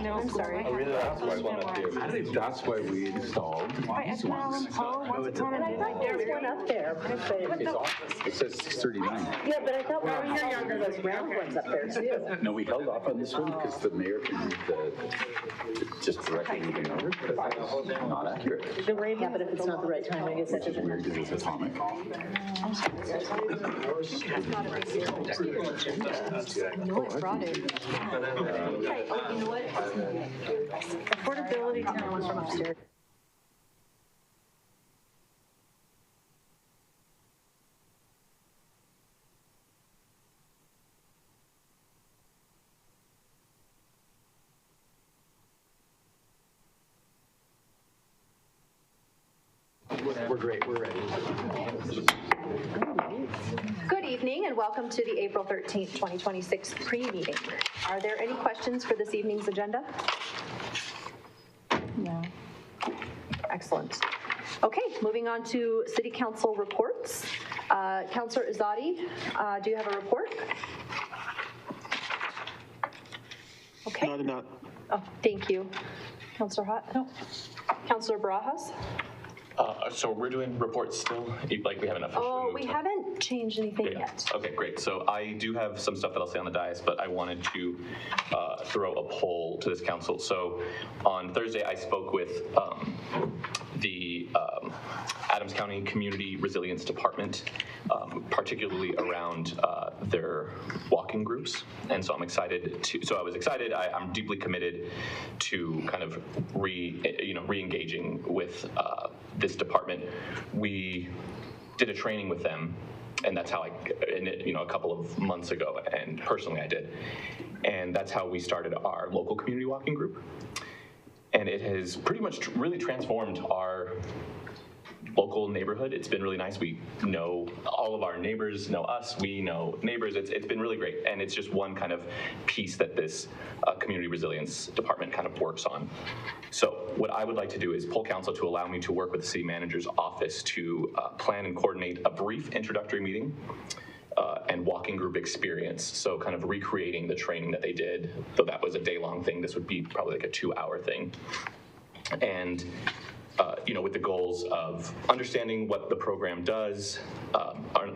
I'm sorry. Oh, really? That's why one up there. I think that's why we installed these ones. And I thought there was one up there. It says 639. Yeah, but I thought we were here younger, those round ones up there too. No, we held off on this one because the mayor can read just directly reading over. Not accurate. Yeah, but if it's not the right time, I guess that doesn't Weird because it's atomic. No, I brought it. Okay, oh, you know what? Affordability town was from upstairs. We're great, we're ready. Good evening and welcome to the April 13th, 2026 pre-meeting. Are there any questions for this evening's agenda? No. Excellent. Okay, moving on to City Council reports. Councilor Izadi, do you have a report? Okay. No, I did not. Oh, thank you. Councilor Hott? No. Councilor Barajas? So we're doing reports still, like we haven't officially moved. We haven't changed anything yet. Okay, great. So I do have some stuff that I'll say on the dais, but I wanted to throw a poll to this council. So on Thursday, I spoke with the Adams County Community Resilience Department, particularly around their walking groups. And so I'm excited to, so I was excited, I'm deeply committed to kind of re-engaging with this department. We did a training with them, and that's how a couple of months ago, and personally I did. And that's how we started our local community walking group. And it has pretty much really transformed our local neighborhood. It's been really nice. We know all of our neighbors, know us, we know neighbors. It's been really great. And it's just one kind of piece that this community resilience department kind of works on. So what I would like to do is pull council to allow me to work with the city manager's office to plan and coordinate a brief introductory meeting and walking group experience. So kind of recreating the training that they did, though that was a day-long thing, this would be probably like a 2-hour thing. And with the goals of understanding what the program does,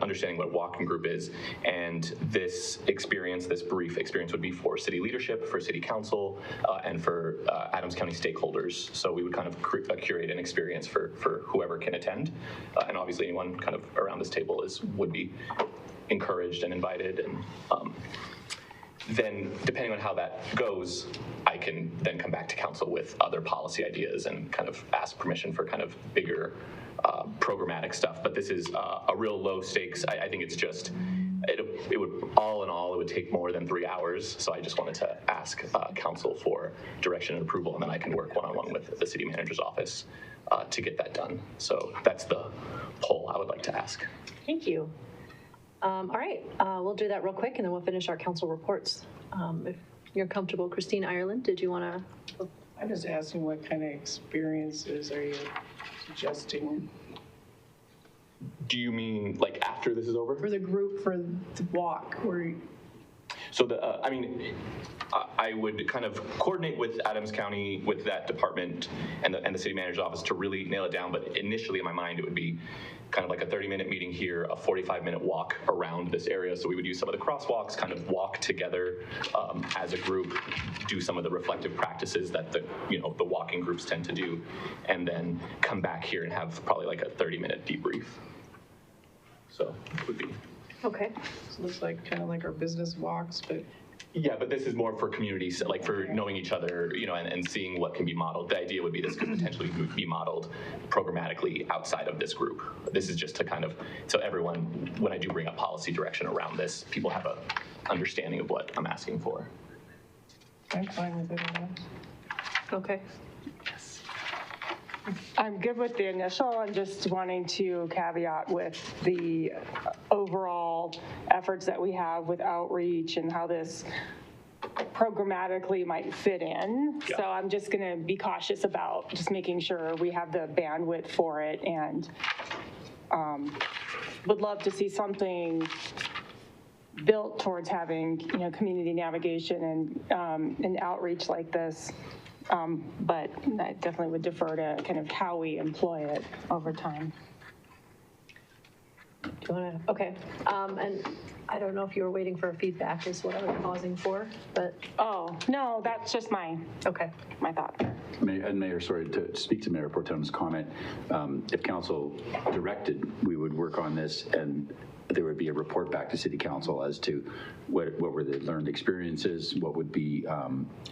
understanding what walking group is, and this experience, this brief experience would be for city leadership, for city council, and for Adams County stakeholders. So we would kind of curate an experience for whoever can attend, and obviously anyone kind of around this table would be encouraged and invited. And then depending on how that goes, I can then come back to council with other policy ideas and kind of ask permission for kind of bigger programmatic stuff. But this is a real low stakes. I think it's just, it would, all in all, it would take more than 3 hours. So I just wanted to ask council for direction and approval, and then I can work one-on-one with the city manager's office to get that done. So that's the poll I would like to ask. Thank you. All right, we'll do that real quick and then we'll finish our council reports. If you're comfortable, Christine Ireland, did you want to? I'm just asking what kind of experiences are you suggesting? Do you mean like after this is over? For the group, for the walk, where So I would kind of coordinate with Adams County, with that department and the city manager's office to really nail it down. But initially in my mind, it would be kind of like a 30-minute meeting here, a 45-minute walk around this area. So we would use some of the crosswalks, kind of walk together as a group, do some of the reflective practices that the walking groups tend to do, and then come back here and have probably like a 30-minute debrief. So it would be. Okay. So it looks like kind of like our business walks, but Yeah, but this is more for communities, like for knowing each other, and seeing what can be modeled. The idea would be this could potentially be modeled programmatically outside of this group. This is just to kind of, so everyone, when I do bring up policy direction around this, people have a understanding of what I'm asking for. I'm fine with it. Okay. I'm good with the initial. I'm just wanting to caveat with the overall efforts that we have with outreach and how this programmatically might fit in. Yeah. So I'm just going to be cautious about just making sure we have the bandwidth for it, and would love to see something built towards having, community navigation and outreach like this. But I definitely would defer to kind of how we employ it over time. Do you want to? Okay. And I don't know if you were waiting for feedback is what I was pausing for, but. Oh, no, that's just my thought there. Mayor, sorry, to speak to Mayor Portem's comment, if council directed, we would work on this and there would be a report back to City Council as to what were the learned experiences, what would be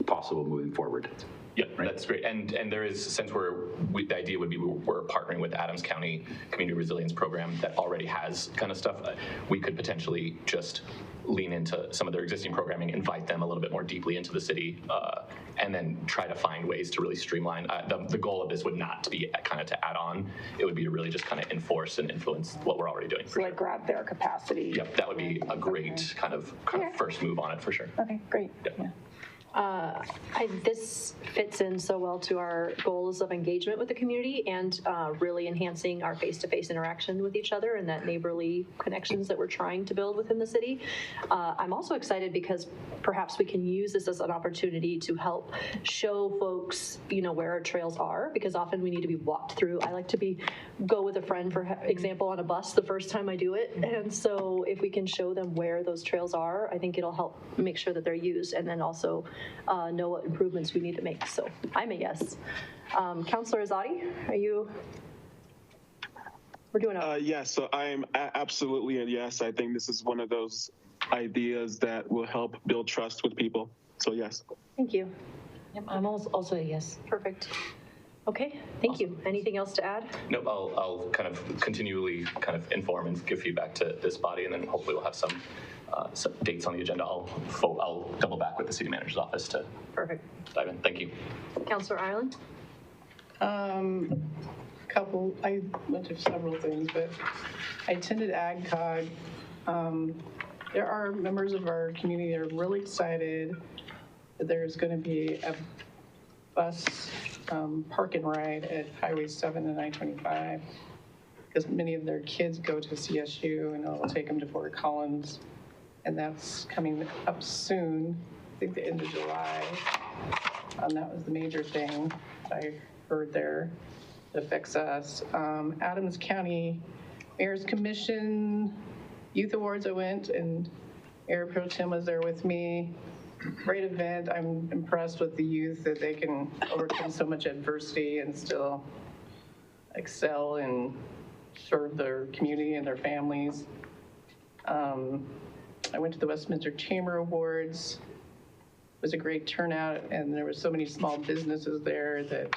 possible moving forward. Yeah, that's great. And there is, since the idea would be we're partnering with Adams County Community Resilience Program that already has kind of stuff, we could potentially just lean into some of their existing programming, invite them a little bit more deeply into the city, and then try to find ways to really streamline. The goal of this would not be kind of to add on. It would be to really just kind of enforce and influence what we're already doing. So like grab their capacity. Yep, that would be a great kind of first move on it for sure. Okay, great. Yep. Yeah. This fits in so well to our goals of engagement with the community and really enhancing our face-to-face interaction with each other and that neighborly connections that we're trying to build within the city. I'm also excited because perhaps we can use this as an opportunity to help show folks, where our trails are, because often we need to be walked through. I like to go with a friend, for example, on a bus the first time I do it. And so if we can show them where those trails are, I think it'll help make sure that they're used, and then also know what improvements we need to make. So I'm a yes. Councilor Azadi, are you? We're doing yes, so I'm absolutely a yes. I think this is one of those ideas that will help build trust with people. So yes. Thank you. Yep, I'm also a yes. Perfect. Okay, thank you. Anything else to add? Nope, I'll kind of continually kind of inform and give feedback to this body, and then hopefully we'll have some dates on the agenda. I'll double back with the city manager's office to Perfect. dive in. Thank you. Councilor Ireland? I went to several things, but I attended AgCog. There are members of our community that are really excited that there's going to be a bus park and ride at Highway 7 and I-25, because many of their kids go to CSU and it'll take them to Fort Collins, and that's coming up soon, I think the end of July. That was the major thing I heard there that affects us. Adams County Mayor's Commission Youth Awards, I went, and Mayor Pro Tem was there with me. Great event. I'm impressed with the youth that they can overcome so much adversity and still excel and serve their community and their families. I went to the Westminster Chamber Awards. It was a great turnout, and there were so many small businesses there that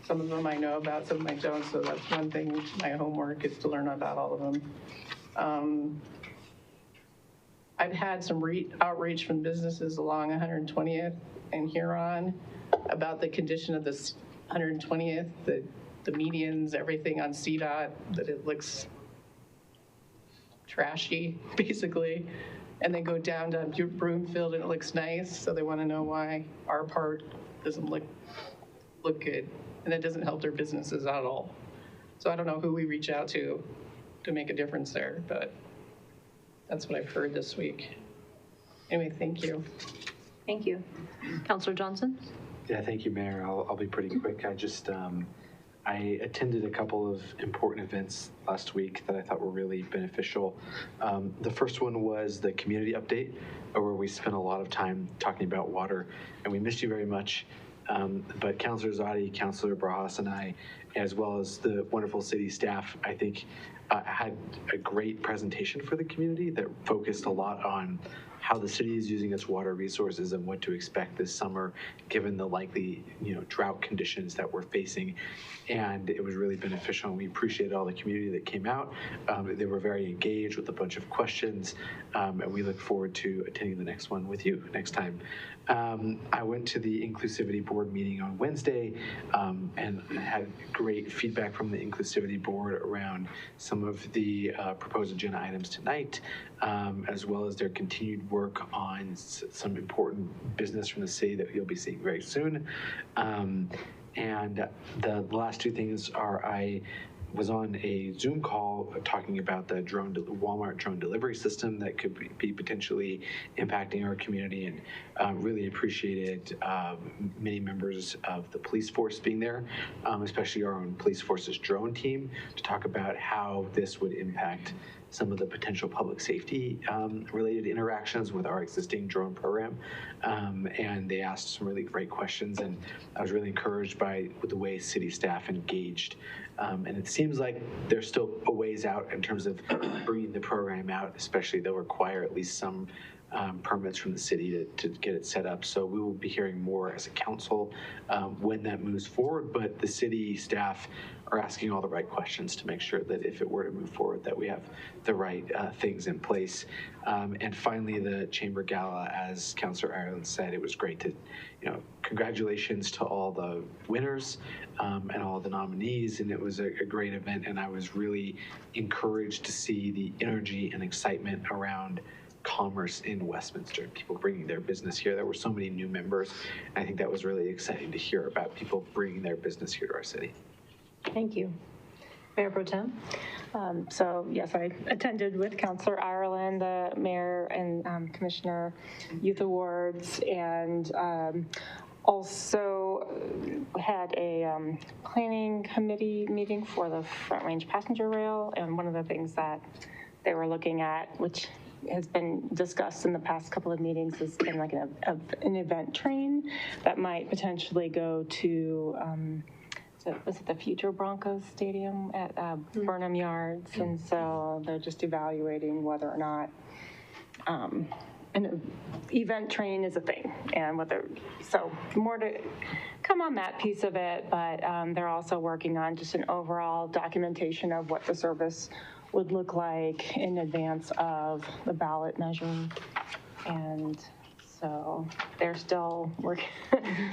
some of them I know about, some I don't, so that's one thing. My homework is to learn about all of them. I've had some outreach from businesses along 120th and Huron about the condition of this 120th, the medians, everything on CDOT, that it looks trashy, basically. And they go down to Broomfield and it looks nice, so they want to know why our part doesn't look good. And it doesn't help their businesses at all. So I don't know who we reach out to make a difference there, but that's what I've heard this week. Anyway, thank you. Thank you. Counselor Johnson? Yeah, thank you, Mayor. I'll be pretty quick. I attended a couple of important events last week that I thought were really beneficial. The first one was the community update, where we spent a lot of time talking about water, and we missed you very much. But Councilor Zadi, Councilor Barajas, and I, as well as the wonderful city staff, I think had a great presentation for the community that focused a lot on how the city is using its water resources and what to expect this summer, given the likely, drought conditions that we're facing. And it was really beneficial, and we appreciated all the community that came out. They were very engaged with a bunch of questions, and we look forward to attending the next one with you next time. I went to the Inclusivity Board meeting on Wednesday and had great feedback from the Inclusivity Board around some of the proposed agenda items tonight, as well as their continued work on some important business from the city that you'll be seeing very soon. And the last two things are I was on a Zoom call talking about the Walmart drone delivery system that could be potentially impacting our community, and really appreciated many members of the police force being there, especially our own police force's drone team, to talk about how this would impact some of the potential public safety related interactions with our existing drone program. And they asked some really great questions, and I was really encouraged by the way city staff engaged. And it seems like they're still a ways out in terms of bringing the program out, especially they'll require at least some permits from the city to get it set up. So we will be hearing more as a council when that moves forward, but the city staff are asking all the right questions to make sure that if it were to move forward, that we have the right things in place. And finally, the Chamber Gala, as Councilor Ireland said, it was great to, congratulations to all the winners and all the nominees, and it was a great event, and I was really encouraged to see the energy and excitement around commerce in Westminster, people bringing their business here. There were so many new members, and I think that was really exciting to hear about people bringing their business here to our city. Thank you. Mayor Pro Tem? So yes, I attended with Councilor Ireland, the Mayor and Commissioner Youth Awards, and also had a planning committee meeting for the Front Range Passenger Rail, and one of the things that they were looking at, which has been discussed in the past couple of meetings, has been like an event train that might potentially go to was it the future Broncos Stadium at Burnham Yards? And so they're just evaluating whether or not an event train is a thing, and so more to come on that piece of it, but they're also working on just an overall documentation of what the service would look like in advance of the ballot measure. And so they're still working.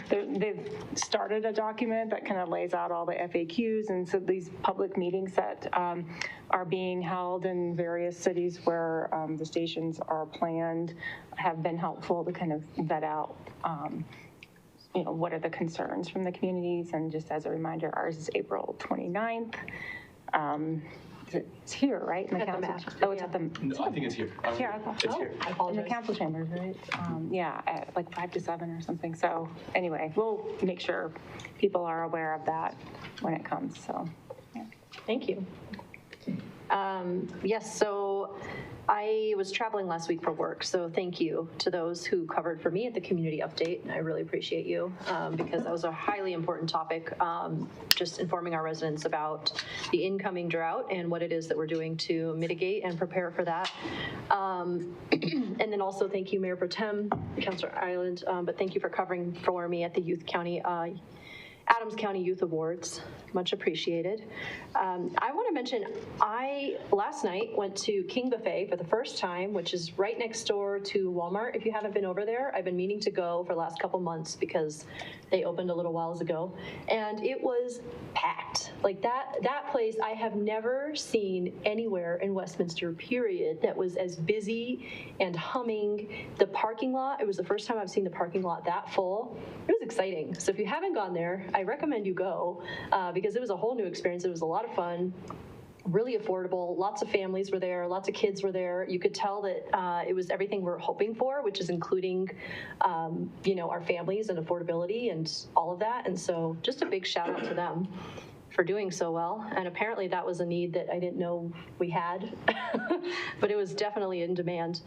They've started a document that kind of lays out all the FAQs, and so these public meetings that are being held in various cities where the stations are planned have been helpful to kind of vet out what are the concerns from the communities. And just as a reminder, ours is April 29th. It's here, right? In the council. Oh, it's at the. No, I think it's here. Here, I thought. It's here. I apologize. In the council chambers, right? Yeah, at like 5 to 7 or something. So anyway, we'll make sure people are aware of that when it comes. So, yeah. Thank you. Yes, so I was traveling last week for work, so thank you to those who covered for me at the community update. I really appreciate you because that was a highly important topic, just informing our residents about the incoming drought and what it is that we're doing to mitigate and prepare for that. And then also thank you, Mayor Pro Tem, Councilor Ireland, but thank you for covering for me at the Adams County Youth Awards, much appreciated. I want to mention, I last night went to King Buffet for the first time, which is right next door to Walmart. If you haven't been over there, I've been meaning to go for the last couple months because they opened a little while ago, and it was packed. Like that place I have never seen anywhere in Westminster, period, that was as busy and humming. The parking lot, it was the first time I've seen the parking lot that full. It was exciting. So if you haven't gone there, I recommend you go because it was a whole new experience. It was a lot of fun. really affordable. Lots of families were there, lots of kids were there. You could tell that it was everything we're hoping for, which is including, our families and affordability and all of that. And so just a big shout out to them for doing so well. And apparently that was a need that I didn't know we had, but it was definitely in demand.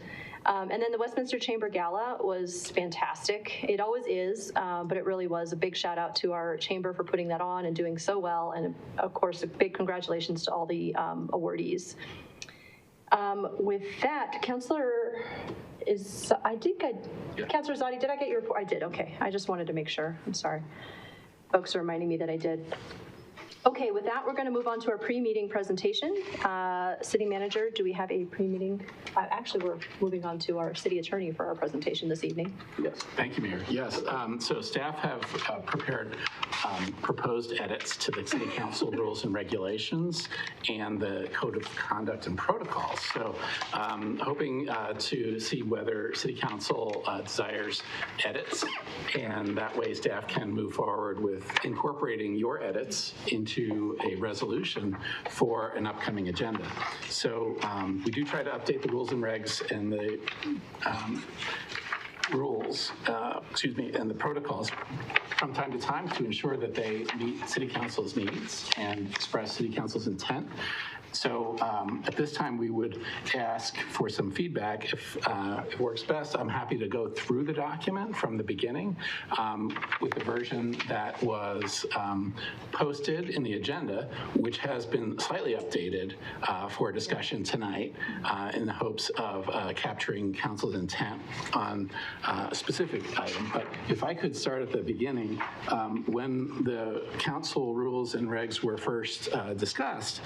And then the Westminster Chamber Gala was fantastic. It always is, but it really was a big shout out to our chamber for putting that on and doing so well. And of course, a big congratulations to all the awardees. With that, Councillor Councillor Zadi, did I get your report? I did, okay. I just wanted to make sure. I'm sorry. Folks are reminding me that I did. Okay, with that, we're going to move on to our pre-meeting presentation. City Manager, do we have a pre-meeting? Actually, we're moving on to our City Attorney for our presentation this evening. Yes. Thank you, Mayor. Yes, so staff have prepared proposed edits to the City Council rules and regulations and the Code of Conduct and Protocols. So hoping to see whether City Council desires edits, and that way staff can move forward with incorporating your edits into a resolution for an upcoming agenda. So we do try to update the rules and regs and the and the protocols from time to time to ensure that they meet City Council's needs and express City Council's intent. So at this time, we would ask for some feedback. If it works best, I'm happy to go through the document from the beginning with the version that was posted in the agenda, which has been slightly updated for discussion tonight in the hopes of capturing council's intent on a specific item. But if I could start at the beginning, when the council rules and regs were first discussed,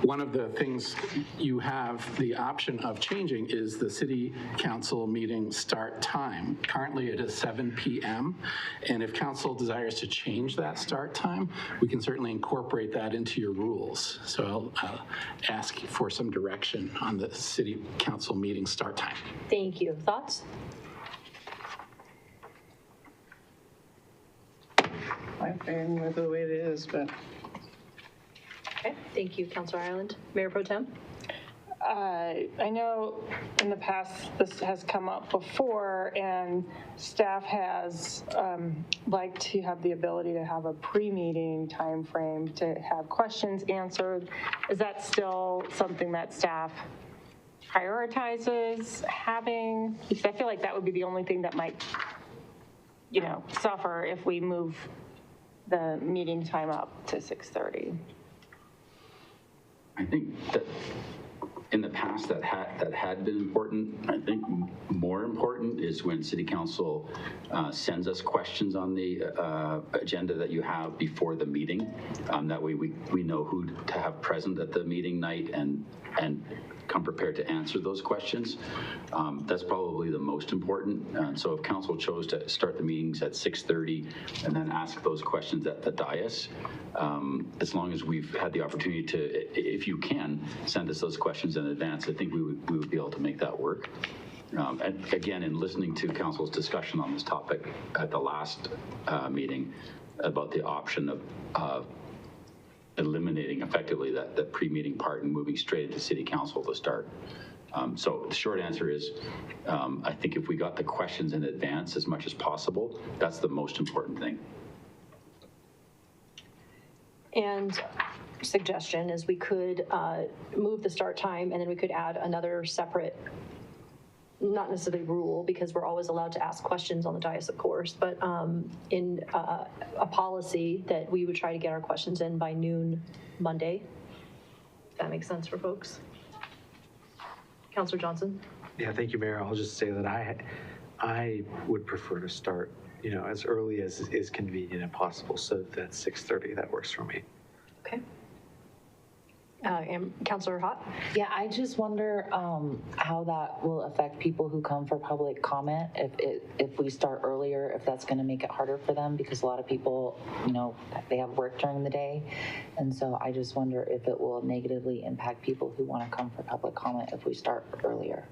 one of the things you have the option of changing is the City Council meeting start time. Currently it is 7 p.m. and if council desires to change that start time, we can certainly incorporate that into your rules. So I'll ask for some direction on the City Council meeting start time. Thank you. Thoughts? I'm fine with the way it is, but Okay, thank you, Councilor Ireland. Mayor Pro Tem? I know in the past this has come up before, and staff has liked to have the ability to have a pre-meeting time frame to have questions answered. Is that still something that staff prioritizes having? Because I feel like that would be the only thing that might, suffer if we move the meeting time up to 6:30. I think that in the past that had been important. I think more important is when City Council sends us questions on the agenda that you have before the meeting. That way we know who to have present at the meeting night and come prepared to answer those questions. That's probably the most important. So if council chose to start the meetings at 6:30 and then ask those questions at the dais, as long as we've had the opportunity to, if you can, send us those questions in advance, I think we would be able to make that work. And again, in listening to council's discussion on this topic at the last meeting about the option of eliminating effectively that pre-meeting part and moving straight into City Council to start. So the short answer is, I think if we got the questions in advance as much as possible, that's the most important thing. And suggestion is we could move the start time, and then we could add another separate, not necessarily rule, because we're always allowed to ask questions on the dais, of course, but in a policy that we would try to get our questions in by noon Monday. If that makes sense for folks. Councilor Johnson? Yeah, thank you, Mayor. I'll just say that I would prefer to start, as early as is convenient and possible. So that's 6:30. That works for me. Okay. And Councilor Hott? Yeah, I just wonder how that will affect people who come for public comment if we start earlier, if that's going to make it harder for them, because a lot of people, they have work during the day. And so I just wonder if it will negatively impact people who want to come for public comment if we start earlier.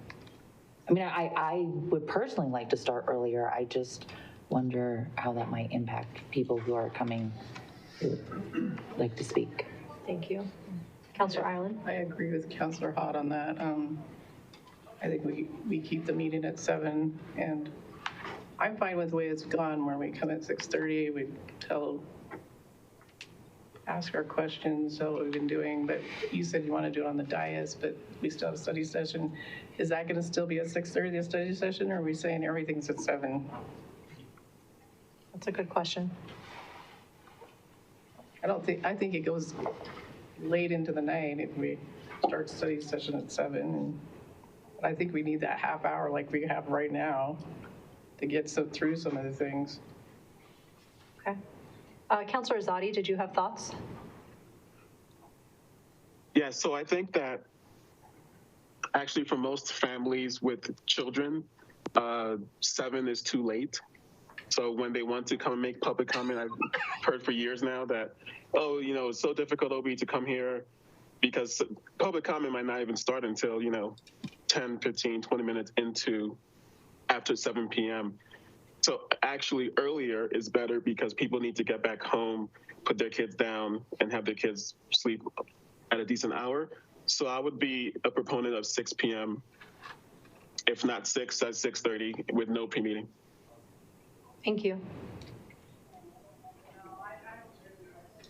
I mean, I would personally like to start earlier. I just wonder how that might impact people who are coming who would like to speak. Thank you. Counselor Ireland? I agree with Counselor Hott on that. I think we keep the meeting at 7, and I'm fine with the way it's gone, where we come at 6:30, we ask our questions, tell what we've been doing, but you said you want to do it on the dais, but we still have a study session. Is that going to still be at 6:30, the study session, or are we saying everything's at 7? That's a good question. I think it goes late into the night if we start study session at 7. And I think we need that half hour like we have right now to get through some of the things. Okay. Counselor Azadi, did you have thoughts? Yeah, so I think that actually for most families with children, 7 is too late. So when they want to come and make public comment, I've heard for years now that, oh, it's so difficult, OB, to come here because public comment might not even start until, 10, 15, 20 minutes after 7 p.m. So actually earlier is better because people need to get back home, put their kids down, and have their kids sleep at a decent hour. So I would be a proponent of 6 p.m., if not 6, at 6:30 with no pre-meeting. Thank you.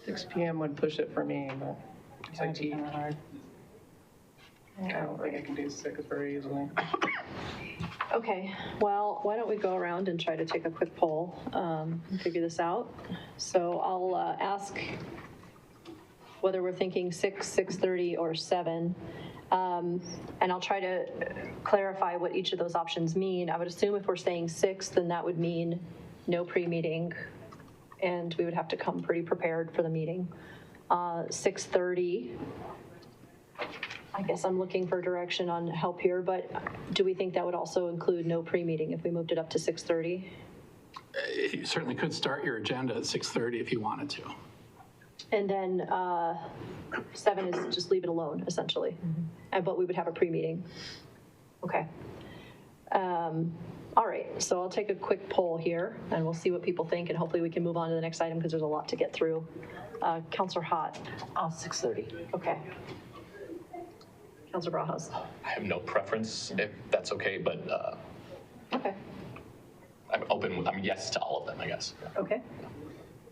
6 p.m. would push it for me, but I teach. I don't think I can do 6 very easily. Okay, well, why don't we go around and try to take a quick poll and figure this out. So I'll ask whether we're thinking 6, 6:30, or 7. And I'll try to clarify what each of those options mean. I would assume if we're saying 6, then that would mean no pre-meeting, and we would have to come pretty prepared for the meeting. 6:30, I guess I'm looking for direction on help here, but do we think that would also include no pre-meeting if we moved it up to 6:30? You certainly could start your agenda at 6:30 if you wanted to. And then 7 is just leave it alone, essentially. But we would have a pre-meeting. Okay. All right, so I'll take a quick poll here, and we'll see what people think, and hopefully we can move on to the next item because there's a lot to get through. Counselor Hott. 6:30. Okay. Counselor Barajas. I have no preference, if that's okay, but Okay. I'm yes to all of them, I guess. Okay.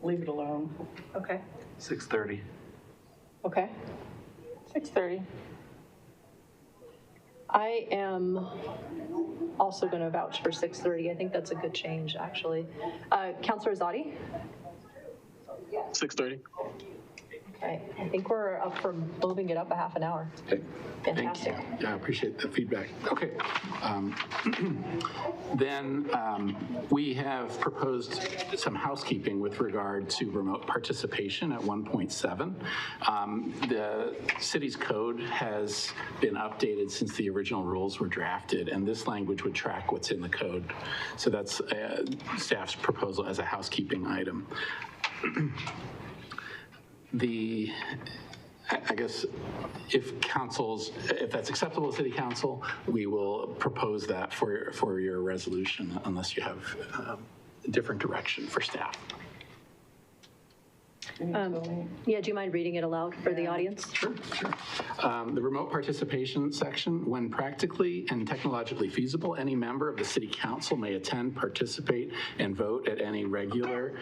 Leave it alone. Okay. 6:30. Okay. 6:30. I am also going to vouch for 6:30. I think that's a good change, actually. Counselor Azadi? 6:30. Okay, I think we're up for moving it up a half an hour. Okay. Fantastic. Thank you. Yeah, I appreciate the feedback. Okay. Then we have proposed some housekeeping with regard to remote participation at 1.7. The city's code has been updated since the original rules were drafted, and this language would track what's in the code. So that's staff's proposal as a housekeeping item. I guess if that's acceptable to City Council, we will propose that for your resolution unless you have a different direction for staff. Yeah, do you mind reading it aloud for the audience? Sure. The remote participation section, when practically and technologically feasible, any member of the City Council may attend, participate, and vote at any regular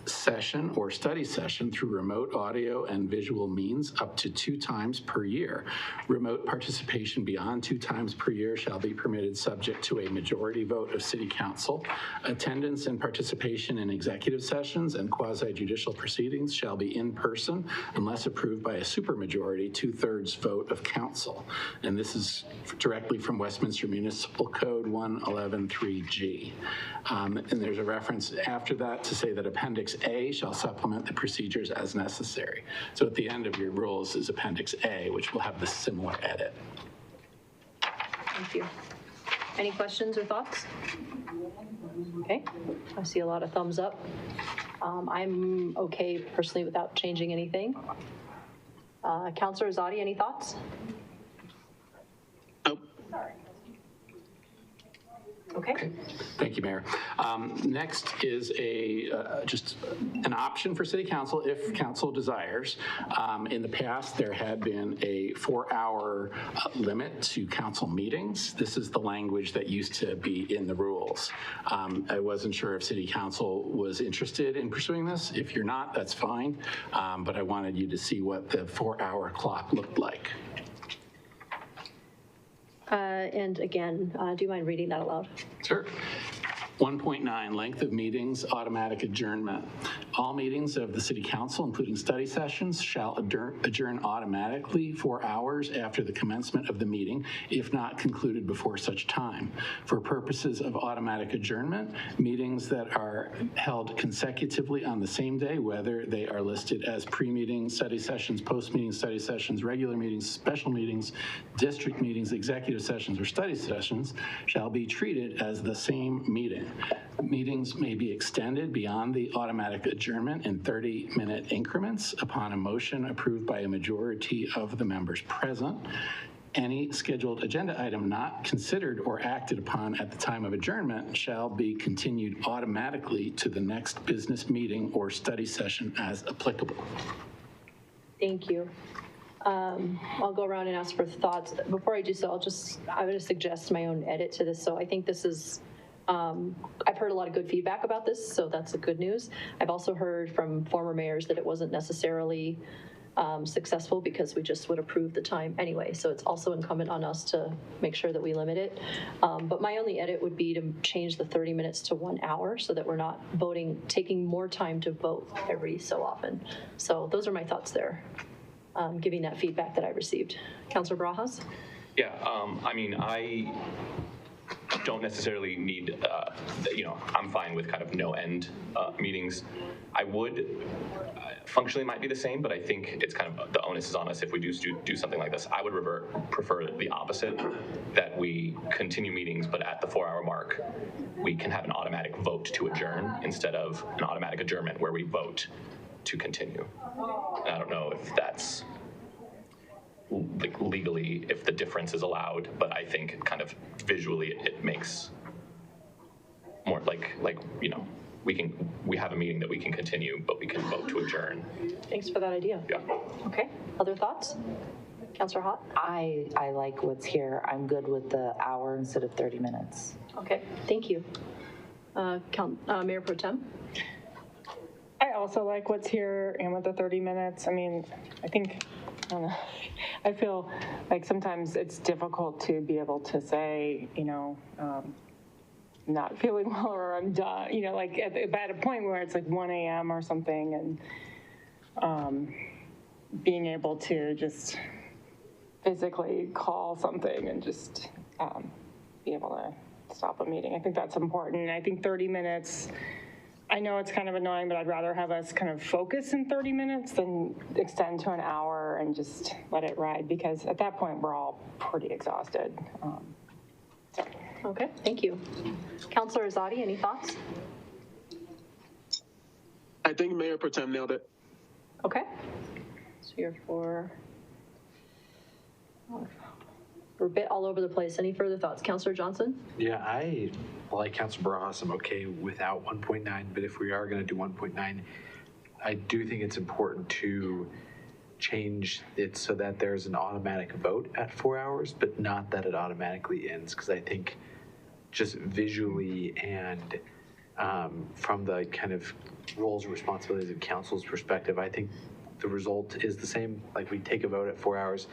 session or study session through remote audio and visual means up to 2 times per year. Remote participation beyond 2 times per year shall be permitted subject to a majority vote of City Council. Attendance and participation in executive sessions and quasi-judicial proceedings shall be in person unless approved by a supermajority 2/3 vote of council. And this is directly from Westminster Municipal Code 111.3G. And there's a reference after that to say that Appendix A shall supplement the procedures as necessary. So at the end of your rules is Appendix A, which will have the similar edit. Thank you. Any questions or thoughts? Okay, I see a lot of thumbs up. I'm okay personally without changing anything. Counselor Azadi, any thoughts? Nope. Okay. Thank you, Mayor. Next is just an option for City Council if Council desires. In the past, there had been a 4-hour limit to council meetings. This is the language that used to be in the rules. I wasn't sure if City Council was interested in pursuing this. If you're not, that's fine. But I wanted you to see what the 4-hour clock looked like. And again, do you mind reading that aloud? Sure. 1.9, length of meetings, automatic adjournment. All meetings of the City Council, including study sessions, shall adjourn automatically 4 hours after the commencement of the meeting, if not concluded before such time. For purposes of automatic adjournment, meetings that are held consecutively on the same day, whether they are listed as pre-meeting study sessions, post-meeting study sessions, regular meetings, special meetings, district meetings, executive sessions, or study sessions, shall be treated as the same meeting. Meetings may be extended beyond the automatic adjournment in 30-minute increments upon a motion approved by a majority of the members present. Any scheduled agenda item not considered or acted upon at the time of adjournment shall be continued automatically to the next business meeting or study session as applicable. Thank you. I'll go around and ask for thoughts. Before I do so, I'm going to suggest my own edit to this. So I think this is, I've heard a lot of good feedback about this, so that's the good news. I've also heard from former mayors that it wasn't necessarily successful because we just would approve the time anyway. So it's also incumbent on us to make sure that we limit it. But my only edit would be to change the 30 minutes to 1 hour so that we're not taking more time to vote every so often. So those are my thoughts there, giving that feedback that I received. Councilor Barajas? Yeah, I mean, I don't necessarily need, I'm fine with kind of no end meetings. I would, functionally might be the same, but I think it's kind of, the onus is on us if we do something like this. I would prefer the opposite, that we continue meetings, but at the 4-hour mark, we can have an automatic vote to adjourn instead of an automatic adjournment where we vote to continue. And I don't know if that's like legally, if the difference is allowed, but I think kind of visually it makes more like we have a meeting that we can continue, but we can vote to adjourn. Thanks for that idea. Yeah. Okay, other thoughts? Councilor Hott? I like what's here. I'm good with the hour instead of 30 minutes. Okay, thank you. Mayor Pro Tem? I also like what's here and with the 30 minutes. I mean, I don't know. I feel like sometimes it's difficult to be able to say, not feeling well or I'm done, like at a point where it's like 1 a.m. or something, and being able to just physically call something and just be able to stop a meeting. I think that's important. I think 30 minutes, I know it's kind of annoying, but I'd rather have us kind of focus in 30 minutes than extend to an hour and just let it ride, because at that point we're all pretty exhausted. Okay, thank you. Councilor Azadi, any thoughts? I think Mayor Pro Tem nailed it. Okay. So you're we're a bit all over the place. Any further thoughts? Councilor Johnson? Yeah, I like Councilor Barajas. I'm okay without 1.9, but if we are going to do 1.9, I do think it's important to change it so that there's an automatic vote at 4 hours, but not that it automatically ends, because I think just visually and from the kind of roles and responsibilities of council's perspective, I think the result is the same. Like, we take a vote at 4 hours,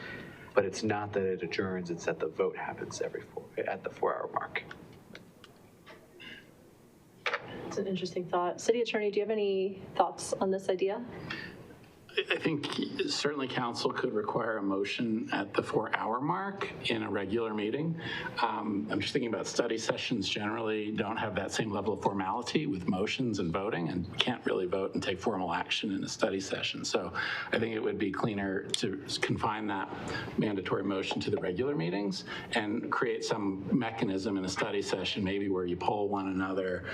but it's not that it adjourns, it's that the vote happens at the 4-hour mark. It's an interesting thought. City Attorney, do you have any thoughts on this idea? I think certainly council could require a motion at the 4-hour mark in a regular meeting. I'm just thinking about study sessions generally don't have that same level of formality with motions and voting, and can't really vote and take formal action in a study session. So I think it would be cleaner to confine that mandatory motion to the regular meetings and create some mechanism in a study session, maybe where you poll one another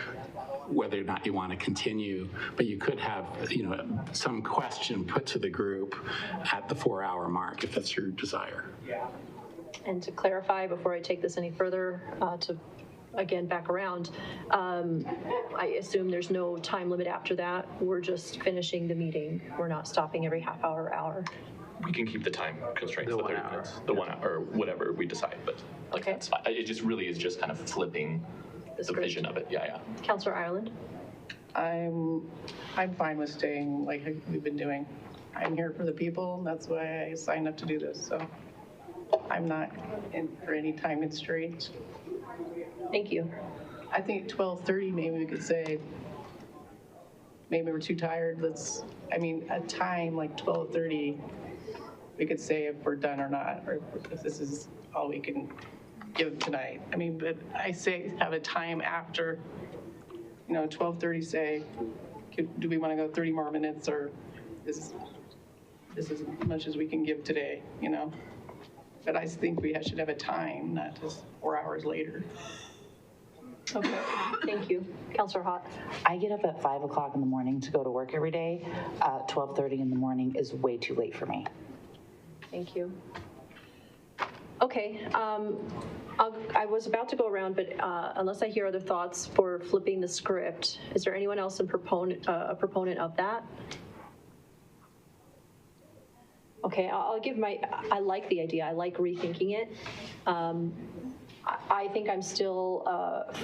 whether or not you want to continue, but you could have, some question put to the group at the 4-hour mark if that's your desire. And to clarify, before I take this any further, to again, back around. I assume there's no time limit after that. We're just finishing the meeting. We're not stopping every half hour. We can keep the time constraints, The the 1 30 hour. minutes, the 1 hour, or whatever we decide, but like Okay. that's fine. It just really is just kind of flipping the script. vision of it. Yeah. Councilor Ireland? I'm fine with staying like we've been doing. I'm here for the people, and that's why I signed up to do this, so I'm not in for any time constraints. Thank you. I think 12:30, maybe we could say, maybe we're too tired, a time like 12:30, we could say if we're done or not, or if this is all we can give tonight. But I say have a time after, 12:30, say, do we want to go 30 more minutes, or this is as much as we can give today, But I think we should have a time, not just 4 hours later. Okay, thank you. Councilor Hott? I get up at 5 o'clock in the morning to go to work every day. 12:30 in the morning is way too late for me. Thank you. Okay, I was about to go around, but unless I hear other thoughts for flipping the script, is there anyone else a proponent of that? Okay, I'll give I like the idea. I like rethinking it. I think I'm still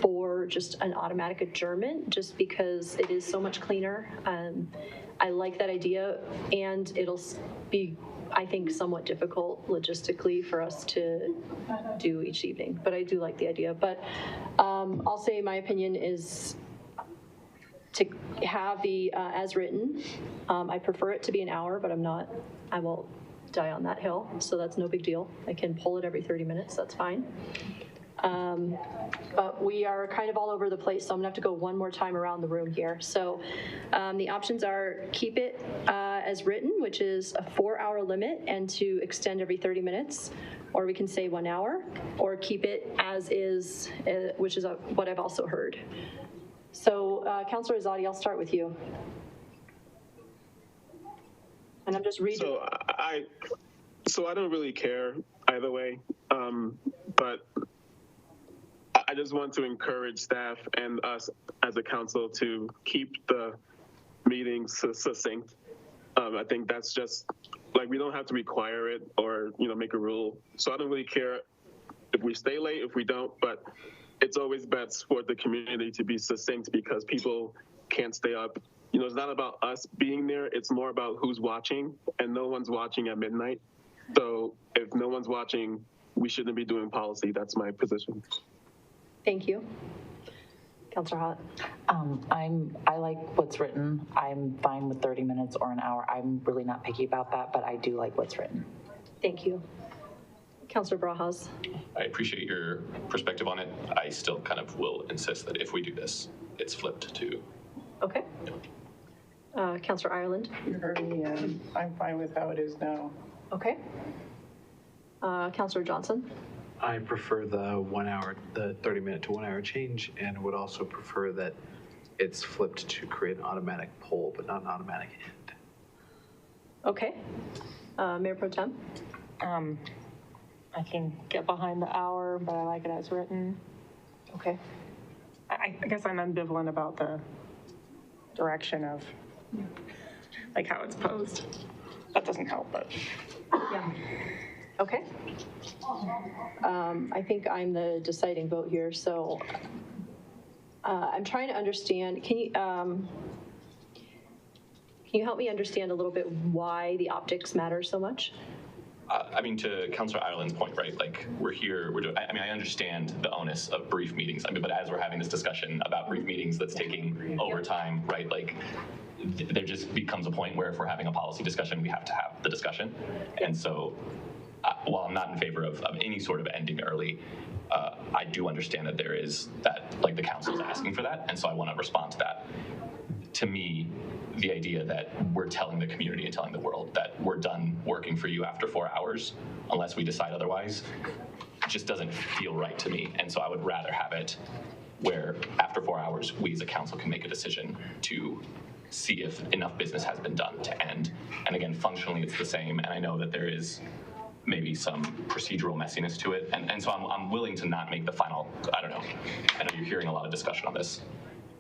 for just an automatic adjournment, just because it is so much cleaner. I like that idea, and it'll be, I think, somewhat difficult logistically for us to do each evening, but I do like the idea. But I'll say my opinion is to have the as written. I prefer it to be an hour, but I won't die on that hill, so that's no big deal. I can pull it every 30 minutes, that's fine. But we are kind of all over the place, so I'm gonna have to go one more time around the room here. So the options are keep it as written, which is a 4-hour limit, and to extend every 30 minutes, or we can say 1 hour, or keep it as is, which is what I've also heard. So Councilor Azadi, I'll start with you. And I'm just reading. So I don't really care either way, but I just want to encourage staff and us as a council to keep the meetings succinct. I think that's just, we don't have to require it or, make a rule. So I don't really care if we stay late, if we don't, but it's always best for the community to be succinct because people can't stay up. It's not about us being there, it's more about who's watching, and no one's watching at midnight. So if no one's watching, we shouldn't be doing policy. That's my position. Thank you. Councilor Hott. I like what's written. I'm fine with 30 minutes or an hour. I'm really not picky about that, but I do like what's written. Thank you. Councilor Brajas. I appreciate your perspective on it. I still kind of will insist that if we do this, it's flipped to. Okay. Councilor Ireland. You heard me, and I'm fine with how it is now. Okay. Councilor Johnson. I prefer the 1 hour, the 30-minute to 1 hour change, and would also prefer that it's flipped to create an automatic poll, but not an automatic end. Okay. Mayor Pro Tem. I can get behind the hour, but I like it as written. Okay. I guess I'm ambivalent about the direction of how it's posed. That doesn't help, but. Yeah. Okay. I think I'm the deciding vote here, so I'm trying to understand. Can you help me understand a little bit why the optics matter so much? To Councilor Ireland's point, right? We're here, we're doing, I understand the onus of brief meetings. But as we're having this discussion about brief meetings that's taking over time, right? There just becomes a point where if we're having a policy discussion, we have to have the discussion. And so while I'm not in favor of any sort of ending early, I do understand that there is that, the council is asking for that. And so I want to respond to that. To me, the idea that we're telling the community and telling the world that we're done working for you after 4 hours, unless we decide otherwise, just doesn't feel right to me. And so I would rather have it where after 4 hours, we as a council can make a decision to see if enough business has been done to end. And again, functionally, it's the same. And I know that there is maybe some procedural messiness to it. And so I'm willing to not make the final, I don't know. I know you're hearing a lot of discussion on this.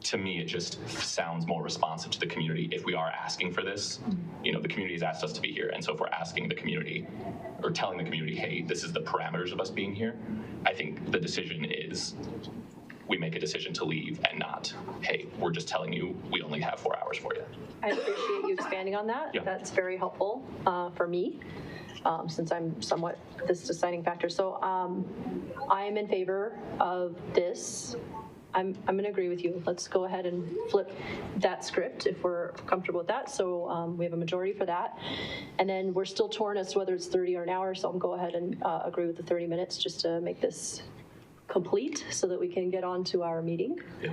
To me, it just sounds more responsive to the community if we are asking for this. You know, the community has asked us to be here. And so if we're asking the community or telling the community, hey, this is the parameters of us being here, I think the decision is we make a decision to leave and not, hey, we're just telling you we only have 4 hours for you. I appreciate you expanding on that. Yeah. That's very helpful for me. Since I'm somewhat this deciding factor. So I am in favor of this. I'm going to agree with you. Let's go ahead and flip that script if we're comfortable with that. So we have a majority for that. And then we're still torn as to whether it's 30 or an hour. So I'll go ahead and agree with the 30 minutes just to make this complete so that we can get on to our meeting. Yeah.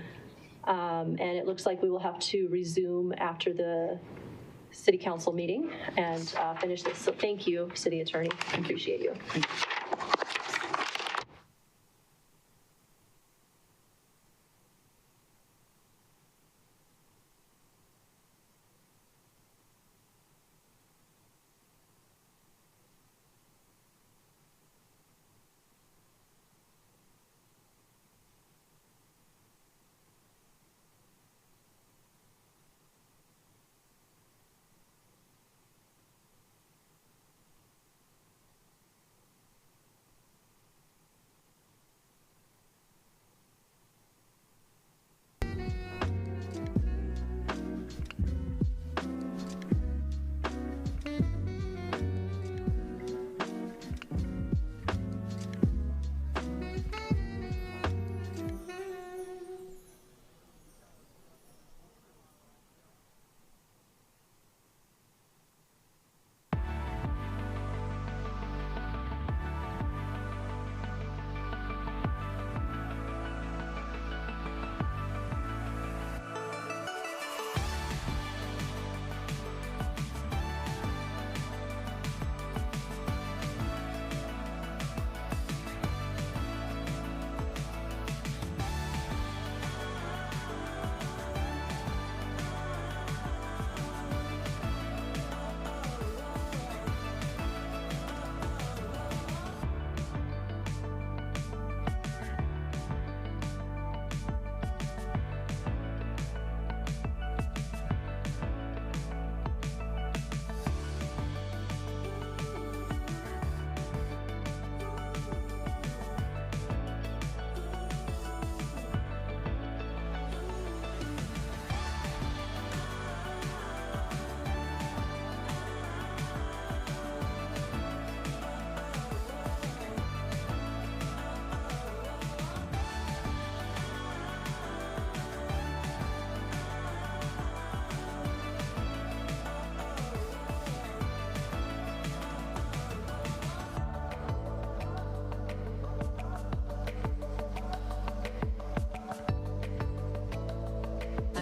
And it looks like we will have to resume after the city council meeting and finish this. So thank you, city attorney. I appreciate you.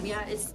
Yeah, it's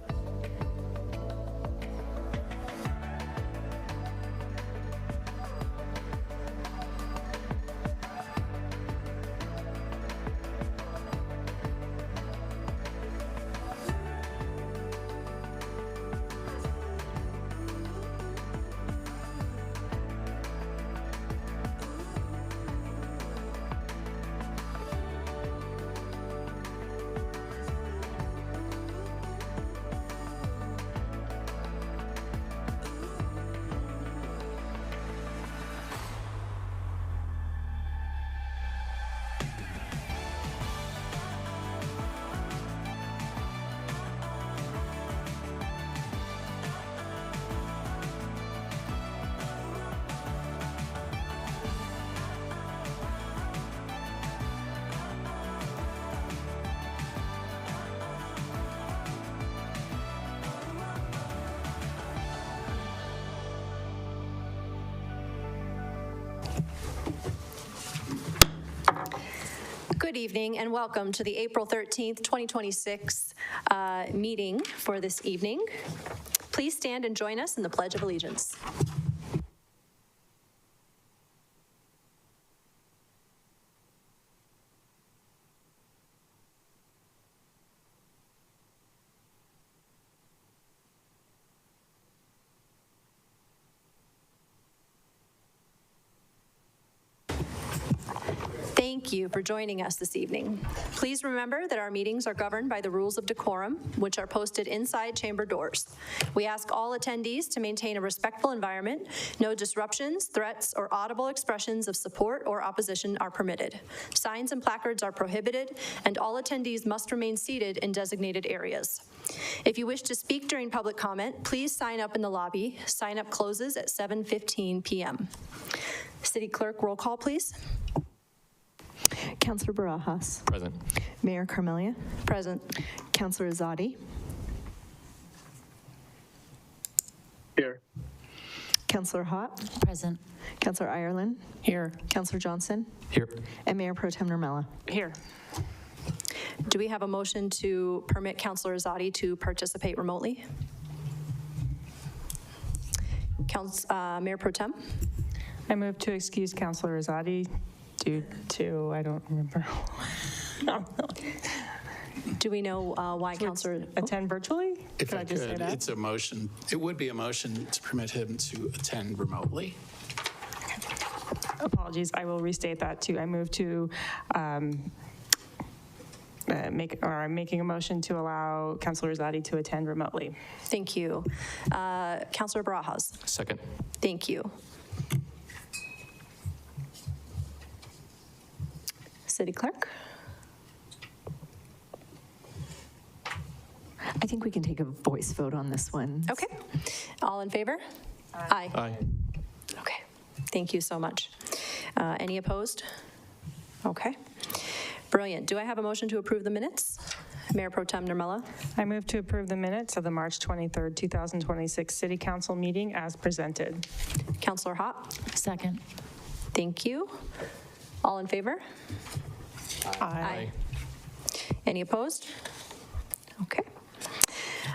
good evening and welcome to the April 13th, 2026 meeting for this evening. Please stand and join us in the Pledge of Allegiance. Thank you for joining us this evening. Please remember that our meetings are governed by the rules of decorum, which are posted inside chamber doors. We ask all attendees to maintain a respectful environment. No disruptions, threats, or audible expressions of support or opposition are permitted. Signs and placards are prohibited, and all attendees must remain seated in designated areas. If you wish to speak during public comment, please sign up in the lobby. Sign up closes at 7:15 p.m. City Clerk, roll call, please. Councillor Barajas. Present. Mayor Carmelia. Present. Councillor Azadi. Here. Councillor Hott. Present. Councillor Ireland. Here. Councillor Johnson. Here. And Mayor Pro Tem Nurmela. Here. Do we have a motion to permit Councillor Azadi to participate remotely? Mayor Pro Tem? I move to excuse Councillor Azadi due to, I don't remember. Do we know why Councillor? Attend virtually? If I just say could, that? it's a motion, it would be a motion to permit him to attend remotely. Apologies, I will restate that too. I move to I'm making a motion to allow Councillor Azadi to attend remotely. Thank you. Councillor Barajas? Second. Thank you. City Clerk? I think we can take a voice vote on this one. Okay. All in favor? Aye. Aye. Okay. Thank you so much. Any opposed? Okay. Brilliant. Do I have a motion to approve the minutes? Mayor Pro Tem Nurmela? I move to approve the minutes of the March 23rd, 2026 City Council meeting as presented. Councillor Hott? Second. Thank you. All in favor? Aye. Any opposed? Okay.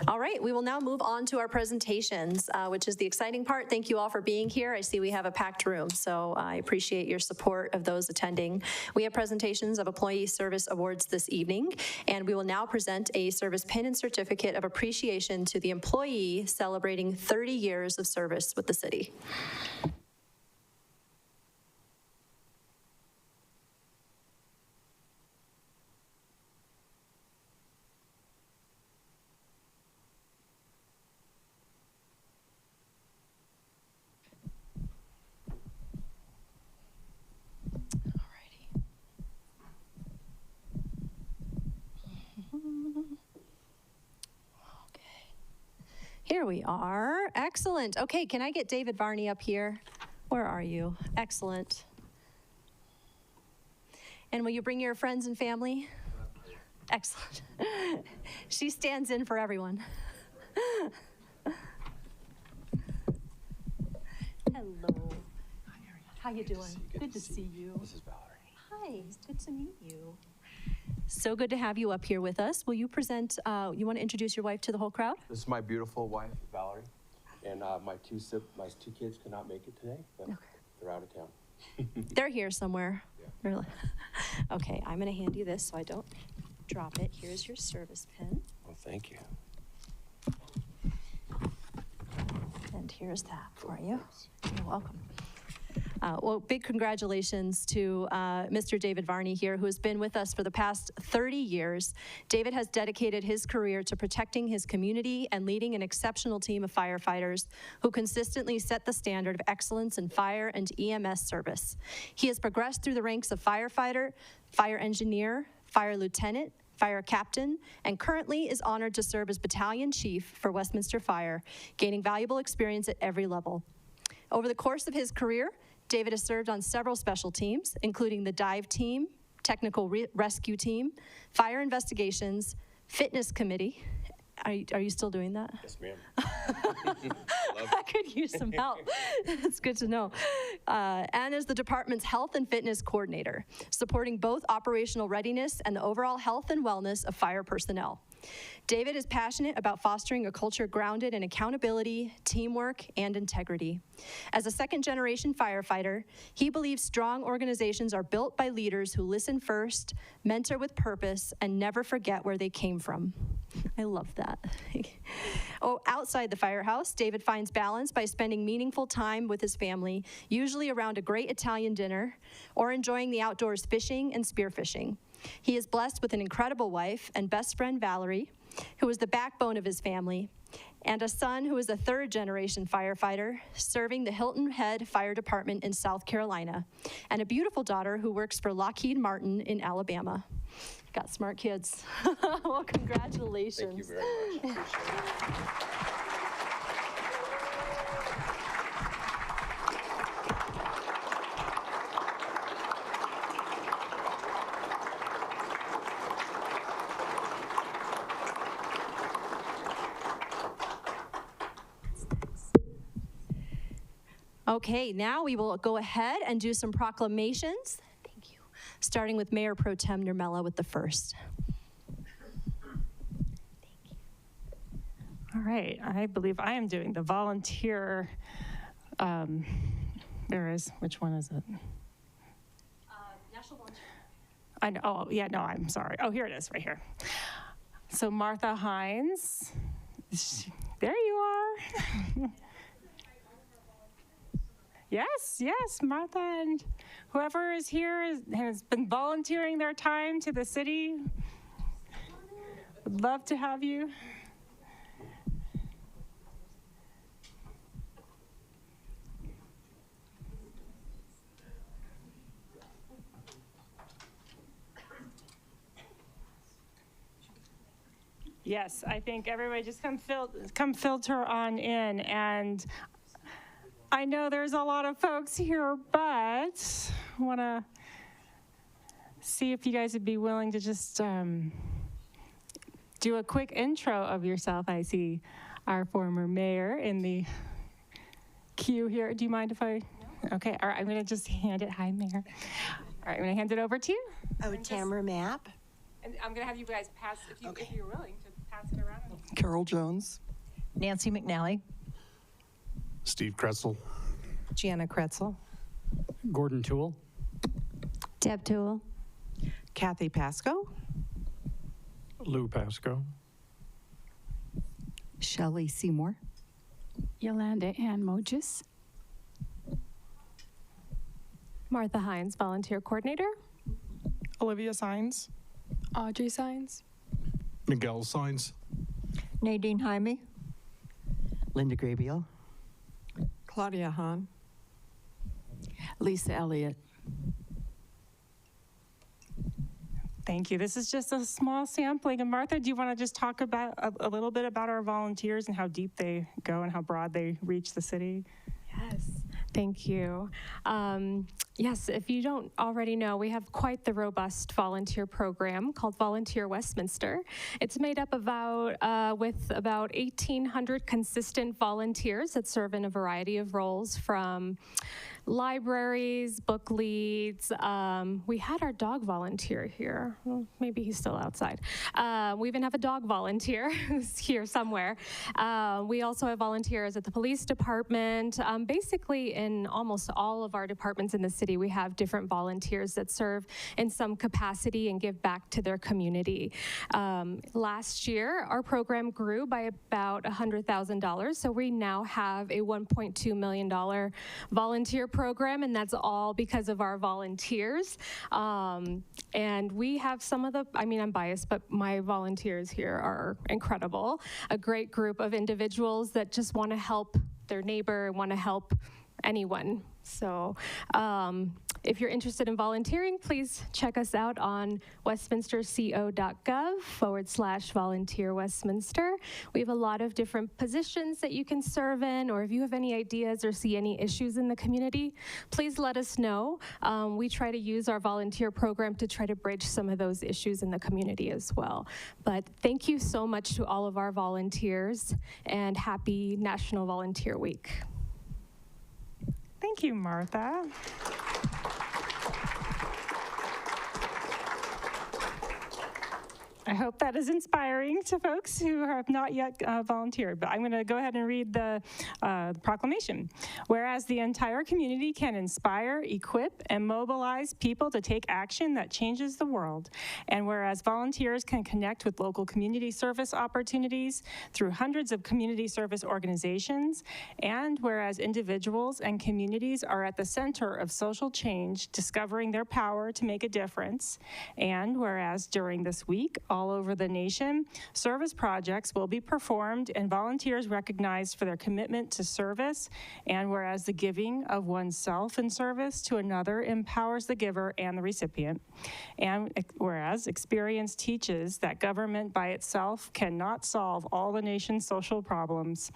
All right, we will now move on to our presentations, which is the exciting part. Thank you all for being here. I see we have a packed room, so I appreciate your support of those attending. We have presentations of Employee Service Awards this evening, and we will now present a service pin and certificate of appreciation to the employee celebrating 30 years of service with the city. Here we are. Excellent. Okay, can I get David Varney up here? Where are you? Excellent. And will you bring your friends and family? Excellent. She stands in for everyone. Hello. How you doing? Good to see you. This is Valerie. Hi, it's good to meet you. So good to have you up here with us. Will you present, you want to introduce your wife to the whole crowd? This is my beautiful wife, Valerie, and my two kids could not make it today, but they're out of town. They're here somewhere. Yeah. Really? Okay, I'm going to hand you this so I don't drop it. Here's your service pin. Well, thank you. And here's that for you. You're welcome. Well, big congratulations to Mr. David Varney here, who has been with us for the past 30 years. David has dedicated his career to protecting his community and leading an exceptional team of firefighters who consistently set the standard of excellence in fire and EMS service. He has progressed through the ranks of firefighter, fire engineer, fire lieutenant, fire captain, and currently is honored to serve as battalion chief for Westminster Fire, gaining valuable experience at every level. Over the course of his career, David has served on several special teams, including the dive team, technical rescue team, fire investigations, fitness committee. Are you still doing that? Yes, ma'am. I could use some help. It's good to know. And as the department's health and fitness coordinator, supporting both operational readiness and the overall health and wellness of fire personnel. David is passionate about fostering a culture grounded in accountability, teamwork, and integrity. As a second-generation firefighter, he believes strong organizations are built by leaders who listen first, mentor with purpose, and never forget where they came from. I love that. Outside the firehouse, David finds balance by spending meaningful time with his family, usually around a great Italian dinner, or enjoying the outdoors fishing and spearfishing. He is blessed with an incredible wife and best friend, Valerie, who is the backbone of his family, and a son who is a third-generation firefighter serving the Hilton Head Fire Department in South Carolina, and a beautiful daughter who works for Lockheed Martin in Alabama. Got smart kids. Well, congratulations. Thank you very much. Appreciate it. Okay, now we will go ahead and do some proclamations. Thank you. Starting with Mayor Pro Tem Nurmela with the first. All right, I believe I am doing the volunteer, which one is it? National Volunteer. I know, oh, yeah, no, I'm sorry. Oh, here it is, right here. So Martha Hines, there you are. Yes, Martha and whoever is here has been volunteering their time to the city. Would love to have you. Yes, I think everybody just come filter on in, and I know there's a lot of folks here, but I want to see if you guys would be willing to just do a quick intro of yourself. I see our former mayor in the queue here. Do you mind if I? No. Okay, all right, I'm going to just hand it. Hi, Mayor. All right, I'm going to hand it over to you. Oh, Tamara Mapp. And I'm going to have you guys pass, if you're willing, to pass it around. Carol Jones. Nancy McNally. Steve Kretzel. Gianna Kretzel. Gordon Toole. Deb Toole. Kathy Pasco. Lou Pasco. Shelley Seymour. Yolanda Ann Mogis. Martha Hines, Volunteer Coordinator. Olivia Signs. Audrey Signs. Miguel Signs. Nadine Jaime. Linda Grabiel. Claudia Hahn. Lisa Elliott. Thank you. This is just a small sampling. And Martha, do you want to just talk about a little bit about our volunteers and how deep they go and how broad they reach the city? Yes, thank you. Yes, if you don't already know, we have quite the robust volunteer program called Volunteer Westminster. It's made up with about 1,800 consistent volunteers that serve in a variety of roles, from libraries, book leads. We had our dog volunteer here. Well, maybe he's still outside. We even have a dog volunteer who's here somewhere. We also have volunteers at the police department. Basically, in almost all of our departments in the city, we have different volunteers that serve in some capacity and give back to their community. Last year, our program grew by about $100,000, so we now have a $1.2 million volunteer program, and that's all because of our volunteers. And we have some of the, I'm biased, but my volunteers here are incredible. A great group of individuals that just want to help their neighbor, want to help anyone. So if you're interested in volunteering, please check us out on westminsterco.gov/volunteer Westminster. We have a lot of different positions that you can serve in, or if you have any ideas or see any issues in the community, please let us know. We try to use our volunteer program to try to bridge some of those issues in the community as well. But thank you so much to all of our volunteers, and happy National Volunteer Week. Thank you, Martha. I hope that is inspiring to folks who have not yet volunteered, but I'm going to go ahead and read the proclamation. Whereas the entire community can inspire, equip, and mobilize people to take action that changes the world, and whereas volunteers can connect with local community service opportunities through hundreds of community service organizations, and whereas individuals and communities are at the center of social change, discovering their power to make a difference, and whereas during this week, all over the nation, service projects will be performed and volunteers recognized for their commitment to service, and whereas the giving of oneself in service to another empowers the giver and the recipient, and whereas experience teaches that government by itself cannot solve all the nation's social problems,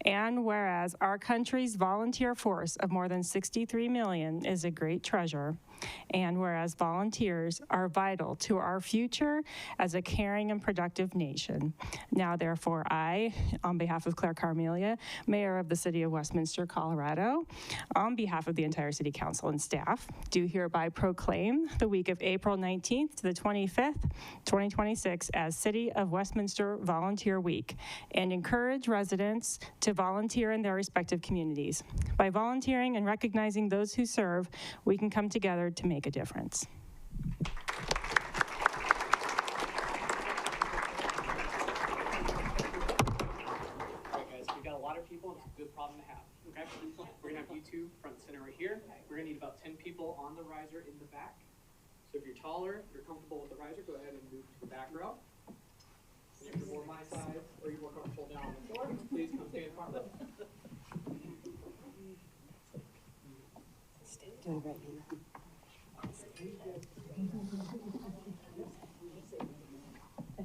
and whereas our country's volunteer force of more than 63 million is a great treasure, and whereas volunteers are vital to our future as a caring and productive nation. Now, therefore, I, on behalf of Claire Carmelia, Mayor of the City of Westminster, Colorado, on behalf of the entire City Council and staff, do hereby proclaim the week of April 19th to the 25th, 2026 as City of Westminster Volunteer Week, and encourage residents to volunteer in their respective communities. By volunteering and recognizing those who serve, we can come together to make a difference. People, it's a good problem to have. Okay, we're gonna have you two front and center right here. We're gonna need about 10 people on the riser in the back. So if you're taller, you're comfortable with the riser, go ahead and move to the back row. And if you're more my size or you're more comfortable down on the floor, please come stand in front row.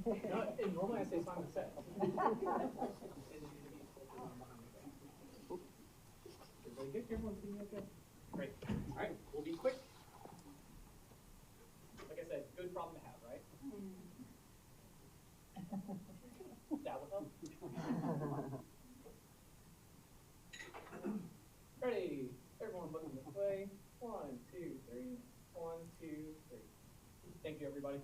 No, normally I say Simon says. Everybody good? Everyone seeing okay? Great. All right, we'll be quick. Like I said, good problem to have, right? That will help. Ready? Everyone looking this way. 1, 2, 3. 1, 2, 3. Thank you, everybody.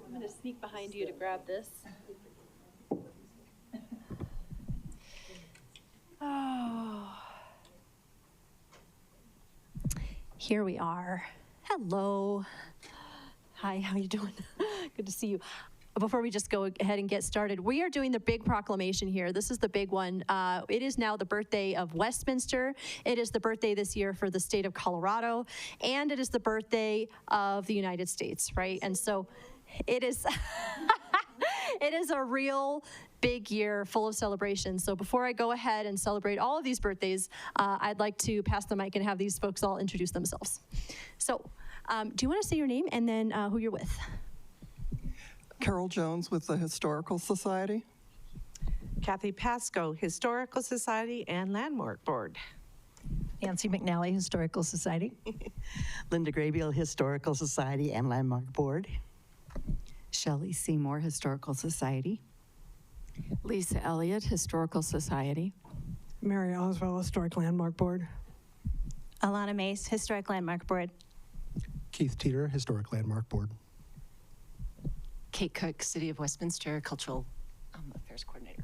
I'm going to sneak behind you to grab this. Oh. Here we are. Hello. Hi, how you doing? Good to see you. Before we just go ahead and get started, we are doing the big proclamation here. This is the big one. It is now the birthday of Westminster. It is the birthday this year for the state of Colorado, and it is the birthday of the United States, right? And so it is, it is a real big year full of celebrations. So before I go ahead and celebrate all of these birthdays, I'd like to pass the mic and have these folks all introduce themselves. So do you want to say your name and then who you're with? Carol Jones with the Historical Society. Kathy Pasco, Historical Society and Landmark Board. Nancy McNally, Historical Society. Linda Graybiel, Historical Society and Landmark Board. Shelley Seymour, Historical Society. Lisa Elliott, Historical Society. Mary Oswald, Historic Landmark Board. Alana Mace, Historic Landmark Board. Keith Teeter, Historic Landmark Board. Kate Cook, City of Westminster Cultural Affairs Coordinator.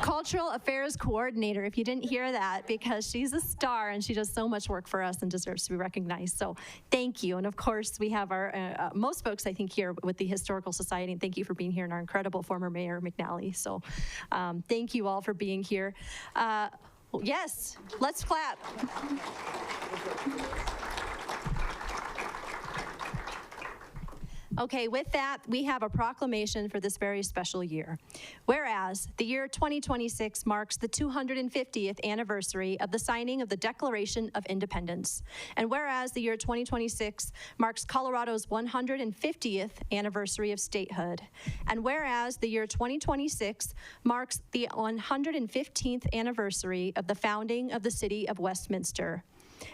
Cultural Affairs Coordinator, if you didn't hear that, because she's a star and she does so much work for us and deserves to be recognized. So thank you. And of course, we have our, most folks, I think, here with the Historical Society, and thank you for being here, and our incredible former Mayor McNally. So thank you all for being here. Yes, let's clap. Okay, with that, we have a proclamation for this very special year. Whereas the year 2026 marks the 250th anniversary of the signing of the Declaration of Independence. And whereas the year 2026 marks Colorado's 150th anniversary of statehood. And whereas the year 2026 marks the 115th anniversary of the founding of the city of Westminster.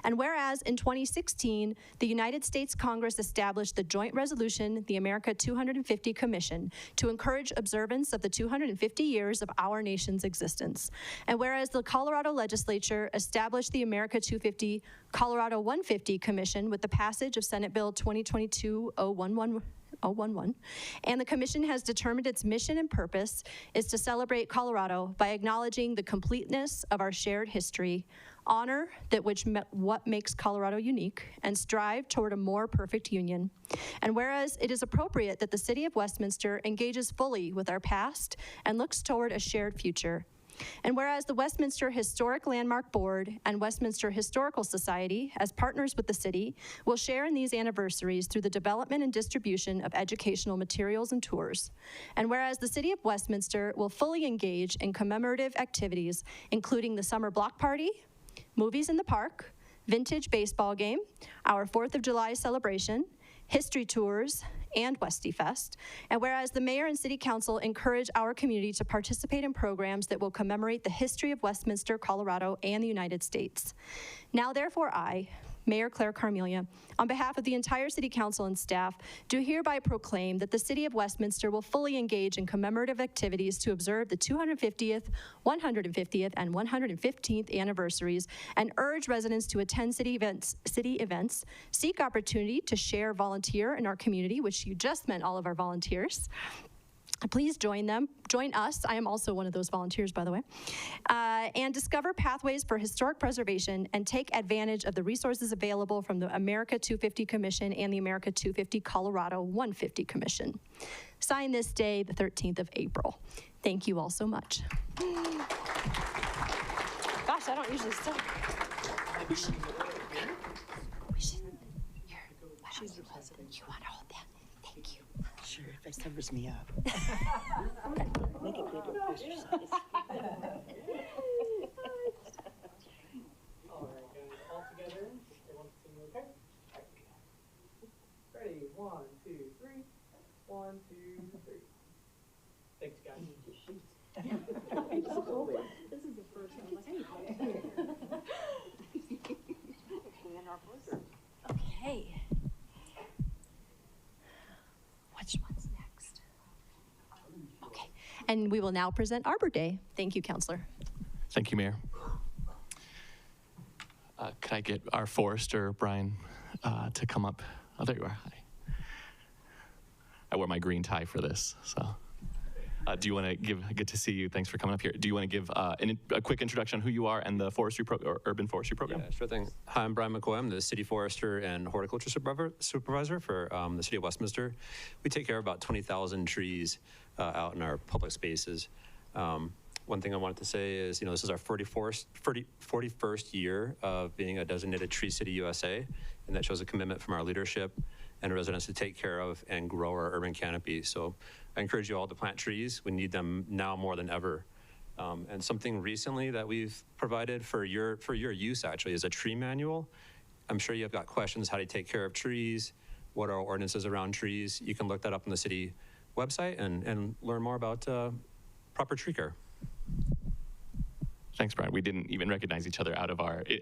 And whereas in 2016, the United States Congress established the Joint Resolution, the America 250 Commission, to encourage observance of the 250 years of our nation's existence. And whereas the Colorado Legislature established the America 250 Colorado 150 Commission with the passage of Senate Bill 2022-011, and the Commission has determined its mission and purpose is to celebrate Colorado by acknowledging the completeness of our shared history, honor what makes Colorado unique, and strive toward a more perfect union. And whereas it is appropriate that the City of Westminster engages fully with our past and looks toward a shared future. And whereas the Westminster Historic Landmark Board and Westminster Historical Society, as partners with the city, will share in these anniversaries through the development and distribution of educational materials and tours. And whereas the City of Westminster will fully engage in commemorative activities, including the Summer Block Party, Movies in the Park, Vintage Baseball Game, our 4th of July celebration, history tours, and Westy Fest. And whereas the mayor and city council encourage our community to participate in programs that will commemorate the history of Westminster, Colorado, and the United States. Now, therefore, I, Mayor Claire Carmelia, on behalf of the entire City Council and staff, do hereby proclaim that the City of Westminster will fully engage in commemorative activities to observe the 250th, 150th, and 115th anniversaries, and urge residents to attend city events, seek opportunity to share, volunteer in our community, which you just met all of our volunteers. Please join us. I am also one of those volunteers, by the way, and discover pathways for historic preservation and take advantage of the resources available from the America 250 Commission and the America 250 Colorado 150 Commission. Signed this day, the 13th of April. Thank you all so much. Gosh, I don't usually say. She's the president. You want to hold that? Thank you. Sure, if it covers me up. Make it good to post your size. All right, guys, all together. Everyone sing okay? Ready? 1, 2, 3. 1, 2, 3. Thanks, guys. This is the first time. Okay. Which one's next? Okay. And we will now present Arbor Day. Thank you, Counselor. Thank you, Mayor. Could I get our forester, Brian, to come up? Oh, there you are. Hi. I wore my green tie for this, so. Do you want to good to see you. Thanks for coming up here. Do you want to give a quick introduction on who you are and the forestry or urban forestry program? Yeah, sure thing. Hi, I'm Brian McCoy. I'm the city forester and horticulture supervisor for the city of Westminster. We take care of about 20,000 trees out in our public spaces. One thing I wanted to say is, this is our 41st year of being a designated Tree City USA, and that shows a commitment from our leadership and residents to take care of and grow our urban canopy. So I encourage you all to plant trees. We need them now more than ever. And something recently that we've provided for your use actually is a tree manual. I'm sure you've got questions how to take care of trees, what are our ordinances around trees. You can look that up on the city website and learn more about proper tree care. Thanks, Brian. We didn't even recognize each other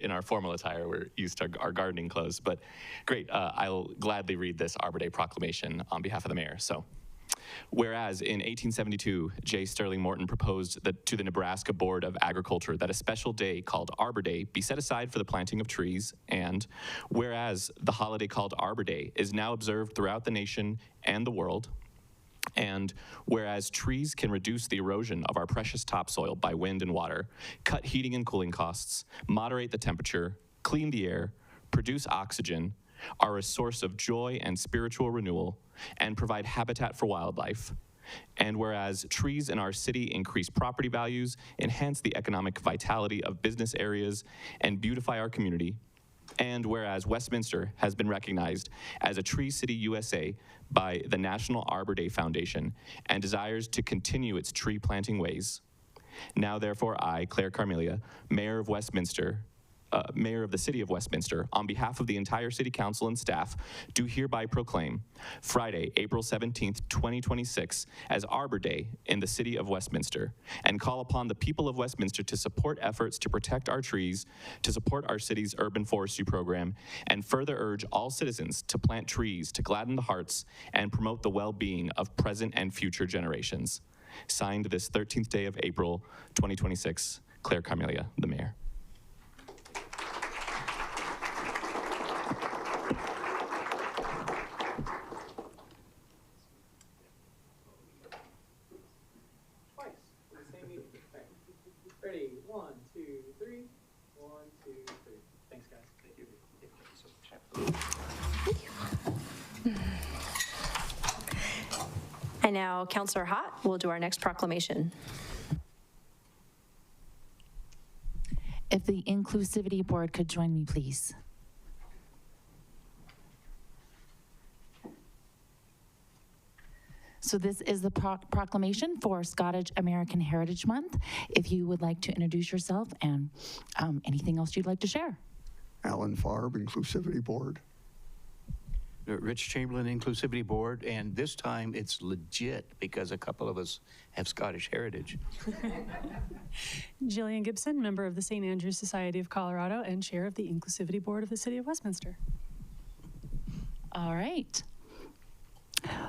in our formal attire. We're used to our gardening clothes, but great. I'll gladly read this Arbor Day proclamation on behalf of the mayor. So, whereas in 1872, J. Sterling Morton proposed to the Nebraska Board of Agriculture that a special day called Arbor Day be set aside for the planting of trees, and whereas the holiday called Arbor Day is now observed throughout the nation and the world, and whereas trees can reduce the erosion of our precious topsoil by wind and water, cut heating and cooling costs, moderate the temperature, clean the air, produce oxygen, are a source of joy and spiritual renewal, and provide habitat for wildlife. And whereas trees in our city increase property values, enhance the economic vitality of business areas, and beautify our community. And whereas Westminster has been recognized as a Tree City USA by the National Arbor Day Foundation and desires to continue its tree planting ways. Now therefore I, Claire Carmelia, Mayor of Westminster, Mayor of the City of Westminster, on behalf of the entire City Council and staff, do hereby proclaim Friday, April 17th, 2026 as Arbor Day in the City of Westminster, and call upon the people of Westminster to support efforts to protect our trees, to support our city's urban forestry program, and further urge all citizens to plant trees to gladden the hearts and promote the well-being of present and future generations. Signed this 13th day of April, 2026, Claire Carmelia, the Mayor. Ready, 1, 2, 3. 1, 2, 3. Thanks, guys. Thank you. And now Councillor Hott will do our next proclamation. If the Inclusivity Board could join me, please. So this is the proclamation for Scottish American Heritage Month. If you would like to introduce yourself and anything else you'd like to share. Alan Farb, Inclusivity Board. Rich Chamberlain, Inclusivity Board, and this time it's legit because a couple of us have Scottish heritage. Jillian Gibson, member of the St. Andrews Society of Colorado and chair of the Inclusivity Board of the City of Westminster. All right.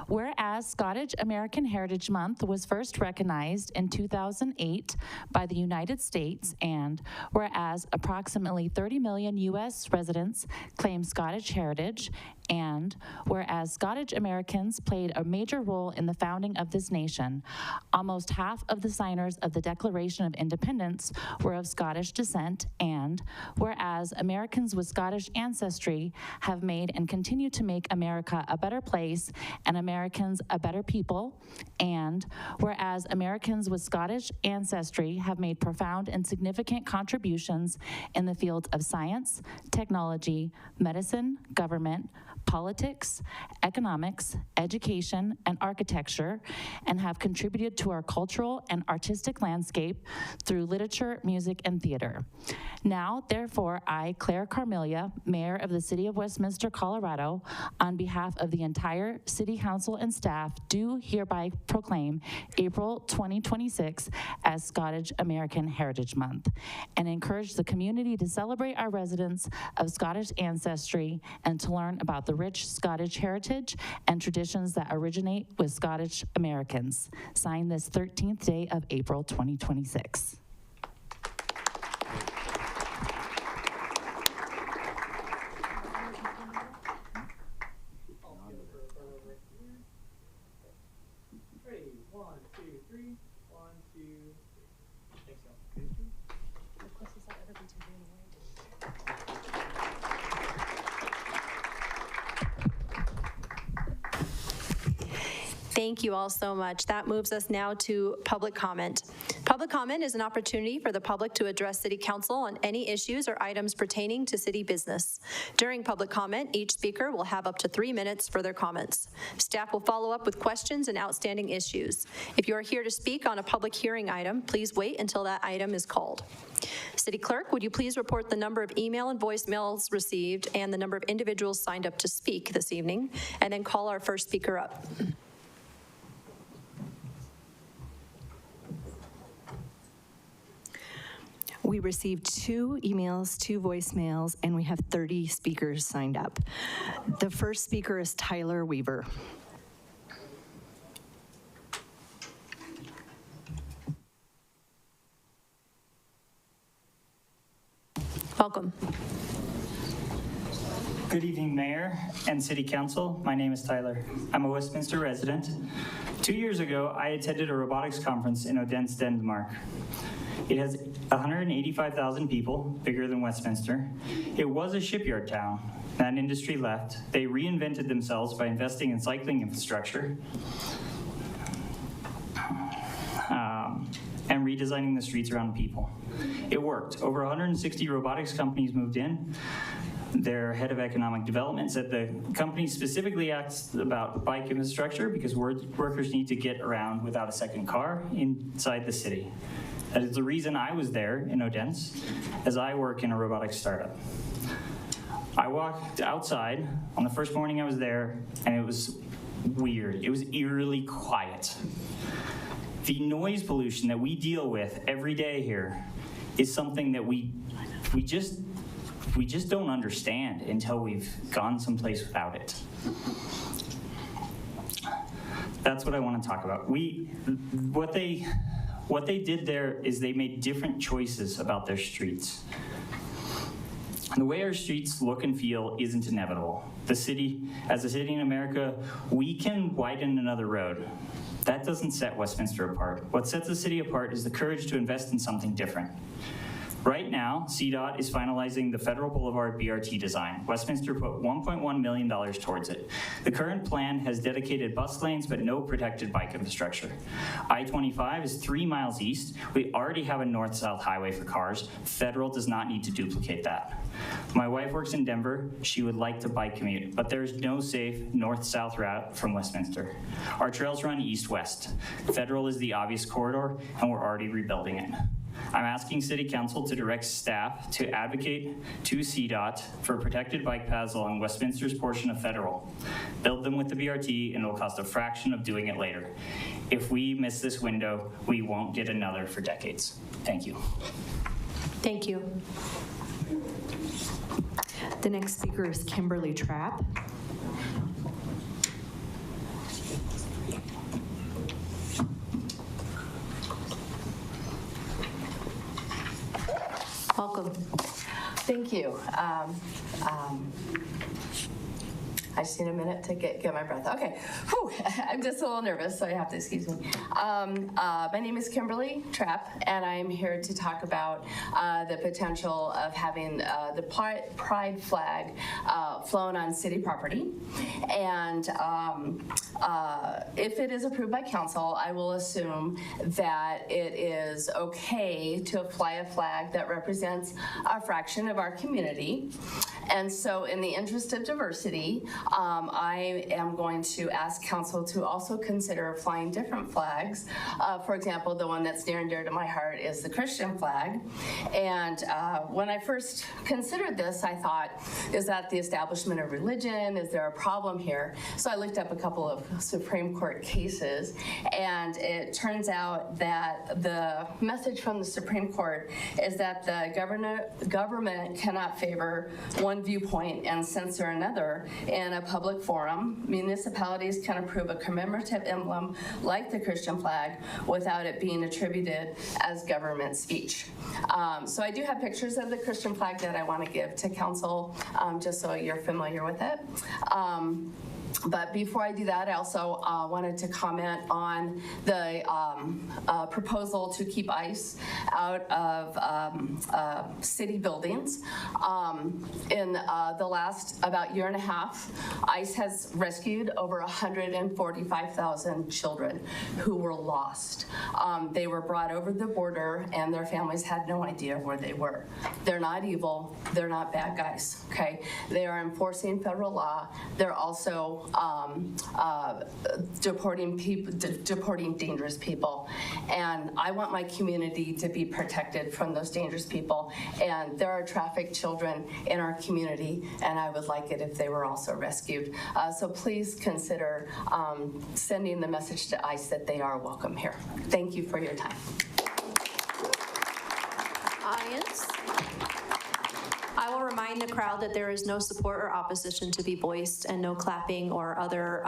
Whereas Scottish American Heritage Month was first recognized in 2008 by the United States, and whereas approximately 30 million U.S. residents claim Scottish heritage, and whereas Scottish Americans played a major role in the founding of this nation, almost half of the signers of the Declaration of Independence were of Scottish descent, and whereas Americans with Scottish ancestry have made and continue to make America a better place and Americans a better people, and whereas Americans with Scottish ancestry have made profound and significant contributions in the fields of science, technology, medicine, government, politics, economics, education, and architecture, and have contributed to our cultural and artistic landscape through literature, music, and theater. Now, therefore, I, Claire Carmelia, Mayor of the City of Westminster, Colorado, on behalf of the entire City Council and staff, do hereby proclaim April 2026 as Scottish American Heritage Month, and encourage the community to celebrate our residents of Scottish ancestry and to learn about the rich Scottish heritage and traditions that originate with Scottish Americans. Signed this 13th day of April 2026. Ready, 1, 2, 3. 1, 2, 3. Thanks, y'all. Thank you all so much. That moves us now to public comment. Public comment is an opportunity for the public to address City Council on any issues or items pertaining to city business. During public comment, each speaker will have up to 3 minutes for their comments. Staff will follow up with questions and outstanding issues. If you are here to speak on a public hearing item, please wait until that item is called. City Clerk, would you please report the number of email and voicemails received and the number of individuals signed up to speak this evening, and then call our first speaker up. We received 2 emails, 2 voicemails, and we have 30 speakers signed up. The first speaker is Tyler Weaver. Welcome. Good evening, Mayor and City Council. My name is Tyler. I'm a Westminster resident. 2 years ago, I attended a robotics conference in Odense, Denmark. It has 185,000 people, bigger than Westminster. It was a shipyard town. That industry left. They reinvented themselves by investing in cycling infrastructure and redesigning the streets around people. It worked. Over 160 robotics companies moved in. their head of economic development said the company specifically asks about bike infrastructure because workers need to get around without a second car inside the city. That is the reason I was there in Odense, as I work in a robotics startup. I walked outside on the first morning I was there, and it was weird. It was eerily quiet. The noise pollution that we deal with every day here is something that we just don't understand until we've gone someplace without it. That's what I want to talk about. What they did there is they made different choices about their streets. The way our streets look and feel isn't inevitable. As a city in America, we can widen another road. That doesn't set Westminster apart. What sets the city apart is the courage to invest in something different. Right now, CDOT is finalizing the Federal Boulevard BRT design. Westminster put $1.1 million towards it. The current plan has dedicated bus lanes, but no protected bike infrastructure. I-25 is 3 miles east. We already have a north-south highway for cars. Federal does not need to duplicate that. My wife works in Denver. She would like to bike commute, but there is no safe north-south route from Westminster. Our trails run east-west. Federal is the obvious corridor, and we're already rebuilding it. I'm asking City Council to direct staff to advocate to CDOT for protected bike paths along Westminster's portion of Federal. Build them with the BRT, and it'll cost a fraction of doing it later. If we miss this window, we won't get another for decades. Thank you. Thank you. The next speaker is Kimberly Trapp. Welcome. Thank you. I just need a minute to get my breath. Okay, whew. I'm just a little nervous, so you have to excuse me. My name is Kimberly Trapp, and I am here to talk about the potential of having the pride flag flown on city property. And if it is approved by council, I will assume that it is okay to fly a flag that represents a fraction of our community. And so in the interest of diversity, I am going to ask council to also consider flying different flags. For example, the one that's near and dear to my heart is the Christian flag. And when I first considered this, I thought, is that the establishment of religion? Is there a problem here? So I looked up a couple of Supreme Court cases, and it turns out that the message from the Supreme Court is that the government cannot favor one viewpoint and censor another in a public forum. Municipalities can approve a commemorative emblem like the Christian flag without it being attributed as government speech. So I do have pictures of the Christian flag that I want to give to council, just so you're familiar with it. But before I do that, I also wanted to comment on the proposal to keep ICE out of city buildings. In the last about year and a half, ICE has rescued over 145,000 children who were lost. They were brought over the border, and their families had no idea where they were. They're not evil. They're not bad guys, okay? They are enforcing federal law. They're also deporting dangerous people. And I want my community to be protected from those dangerous people. And there are trafficked children in our community, and I would like it if they were also rescued. So please consider sending the message to ICE that they are welcome here. Thank you for your time. Audience, I will remind the crowd that there is no support or opposition to be voiced, and no clapping or other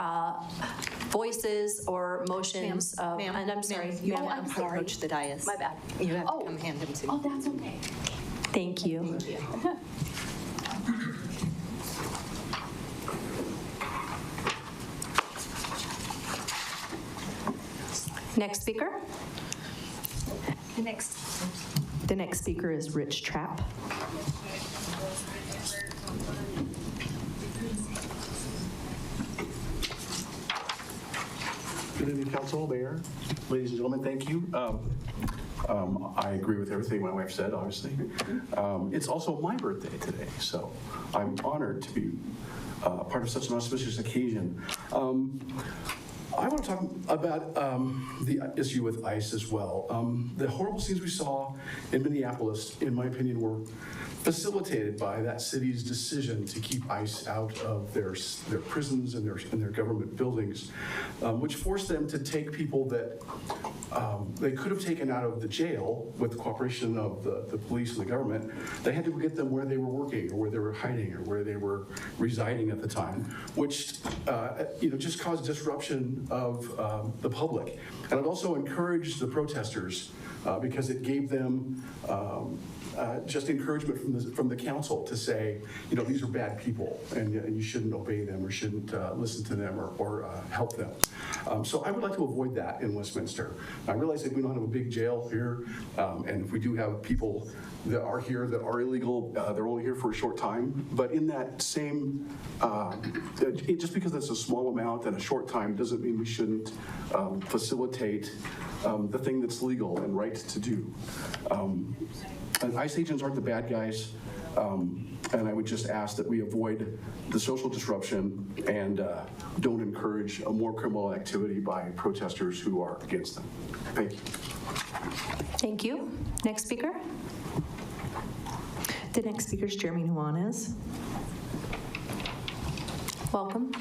voices or motions. And I'm sorry. You have to approach the dais. My bad. You have to come hand them to me. Oh, that's okay. Thank you. Thank you. Next speaker. The next speaker is Rich Trapp. Good evening, Council, Mayor, ladies and gentlemen, thank you. I agree with everything my wife said, obviously. It's also my birthday today, so I'm honored to be part of such an auspicious occasion. I want to talk about the issue with ICE as well. The horrible scenes we saw in Minneapolis, in my opinion, were facilitated by that city's decision to keep ICE out of their prisons and their government buildings, which forced them to take people that they could have taken out of the jail with the cooperation of the police and the government. They had to get them where they were working or where they were hiding or where they were residing at the time, which just caused disruption of the public. And it also encouraged the protesters because it gave them just encouragement from the council to say, these are bad people and you shouldn't obey them or shouldn't listen to them or help them. So I would like to avoid that in Westminster. I realize that we don't have a big jail here, and if we do have people that are here that are illegal, they're only here for a short time. But in that same, just because that's a small amount and a short time doesn't mean we shouldn't facilitate the thing that's legal and right to do. And ICE agents aren't the bad guys, and I would just ask that we avoid the social disruption and don't encourage a more criminal activity by protesters who are against them. Thank you. Thank you. Next speaker. The next speaker is Jeremy Nuanez. Welcome.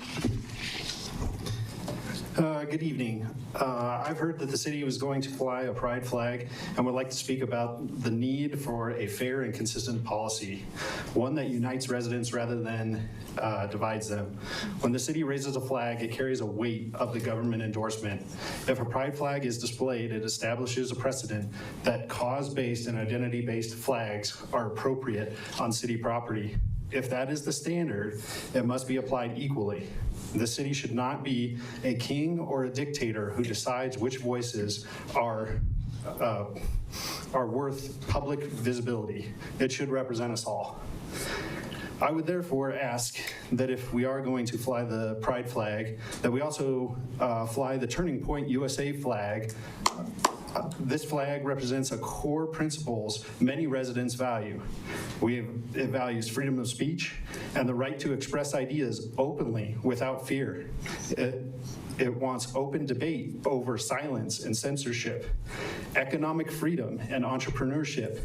Good evening. I've heard that the city was going to fly a pride flag and would like to speak about the need for a fair and consistent policy, one that unites residents rather than divides them. When the city raises a flag, it carries a weight of the government endorsement. If a pride flag is displayed, it establishes a precedent that cause-based and identity-based flags are appropriate on city property. If that is the standard, it must be applied equally. The city should not be a king or a dictator who decides which voices are worth public visibility. It should represent us all. I would therefore ask that if we are going to fly the pride flag, that we also fly the Turning Point USA flag. This flag represents a core principles many residents value. It values freedom of speech and the right to express ideas openly without fear. It wants open debate over silence and censorship, economic freedom and entrepreneurship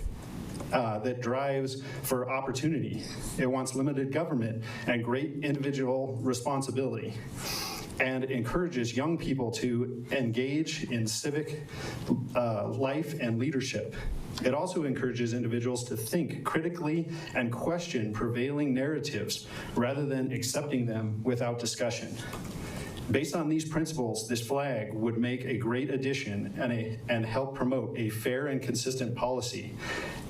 that drives for opportunity. It wants limited government and great individual responsibility, and encourages young people to engage in civic life and leadership. It also encourages individuals to think critically and question prevailing narratives rather than accepting them without discussion. Based on these principles, this flag would make a great addition and help promote a fair and consistent policy.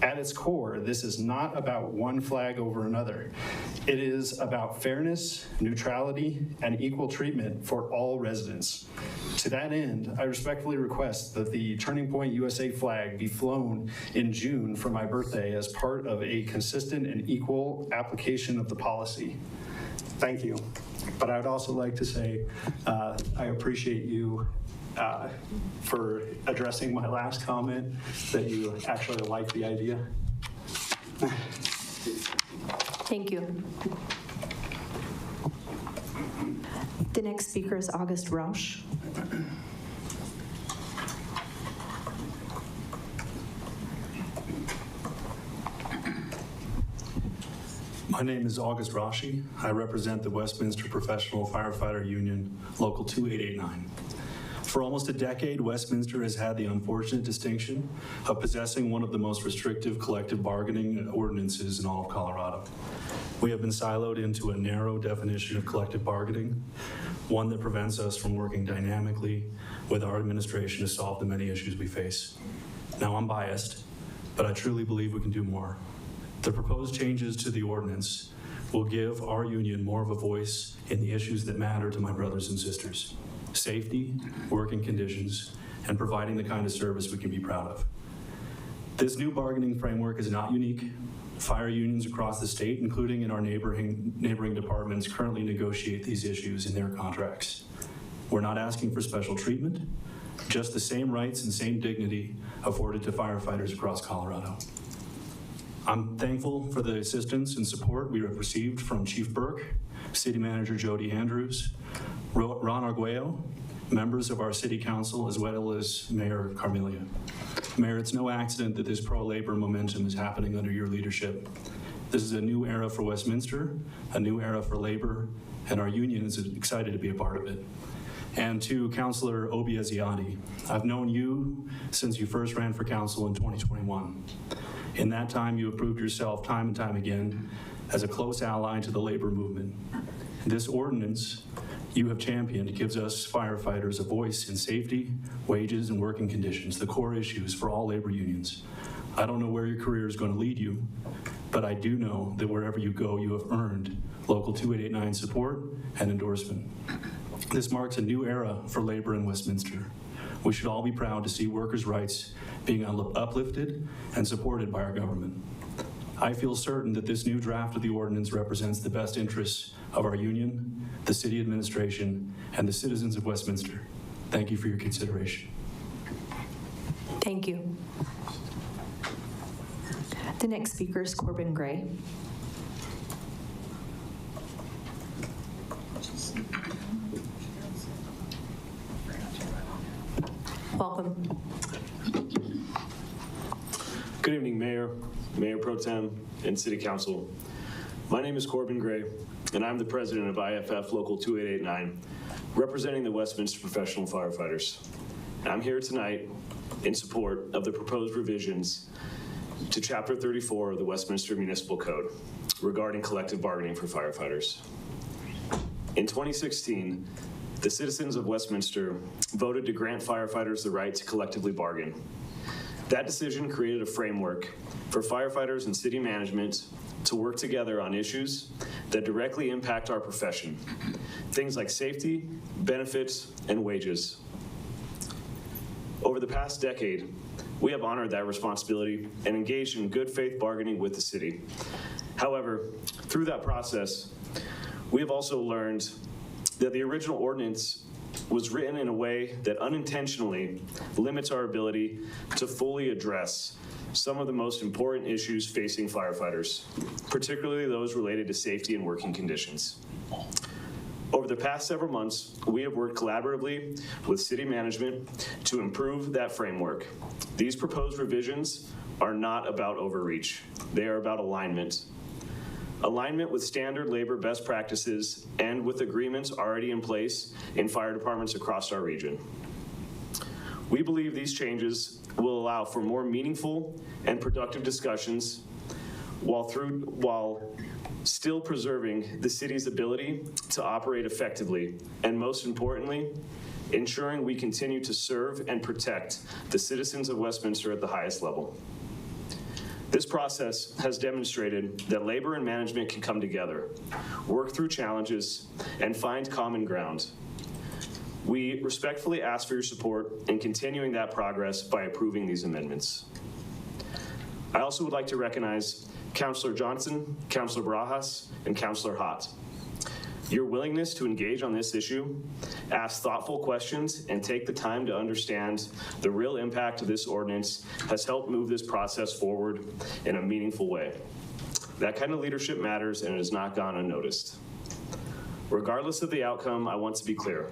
At its core, this is not about one flag over another. It is about fairness, neutrality, and equal treatment for all residents. To that end, I respectfully request that the Turning Point USA flag be flown in June for my birthday as part of a consistent and equal application of the policy. Thank you. But I would also like to say I appreciate you for addressing my last comment, that you actually like the idea. Thank you. The next speaker is August Rausch. My name is August Rashi. I represent the Westminster Professional Firefighter Union, Local 2889. For almost a decade, Westminster has had the unfortunate distinction of possessing one of the most restrictive collective bargaining ordinances in all of Colorado. We have been siloed into a narrow definition of collective bargaining, one that prevents us from working dynamically with our administration to solve the many issues we face. Now, I'm biased, but I truly believe we can do more. The proposed changes to the ordinance will give our union more of a voice in the issues that matter to my brothers and sisters: safety, working conditions, and providing the kind of service we can be proud of. This new bargaining framework is not unique. Fire unions across the state, including in our neighboring departments, currently negotiate these issues in their contracts. We're not asking for special treatment. just the same rights and same dignity afforded to firefighters across Colorado. I'm thankful for the assistance and support we have received from Chief Burke, City Manager Jody Andrews, Ron Arguello, members of our City Council, as well as Mayor Carmelia. Mayor, it's no accident that this pro-labor momentum is happening under your leadership. This is a new era for Westminster, a new era for labor, and our union is excited to be a part of it. And to Councilor Obiaziati, I've known you since you first ran for council in 2021. In that time, you have proved yourself time and time again as a close ally to the labor movement. This ordinance you have championed gives us firefighters a voice in safety, wages, and working conditions, the core issues for all labor unions. I don't know where your career is going to lead you, but I do know that wherever you go, you have earned Local 2889 support and endorsement. This marks a new era for labor in Westminster. We should all be proud to see workers' rights being uplifted and supported by our government. I feel certain that this new draft of the ordinance represents the best interests of our union, the city administration, and the citizens of Westminster. Thank you for your consideration. Thank you. The next speaker is Corbin Gray. Welcome. Good evening, Mayor, Mayor Pro Tem, and City Council. My name is Corbin Gray, and I'm the president of IFF Local 2889, representing the Westminster Professional Firefighters. I'm here tonight in support of the proposed revisions to Chapter 34 of the Westminster Municipal Code regarding collective bargaining for firefighters. In 2016, the citizens of Westminster voted to grant firefighters the right to collectively bargain. That decision created a framework for firefighters and city management to work together on issues that directly impact our profession, things like safety, benefits, and wages. Over the past decade, we have honored that responsibility and engaged in good faith bargaining with the city. However, through that process, we have also learned that the original ordinance was written in a way that unintentionally limits our ability to fully address some of the most important issues facing firefighters, particularly those related to safety and working conditions. Over the past several months, we have worked collaboratively with city management to improve that framework. These proposed revisions are not about overreach. They are about alignment. Alignment with standard labor best practices and with agreements already in place in fire departments across our region. We believe these changes will allow for more meaningful and productive discussions while still preserving the city's ability to operate effectively, and most importantly, ensuring we continue to serve and protect the citizens of Westminster at the highest level. This process has demonstrated that labor and management can come together, work through challenges, and find common ground. We respectfully ask for your support in continuing that progress by approving these amendments. I also would like to recognize Councilor Johnson, Councilor Barajas, and Councilor Hott. Your willingness to engage on this issue, ask thoughtful questions, and take the time to understand the real impact of this ordinance has helped move this process forward in a meaningful way. That kind of leadership matters, and it has not gone unnoticed. Regardless of the outcome, I want to be clear.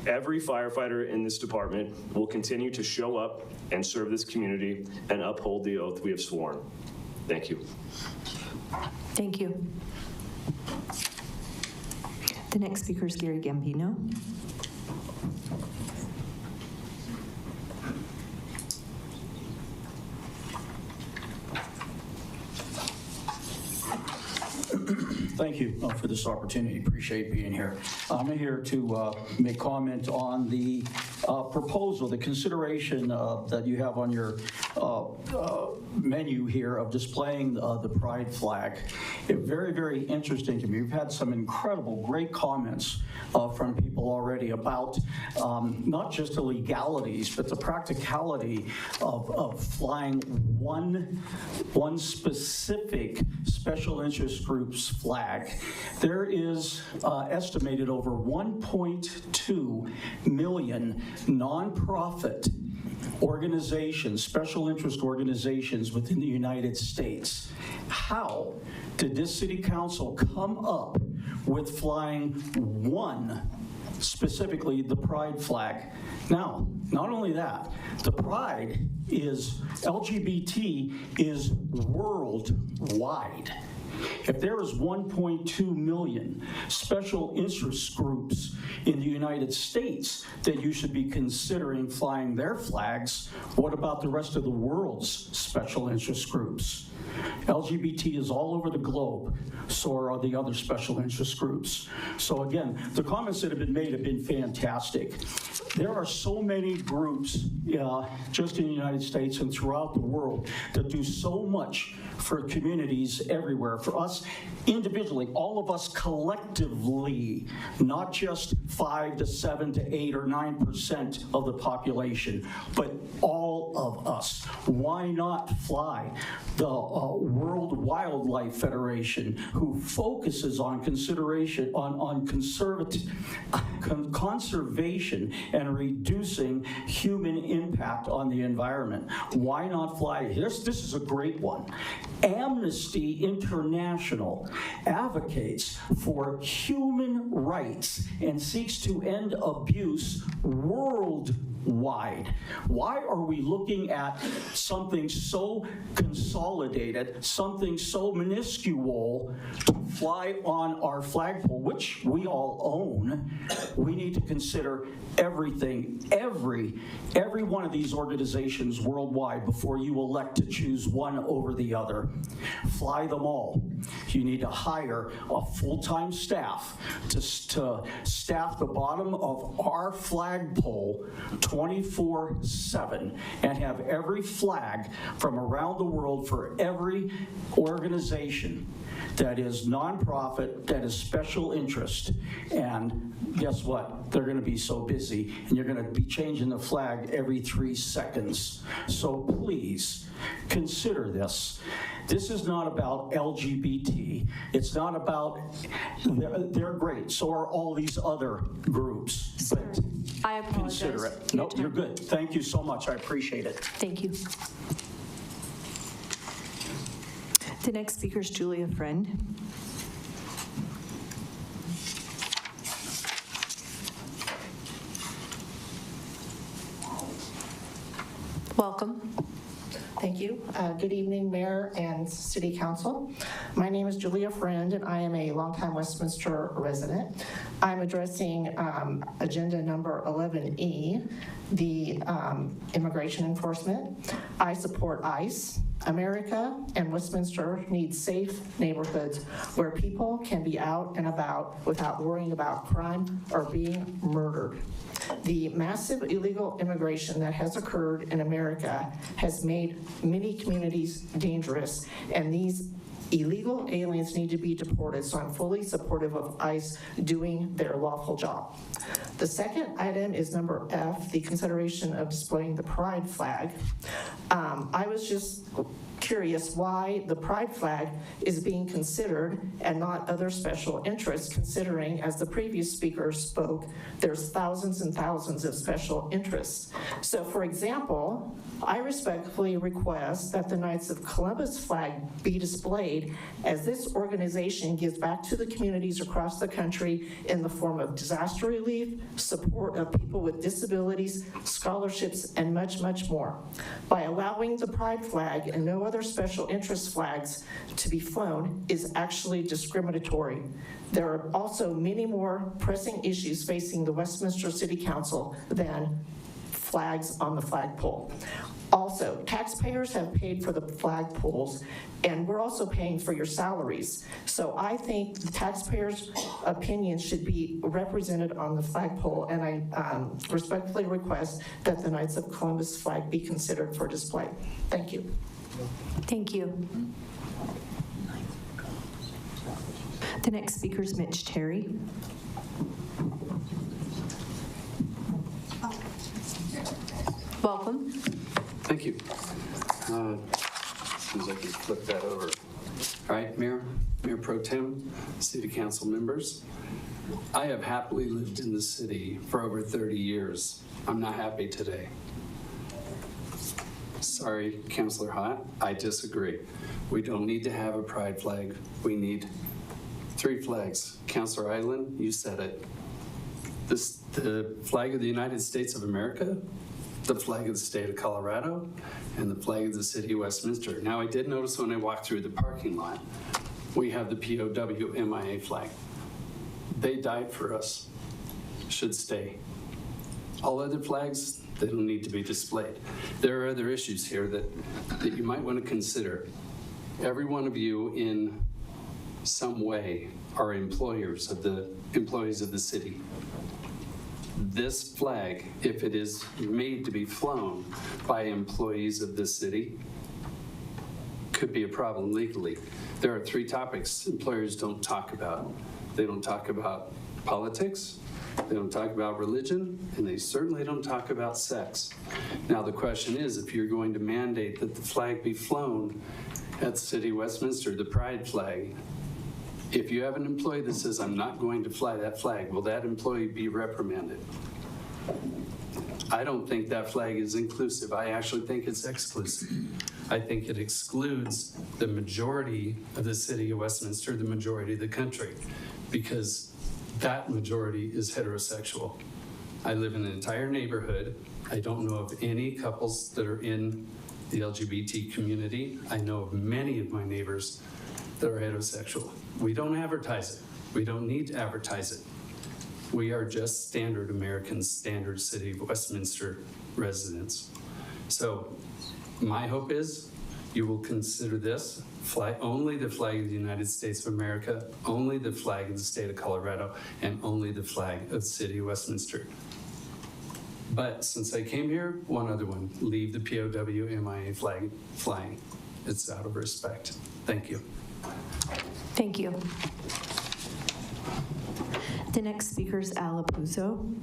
Every firefighter in this department will continue to show up and serve this community and uphold the oath we have sworn. Thank you. Thank you. The next speaker is Gary Gambino. Thank you for this opportunity. Appreciate being here. I'm here to make comment on the proposal, the consideration that you have on your menu here of displaying the pride flag. Very, very interesting to me. We've had some incredible, great comments from people already about not just the legalities, but the practicality of flying one specific special interest group's flag. There is estimated over 1.2 million nonprofit organizations, special interest organizations within the United States. How did this city council come up with flying one, specifically the pride flag? Now, not only that, the pride is, LGBT is worldwide. If there is 1.2 million special interest groups in the United States that you should be considering flying their flags, what about the rest of the world's special interest groups? LGBT is all over the globe, so are the other special interest groups. So again, the comments that have been made have been fantastic. There are so many groups just in the United States and throughout the world that do so much for communities everywhere, for us individually, all of us collectively, not just 5 to 7 to 8 or 9% of the population, but all of us. Why not fly the World Wildlife Federation, who focuses on consideration on conservation and reducing human impact on the environment? Why not fly? This is a great one. Amnesty International advocates for human rights and seeks to end abuse worldwide. Why are we looking at something so consolidated, something so minuscule to fly on our flagpole, which we all own? We need to consider everything, every one of these organizations worldwide before you elect to choose one over the other. Fly them all. You need to hire a full-time staff to staff the bottom of our flagpole 24/7 and have every flag from around the world for every organization that is nonprofit, that is special interest. And guess what? They're going to be so busy, and you're going to be changing the flag every 3 seconds. So please consider this. This is not about LGBT. It's not about, they're great. So are all these other groups. Sir, but I apologize. consider it. No, you're good. Thank you so much. I appreciate it. Thank you. The next speaker is Julia Friend. Welcome. Thank you. Good evening, Mayor and City Council. My name is Julia Friend, and I am a longtime Westminster resident. I'm addressing agenda number 11E, the immigration enforcement. I support ICE. America and Westminster need safe neighborhoods where people can be out and about without worrying about crime or being murdered. The massive illegal immigration that has occurred in America has made many communities dangerous, and these illegal aliens need to be deported, so I'm fully supportive of ICE doing their lawful job. The second item is number F, the consideration of displaying the pride flag. I was just curious why the pride flag is being considered and not other special interests, considering, as the previous speaker spoke, there's thousands and thousands of special interests. So for example, I respectfully request that the Knights of Columbus flag be displayed, as this organization gives back to the communities across the country in the form of disaster relief, support of people with disabilities, scholarships, and much, much more. By allowing the pride flag and no other special interest flags to be flown is actually discriminatory. There are also many more pressing issues facing the Westminster City Council than flags on the flagpole. Also, taxpayers have paid for the flagpoles, and we're also paying for your salaries. So I think the taxpayers' opinions should be represented on the flagpole, and I respectfully request that the Knights of Columbus flag be considered for display. Thank you. Thank you. The next speaker is Mitch Terry. Welcome. Thank you. As soon as I can flip that over. All right, Mayor Pro Tem, City Council members. I have happily lived in the city for over 30 years. I'm not happy today. Sorry, Councilor Hott, I disagree. We don't need to have a pride flag. We need 3 flags. Councilor Island, you said it. The flag of the United States of America, the flag of the state of Colorado, and the flag of the city of Westminster. Now, I did notice when I walked through the parking lot, we have the POW MIA flag. They died for us, should stay. All other flags, they don't need to be displayed. There are other issues here that you might want to consider. Every one of you in some way are employees of the city. This flag, if it is made to be flown by employees of the city, could be a problem legally. There are 3 topics employers don't talk about. They don't talk about politics, they don't talk about religion, and they certainly don't talk about sex. Now, the question is, if you're going to mandate that the flag be flown at the city of Westminster, the pride flag, if you have an employee that says, I'm not going to fly that flag, will that employee be reprimanded? I don't think that flag is inclusive. I actually think it's exclusive. I think it excludes the majority of the city of Westminster, the majority of the country, because that majority is heterosexual. I live in an entire neighborhood. I don't know of any couples that are in the LGBT community. I know of many of my neighbors that are heterosexual. We don't advertise it. We don't need to advertise it. We are just standard Americans, standard city of Westminster residents. So my hope is you will consider this only the flag of the United States of America, only the flag of the state of Colorado, and only the flag of the city of Westminster. But since I came here, one other one, leave the POW MIA flag flying. It's out of respect. Thank you. Thank you. The next speaker is Ala Puzo.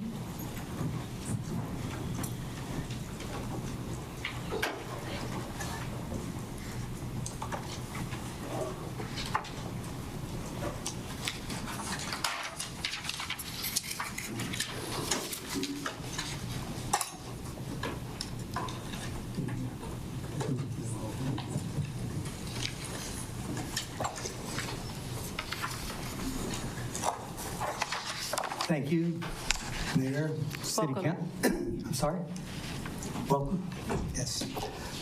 Thank you, Mayor, City Council. I'm sorry? Welcome. Yes.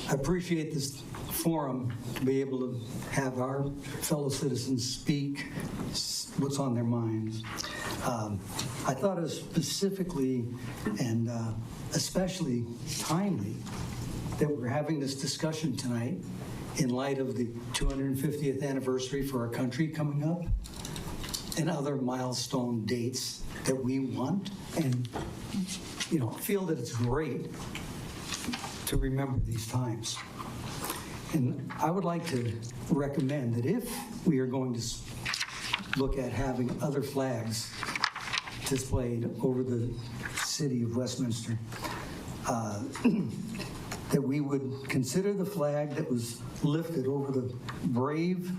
I appreciate this forum to be able to have our fellow citizens speak what's on their minds. I thought it was specifically and especially timely that we're having this discussion tonight in light of the 250th anniversary for our country coming up and other milestone dates that we want, and feel that it's great to remember these times. And I would like to recommend that if we are going to look at having other flags displayed over the city of Westminster, that we would consider the flag that was lifted over the brave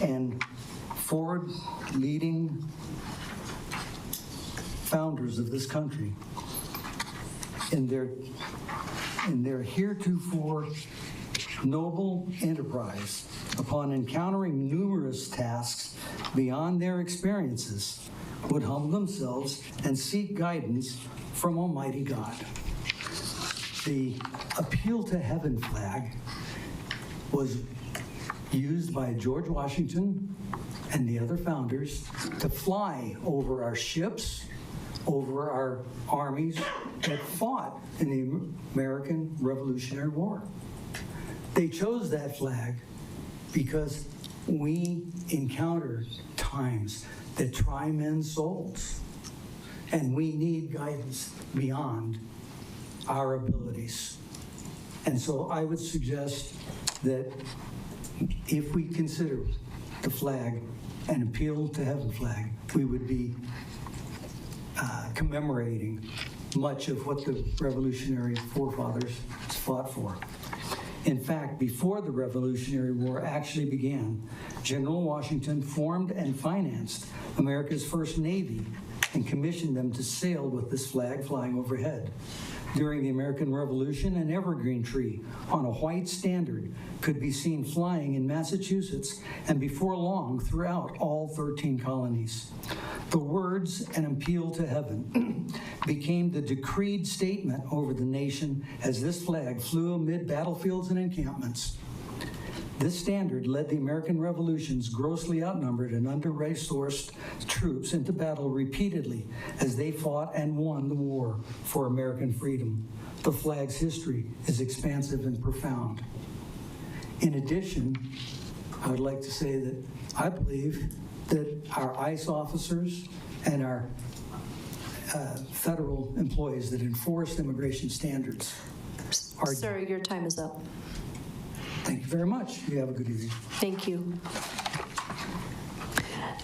and forward-leading founders of this country in their heretofore noble enterprise, upon encountering numerous tasks beyond their experiences, would humble themselves and seek guidance from Almighty God. The Appeal to Heaven flag was used by George Washington and the other founders to fly over our ships, over our armies that fought in the American Revolutionary War. They chose that flag because we encounter times that try men's souls, and we need guidance beyond our abilities. And so I would suggest that if we consider the flag an appeal to heaven flag, we would be commemorating much of what the revolutionary forefathers fought for. In fact, before the Revolutionary War actually began, General Washington formed and financed America's first Navy and commissioned them to sail with this flag flying overhead. During the American Revolution, an evergreen tree on a white standard could be seen flying in Massachusetts and before long throughout all 13 colonies. The words "an appeal to heaven" became the decreed statement over the nation as this flag flew amid battlefields and encampments. This standard led the American Revolution's grossly outnumbered and under-resourced troops into battle repeatedly as they fought and won the war for American freedom. The flag's history is expansive and profound. In addition, I would like to say that I believe that our ICE officers and our federal employees that enforce immigration standards are... Sir, your time is up. Thank you very much. You have a good evening. Thank you.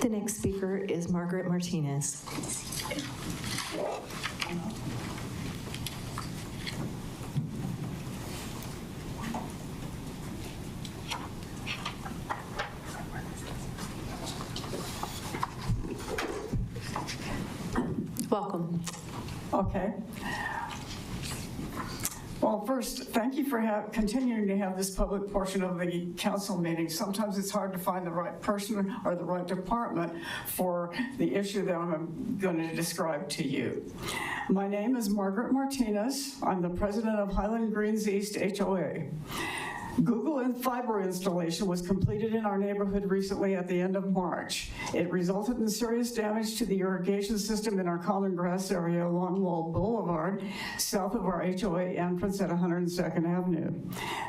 The next speaker is Margaret Martinez. Welcome. Okay. Well, first, thank you for continuing to have this public portion of the council meeting. Sometimes it's hard to find the right person or the right department for the issue that I'm going to describe to you. My name is Margaret Martinez. I'm the president of Highland Greens East HOA. Google and fiber installation was completed in our neighborhood recently at the end of March. It resulted in serious damage to the irrigation system in our common grass area along Wall Boulevard, south of our HOA entrance at 102nd Avenue.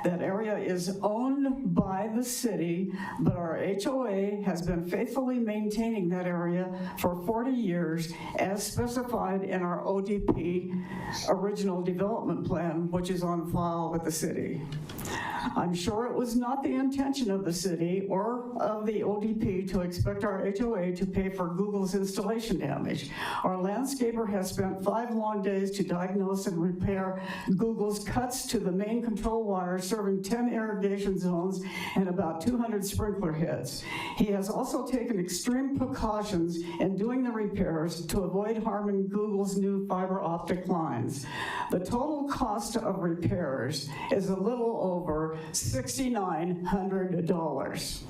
That area is owned by the city, but our HOA has been faithfully maintaining that area for 40 years as specified in our ODP original development plan, which is on file with the city. I'm sure it was not the intention of the city or of the ODP to expect our HOA to pay for Google's installation damage. Our landscaper has spent 5 long days to diagnose and repair Google's cuts to the main control wire serving 10 irrigation zones and about 200 sprinkler heads. He has also taken extreme precautions in doing the repairs to avoid harming Google's new fiber optic lines. The total cost of repairs is a little over $6,900.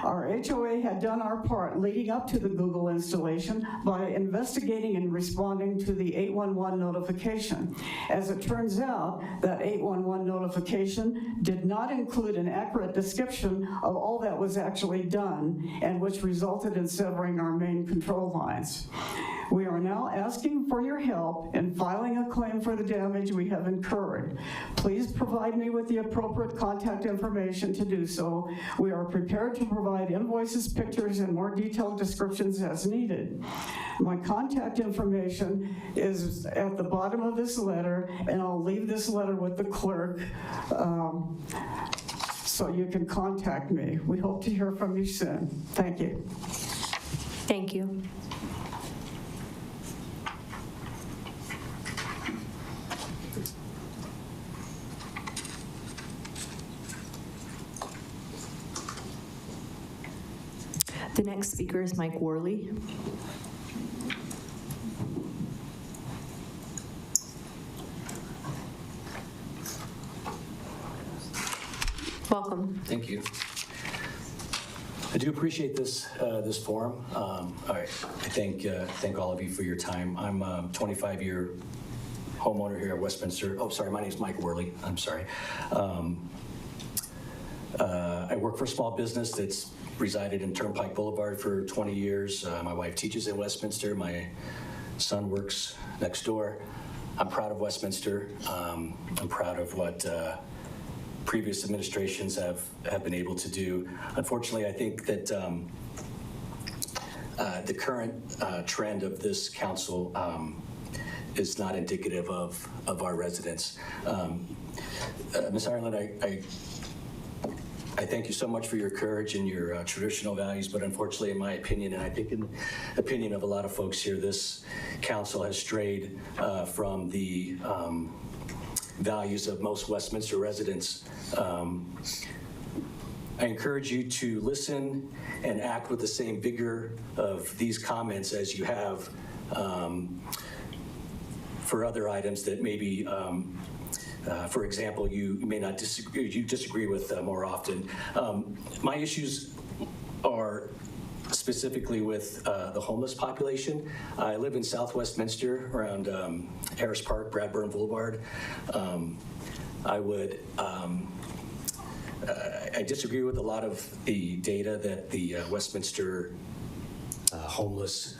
Our HOA had done our part leading up to the Google installation by investigating and responding to the 811 notification. As it turns out, that 811 notification did not include an accurate description of all that was actually done, and which resulted in severing our main control lines. We are now asking for your help in filing a claim for the damage we have incurred. Please provide me with the appropriate contact information to do so. We are prepared to provide invoices, pictures, and more detailed descriptions as needed. My contact information is at the bottom of this letter, and I'll leave this letter with the clerk so you can contact me. We hope to hear from you soon. Thank you. Thank you. The next speaker is Mike Worley. Welcome. Thank you. I do appreciate this forum. I thank all of you for your time. I'm a 25-year homeowner here at Westminster. Oh, sorry, my name's Mike Worley. I'm sorry. I work for a small business that's resided in Turnpike Boulevard for 20 years. My wife teaches in Westminster. My son works next door. I'm proud of Westminster. I'm proud of what previous administrations have been able to do. Unfortunately, I think that the current trend of this council is not indicative of our residents. Ms. Ireland, I thank you so much for your courage and your traditional values, but unfortunately, in my opinion, and I think in the opinion of a lot of folks here, this council has strayed from the values of most Westminster residents. I encourage you to listen and act with the same vigor of these comments as you have for other items that maybe, for example, you may not disagree, you disagree with more often. My issues are specifically with the homeless population. I live in South Westminster around Harris Park, Bradburn Boulevard. I disagree with a lot of the data that the Westminster homeless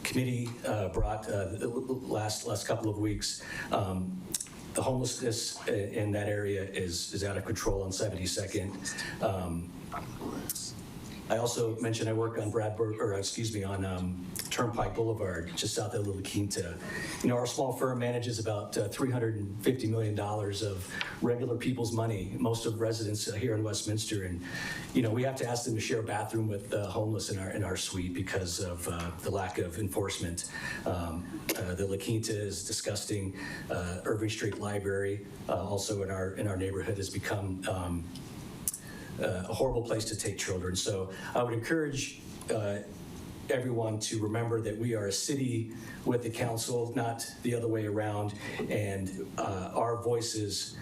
committee brought last couple of weeks. The homelessness in that area is out of control on 72nd. I also mentioned I work on on Turnpike Boulevard, just south of La Quinta. You know, our small firm manages about $350 million of regular people's money, most of residents here in Westminster. And, you know, we have to ask them to share a bathroom with homeless in our suite because of the lack of enforcement. The La Quinta is disgusting. Irving Street Library, also in our neighborhood, has become a horrible place to take children. So I would encourage everyone to remember that we are a city with the council, not the other way around, and our voices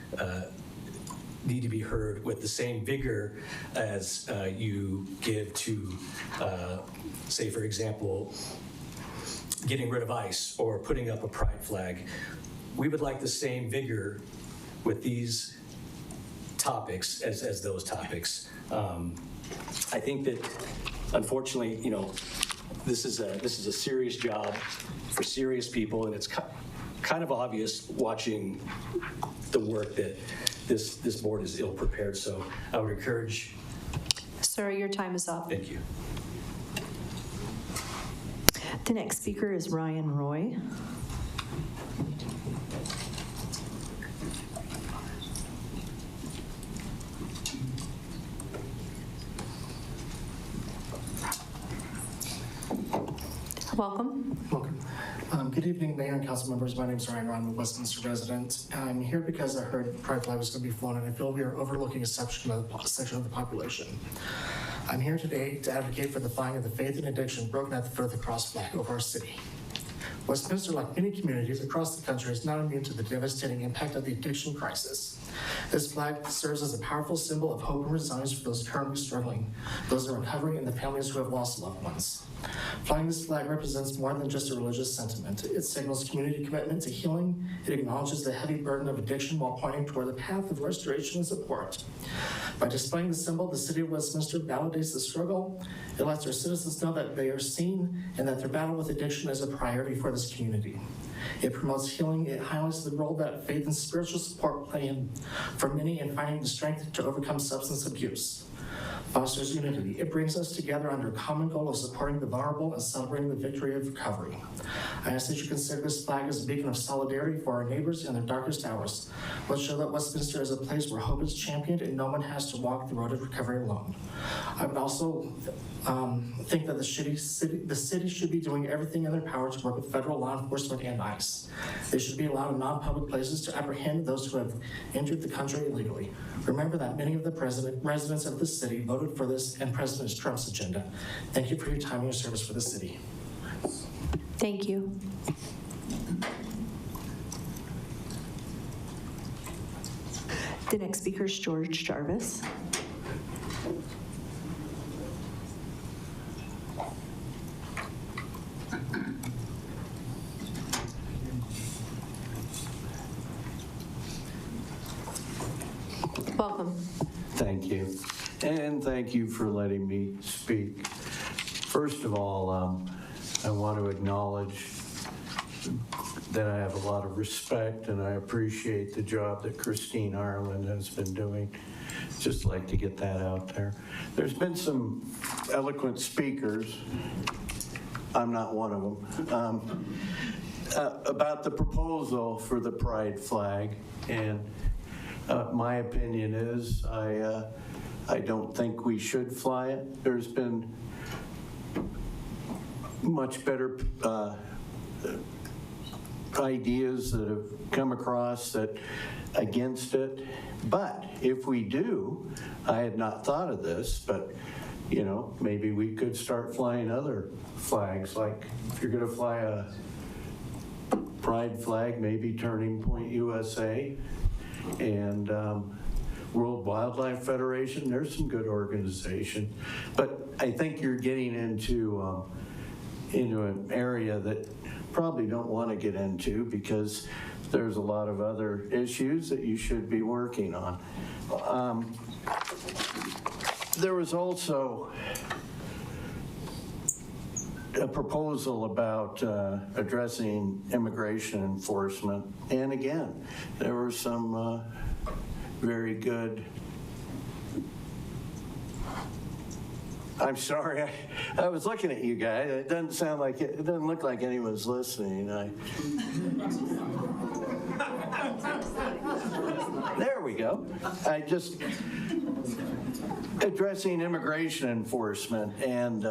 need to be heard with the same vigor as you give to, say, for example, getting rid of ICE or putting up a pride flag. We would like the same vigor with these topics as those topics. I think that, unfortunately, you know, this is a serious job for serious people, and it's kind of obvious watching the work that this board is ill prepared. So I would encourage. Sir, your time is up. Thank you. The next speaker is Ryan Roy. Welcome. Welcome. Good evening, Mayor and council members. My name is Ryan Ron, I'm a Westminster resident. I'm here because I heard pride flag was going to be flown, and I feel we are overlooking a section of the population. I'm here today to advocate for the flying of the faith and addiction broken at the foot of the cross flag over our city. Westminster, like many communities across the country, is not immune to the devastating impact of the addiction crisis. This flag serves as a powerful symbol of hope and resilience for those currently struggling, those who are recovering, and the families who have lost loved ones. Flying this flag represents more than just a religious sentiment. It signals community commitment to healing. It acknowledges the heavy burden of addiction while pointing toward the path of restoration and support. By displaying the symbol, the city of Westminster validates the struggle. It lets our citizens know that they are seen and that their battle with addiction is a priority for this community. It promotes healing. It highlights the role that faith and spiritual support play for many in finding the strength to overcome substance abuse. Fosters unity. It brings us together under a common goal of supporting the vulnerable and celebrating the victory of recovery. I ask that you consider this flag as a beacon of solidarity for our neighbors in their darkest hours. Let's show that Westminster is a place where hope is championed and no one has to walk the road of recovery alone. I would also think that the city should be doing everything in their power to work with federal law enforcement and ICE. They should be allowed in non-public places to apprehend those who have entered the country illegally. Remember that many of the residents of this city voted for this and President Trump's agenda. Thank you for your time and your service for the city. Thank you. The next speaker is George Jarvis. Welcome. Thank you. And thank you for letting me speak. First of all, I want to acknowledge that I have a lot of respect and I appreciate the job that Christine Ireland has been doing. Just like to get that out there. There's been some eloquent speakers, I'm not one of them, about the proposal for the pride flag. And My opinion is I don't think we should fly it. There's been much better ideas that have come across that against it. But if we do, I had not thought of this, but you know, maybe we could start flying other flags. Like if you're going to fly a pride flag, maybe Turning Point USA and World Wildlife Federation. There's some good organization, but I think you're getting into an area that probably don't want to get into because there's a lot of other issues that you should be working on. There was also a proposal about addressing immigration enforcement. And again, there were some very good. I'm sorry, I was looking at you guys. It doesn't sound like it doesn't look like anyone's listening. There we go. I just addressing immigration enforcement, and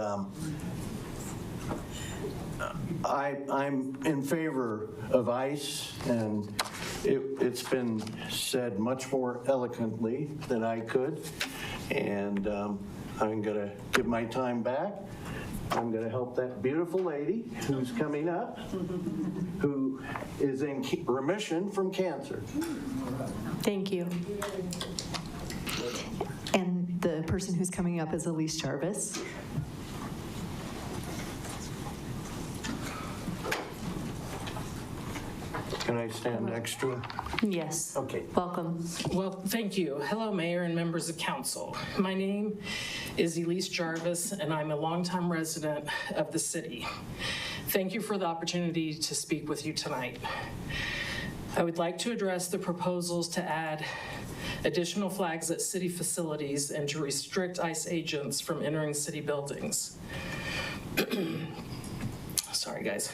I'm in favor of ICE, and it's been said much more eloquently than I could, and I'm going to give my time back. I'm going to help that beautiful lady who's coming up, who is in remission from cancer. Thank you. And the person who's coming up is Elise Jarvis. Can I stand next to her? Yes. Okay. Welcome. Well, thank you. Hello, Mayor and members of council. My name is Elise Jarvis, and I'm a longtime resident of the city. Thank you for the opportunity to speak with you tonight. I would like to address the proposals to add additional flags at city facilities and to restrict ICE agents from entering city buildings. Sorry, guys.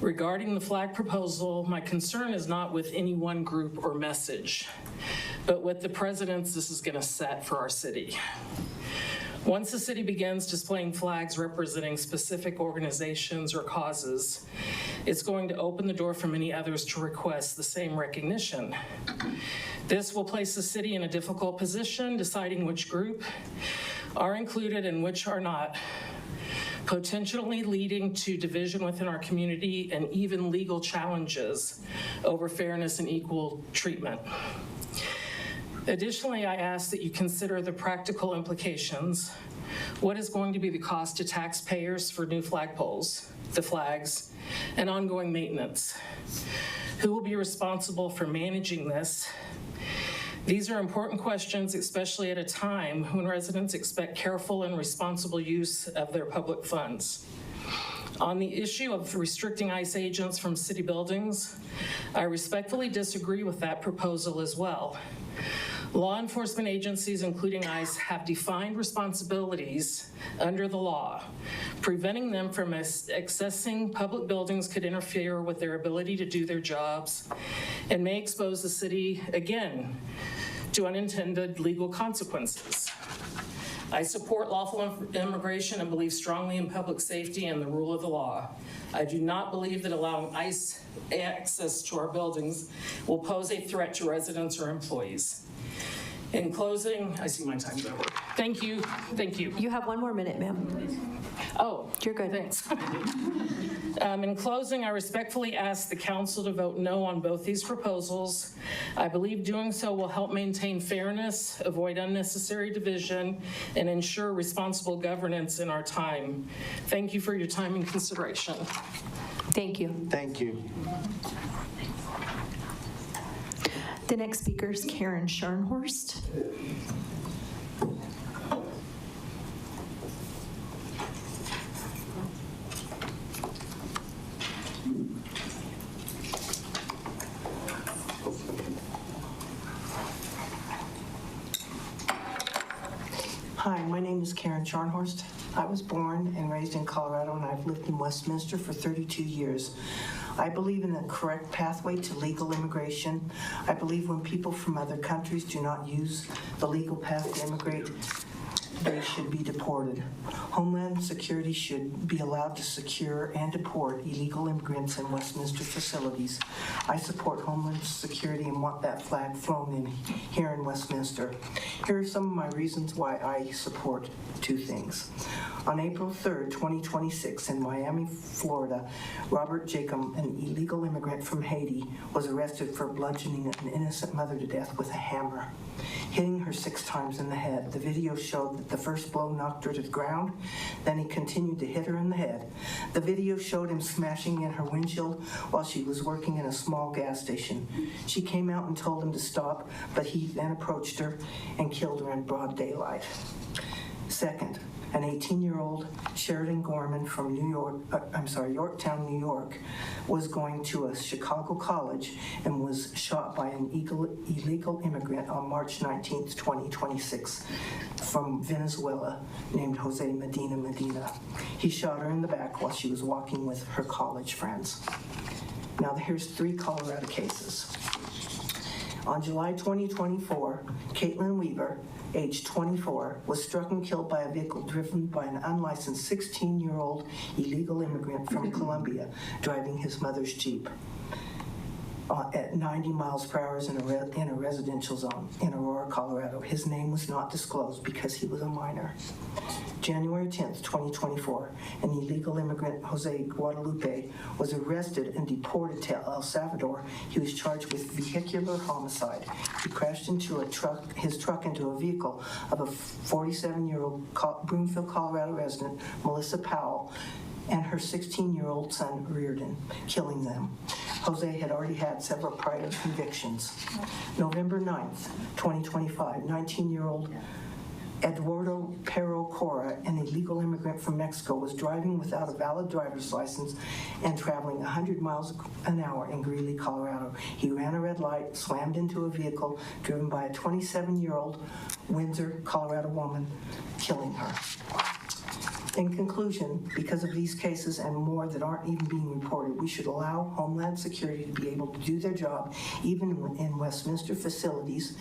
Regarding the flag proposal, my concern is not with any one group or message, but with the precedents this is going to set for our city. Once the city begins displaying flags representing specific organizations or causes, it's going to open the door for many others to request the same recognition. This will place the city in a difficult position, deciding which group are included and which are not, potentially leading to division within our community and even legal challenges over fairness and equal treatment. Additionally, I ask that you consider the practical implications. What is going to be the cost to taxpayers for new flagpoles, the flags, and ongoing maintenance? Who will be responsible for managing this? These are important questions, especially at a time when residents expect careful and responsible use of their public funds. On the issue of restricting ICE agents from city buildings, I respectfully disagree with that proposal as well. Law enforcement agencies, including ICE, have defined responsibilities under the law. Preventing them from accessing public buildings could interfere with their ability to do their jobs and may expose the city, again, to unintended legal consequences. I support lawful immigration and believe strongly in public safety and the rule of the law. I do not believe that allowing ICE access to our buildings will pose a threat to residents or employees. In closing, I see my time's over. Thank you. Thank you. You have one more minute, ma'am. Oh, you're good. Thanks. In closing, I respectfully ask the council to vote no on both these proposals. I believe doing so will help maintain fairness, avoid unnecessary division, and ensure responsible governance in our time. Thank you for your time and consideration. Thank you. Thank you. The next speaker is Karen Scharnhorst. Hi, my name is Karen Scharnhorst. I was born and raised in Colorado, and I've lived in Westminster for 32 years. I believe in a correct pathway to legal immigration. I believe when people from other countries do not use the legal path to immigrate, they should be deported. Homeland Security should be allowed to secure and deport illegal immigrants in Westminster facilities. I support Homeland Security and want that flag flown in here in Westminster. Here are some of my reasons why I support two things. On April 3rd, 2026, in Miami, Florida, Robert Jacob, an illegal immigrant from Haiti, was arrested for bludgeoning an innocent mother to death with a hammer, hitting her 6 times in the head. The video showed that the first blow knocked her to the ground, then he continued to hit her in the head. The video showed him smashing in her windshield while she was working in a small gas station. She came out and told him to stop, but he then approached her and killed her in broad daylight. Second, an 18-year-old Sheridan Gorman from Yorktown, New York, was going to a Chicago college and was shot by an illegal immigrant on March 19th, 2026, from Venezuela, named Jose Medina. He shot her in the back while she was walking with her college friends. Now here's 3 Colorado cases. On July 2024, Caitlin Weaver, age 24, was struck and killed by a vehicle driven by an unlicensed 16-year-old illegal immigrant from Colombia driving his mother's Jeep at 90 miles per hour in a residential zone in Aurora, Colorado. His name was not disclosed because he was a minor. January 10th, 2024, an illegal immigrant, Jose Guadalupe, was arrested and deported to El Salvador. He was charged with vehicular homicide. He crashed into his truck into a vehicle of a 47-year-old Broomfield, Colorado resident, Melissa Powell, and her 16-year-old son, Reardon, killing them. Jose had already had several prior convictions. November 9th, 2025, 19-year-old Eduardo Pero Cora, an illegal immigrant from Mexico, was driving without a valid driver's license and traveling 100 miles an hour in Greeley, Colorado. He ran a red light, slammed into a vehicle driven by a 27-year-old Windsor, Colorado woman, killing her. In conclusion, because of these cases and more that aren't even being reported, we should allow Homeland Security to be able to do their job even in Westminster facilities,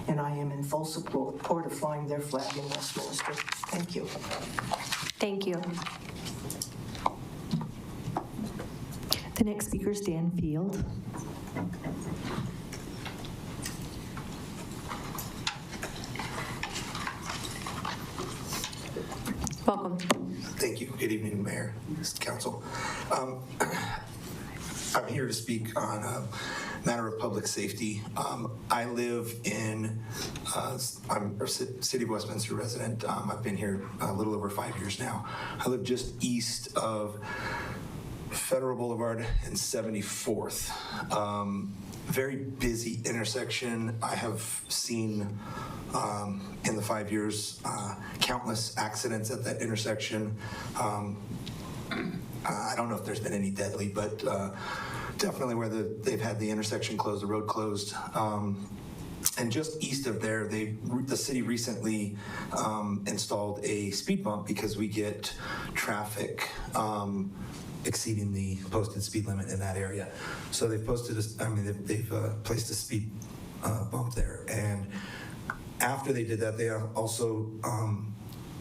and I am in full support of flying their flag in Westminster. Thank you. Thank you. The next speaker is Dan Field. Welcome. Thank you. Good evening, Mayor, Council. I'm here to speak on a matter of public safety. I live in, I'm a City of Westminster resident. I've been here a little over 5 years now. I live just east of Federal Boulevard and 74th. Very busy intersection. I have seen in the 5 years countless accidents at that intersection. I don't know if there's been any deadly, but definitely where they've had the intersection closed, the road closed. And just east of there, the city recently installed a speed bump because we get traffic exceeding the posted speed limit in that area. So they've posted, they've placed a speed bump there. And after they did that, they also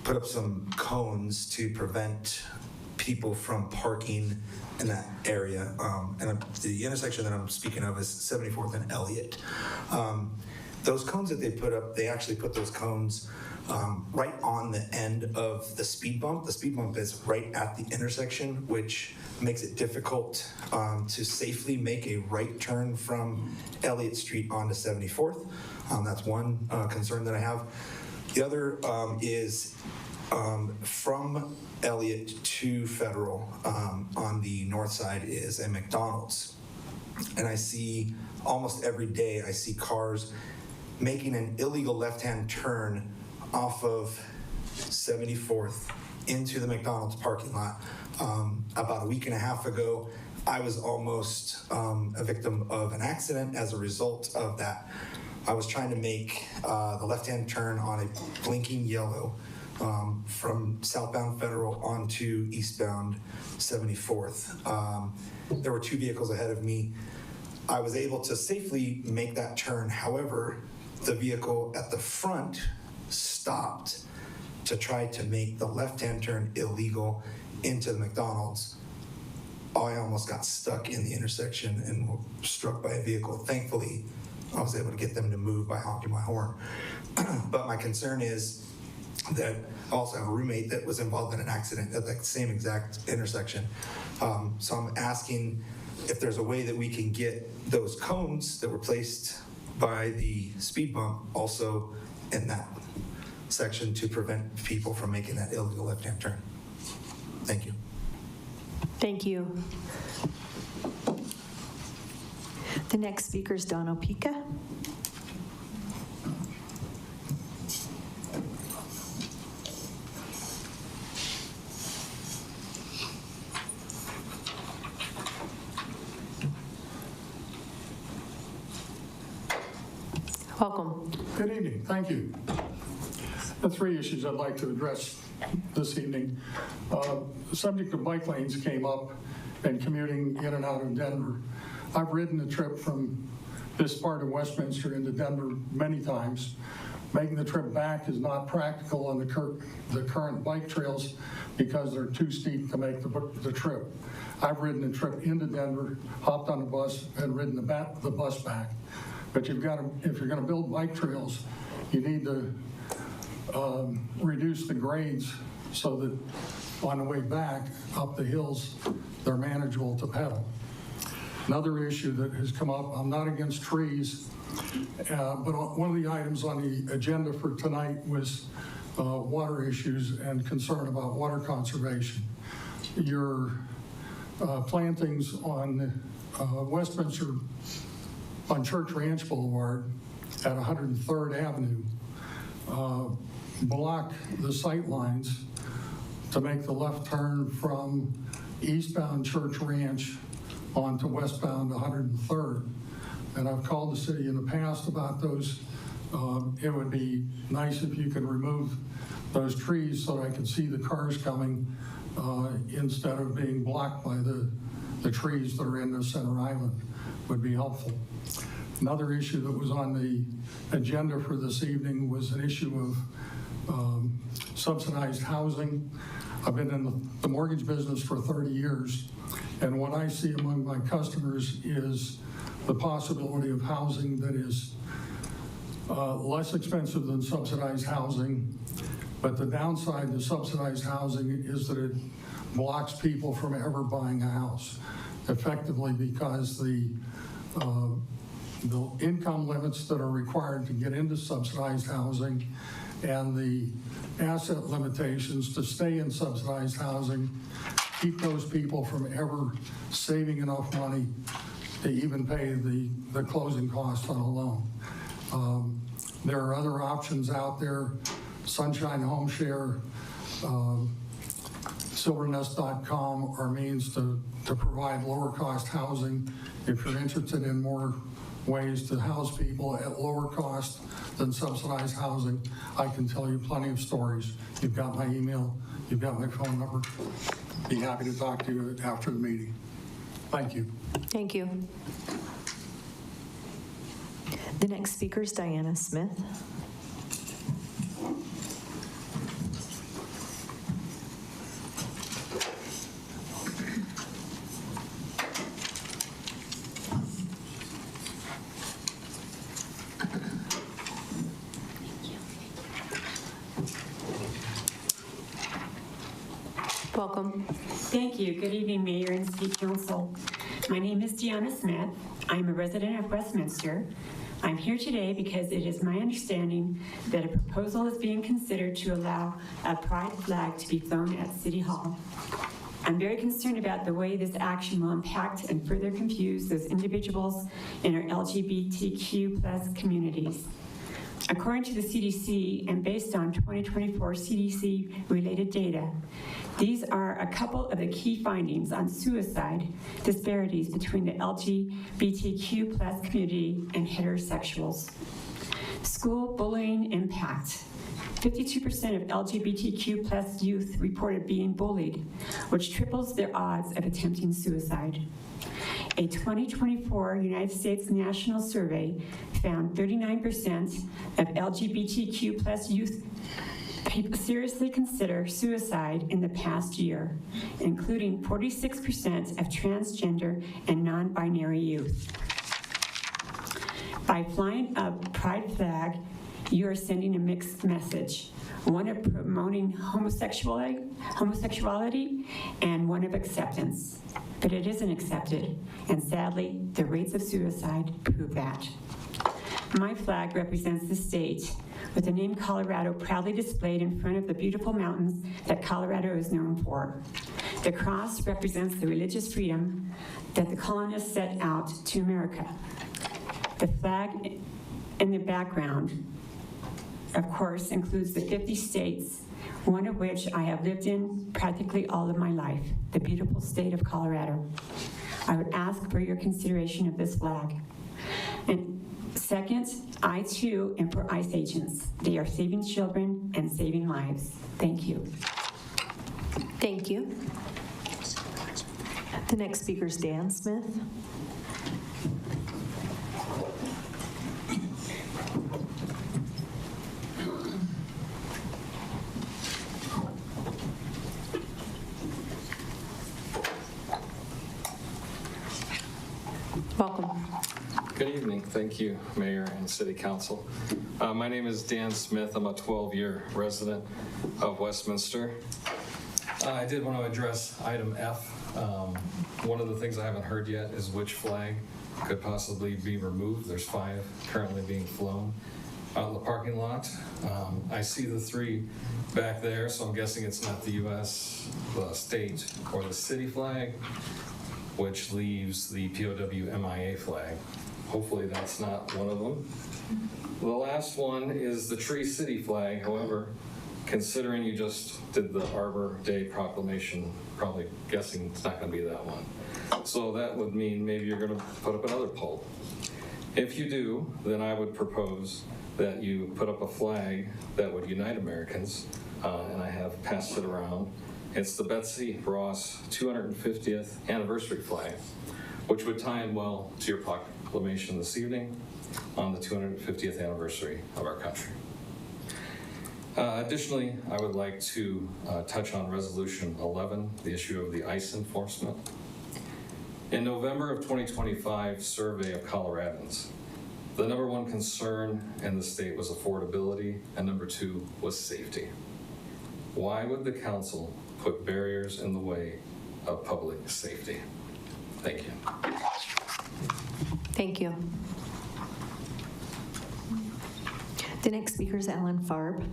put up some cones to prevent people from parking in that area. And the intersection that I'm speaking of is 74th and Elliott. Those cones that they put up, they actually put those cones right on the end of the speed bump. The speed bump is right at the intersection, which makes it difficult to safely make a right turn from Elliott Street onto 74th. That's one concern that I have. The other is from Elliott to Federal on the north side is a McDonald's. And I see almost every day, I see cars making an illegal left-hand turn off of 74th into the McDonald's parking lot. About a week and a half ago, I was almost a victim of an accident as a result of that. I was trying to make the left-hand turn on a blinking yellow from southbound Federal onto eastbound 74th. There were 2 vehicles ahead of me. I was able to safely make that turn. However, the vehicle at the front stopped to try to make the left-hand turn illegal into the McDonald's. I almost got stuck in the intersection and struck by a vehicle. Thankfully, I was able to get them to move by honking my horn. But my concern is that I also have a roommate that was involved in an accident at that same exact intersection. So I'm asking if there's a way that we can get those cones that were placed by the speed bump also in that section to prevent people from making that illegal left-hand turn. Thank you. Thank you. The next speaker is Don Opeka. Welcome. Good evening. Thank you. The 3 issues I'd like to address this evening. The subject of bike lanes came up and commuting in and out of Denver. I've ridden the trip from this part of Westminster into Denver many times. Making the trip back is not practical on the current bike trails because they're too steep to make the trip. I've ridden the trip into Denver, hopped on the bus, and ridden the bus back. But if you're going to build bike trails, you need to reduce the grades so that on the way back up the hills, they're manageable to pedal. Another issue that has come up, I'm not against trees, but one of the items on the agenda for tonight was water issues and concern about water conservation. Your plantings on Westminster on Church Ranch Boulevard at 103rd Avenue block the sight lines to make the left turn from eastbound Church Ranch onto westbound 103rd. And I've called the city in the past about those. It would be nice if you could remove those trees so that I can see the cars coming instead of being blocked by the trees that are in the center island. Would be helpful. Another issue that was on the agenda for this evening was an issue of subsidized housing. I've been in the mortgage business for 30 years, and what I see among my customers is the possibility of housing that is less expensive than subsidized housing, but the downside to subsidized housing is that it blocks people from ever buying a house, effectively because the income limits that are required to get into subsidized housing and the asset limitations to stay in subsidized housing keep those people from ever saving enough money to even pay the closing costs on a loan. There are other options out there, Sunshine Home Share, silvernest.com are means to provide lower cost housing. If you're interested in more ways to house people at lower cost than subsidized housing, I can tell you plenty of stories. You've got my email, you've got my phone number. Be happy to talk to you after the meeting. Thank you. Thank you. The next speaker is Diana Smith. Welcome. Thank you. Good evening, Mayor and City Council. My name is Deanna Smith. I'm a resident of Westminster. I'm here today because it is my understanding that a proposal is being considered to allow a pride flag to be flown at City Hall. I'm very concerned about the way this action will impact and further confuse those individuals in our LGBTQ+ communities. According to the CDC and based on 2024 CDC-related data, these are a couple of the key findings on suicide disparities between the LGBTQ+ community and heterosexuals. School bullying impact. 52% of LGBTQ plus youth reported being bullied, which triples their odds of attempting suicide. A 2024 United States national survey found 39% of LGBTQ plus youth seriously consider suicide in the past year, including 46% of transgender and non-binary youth. By flying a pride flag, you are sending a mixed message, one of promoting homosexuality and one of acceptance. But it isn't accepted, and sadly, the rates of suicide prove that. My flag represents the state, with the name Colorado proudly displayed in front of the beautiful mountains that Colorado is known for. The cross represents the religious freedom that the colonists set out to America. The flag in the background, of course, includes the 50 states, one of which I have lived in practically all of my life, the beautiful state of Colorado. I would ask for your consideration of this flag. And second, I too am for ICE agents. They are saving children and saving lives. Thank you. Thank you. The next speaker is Dan Smith. Welcome. Good evening. Thank you, Mayor and City Council. My name is Dan Smith. I'm a 12-year resident of Westminster. I did want to address item F. One of the things I haven't heard yet is which flag could possibly be removed. There's 5 currently being flown out in the parking lot. I see the 3 back there, so I'm guessing it's not the U.S., the state, or the city flag, which leaves the POW MIA flag. Hopefully that's not one of them. The last one is the Tree City flag. However, considering you just did the Arbor Day proclamation, probably guessing it's not going to be that one. So that would mean maybe you're going to put up another pole. If you do, then I would propose that you put up a flag that would unite Americans, and I have passed it around. It's the Betsy Ross 250th anniversary flag, which would tie in well to your proclamation this evening on the 250th anniversary of our country. Additionally, I would like to touch on Resolution 11, the issue of the ICE enforcement. In November of 2025 survey of Coloradans, the #1 concern in the state was affordability, and #2 was safety. Why would the council put barriers in the way of public safety? Thank you. Thank you. The next speaker is Alan Farb.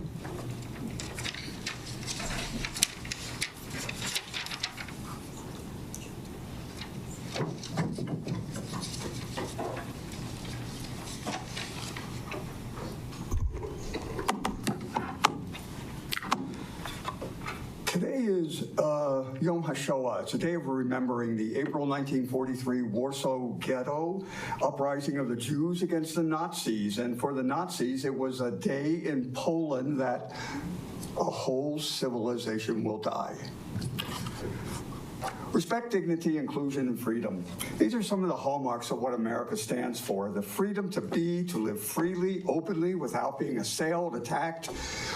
Today is Yom HaShoah. It's a day of remembering the April 1943 Warsaw Ghetto uprising of the Jews against the Nazis. And for the Nazis, it was a day in Poland that a whole civilization will die. Respect, dignity, inclusion, and freedom. These are some of the hallmarks of what America stands for. The freedom to be, to live freely, openly, without being assailed, attacked,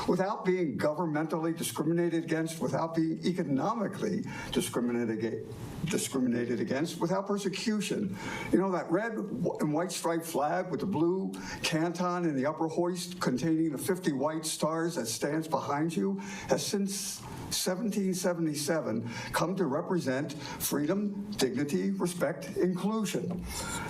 without being governmentally discriminated against, without being economically discriminated against, without persecution. You know, that red and white striped flag with the blue canton in the upper hoist containing the 50 white stars that stands behind you has since 1777 come to represent freedom, dignity, respect, inclusion.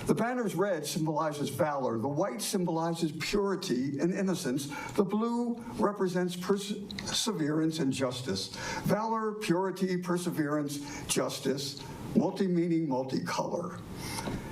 The banner's red symbolizes valor, the white symbolizes purity and innocence, the blue represents perseverance and justice. Valor, purity, perseverance, justice, multi-meaning, multicolor.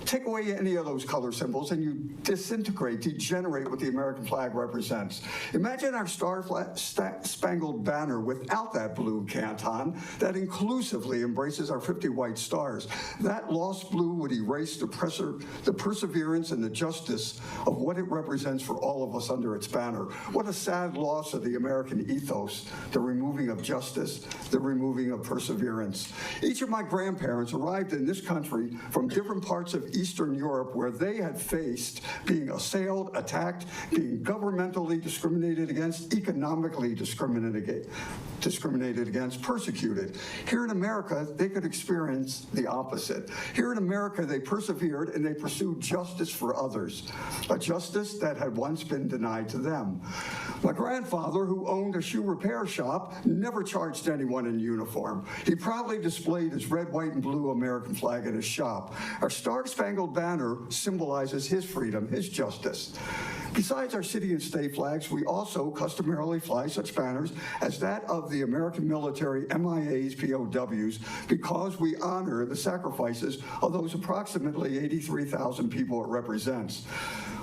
Take away any of those color symbols and you disintegrate, degenerate what the American flag represents. Imagine our star-spangled banner without that blue canton that inclusively embraces our 50 white stars. That lost blue would erase the perseverance and the justice of what it represents for all of us under its banner. What a sad loss of the American ethos, the removing of justice, the removing of perseverance. Each of my grandparents arrived in this country from different parts of Eastern Europe where they had faced being assailed, attacked, being governmentally discriminated against, economically discriminated against, persecuted. Here in America, they could experience the opposite. Here in America, they persevered and they pursued justice for others, a justice that had once been denied to them. My grandfather, who owned a shoe repair shop, never charged anyone in uniform. He proudly displayed his red, white, and blue American flag in his shop. Our star-spangled banner symbolizes his freedom, his justice. Besides our city and state flags, we also customarily fly such banners as that of the American military, MIAs, POWs, because we honor the sacrifices of those approximately 83,000 people it represents.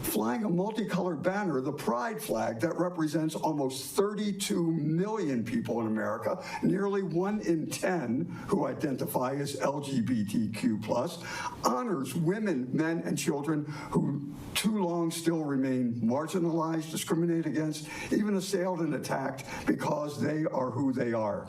Flying a multicolored banner, the pride flag that represents almost 32 million people in America, nearly 1 in 10 who identify as LGBTQ+, honors women, men, and children who too long still remain marginalized, discriminated against, even assailed and attacked because they are who they are.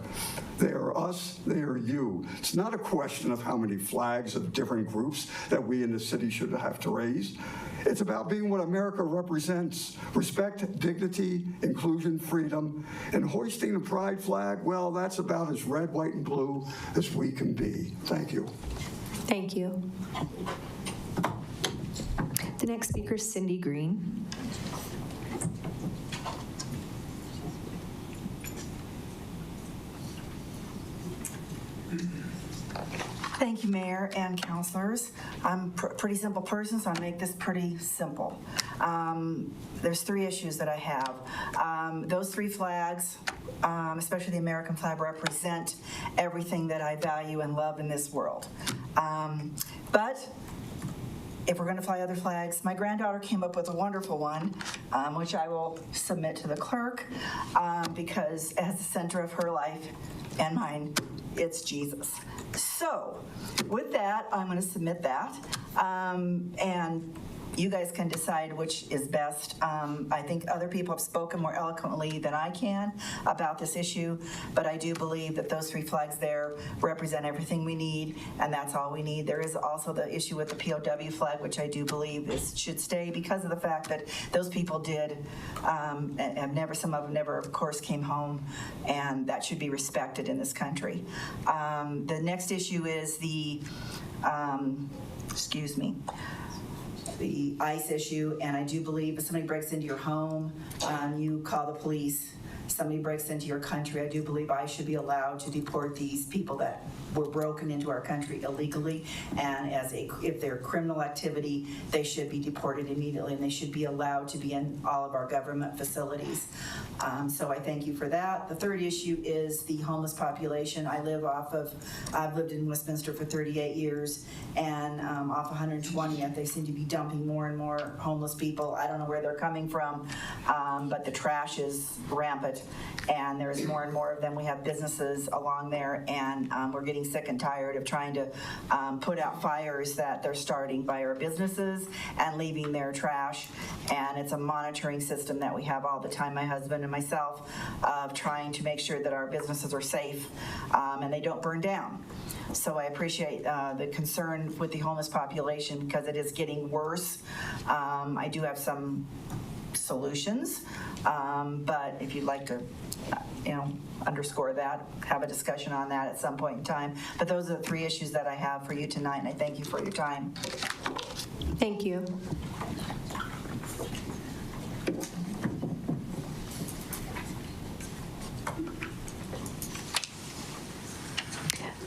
They are us, they are you. It's not a question of how many flags of different groups that we in the city should have to raise. It's about being what America represents: respect, dignity, inclusion, freedom. And hoisting the pride flag, well, that's about as red, white, and blue as we can be. Thank you. Thank you. The next speaker is Cindy Green. Thank you, Mayor and councilors. I'm a pretty simple person, so I'll make this pretty simple. There's 3 issues that I have. Those 3 flags, especially the American flag, represent everything that I value and love in this world. But if we're going to fly other flags, my granddaughter came up with a wonderful one, which I will submit to the clerk, because as the center of her life and mine, it's Jesus. So with that, I'm going to submit that, and you guys can decide which is best. I think other people have spoken more eloquently than I can about this issue, but I do believe that those 3 flags there represent everything we need, and that's all we need. There is also the issue with the POW flag, which I do believe should stay because of the fact that those people did, and some of them never, of course, came home, and that should be respected in this country. The next issue is the ICE issue, and I do believe if somebody breaks into your home, you call the police. Somebody breaks into your country, I do believe I should be allowed to deport these people that were broken into our country illegally, and if they're criminal activity, they should be deported immediately, and they should be allowed to be in all of our government facilities. So I thank you for that. The third issue is the homeless population. I've lived in Westminster for 38 years, and off 120th, they seem to be dumping more and more homeless people. I don't know where they're coming from, but the trash is rampant, and there's more and more of them. We have businesses along there, and we're getting sick and tired of trying to put out fires that they're starting by our businesses and leaving their trash. And it's a monitoring system that we have all the time, my husband and myself, of trying to make sure that our businesses are safe and they don't burn down. So I appreciate the concern with the homeless population because it is getting worse. I do have some solutions, but if you'd like to underscore that, have a discussion on that at some point in time. But those are the 3 issues that I have for you tonight, and I thank you for your time. Thank you.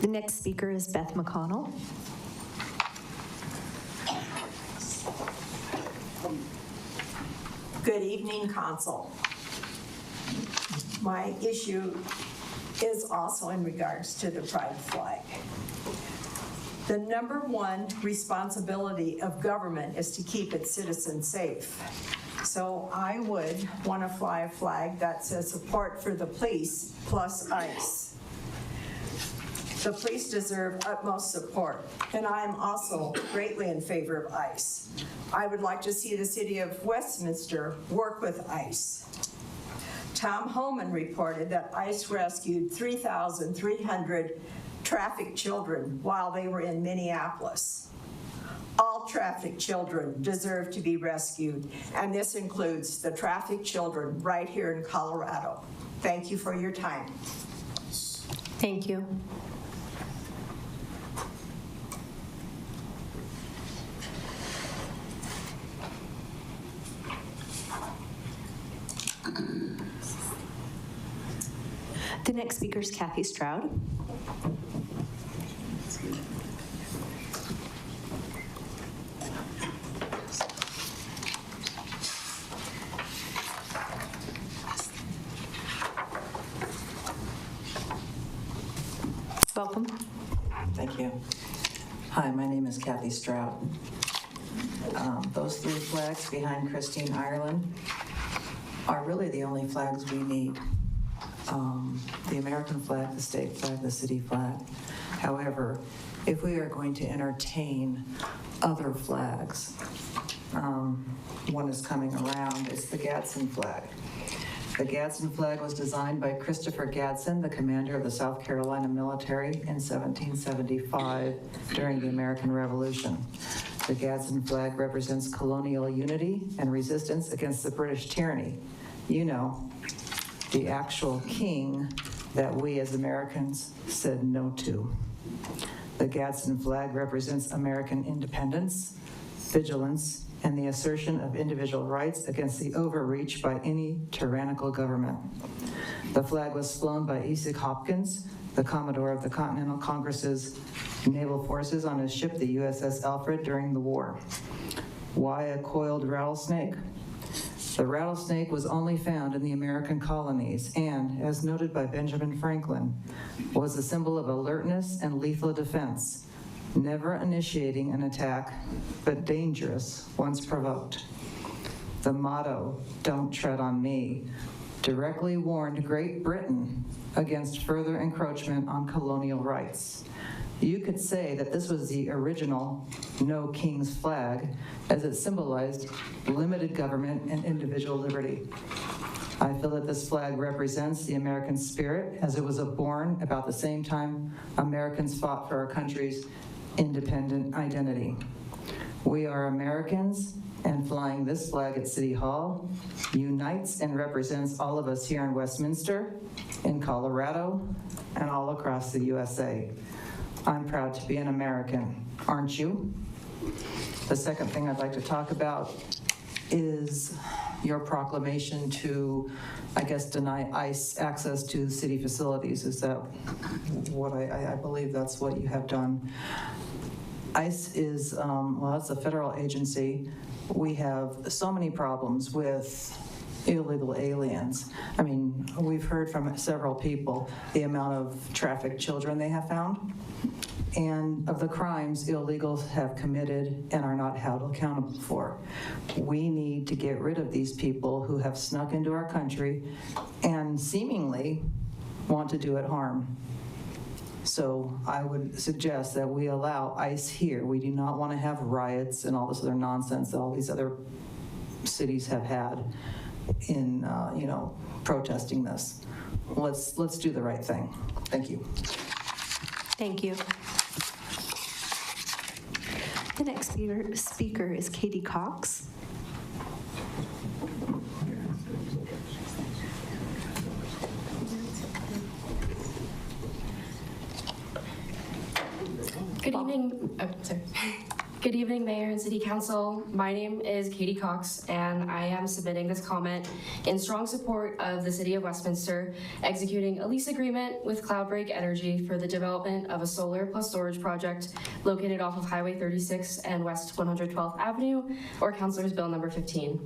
The next speaker is Beth McConnell. Good evening, Council. My issue is also in regards to the pride flag. The number one responsibility of government is to keep its citizens safe. So I would want to fly a flag that says support for the police plus ICE. The police deserve utmost support, and I am also greatly in favor of ICE. I would like to see the city of Westminster work with ICE. Tom Homan reported that ICE rescued 3,300 trafficked children while they were in Minneapolis. All trafficked children deserve to be rescued, and this includes the trafficked children right here in Colorado. Thank you for your time. Thank you. The next speaker is Kathy Stroud. Welcome. Thank you. Hi, my name is Kathy Stroud. Those three flags behind Christine Ireland are really the only flags we need. The American flag, the state flag, the city flag. However, if we are going to entertain other flags, one is coming around, it's the Gadsden flag. The Gadsden flag was designed by Christopher Gadsden, the commander of the South Carolina military in 1775 during the American Revolution. The Gadsden flag represents colonial unity and resistance against the British tyranny. You know, the actual king that we as Americans said no to. The Gadsden flag represents American independence, vigilance, and the assertion of individual rights against the overreach by any tyrannical government. The flag was flown by Esek Hopkins, the Commodore of the Continental Congress's naval forces, on his ship, the USS Alfred, during the war. Why a coiled rattlesnake? The rattlesnake was only found in the American colonies and, as noted by Benjamin Franklin, was a symbol of alertness and lethal defense, never initiating an attack, but dangerous once provoked. The motto, "Don't tread on me," directly warned Great Britain against further encroachment on colonial rights. You could say that this was the original No King's flag, as it symbolized limited government and individual liberty. I feel that this flag represents the American spirit, as it was born about the same time Americans fought for our country's independent identity. We are Americans, and flying this flag at City Hall unites and represents all of us here in Westminster, in Colorado, and all across the USA. I'm proud to be an American, aren't you? The second thing I'd like to talk about is your proclamation to, I guess, deny ICE access to city facilities. Is that what I believe that's what you have done? ICE is, well, it's a federal agency. We have so many problems with illegal aliens. I mean, we've heard from several people the amount of trafficked children they have found, and of the crimes illegals have committed and are not held accountable for. We need to get rid of these people who have snuck into our country and seemingly want to do it harm. So I would suggest that we allow ICE here. We do not want to have riots and all this other nonsense that all these other cities have had in, protesting this. Let's do the right thing. Thank you. Thank you. The next speaker is Katie Cox. Good evening. Oh, sorry. Good evening, Mayor and City Council. My name is Katie Cox, and I am submitting this comment in strong support of the City of Westminster executing a lease agreement with Cloudbreak Energy for the development of a solar plus storage project located off of Highway 36 and West 112th Avenue, or Councilor's Bill number 15.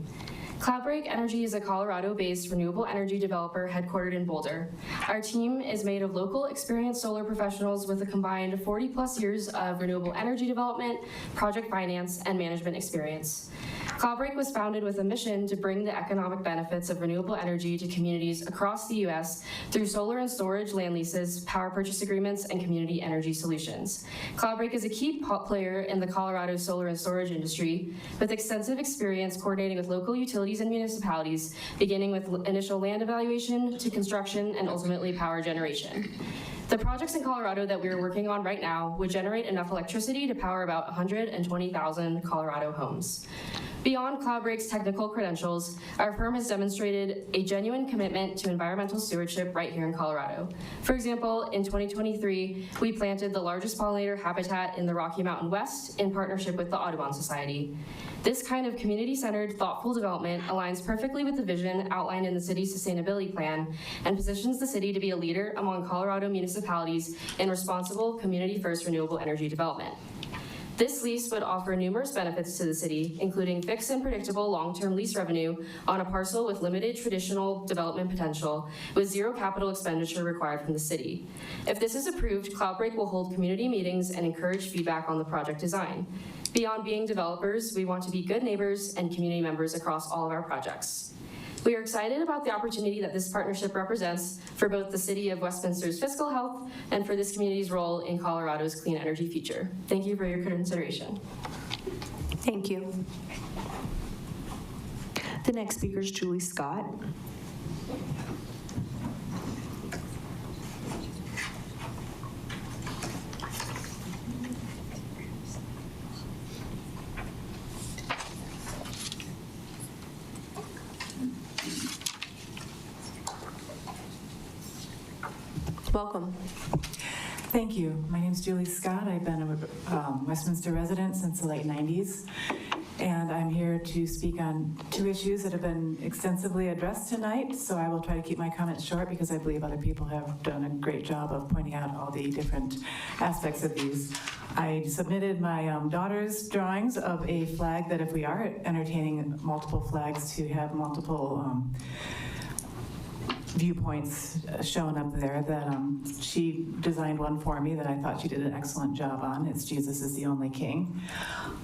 Cloudbreak Energy is a Colorado-based renewable energy developer headquartered in Boulder. Our team is made of local experienced solar professionals with a combined 40+ years of renewable energy development, project finance, and management experience. Cloudbreak was founded with a mission to bring the economic benefits of renewable energy to communities across the U.S. through solar and storage land leases, power purchase agreements, and community energy solutions. Cloudbreak is a key player in the Colorado solar and storage industry with extensive experience coordinating with local utilities and municipalities, beginning with initial land evaluation to construction and ultimately power generation. The projects in Colorado that we are working on right now would generate enough electricity to power about 120,000 Colorado homes. Beyond Cloudbreak's technical credentials, our firm has demonstrated a genuine commitment to environmental stewardship right here in Colorado. For example, in 2023, we planted the largest pollinator habitat in the Rocky Mountain West in partnership with the Audubon Society. This kind of community-centered, thoughtful development aligns perfectly with the vision outlined in the city's sustainability plan and positions the city to be a leader among Colorado municipalities in responsible, community-first renewable energy development. This lease would offer numerous benefits to the city, including fixed and predictable long-term lease revenue on a parcel with limited traditional development potential, with zero capital expenditure required from the city. If this is approved, Cloudbreak will hold community meetings and encourage feedback on the project design. Beyond being developers, we want to be good neighbors and community members across all of our projects. We are excited about the opportunity that this partnership represents for both the City of Westminster's fiscal health and for this community's role in Colorado's clean energy future. Thank you for your consideration. Thank you. The next speaker is Julie Scott. Welcome. Thank you. My name is Julie Scott. I've been a Westminster resident since the late 90s, and I'm here to speak on two issues that have been extensively addressed tonight, so I will try to keep my comments short because I believe other people have done a great job of pointing out all the different aspects of these. I submitted my daughter's drawings of a flag that if we are entertaining multiple flags to have multiple viewpoints shown up there, that she designed one for me that I thought she did an excellent job on. It's Jesus is the Only King.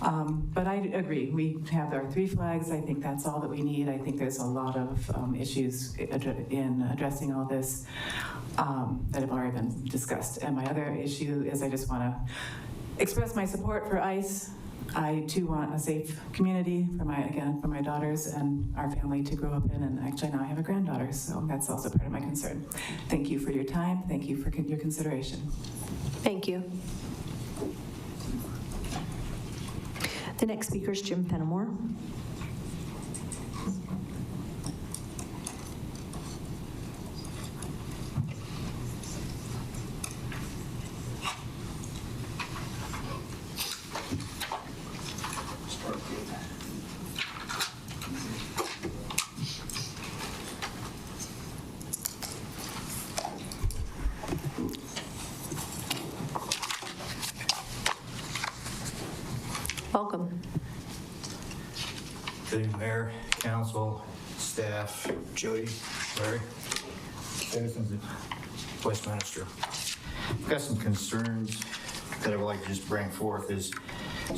But I agree, we have our three flags. I think that's all that we need. I think there's a lot of issues in addressing all this that have already been discussed. And my other issue is I just want to express my support for ICE. I too want a safe community for my daughters and our family to grow up in, and actually now I have a granddaughter, so that's also part of my concern. Thank you for your time. Thank you for your consideration. Thank you. The next speaker is Jim Fenimore. Welcome. Good evening, Mayor, Council, staff, Jody, Larry, citizens of Westminster. I've got some concerns that I would like to just bring forth. It's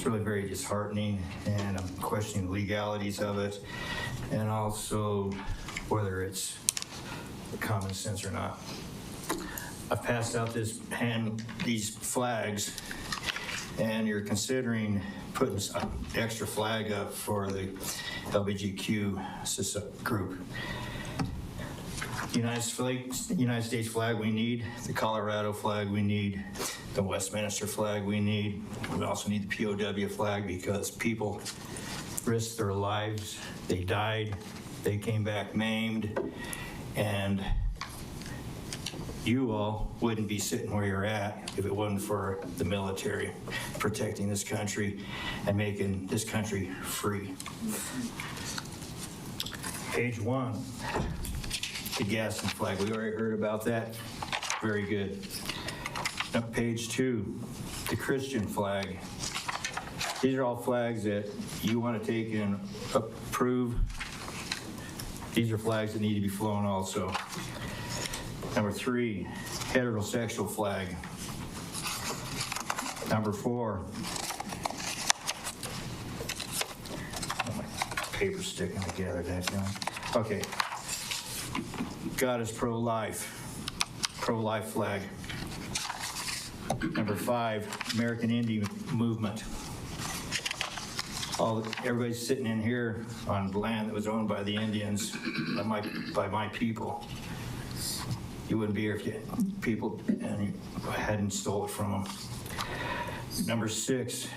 really very disheartening, and I'm questioning the legalities of it, and also whether it's common sense or not. I've passed out these flags, and you're considering putting an extra flag up for the LGBTQ group. United States flag we need, the Colorado flag we need, the Westminster flag we need. We also need the POW flag because people risked their lives, they died, they came back maimed, and you all wouldn't be sitting where you're at if it wasn't for the military protecting this country and making this country free. Page 1, the Gaston flag. We already heard about that. Very good. Now, page 2, the Christian flag. These are all flags that you want to take and approve These are flags that need to be flown also. Number 3, heterosexual flag. Number 4, paper sticking together, that thing. Okay. God is pro-life flag. Number 5, American Indian movement. Everybody's sitting in here on land that was owned by the Indians, by my people. You wouldn't be here if people hadn't stole it from them. Number 6,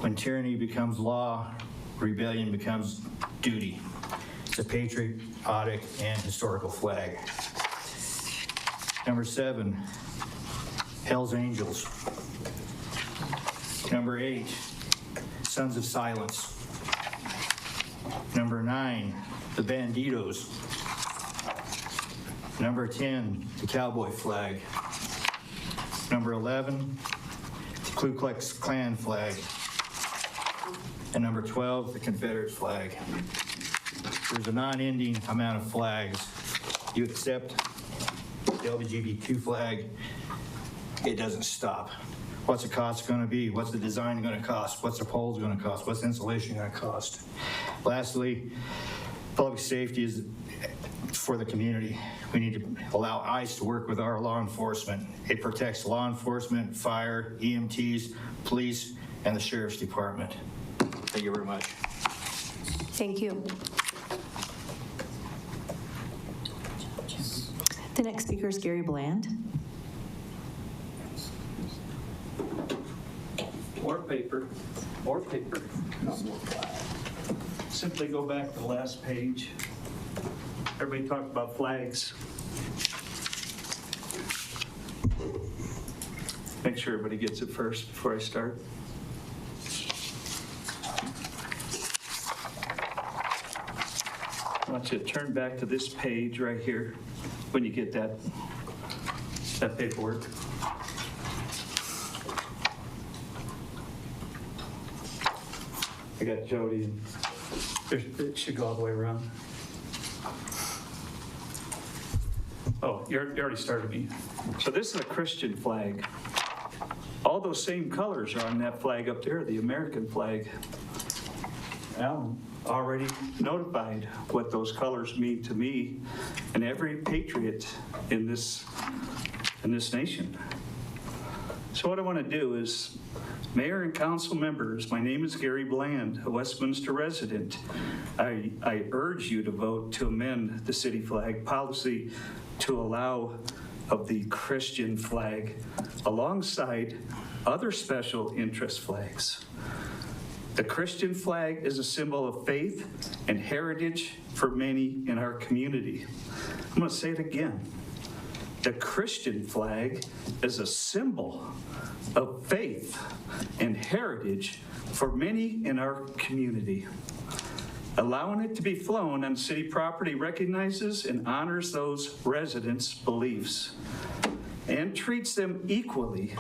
when tyranny becomes law, rebellion becomes duty. It's a patriotic and historical flag. Number 7, Hell's Angels. Number 8, Sons of Silence. Number 9, the Banditos. Number 10, the cowboy flag. Number 11, the Ku Klux Klan flag. And number 12, the Confederate flag. There's a non-ending amount of flags. You accept the LGBTQ flag, it doesn't stop. What's the cost going to be? What's the design going to cost? What's the poles going to cost? What's the insulation going to cost? Lastly, public safety is for the community. We need to allow ICE to work with our law enforcement. It protects law enforcement, fire, EMTs, police, and the sheriff's department. Thank you very much. Thank you. The next speaker is Gary Bland. More paper, more paper. Simply go back to the last page. Everybody talked about flags. Make sure everybody gets it first before I start. I want you to turn back to this page right here when you get that paperwork. I got Jody, and it should go all the way around. Oh, you already started me. So this is a Christian flag. All those same colors are on that flag up there, the American flag. Alan already notified what those colors mean to me and every patriot in this nation. So what I want to do is, Mayor and council members, my name is Gary Bland, a Westminster resident. I urge you to vote to amend the city flag policy to allow of the Christian flag alongside other special interest flags. The Christian flag is a symbol of faith and heritage for many in our community. I'm going to say it again. The Christian flag is a symbol of faith and heritage for many in our community. Allowing it to be flown on city property recognizes and honors those residents' beliefs and treats them equally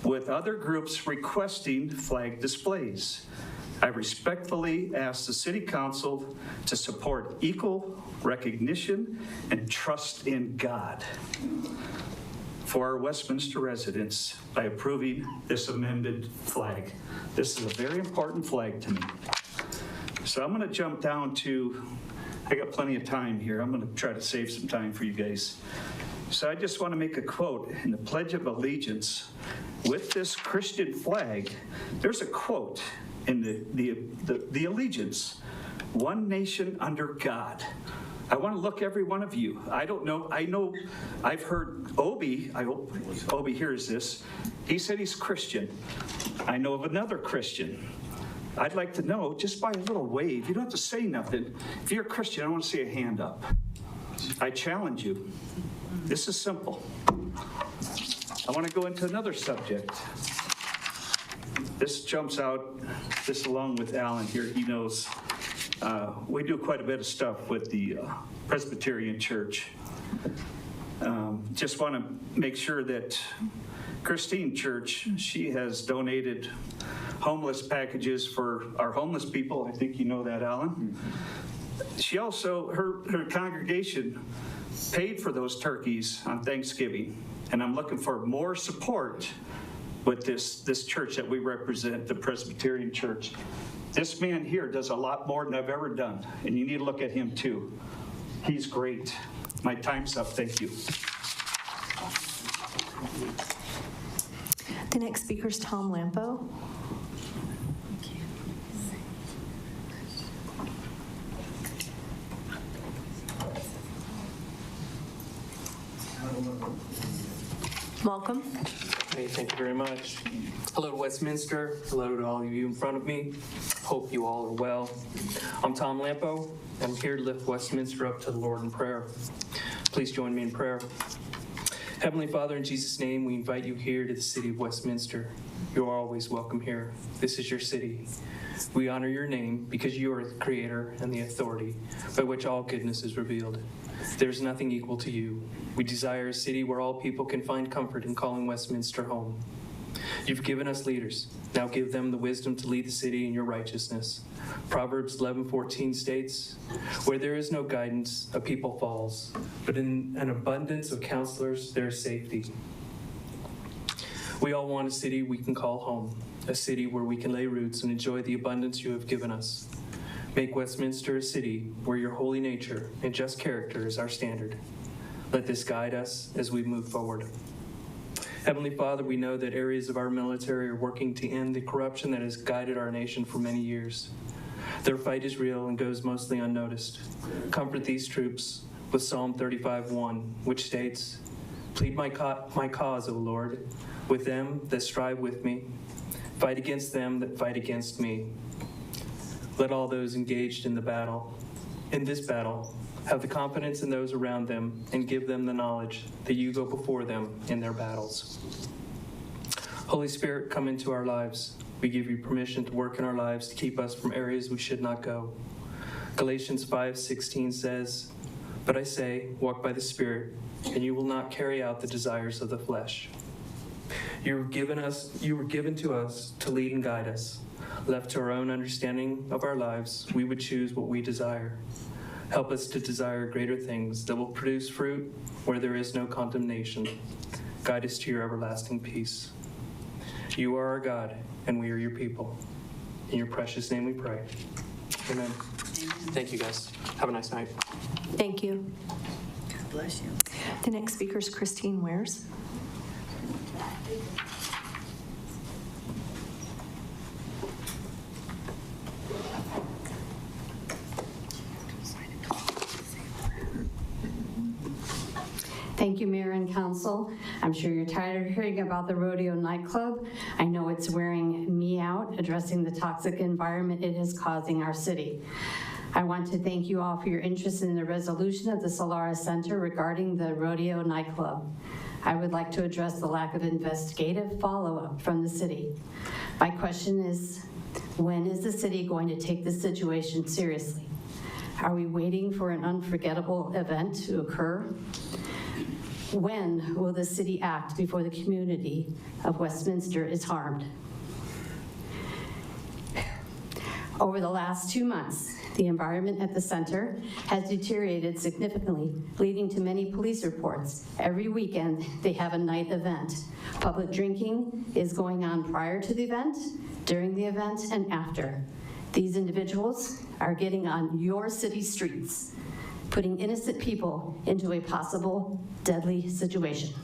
with other groups requesting flag displays. I respectfully ask the City Council to support equal recognition and trust in God for our Westminster residents by approving this amended flag. This is a very important flag to me. So I'm going to jump down to, I got plenty of time here. I'm going to try to save some time for you guys. So I just want to make a quote in the Pledge of Allegiance. With this Christian flag, there's a quote in the allegiance, one nation under God. I want to look every one of you. I don't know, I know I've heard Obi, I hope Obi hears this. He said he's Christian. I know of another Christian. I'd like to know, just by a little wave, you don't have to say nothing. If you're a Christian, I want to see a hand up. I challenge you. This is simple. I want to go into another subject. This jumps out, this along with Alan here, he knows. We do quite a bit of stuff with the Presbyterian Church. Just want to make sure that Christine Church, she has donated homeless packages for our homeless people. I think you know that, Alan. She also, her congregation paid for those turkeys on Thanksgiving. And I'm looking for more support with this church that we represent, the Presbyterian Church. This man here does a lot more than I've ever done, and you need to look at him too. He's great. My time's up. Thank you. The next speaker is Tom Lampo. Welcome. Hey, thank you very much. Hello to Westminster. Hello to all of you in front of me. Hope you all are well. I'm Tom Lampo. I'm here to lift Westminster up to the Lord in prayer. Please join me in prayer. Heavenly Father, in Jesus' name, we invite you here to the city of Westminster. You are always welcome here. This is your city. We honor your name because you are the creator and the authority by which all goodness is revealed. There is nothing equal to you. We desire a city where all people can find comfort in calling Westminster home. You've given us leaders. Now give them the wisdom to lead the city in your righteousness. Proverbs 11:14 states, "Where there is no guidance, a people falls, but in an abundance of counselors there is safety." We all want a city we can call home, a city where we can lay roots and enjoy the abundance you have given us. Make Westminster a city where your holy nature and just character is our standard. Let this guide us as we move forward. Heavenly Father, we know that areas of our military are working to end the corruption that has guided our nation for many years. Their fight is real and goes mostly unnoticed. Comfort these troops with Psalm 35:1, which states, "Plead my cause, O Lord, with them that strive with me. Fight against them that fight against me." Let all those engaged in this battle, have the confidence in those around them and give them the knowledge that you go before them in their battles. Holy Spirit, come into our lives. We give you permission to work in our lives to keep us from areas we should not go. Galatians 5:16 says, "But I say, walk by the Spirit, and you will not carry out the desires of the flesh." You were given to us to lead and guide us. Left to our own understanding of our lives, we would choose what we desire. Help us to desire greater things that will produce fruit where there is no condemnation. Guide us to your everlasting peace. You are our God, and we are your people. In your precious name we pray. Amen. Thank you, guys. Have a nice night. Thank you. God bless you. The next speaker is Christine Wares. Thank you, Mayor and Council. I'm sure you're tired of hearing about the rodeo nightclub. I know it's wearing me out, addressing the toxic environment it is causing our city. I want to thank you all for your interest in the resolution of the Solara Center regarding the rodeo nightclub. I would like to address the lack of investigative follow-up from the city. My question is, when is the city going to take this situation seriously? Are we waiting for an unforgettable event to occur? When will the city act before the community of Westminster is harmed? Over the last 2 months, the environment at the center has deteriorated significantly, leading to many police reports. Every weekend, they have a night event. Public drinking is going on prior to the event, during the event, and after. These individuals are getting on your city streets, putting innocent people into a possible deadly situation.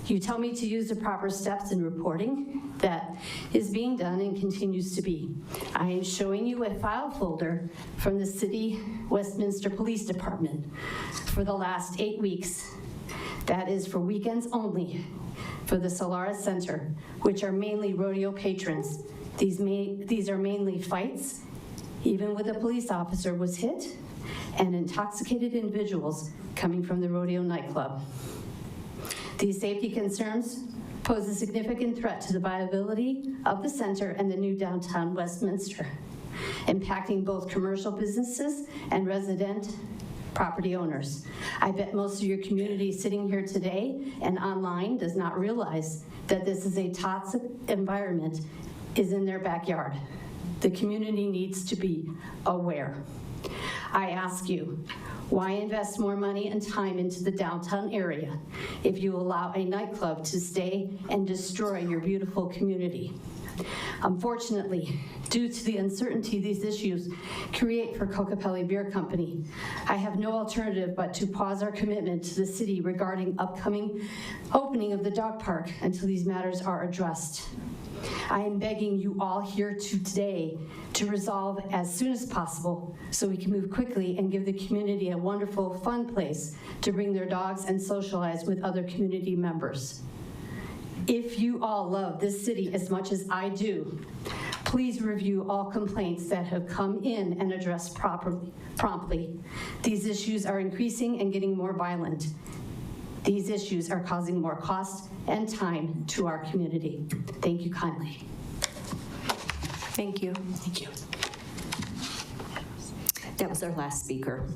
You tell me to use the proper steps in reporting. That is being done and continues to be. I am showing you a file folder from the City Westminster Police Department for the last 8 weeks. That is for weekends only for the Solara Center, which are mainly rodeo patrons. These are mainly fights, even with a police officer was hit, and intoxicated individuals coming from the rodeo nightclub. These safety concerns pose a significant threat to the viability of the center and the new downtown Westminster, impacting both commercial businesses and resident property owners. I bet most of your community sitting here today and online does not realize that this is a toxic environment is in their backyard. The community needs to be aware. I ask you, why invest more money and time into the downtown area if you allow a nightclub to stay and destroy your beautiful community? Unfortunately, due to the uncertainty these issues create for Kokopelli Beer Company, I have no alternative but to pause our commitment to the city regarding upcoming opening of the dog park until these matters are addressed. I am begging you all here today to resolve as soon as possible so we can move quickly and give the community a wonderful, fun place to bring their dogs and socialize with other community members. If you all love this city as much as I do, please review all complaints that have come in and address promptly. These issues are increasing and getting more violent. These issues are causing more cost and time to our community. Thank you kindly. Thank you. Thank you. That was our last speaker.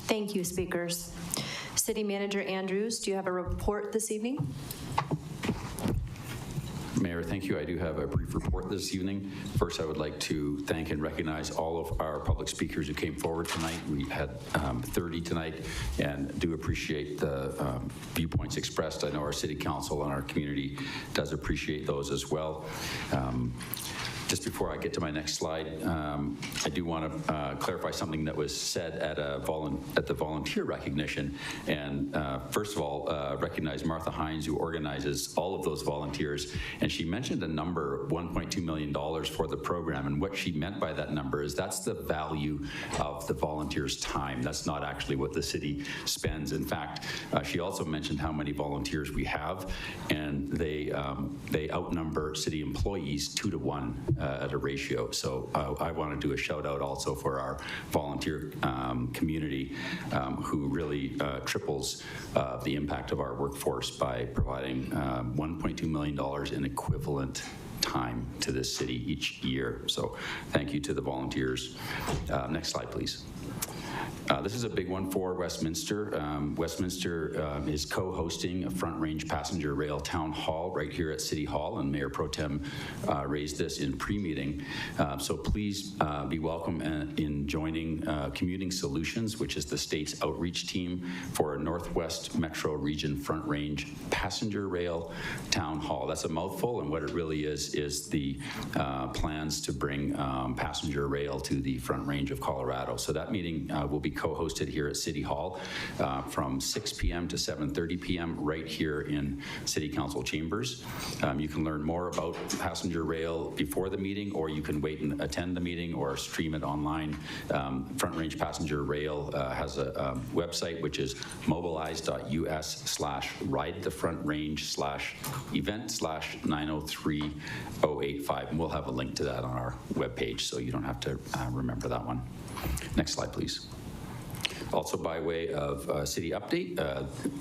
Thank you, speakers. City Manager Andrews, do you have a report this evening? Mayor, thank you. I do have a brief report this evening. First, I would like to thank and recognize all of our public speakers who came forward tonight. We had 30 tonight, and do appreciate the viewpoints expressed. I know our city council and our community does appreciate those as well. Just before I get to my next slide, I do want to clarify something that was said at the volunteer recognition. And first of all, recognize Martha Hines, who organizes all of those volunteers. And she mentioned a number, $1.2 million for the program. And what she meant by that number is that's the value of the volunteers' time. That's not actually what the city spends. In fact, she also mentioned how many volunteers we have, and they outnumber city employees 2 to 1. At a ratio. So I want to do a shout out also for our volunteer community who really triples the impact of our workforce by providing $1.2 million in equivalent time to this city each year. So thank you to the volunteers. Next slide, please. This is a big one for Westminster. Westminster is co-hosting a Front Range Passenger Rail Town Hall right here at City Hall, and Mayor Pro Tem raised this in pre-meeting. So please be welcome in joining Commuting Solutions, which is the state's outreach team for Northwest Metro Region Front Range Passenger Rail Town Hall. That's a mouthful, and what it really is the plans to bring passenger rail to the Front Range of Colorado. So that meeting will be co-hosted here at City Hall from 6 p.m. to 7:30 p.m. right here in City Council chambers. You can learn more about passenger rail before the meeting, or you can wait and attend the meeting or stream it online. Front Range Passenger Rail has a website, which is mobilize.us/ride-the-front-range/event/903085. And we'll have a link to that on our webpage, so you don't have to remember that one. Next slide, please. Also, by way of city update,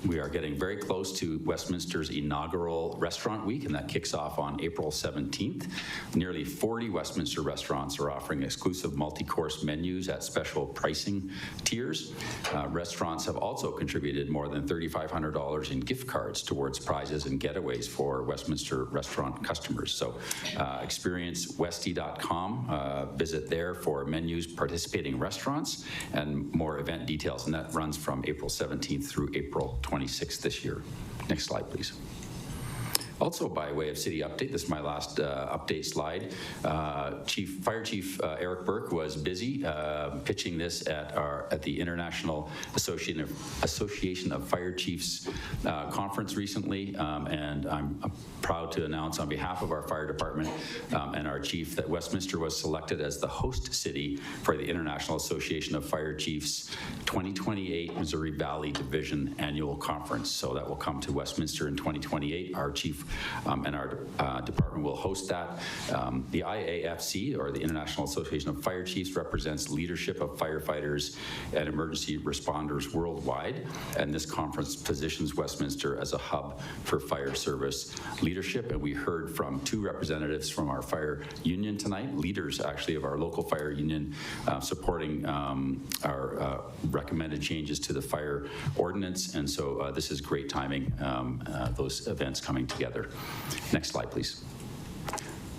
we are getting very close to Westminster's inaugural restaurant week, and that kicks off on April 17th. Nearly 40 Westminster restaurants are offering exclusive multi-course menus at special pricing tiers. Restaurants have also contributed more than $3,500 in gift cards towards prizes and getaways for Westminster restaurant customers. So experience westy.com, visit there for menus, participating restaurants, and more event details, and that runs from April 17th through April 26th this year. Next slide, please. Also, by way of city update, this is my last update slide. Fire Chief Eric Burke was busy pitching this at the International Association of Fire Chiefs conference recently, and I'm proud to announce on behalf of our fire department and our chief that Westminster was selected as the host city for the International Association of Fire Chiefs 2028 Missouri Valley Division Annual Conference. So that will come to Westminster in 2028. Our chief and our department will host that. The IAFC, or the International Association of Fire Chiefs, represents leadership of firefighters and emergency responders worldwide, and this conference positions Westminster as a hub for fire service leadership. And we heard from 2 representatives from our fire union tonight, leaders actually of our local fire union, supporting our recommended changes to the fire ordinance, and so this is great timing, those events coming together. Next slide, please.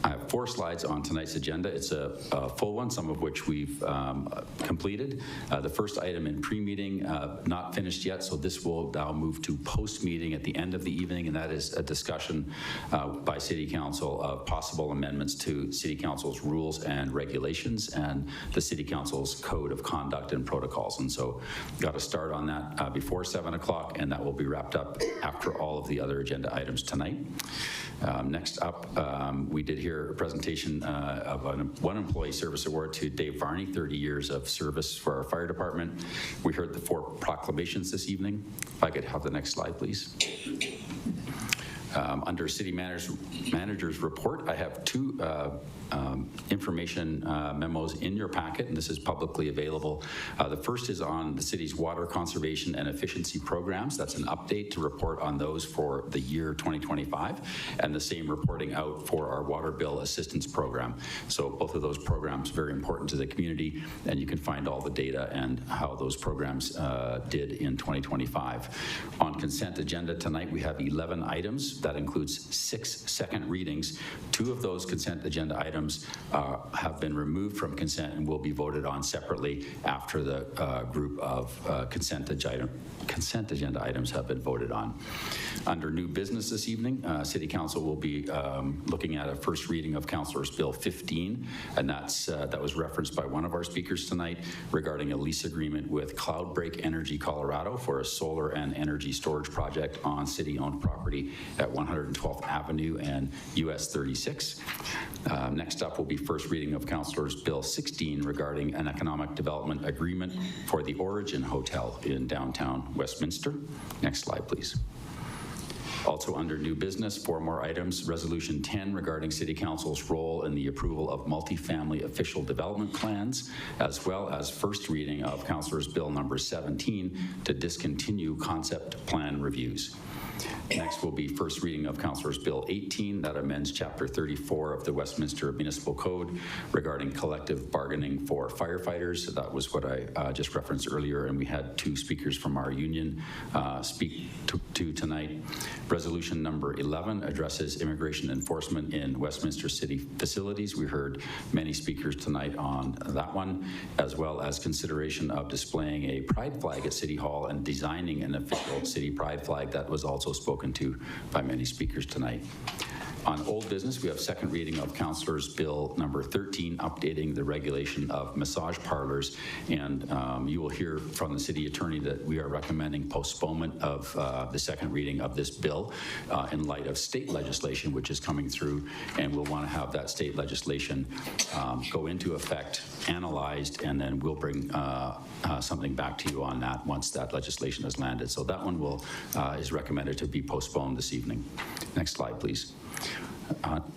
I have 4 slides on tonight's agenda. It's a full one, some of which we've completed. The first item in pre-meeting, not finished yet, so this will now move to post-meeting at the end of the evening, and that is a discussion by City Council of possible amendments to City Council's rules and regulations and the City Council's code of conduct and protocols. And so got to start on that before 7 o'clock, and that will be wrapped up after all of the other agenda items tonight. Next up, we did hear a presentation of one employee service award to Dave Varney, 30 years of service for our fire department. We heard the 4 proclamations this evening. If I could have the next slide, please. Under City Manager's report, I have 2 information memos in your packet, and this is publicly available. The first is on the city's water conservation and efficiency programs. That's an update to report on those for the year 2025, and the same reporting out for our water bill assistance program. So both of those programs very important to the community, and you can find all the data and how those programs did in 2025. On consent agenda tonight, we have 11 items. That includes 6 second readings. 2 of those consent agenda items have been removed from consent and will be voted on separately after the group of consent agenda items have been voted on. Under new business this evening, City Council will be looking at a first reading of Councilor's Bill 15, and that was referenced by one of our speakers tonight regarding a lease agreement with Cloudbreak Energy Colorado for a solar and energy storage project on city-owned property at 112th Avenue and US 36. Next up will be first reading of Councilor's Bill 16 regarding an economic development agreement for the Origin Hotel in downtown Westminster. Next slide, please. Also under new business, 4 more items. Resolution 10 regarding City Council's role in the approval of multifamily official development plans, as well as first reading of Councilor's Bill number 17 to discontinue concept plan reviews. Next will be first reading of Councilor's Bill 18 that amends Chapter 34 of the Westminster Municipal Code regarding collective bargaining for firefighters. That was what I just referenced earlier, and we had 2 speakers from our union speak to tonight. Resolution number 11 addresses immigration enforcement in Westminster City facilities. We heard many speakers tonight on that one, as well as consideration of displaying a pride flag at City Hall and designing an official city pride flag. That was also spoken to by many speakers tonight. On old business, we have second reading of Councilor's Bill number 13, updating the regulation of massage parlors. And you will hear from the city attorney that we are recommending postponement of the second reading of this bill in light of state legislation, which is coming through. And we'll want to have that state legislation go into effect, analyzed, and then we'll bring something back to you on that once that legislation has landed. So that one is recommended to be postponed this evening. Next slide, please.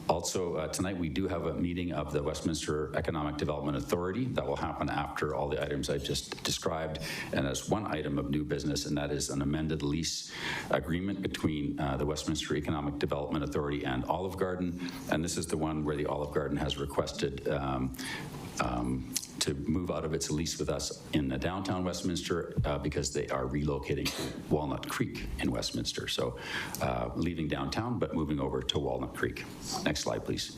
Also, tonight we do have a meeting of the Westminster Economic Development Authority that will happen after all the items I just described, and as one item of new business, and that is an amended lease agreement between the Westminster Economic Development Authority and Olive Garden, and this is the one where the Olive Garden has requested to move out of its lease with us in the downtown Westminster because they are relocating to Walnut Creek in Westminster. So leaving downtown, but moving over to Walnut Creek. Next slide, please.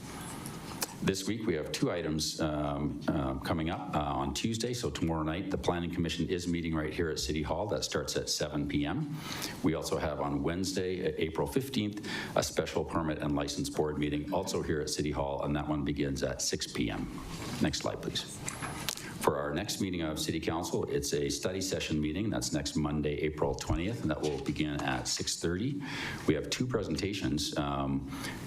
This week we have 2 items coming up on Tuesday. So tomorrow night, the Planning Commission is meeting right here at City Hall. That starts at 7 p.m. We also have on Wednesday, April 15th, a special permit and license board meeting also here at City Hall, and that one begins at 6 p.m. Next slide, please. For our next meeting of City Council, it's a study session meeting. That's next Monday, April 20th, and that will begin at 6:30. We have 2 presentations,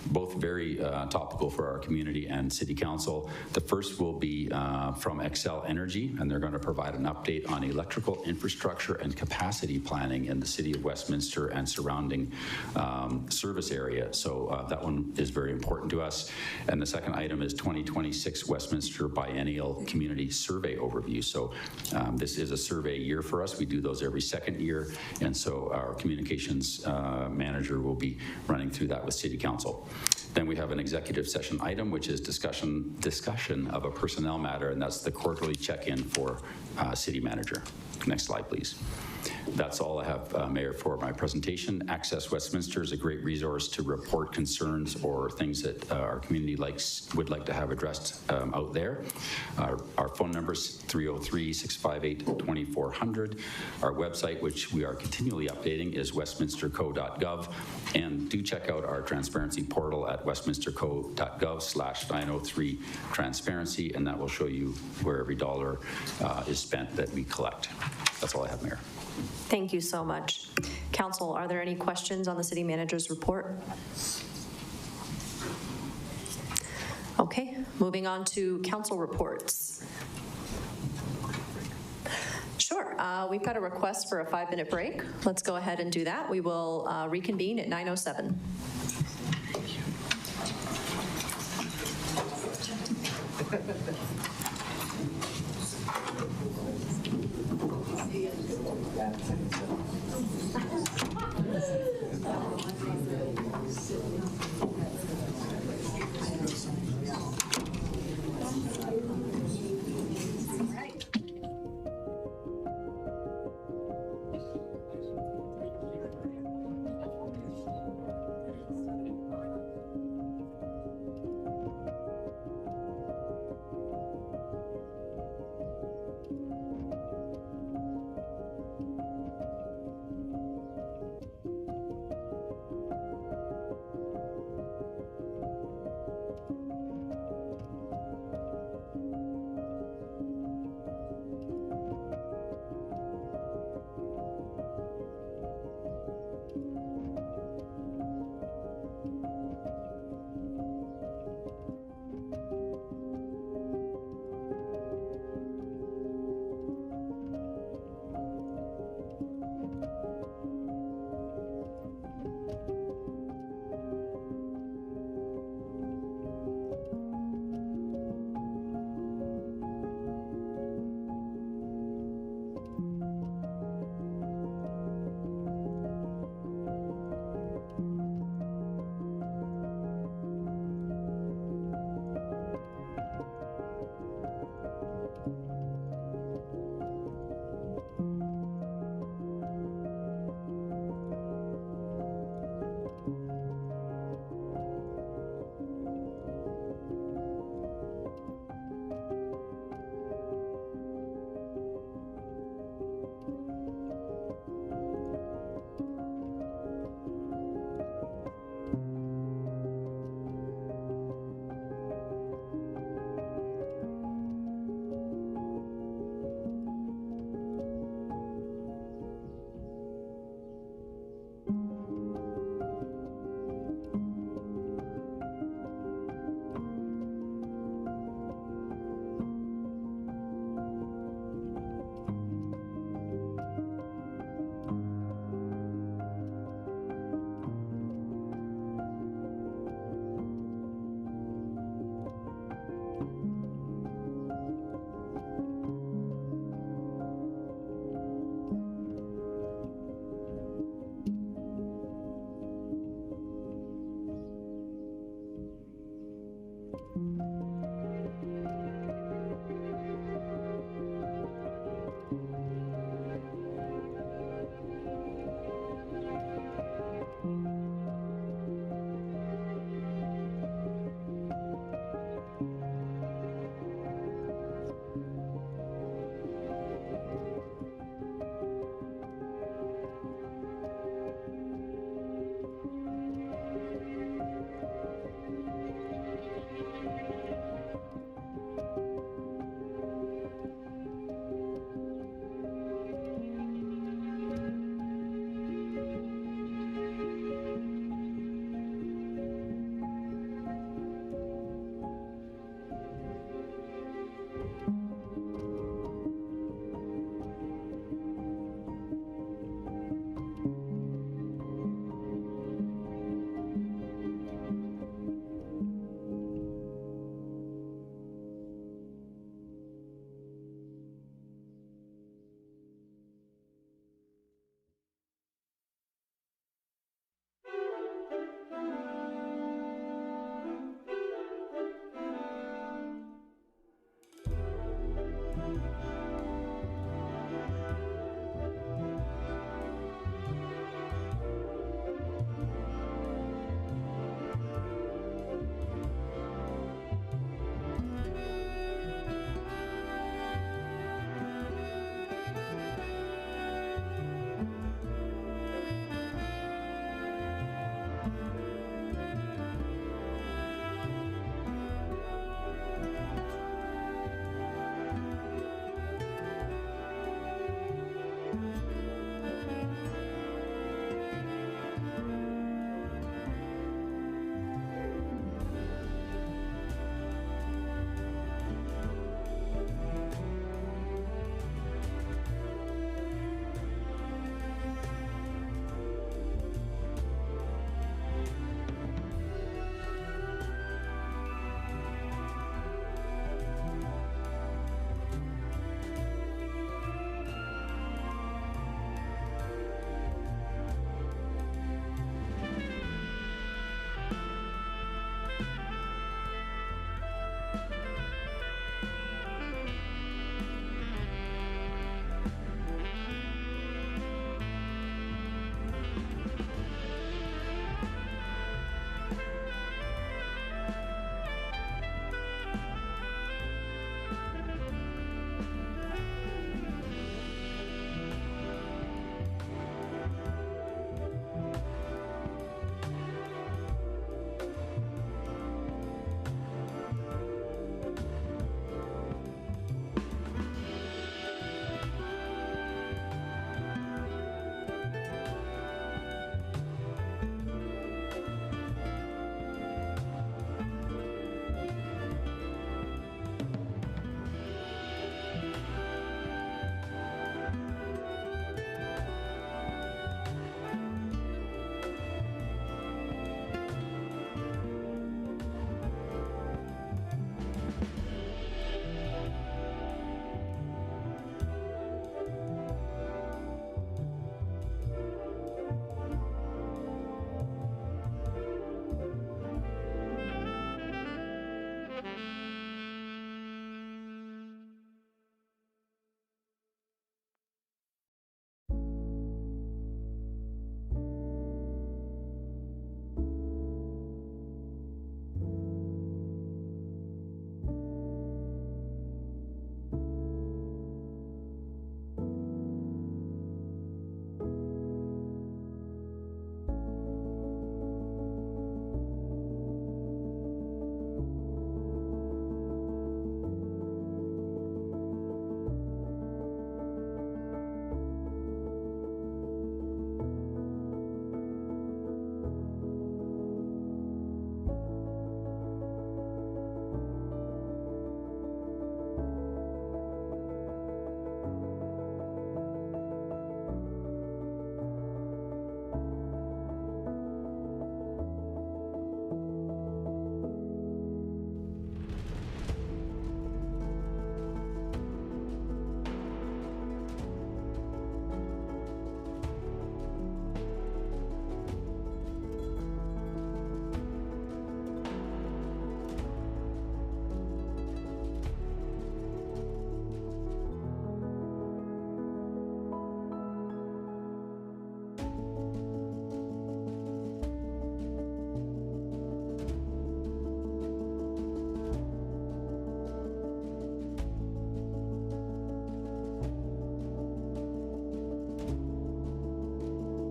both very topical for our community and City Council. The first will be from Xcel Energy, and they're going to provide an update on electrical infrastructure and capacity planning in the City of Westminster and surrounding service area. So that one is very important to us. And the second item is 2026 Westminster Biennial Community Survey overview. So this is a survey year for us. We do those every second year, and so our communications manager will be running through that with City Council. Then we have an executive session item, which is discussion of a personnel matter, and that's the quarterly check-in for city manager. Next slide, please. That's all I have, Mayor, for my presentation. Access Westminster is a great resource to report concerns or things that our community would like to have addressed out there. Our phone number is 303-658-2400. Our website, which we are continually updating, is westminsterco.gov. And do check out our transparency portal at westminsterco.gov/903transparency, and that will show you where every dollar is spent that we collect. That's all I have, Mayor. Thank you so much. Council, are there any questions on the city manager's report? Okay, moving on to council reports. Sure, we've got a request for a 5-minute break. Let's go ahead and do that. We will reconvene at 9:07.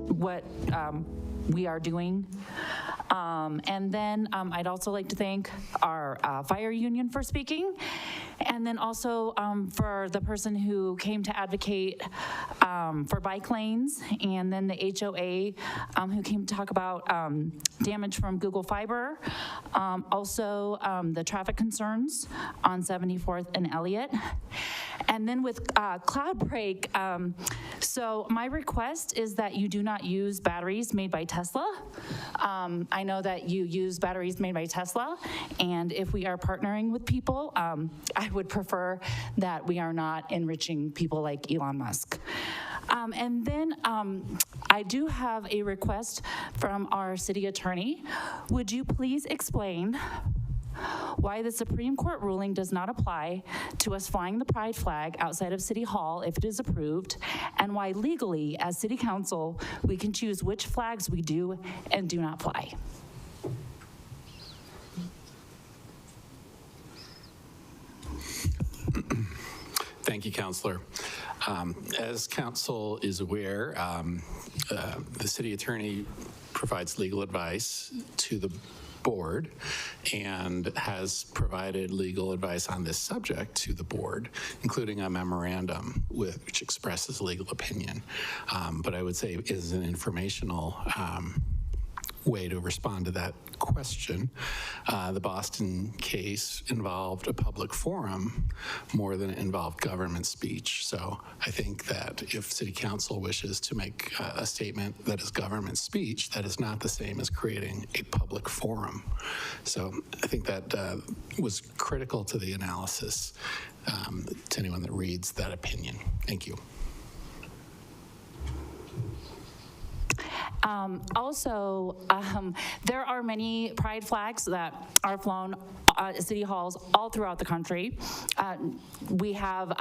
what we are doing. And then I'd also like to thank our fire union for speaking. And then also for the person who came to advocate for bike lanes, and then the HOA who came to talk about damage from Google Fiber. Also the traffic concerns on 74th and Elliott. And then with Cloudbreak, so my request is that you do not use batteries made by Tesla. I know that you use batteries made by Tesla, and if we are partnering with people, I would prefer that we are not enriching people like Elon Musk. And then I do have a request from our city attorney. Would you please explain why the Supreme Court ruling does not apply to us flying the pride flag outside of City Hall if it is approved, and why legally, as City Council, we can choose which flags we do and do not fly? Thank you, Councilor. As Council is aware, the City Attorney provides legal advice to the board and has provided legal advice on this subject to the board, including a memorandum which expresses legal opinion. But I would say is an informational way to respond to that question. The Boston case involved a public forum more than it involved government speech. So I think that if City Council wishes to make a statement that is government speech, that is not the same as creating a public forum. So I think that was critical to the analysis to anyone that reads that opinion. Thank you. Also, there are many pride flags that are flown at city halls all throughout the country. We have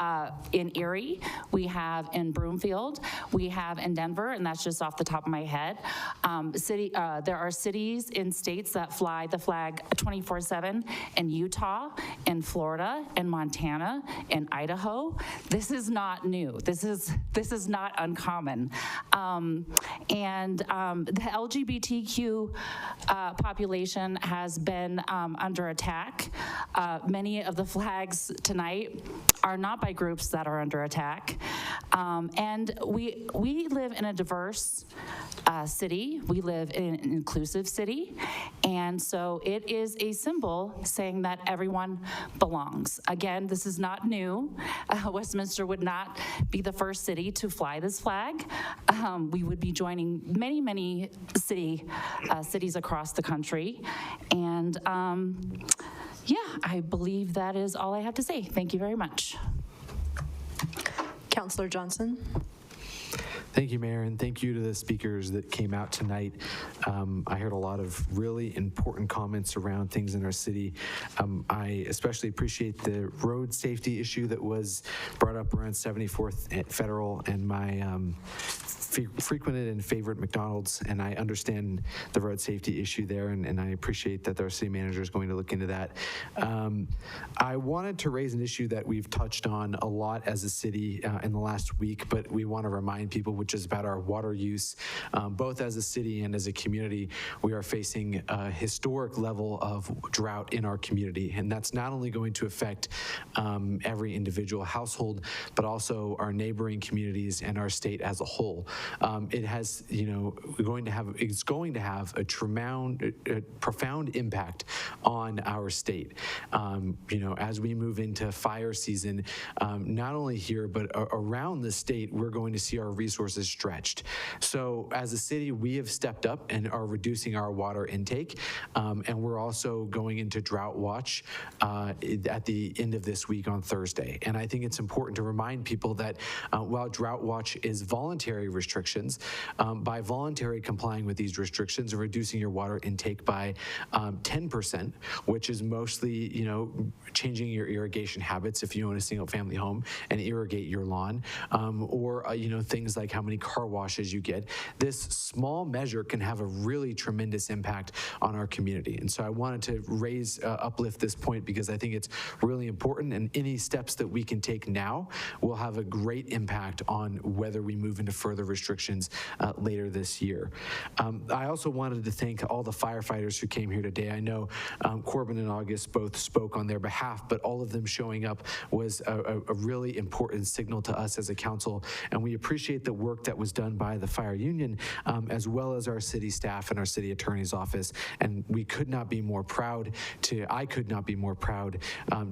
in Erie, we have in Broomfield, we have in Denver, and that's just off the top of my head. There are cities in states that fly the flag 24/7 in Utah, in Florida, in Montana, in Idaho. This is not new. This is not uncommon. And the LGBTQ population has been under attack. Many of the flags tonight are not by groups that are under attack. And we live in a diverse city. We live in an inclusive city. And so it is a symbol saying that everyone belongs. Again, this is not new. Westminster would not be the first city to fly this flag. We would be joining many cities across the country. And yeah, I believe that is all I have to say. Thank you very much. Councillor Johnson. Thank you, Mayor, and thank you to the speakers that came out tonight. I heard a lot of really important comments around things in our city. I especially appreciate the road safety issue that was brought up around 74th at Federal and my frequented and favorite McDonald's, and I understand the road safety issue there, and I appreciate that our city manager is going to look into that. I wanted to raise an issue that we've touched on a lot as a city in the last week, but we want to remind people, which is about our water use. Both as a city and as a community, we are facing a historic level of drought in our community, and that's not only going to affect every individual household, but also our neighboring communities and our state as a whole. It has, it's going to have a profound impact on our state. As we move into fire season, not only here, but around the state, we're going to see our resources stretched. So as a city, we have stepped up and are reducing our water intake. And we're also going into drought watch at the end of this week on Thursday. And I think it's important to remind people that while drought watch is voluntary restrictions, by voluntarily complying with these restrictions and reducing your water intake by 10%, which is mostly, changing your irrigation habits if you own a single family home and irrigate your lawn, or things like how many car washes you get. This small measure can have a really tremendous impact on our community. And so I wanted to uplift this point because I think it's really important, and any steps that we can take now will have a great impact on whether we move into further restrictions restrictions later this year. I also wanted to thank all the firefighters who came here today. I know Corbin and August both spoke on their behalf, but all of them showing up was a really important signal to us as a council, and we appreciate the work that was done by the fire union, as well as our city staff and our city attorney's office, and I could not be more proud to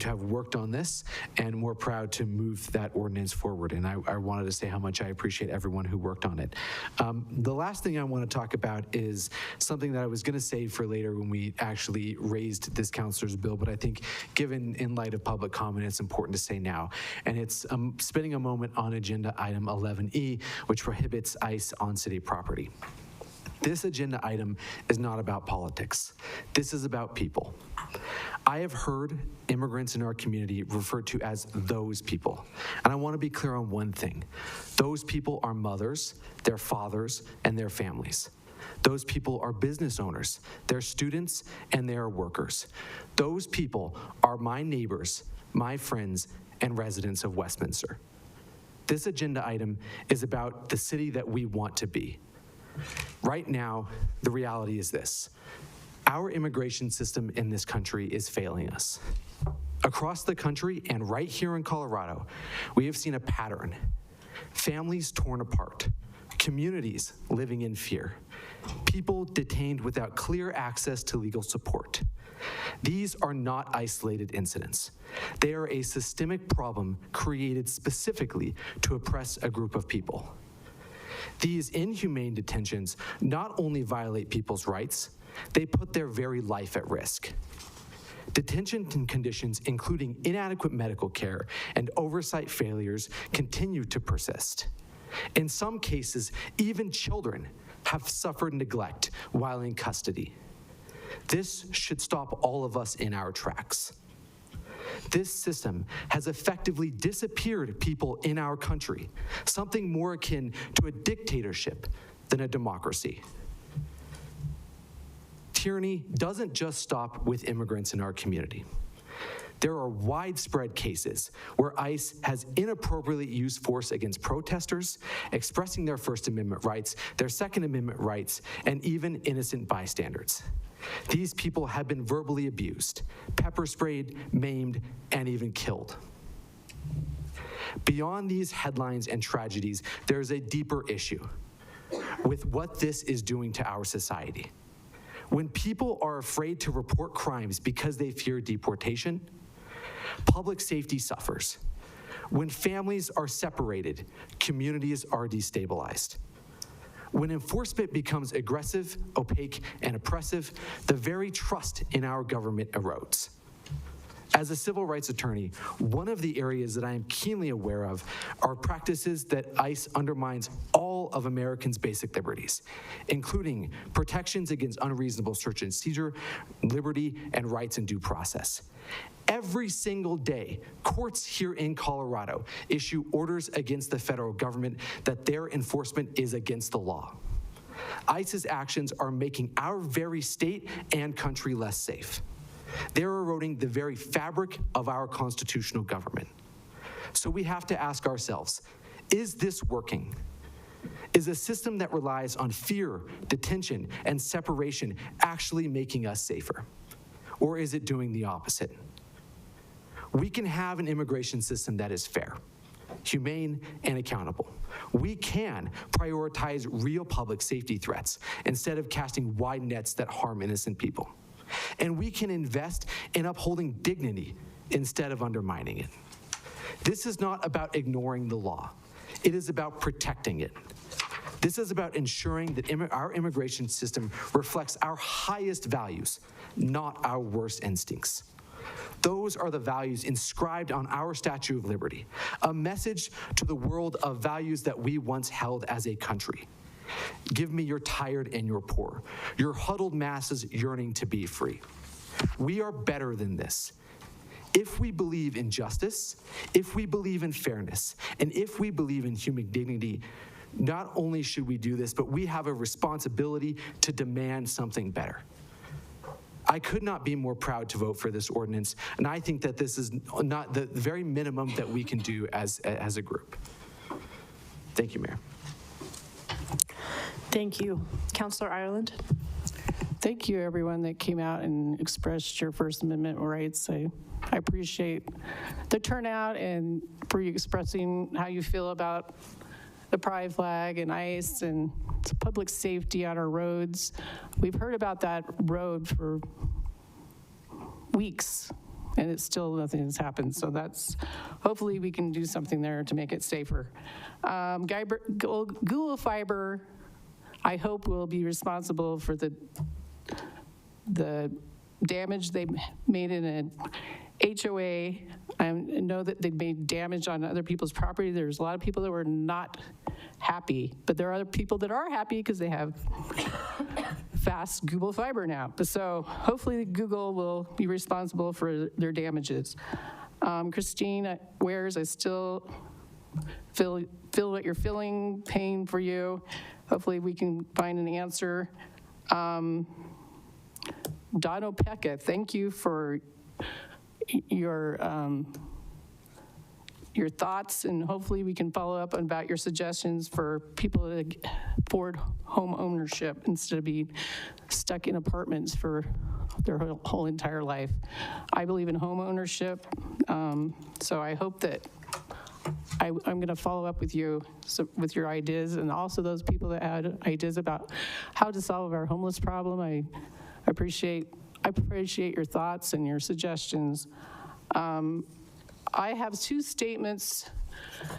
have worked on this, and more proud to move that ordinance forward, and I wanted to say how much I appreciate everyone who worked on it. The last thing I want to talk about is something that I was going to save for later when we actually raised this councilor's bill, but I think given in light of public comment, it's important to say now, and it's spending a moment on agenda item 11E, which prohibits ICE on city property. This agenda item is not about politics. This is about people. I have heard immigrants in our community referred to as those people. And I want to be clear on one thing. Those people are mothers, their fathers, and their families. Those people are business owners, they're students, and they are workers. Those people are my neighbors, my friends, and residents of Westminster. This agenda item is about the city that we want to be. Right now, the reality is this. Our immigration system in this country is failing us. Across the country and right here in Colorado, we have seen a pattern. Families torn apart, communities living in fear, people detained without clear access to legal support. These are not isolated incidents. They are a systemic problem created specifically to oppress a group of people. These inhumane detentions not only violate people's rights, they put their very life at risk. Detention conditions, including inadequate medical care and oversight failures, continue to persist. In some cases, even children have suffered neglect while in custody. This should stop all of us in our tracks. This system has effectively disappeared people in our country, something more akin to a dictatorship than a democracy. Tyranny doesn't just stop with immigrants in our community. There are widespread cases where ICE has inappropriately used force against protesters, expressing their First Amendment rights, their Second Amendment rights, and even innocent bystanders. These people have been verbally abused, pepper sprayed, maimed, and even killed. Beyond these headlines and tragedies, there's a deeper issue with what this is doing to our society. When people are afraid to report crimes because they fear deportation, public safety suffers. When families are separated, communities are destabilized. When enforcement becomes aggressive, opaque, and oppressive, the very trust in our government erodes. As a civil rights attorney, one of the areas that I am keenly aware of are practices that ICE undermines all of Americans' basic liberties, including protections against unreasonable search and seizure, liberty, and rights and due process. Every single day, courts here in Colorado issue orders against the federal government that their enforcement is against the law. ICE's actions are making our very state and country less safe. They're eroding the very fabric of our constitutional government. So we have to ask ourselves, is this working? Is a system that relies on fear, detention, and separation actually making us safer? Or is it doing the opposite? We can have an immigration system that is fair, humane, and accountable. We can prioritize real public safety threats instead of casting wide nets that harm innocent people. And we can invest in upholding dignity instead of undermining it. This is not about ignoring the law. It is about protecting it. This is about ensuring that our immigration system reflects our highest values, not our worst instincts. Those are the values inscribed on our Statue of Liberty, a message to the world of values that we once held as a country. Give me your tired and your poor, your huddled masses yearning to be free. We are better than this. If we believe in justice, if we believe in fairness, and if we believe in human dignity, not only should we do this, but we have a responsibility to demand something better. I could not be more proud to vote for this ordinance, and I think that this is not the very minimum that we can do as a group. Thank you, Mayor. Thank you. Councillor Ireland. Thank you, everyone that came out and expressed your First Amendment rights. I appreciate the turnout and for you expressing how you feel about the pride flag and ICE and public safety on our roads. We've heard about that road for weeks, and it's still nothing has happened. So that's, hopefully we can do something there to make it safer. Google Fiber, I hope, will be responsible for the damage they made in an HOA. I know that they made damage on other people's property. There's a lot of people that were not happy, but there are other people that are happy because they have fast Google Fiber now. So hopefully Google will be responsible for their damages. Christine Wares, I still feel what you're feeling, pain for you. Hopefully we can find an answer. Don Opeka, thank you for your thoughts, and hopefully we can follow up about your suggestions for people to afford home ownership instead of being stuck in apartments for their whole entire life. I believe in home ownership, so I hope that I'm going to follow up with you with your ideas, and also those people that had ideas about how to solve our homeless problem. I appreciate your thoughts and your suggestions. I have two statements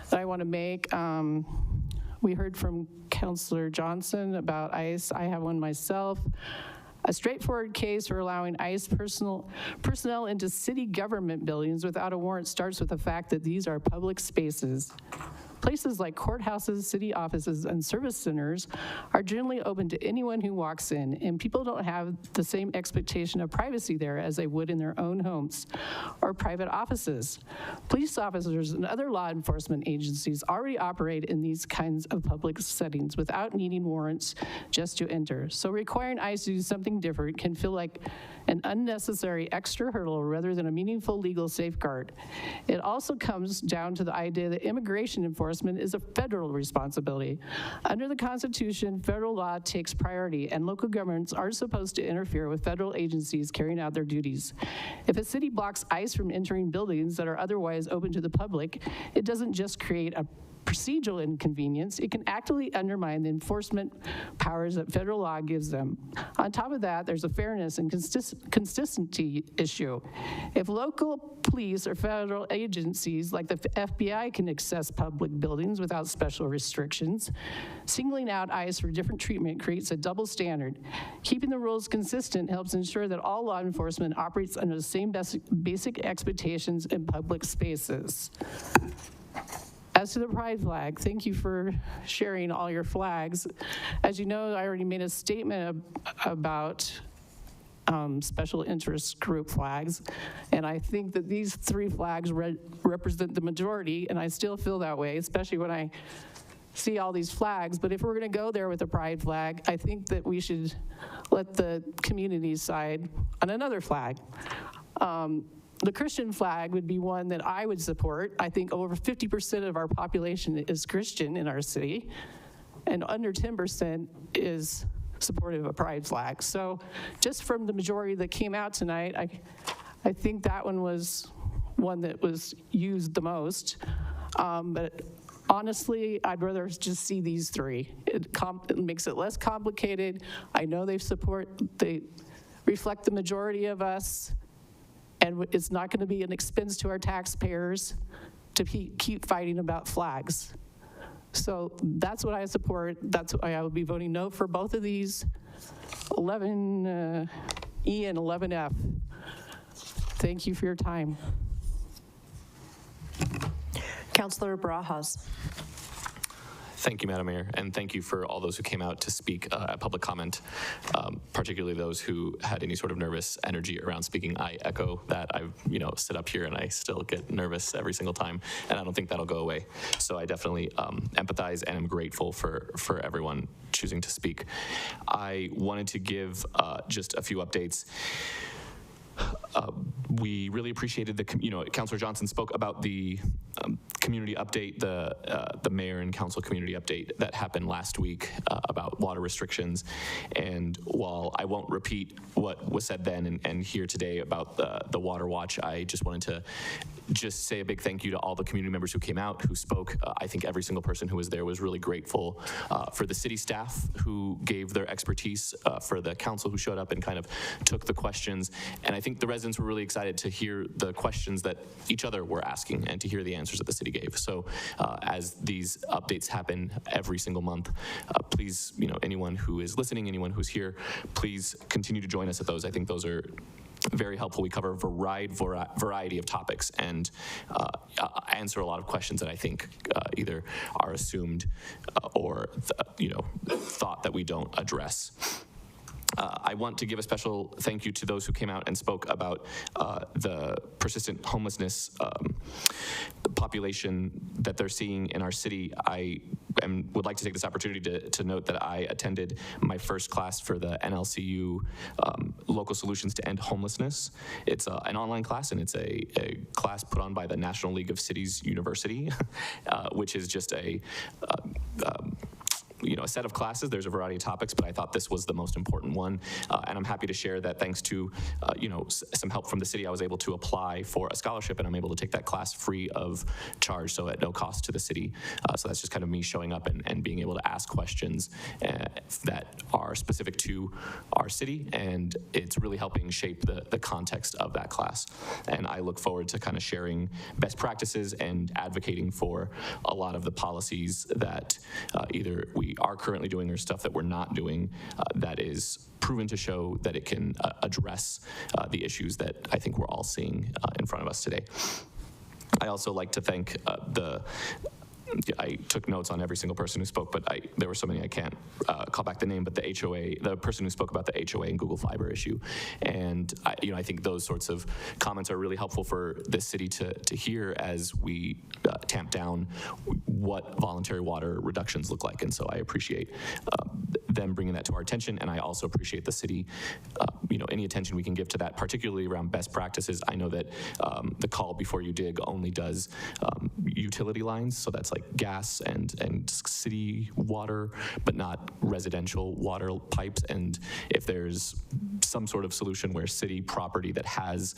that I want to make. We heard from Councillor Johnson about ICE. I have one myself. A straightforward case for allowing ICE personnel into city government buildings without a warrant starts with the fact that these are public spaces. Places like courthouses, city offices, and service centers are generally open to anyone who walks in, and people don't have the same expectation of privacy there as they would in their own homes or private offices. Police officers and other law enforcement agencies already operate in these kinds of public settings without needing warrants just to enter. So requiring ICE to do something different can feel like an unnecessary extra hurdle rather than a meaningful legal safeguard. It also comes down to the idea that immigration enforcement is a federal responsibility. Under the Constitution, federal law takes priority, and local governments aren't supposed to interfere with federal agencies carrying out their duties. If a city blocks ICE from entering buildings that are otherwise open to the public, it doesn't just create a procedural inconvenience, it can actively undermine the enforcement powers that federal law gives them. On top of that, there's a fairness and consistency issue. If local police or federal agencies like the FBI can access public buildings without special restrictions, singling out ICE for different treatment creates a double standard. Keeping the rules consistent helps ensure that all law enforcement operates under the same basic expectations in public spaces. As to the pride flag, thank you for sharing all your flags. As you know, I already made a statement about special interest group flags, and I think that these three flags represent the majority, and I still feel that way, especially when I see all these flags. But if we're gonna go there with a pride flag, I think that we should let the community decide on another flag. The Christian flag would be one that I would support. I think over 50% of our population is Christian in our city, and under 10% is supportive of a pride flag. So just from the majority that came out tonight, I think that one was one that was used the most. But honestly, I'd rather just see these three. It makes it less complicated. I know they reflect the majority of us, and it's not going to be an expense to our taxpayers to keep fighting about flags. So that's what I support. That's why I will be voting no for both of these, 11E and 11F. Thank you for your time. Councillor Barajas. Thank you, Madam Mayor, and thank you for all those who came out to speak at public comment, particularly those who had any sort of nervous energy around speaking. I echo that. I sit up here and I still get nervous every single time, and I don't think that'll go away. So I definitely empathize and am grateful for everyone choosing to speak. I wanted to give just a few updates. We really appreciated Councilor Johnson spoke about the community update, the mayor and council community update that happened last week about water restrictions. And while I won't repeat what was said then and here today about the water watch, I just wanted to just say a big thank you to all the community members who came out, who spoke. I think every single person who was there was really grateful for the city staff who gave their expertise, for the council who showed up and kind of took the questions. And I think the residents were really excited to hear the questions that each other were asking and to hear the answers that the city gave. So as these updates happen every single month, please, anyone who is listening, anyone who's here, please continue to join us at those. I think those are very helpful. We cover a variety of topics and answer a lot of questions that I think either are assumed or thought that we don't address. I want to give a special thank you to those who came out and spoke about the persistent homelessness population that they're seeing in our city. I would like to take this opportunity to note that I attended my first class for the NLCU Local Solutions to End Homelessness. It's an online class, and it's a class put on by the National League of Cities University, which is just a set of classes. There's a variety of topics, but I thought this was the most important one. And I'm happy to share that thanks to, some help from the city, I was able to apply for a scholarship, and I'm able to take that class free of charge, so at no cost to the city. So that's just kind of me showing up and being able to ask questions that are specific to our city, and it's really helping shape the context of that class. And I look forward to kind of sharing best practices and advocating for a lot of the policies that either we are currently doing or stuff that we're not doing that is proven to show that it can address the issues that I think we're all seeing in front of us today. I also like to thank I took notes on every single person who spoke, but there were so many I can't call back the name, but the HOA, the person who spoke about the HOA and Google Fiber issue. And I think those sorts of comments are really helpful for the city to hear as we tamp down what voluntary water reductions look like. And so I appreciate them bringing that to our attention, and I also appreciate the city, any attention we can give to that, particularly around best practices. I know that the call before you dig only does utility lines, so that's like gas and city water, but not residential water pipes. And if there's some sort of solution where city property that has,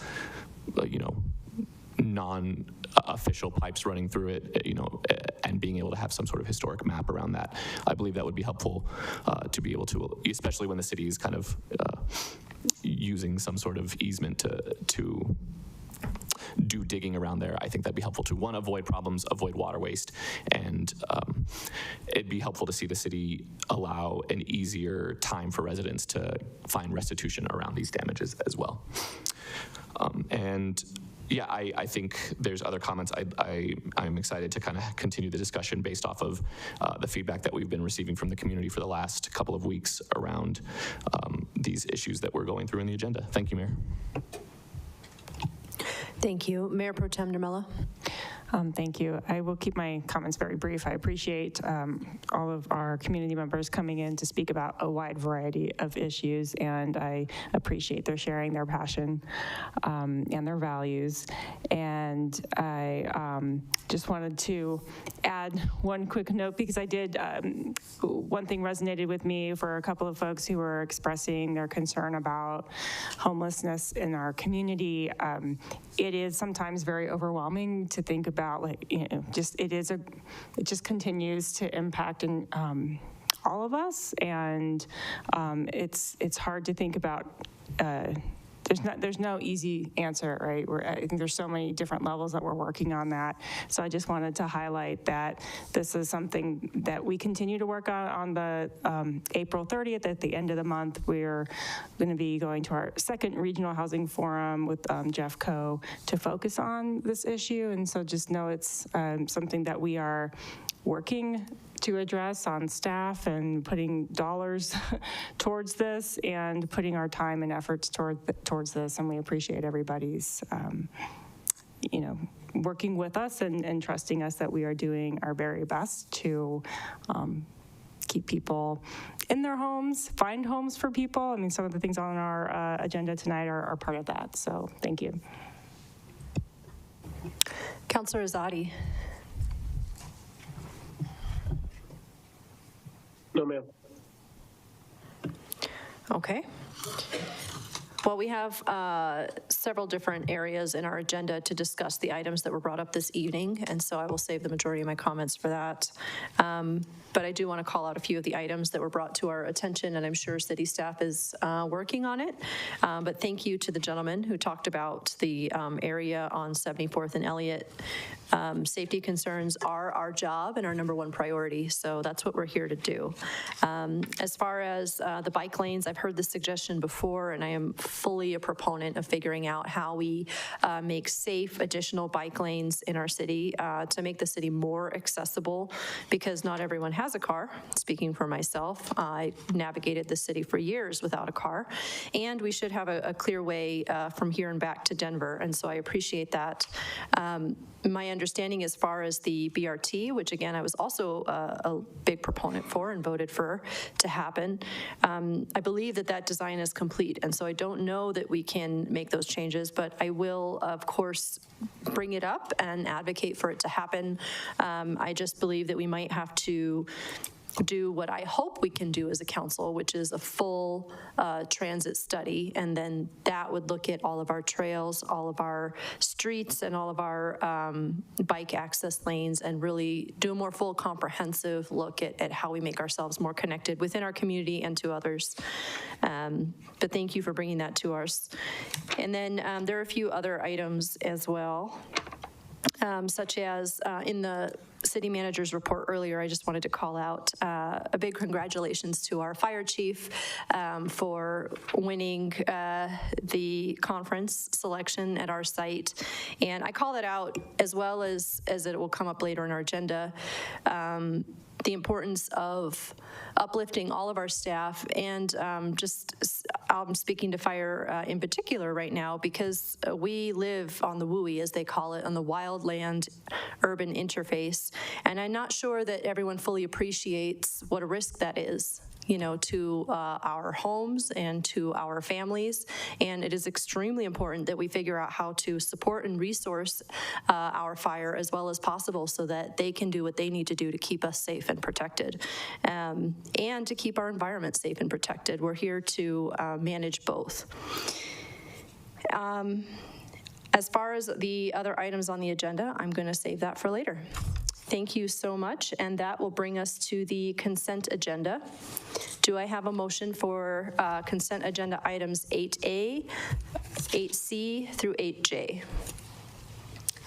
non-official pipes running through it, and being able to have some sort of historic map around that, I believe that would be helpful to be able to, especially when the city is kind of using some sort of easement to do digging around there. I think that'd be helpful to, one, avoid problems, avoid water waste, and it'd be helpful to see the city allow an easier time for residents to find restitution around these damages as well. I think there's other comments. I'm excited to kind of continue the discussion based off of the feedback that we've been receiving from the community for the last couple of weeks around these issues that we're going through in the agenda. Thank you, Mayor. Thank you. Mayor Pro Tem Dermello. Thank you. I will keep my comments very brief. I appreciate all of our community members coming in to speak about a wide variety of issues, and I appreciate their sharing their passion and their values. And I just wanted to add one quick note, because I did, one thing resonated with me for a couple of folks who were expressing their concern about homelessness in our community. It is sometimes very overwhelming to think about, it just continues to impact all of us, and it's hard to think about. There's no easy answer, right? I think there's so many different levels that we're working on that. So I just wanted to highlight that this is something that we continue to work on the April 30th, at the end of the month. We're going to be going to our second regional housing forum with Jeff Coe to focus on this issue. And so just know it's something that we are working to address on staff, and putting dollars towards this, and putting our time and efforts towards this. And we appreciate everybody's, working with us and trusting us that we are doing our very best to keep people in their homes, find homes for people. I mean, some of the things on our agenda tonight are part of that. So thank you. Councilor Azadi. No, ma'am. Okay. Well, we have several different areas in our agenda to discuss the items that were brought up this evening, and so I will save the majority of my comments for that. But I do want to call out a few of the items that were brought to our attention, and I'm sure city staff is working on it. But thank you to the gentleman who talked about the area on 74th and Elliott. Safety concerns are our job and our #1 priority, so that's what we're here to do. As far as the bike lanes, I've heard this suggestion before, and I am fully a proponent of figuring out how we make safe additional bike lanes in our city to make the city more accessible, because not everyone has a car. Speaking for myself, I navigated the city for years without a car, and we should have a clear way from here and back to Denver, and so I appreciate that. My understanding as far as the BRT, which again I was also a big proponent for and voted for to happen, I believe that design is complete, and so I don't know that we can make those changes, but I will of course bring it up and advocate for it to happen. I just believe that we might have to do what I hope we can do as a council, which is a full transit study, and then that would look at all of our trails, all of our streets, and all of our bike access lanes, and really do a more full comprehensive look at how we make ourselves more connected within our community and to others. But thank you for bringing that to us. And then there are a few other items as well, such as in the city manager's report earlier, I just wanted to call out a big congratulations to our fire chief for winning the conference selection at our site. And I call that out as well as it will come up later in our agenda. The importance of uplifting all of our staff, and I'm speaking to fire in particular right now, because we live on the WUI, as they call it, on the wildland urban interface, and I'm not sure that everyone fully appreciates what a risk that is, to our homes and to our families. And it is extremely important that we figure out how to support and resource our fire as well as possible, so that they can do what they need to do to keep us safe and protected, and to keep our environment safe and protected. We're here to manage both. As far as the other items on the agenda, I'm going to save that for later. Thank you so much, and that will bring us to the consent agenda. Do I have a motion for consent agenda items 8A, 8C through 8J?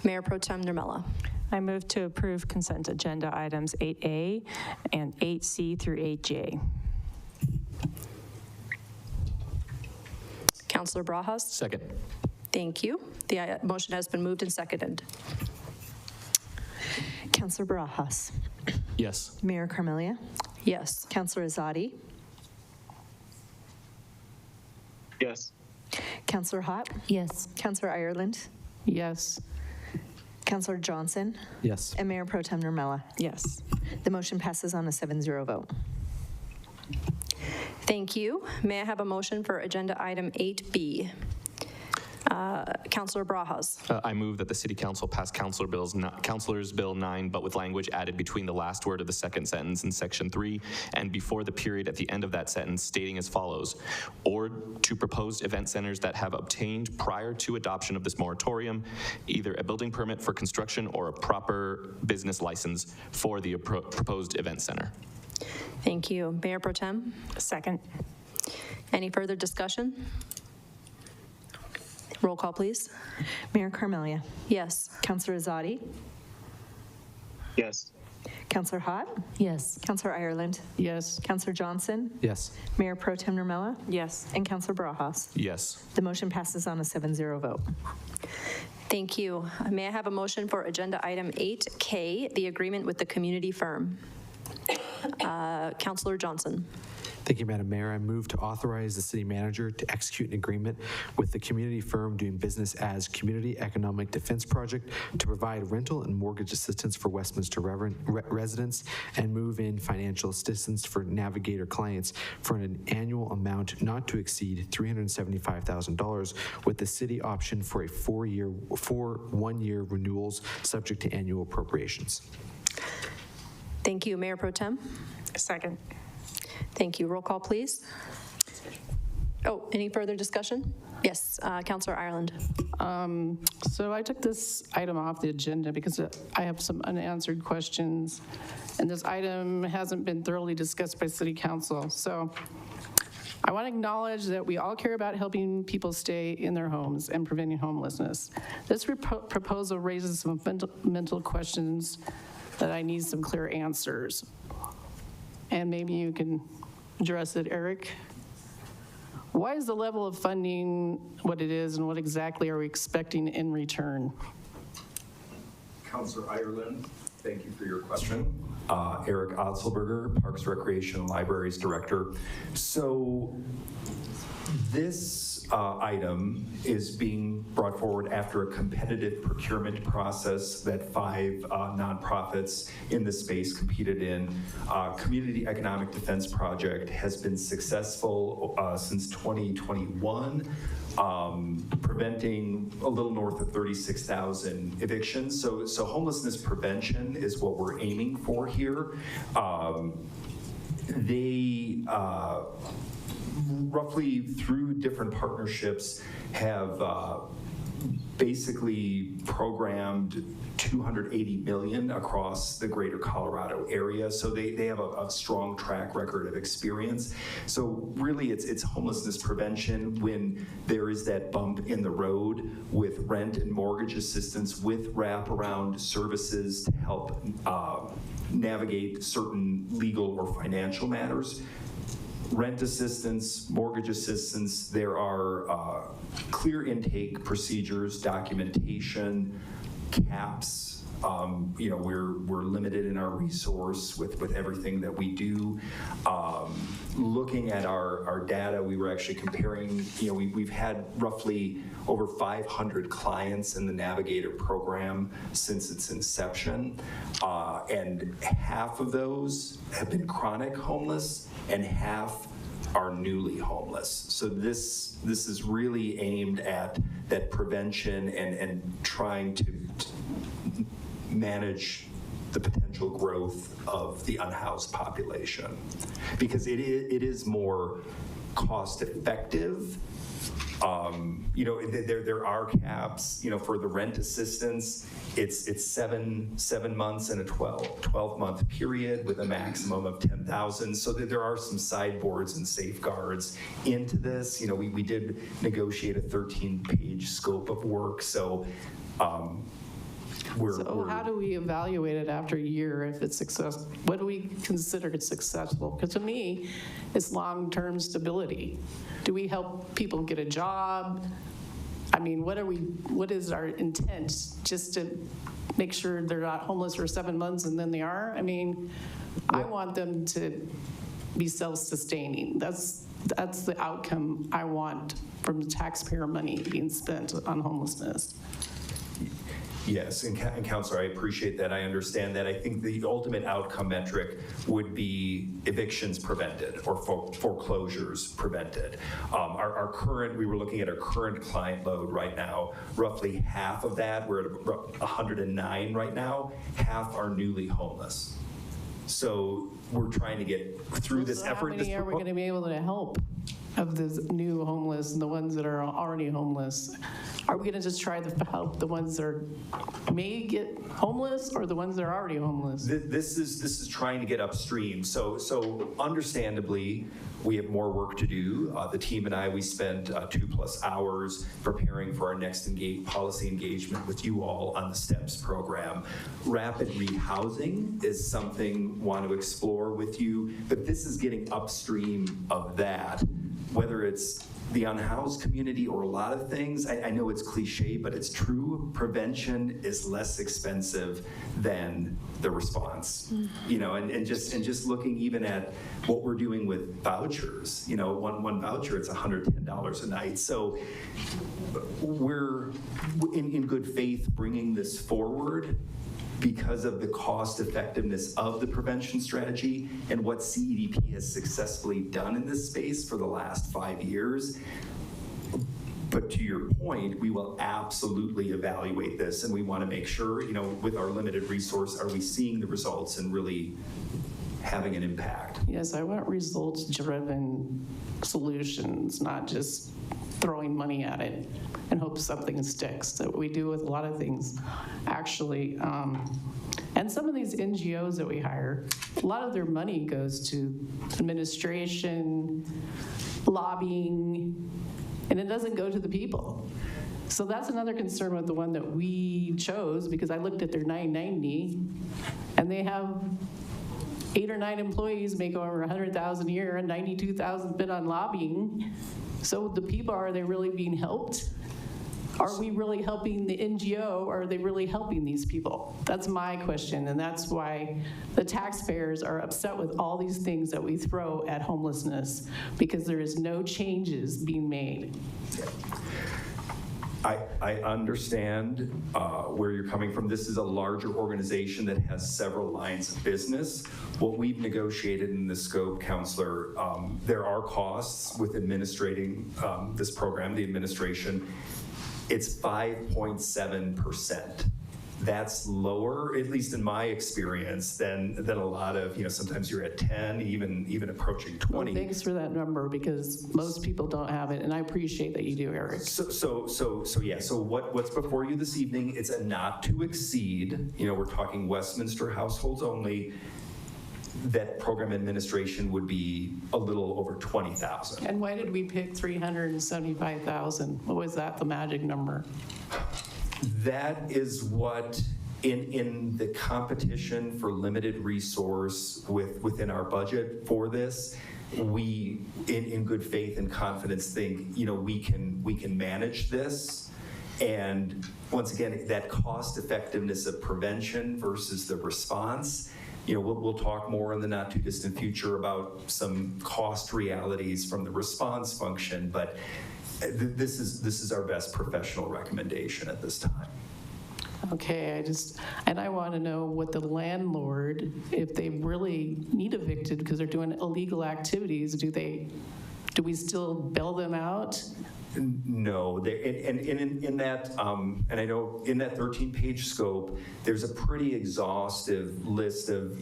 Mayor Pro Tem Nurmela. I move to approve consent agenda items 8A and 8C through 8J. Councilor Brajas? Second. Thank you. The motion has been moved and seconded. Councilor Barajas. Yes. Mayor Carmelia. Yes. Councilor Azadi. Yes. Councilor Hott. Yes. Councilor Ireland. Yes. Councilor Johnson. Yes. And Mayor Pro Tem Nurmela. Yes. The motion passes on a 7-0 vote. Thank you. May I have a motion for agenda item 8B? Councilor Brajas. I move that the City Council pass Councilor's Bill 9, but with language added between the last word of the second sentence in Section 3 and before the period at the end of that sentence, stating as follows: or to proposed event centers that have obtained prior to adoption of this moratorium either a building permit for construction or a proper business license for the proposed event center. Thank you. Mayor Pro Tem? Second. Any further discussion? Roll call, please. Mayor Carmelia. Yes. Councilor Azadi. Yes. Councilor Hott. Yes. Councilor Ireland. Yes. Councilor Johnson. Yes. Mayor Pro Tem Nurmela. Yes. And Councilor Barajas. Yes. The motion passes on a 7-0 vote. Thank you. May I have a motion for agenda item 8K, the agreement with the community firm? Councilor Johnson. Thank you, Madam Mayor. I move to authorize the city manager to execute an agreement with the community firm doing business as Community Economic Defense Project to provide rental and mortgage assistance for Westminster residents and move-in financial assistance for Navigator clients for an annual amount not to exceed $375,000, with the city option for one-year renewals subject to annual appropriations. Thank you. Mayor Pro Tem? Second. Thank you. Roll call, please. Oh, any further discussion? Yes, Councillor Ireland. So I took this item off the agenda because I have some unanswered questions, and this item hasn't been thoroughly discussed by City Council. So I want to acknowledge that we all care about helping people stay in their homes and preventing homelessness. This proposal raises some fundamental questions that I need some clear answers. And maybe you can address it, Eric. Why is the level of funding what it is, and what exactly are we expecting in return? Councillor Ireland, thank you for your question. Eric Otzelberger, Parks, Recreation, and Libraries Director. So this item is being brought forward after a competitive procurement process that 5 nonprofits in the space competed in. Community Economic Defense Project has been successful since 2021, preventing a little north of 36,000 evictions. So homelessness prevention is what we're aiming for here. They roughly through different partnerships have basically programmed $280 million across the greater Colorado area. So they have a strong track record of experience. So really it's homelessness prevention when there is that bump in the road with rent and mortgage assistance with wraparound services to help navigate certain legal or financial matters. Rent assistance, mortgage assistance, there are clear intake procedures, documentation, caps. We're limited in our resource with everything that we do. Looking at our data, we were actually comparing, we've had roughly over 500 clients in the Navigator program since its inception, and half of those have been chronic homeless and half are newly homeless. So this is really aimed at that prevention and trying to manage the potential growth of the unhoused population, because it is more cost effective. There are caps, for the rent assistance, it's seven months and a 12-month period with a maximum of 10,000. So there are some sideboards and safeguards into this. We did negotiate a 13-page scope of work. So how do we evaluate it after a year if it's successful? What do we consider successful? Because to me, it's long-term stability. Do we help people get a job? I mean, what is our intent? Just to make sure they're not homeless for 7 months and then they are? I mean, I want them to be self-sustaining. That's the outcome I want from the taxpayer money being spent on homelessness. Yes, and Councilor, I appreciate that. I understand that. I think the ultimate outcome metric would be evictions prevented or foreclosures prevented. We were looking at our current client load right now. Roughly half of that, we're at 109 right now. Half are newly homeless. So we're trying to get through this effort. How many are we going to be able to help of the new homeless and the ones that are already homeless? Are we going to just try to help the ones that may get homeless, or the ones that are already homeless? This is trying to get upstream. So understandably, we have more work to do. The team and I, we spent 2+ hours preparing for our next policy engagement with you all on the STEPS program. Rapid rehousing is something we want to explore with you, but this is getting upstream of that, whether it's the unhoused community or a lot of things. I know it's cliche, but it's true. Prevention is less expensive than the response. And just looking even at what we're doing with vouchers. One voucher, it's $110 a night. So we're in good faith bringing this forward because of the cost effectiveness of the prevention strategy and what CEDP has successfully done in this space for the last 5 years. But to your point, we will absolutely evaluate this, and we want to make sure, with our limited resource, are we seeing the results and really having an impact. Yes, I want results-driven solutions, not just throwing money at it and hope something sticks, that we do with a lot of things, actually. And some of these NGOs that we hire, a lot of their money goes to administration, lobbying, and it doesn't go to the people. So that's another concern with the one that we chose, because I looked at their 990, and they have 8 or 9 employees, make over 100,000 a year, and 92,000 been on lobbying. So the people, are they really being helped? Are we really helping the NGO, or are they really helping these people? That's my question, and that's why the taxpayers are upset with all these things that we throw at homelessness, because there is no changes being made. I understand where you're coming from. This is a larger organization that has several lines of business. What we've negotiated in the scope, Counselor, there are costs with administrating this program, the administration. It's 5.7%. That's lower, at least in my experience, than a lot of, sometimes you're at 10, even approaching 20. Well, thanks for that number, because most people don't have it, and I appreciate that you do, Eric. So what's before you this evening, it's a not to exceed, we're talking Westminster households only, that program administration would be a little over 20,000. And why did we pick 375,000? What was that, the magic number? That is what, in the competition for limited resource within our budget for this, we, in good faith and confidence, think we can manage this. And once again, that cost effectiveness of prevention versus the response. We'll talk more in the not too distant future about some cost realities from the response function, but this is our best professional recommendation at this time. Okay, I want to know what the landlord, if they really need evicted because they're doing illegal activities, do we still bail them out? No, and in that, and I know in that 13-page scope, there's a pretty exhaustive list of,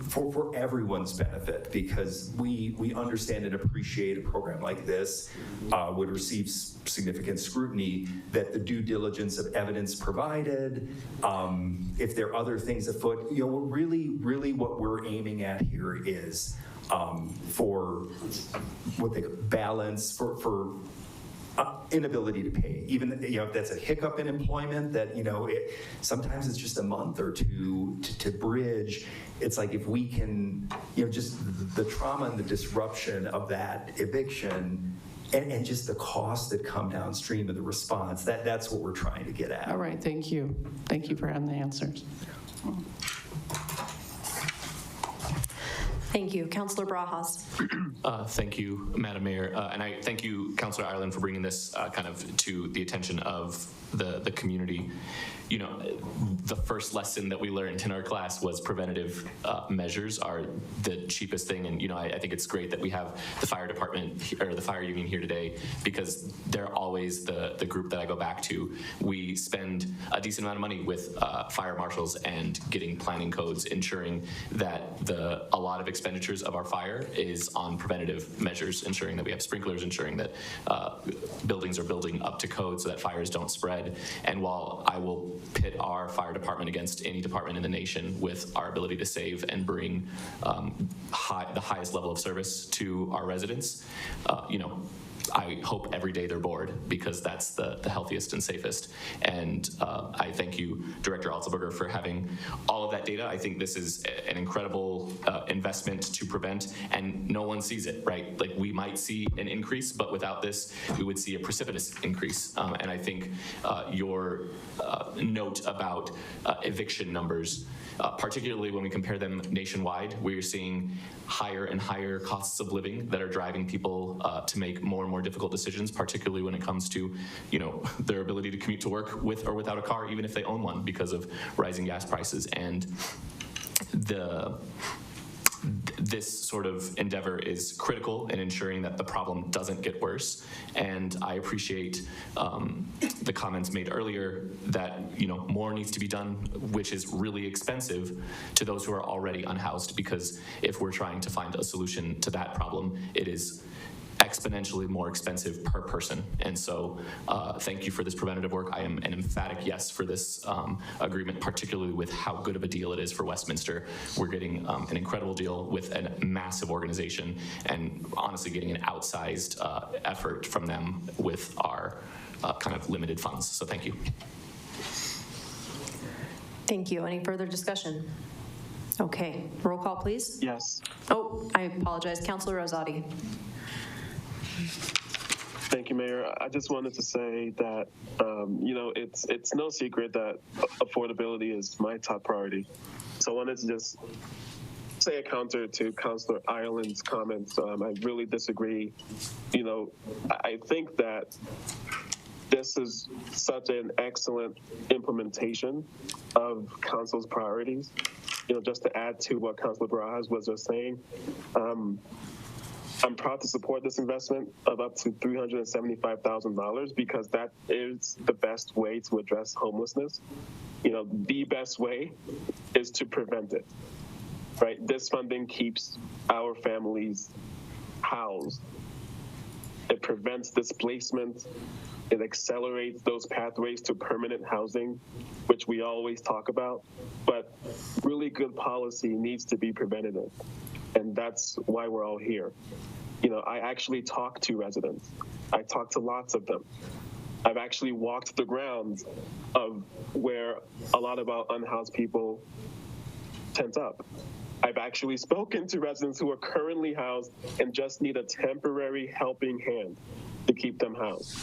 for everyone's benefit, because we understand and appreciate a program like this would receive significant scrutiny, that the due diligence of evidence provided, if there are other things afoot, really what we're aiming at here is for what they balance for inability to pay, even if that's a hiccup in employment, that sometimes it's just a month or two to bridge. It's like, if we can, just the trauma and the disruption of that eviction, and just the costs that come downstream of the response, that's what we're trying to get at. All right, thank you for having the answers. Thank you. Councilor Brajas. Thank you, Madam Mayor. And I thank you, Councilor Ireland, for bringing this kind of to the attention of the community. The first lesson that we learned in our class was preventative measures are the cheapest thing. And, I think it's great that we have the fire department or the fire union here today, because they're always the group that I go back to. We spend a decent amount of money with fire marshals and getting planning codes, ensuring that a lot of expenditures of our fire is on preventative measures, ensuring that we have sprinklers, ensuring that buildings are building up to code so that fires don't spread. And while I will pit our fire department against any department in the nation with our ability to save and bring the highest level of service to our residents, I hope every day they're bored, because that's the healthiest and safest. And I thank you, Director Altenberger, for having all of that data. I think this is an incredible investment to prevent, and no one sees it, right? Like, we might see an increase, but without this, we would see a precipitous increase. And I think your note about eviction numbers, particularly when we compare them nationwide, we're seeing higher and higher costs of living that are driving people to make more and more difficult decisions, particularly when it comes to, their ability to commute to work with or without a car, even if they own one, because of rising gas prices. And this sort of endeavor is critical in ensuring that the problem doesn't get worse. And I appreciate the comments made earlier that more needs to be done, which is really expensive to those who are already unhoused, because if we're trying to find a solution to that problem, it is exponentially more expensive per person. And so thank you for this preventative work. I am an emphatic yes for this agreement, particularly with how good of a deal it is for Westminster. We're getting an incredible deal with a massive organization, and honestly getting an outsized effort from them with our kind of limited funds. So thank you. Thank you. Any further discussion? Okay, roll call, please. Yes. Oh, I apologize. Councilor Rosati. Thank you, Mayor. I just wanted to say that, it's no secret that affordability is my top priority. So I wanted to just say a counter to Councilor Ireland's comments. I really disagree. I think that this is such an excellent implementation of Council's priorities. Just to add to what Councilor Barajas was just saying, I'm proud to support this investment of up to $375,000 because that is the best way to address homelessness. The best way is to prevent it, right? This funding keeps our families housed. It prevents displacement. It accelerates those pathways to permanent housing, which we always talk about. But really good policy needs to be preventative. And that's why we're all here. I actually talk to residents. I talk to lots of them. I've actually walked the grounds of where a lot of our unhoused people tent up. I've actually spoken to residents who are currently housed and just need a temporary helping hand to keep them housed.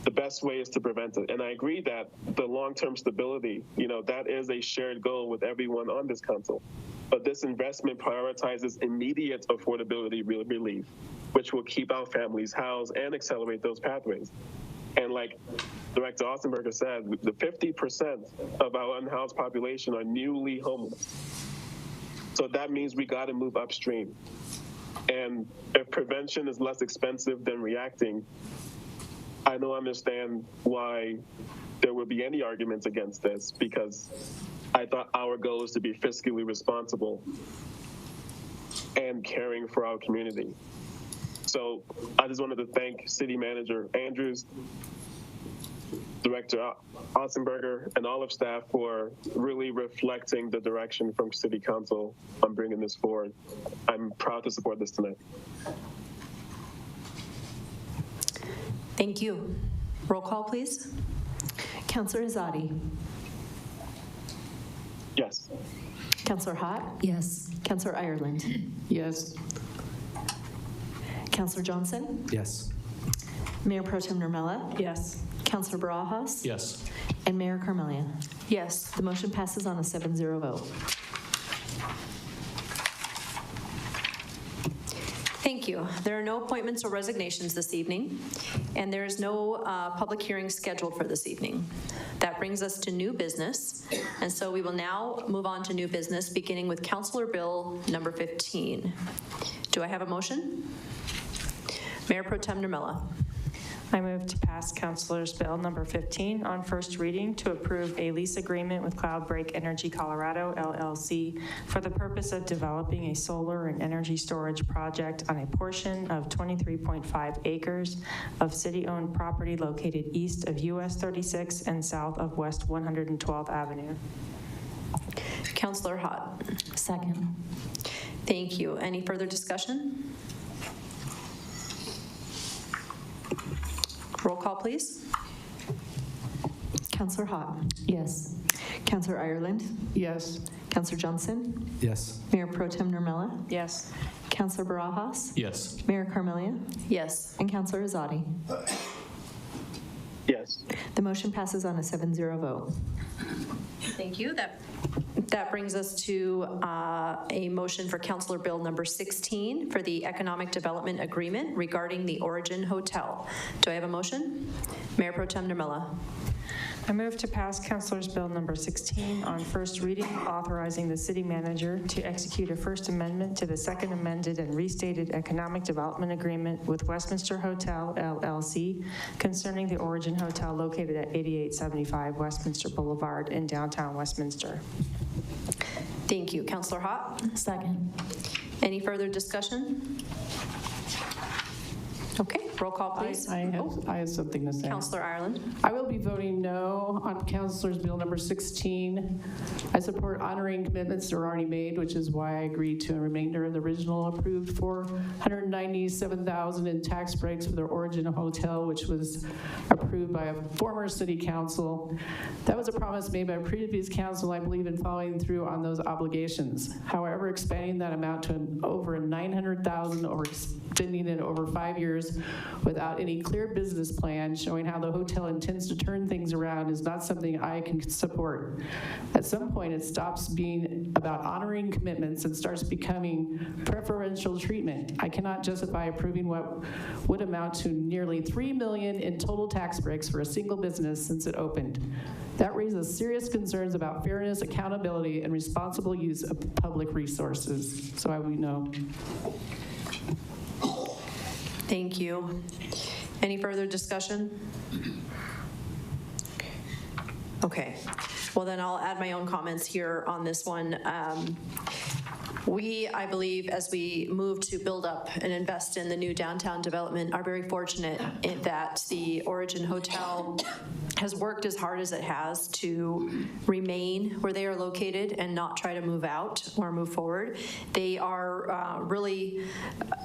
The best way is to prevent it. And I agree that the long-term stability, that is a shared goal with everyone on this council. But this investment prioritizes immediate affordability relief, which will keep our families housed and accelerate those pathways. And like Director Ausenberger said, the 50% of our unhoused population are newly homeless. So that means we got to move upstream. And if prevention is less expensive than reacting, I don't understand why there would be any arguments against this, because I thought our goal is to be fiscally responsible and caring for our community. So I just wanted to thank City Manager Andrews, Director Ausenberger, and all of staff for really reflecting the direction from City Council on bringing this forward. I'm proud to support this tonight. Thank you. Roll call, please. Councilor Azadi. Yes. Councilor Hott. Yes. Councilor Ireland. Yes. Councilor Johnson. Yes. Mayor Pro Tem Nurmela. Yes. Councilor Barajas. Yes. And Mayor Carmelia. Yes. The motion passes on a 7-0 vote. Thank you. There are no appointments or resignations this evening, and there is no public hearing scheduled for this evening. That brings us to new business, and so we will now move on to new business, beginning with Councilor Bill number 15. Do I have a motion? Mayor Pro Tem Nurmela. I move to pass Councilor's Bill number 15 on first reading to approve a lease agreement with Cloudbreak Energy Colorado, LLC, for the purpose of developing a solar and energy storage project on a portion of 23.5 acres of city-owned property located east of US 36 and south of West 112th Avenue. Councilor Hott. Second. Thank you. Any further discussion? Roll call, please. Councilor Hott. Yes. Councilor Ireland. Yes. Councilor Johnson. Yes. Mayor Pro Tem Nurmela. Yes. Councilor Barajas. Yes. Mayor Carmelia. Yes. And Councilor Azadi. Yes. The motion passes on a 7-0 vote. Thank you. That That brings us to a motion for Councilor Bill number 16 for the Economic Development Agreement regarding the Origin Hotel. Do I have a motion? Mayor Pro Tem Nermella. I move to pass Councilor's Bill number 16 on first reading, authorizing the city manager to execute a first amendment to the second amended and restated economic development agreement with Westminster Hotel, LLC, concerning the Origin Hotel located at 8875 Westminster Boulevard in downtown Westminster. Thank you. Councilor Hott? Second. Any further discussion? Okay, roll call, please. I have something to say. Councilor Ireland. I will be voting no on Councilor's Bill number 16. I support honoring commitments that were already made, which is why I agreed to a remainder of the original approved $497,000 in tax breaks for the Origin Hotel, which was approved by a former city council. That was a promise made by a previous council. I believe in following through on those obligations. However, expanding that amount to over $900,000 or extending it over 5 years without any clear business plan showing how the hotel intends to turn things around is not something I can support. At some point, it stops being about honoring commitments and starts becoming preferential treatment. I cannot justify approving what would amount to nearly $3 million in total tax breaks for a single business since it opened. That raises serious concerns about fairness, accountability, and responsible use of public resources. So I would no. Thank you. Any further discussion? Okay. Well, then I'll add my own comments here on this one. We, I believe, as we move to build up and invest in the new downtown development, are very fortunate in that the Origin Hotel has worked as hard as it has to remain where they are located and not try to move out or move forward. They are really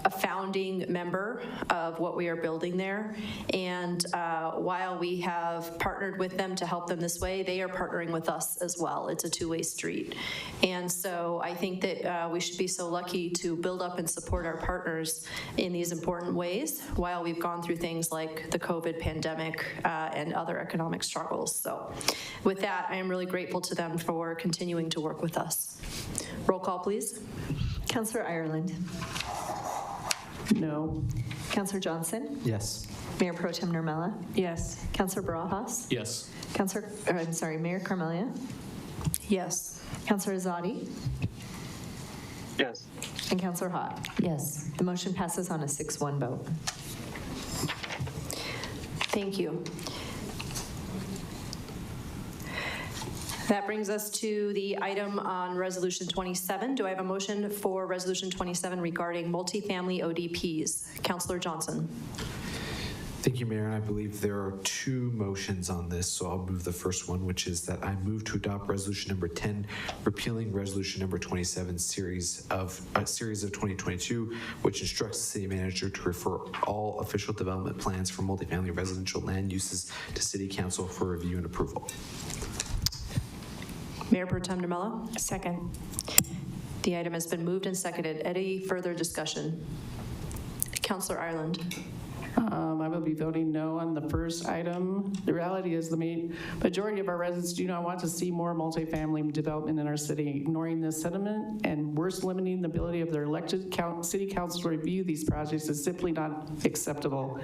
a founding member of what we are building there. And while we have partnered with them to help them this way, they are partnering with us as well. It's a two-way street. And so I think that we should be so lucky to build up and support our partners in these important ways while we've gone through things like the COVID pandemic and other economic struggles. So with that, I am really grateful to them for continuing to work with us. Roll call, please. Councillor Ireland. No. Councillor Johnson. Yes. Mayor Pro Tem Nermella. Yes. Councillor Barajas. Yes. Mayor Carmelia. Yes. Councillor Azadi. Yes. And Councillor Hott. Yes. The motion passes on a 6-1 vote. Thank you. That brings us to the item on Resolution 27. Do I have a motion for Resolution 27 regarding multifamily ODPs? Councillor Johnson. Thank you, Mayor. And I believe there are two motions on this, so I'll move the first one, which is that I move to adopt Resolution number 10, repealing Resolution number 27, series of 2022, which instructs the city manager to refer all official development plans for multifamily residential land uses to City Council for review and approval. Mayor Pro Tem Nermella. Second. The item has been moved and seconded. Any further discussion? Councillor Ireland. I will be voting no on the first item. The reality is the majority of our residents do not want to see more multifamily development in our city. Ignoring this sentiment and worse, limiting the ability of their elected city council to review these projects is simply not acceptable.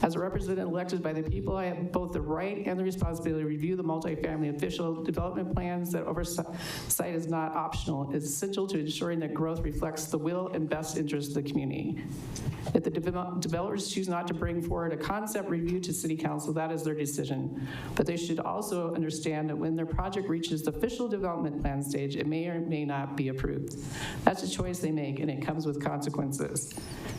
As a representative elected by the people, I have both the right and the responsibility to review the multifamily official development plans. That oversight is not optional. It's essential to ensuring that growth reflects the will and best interest of the community. If the developers choose not to bring forward a concept review to City Council, that is their decision. But they should also understand that when their project reaches the official development plan stage, it may or may not be approved. That's a choice they make, and it comes with consequences.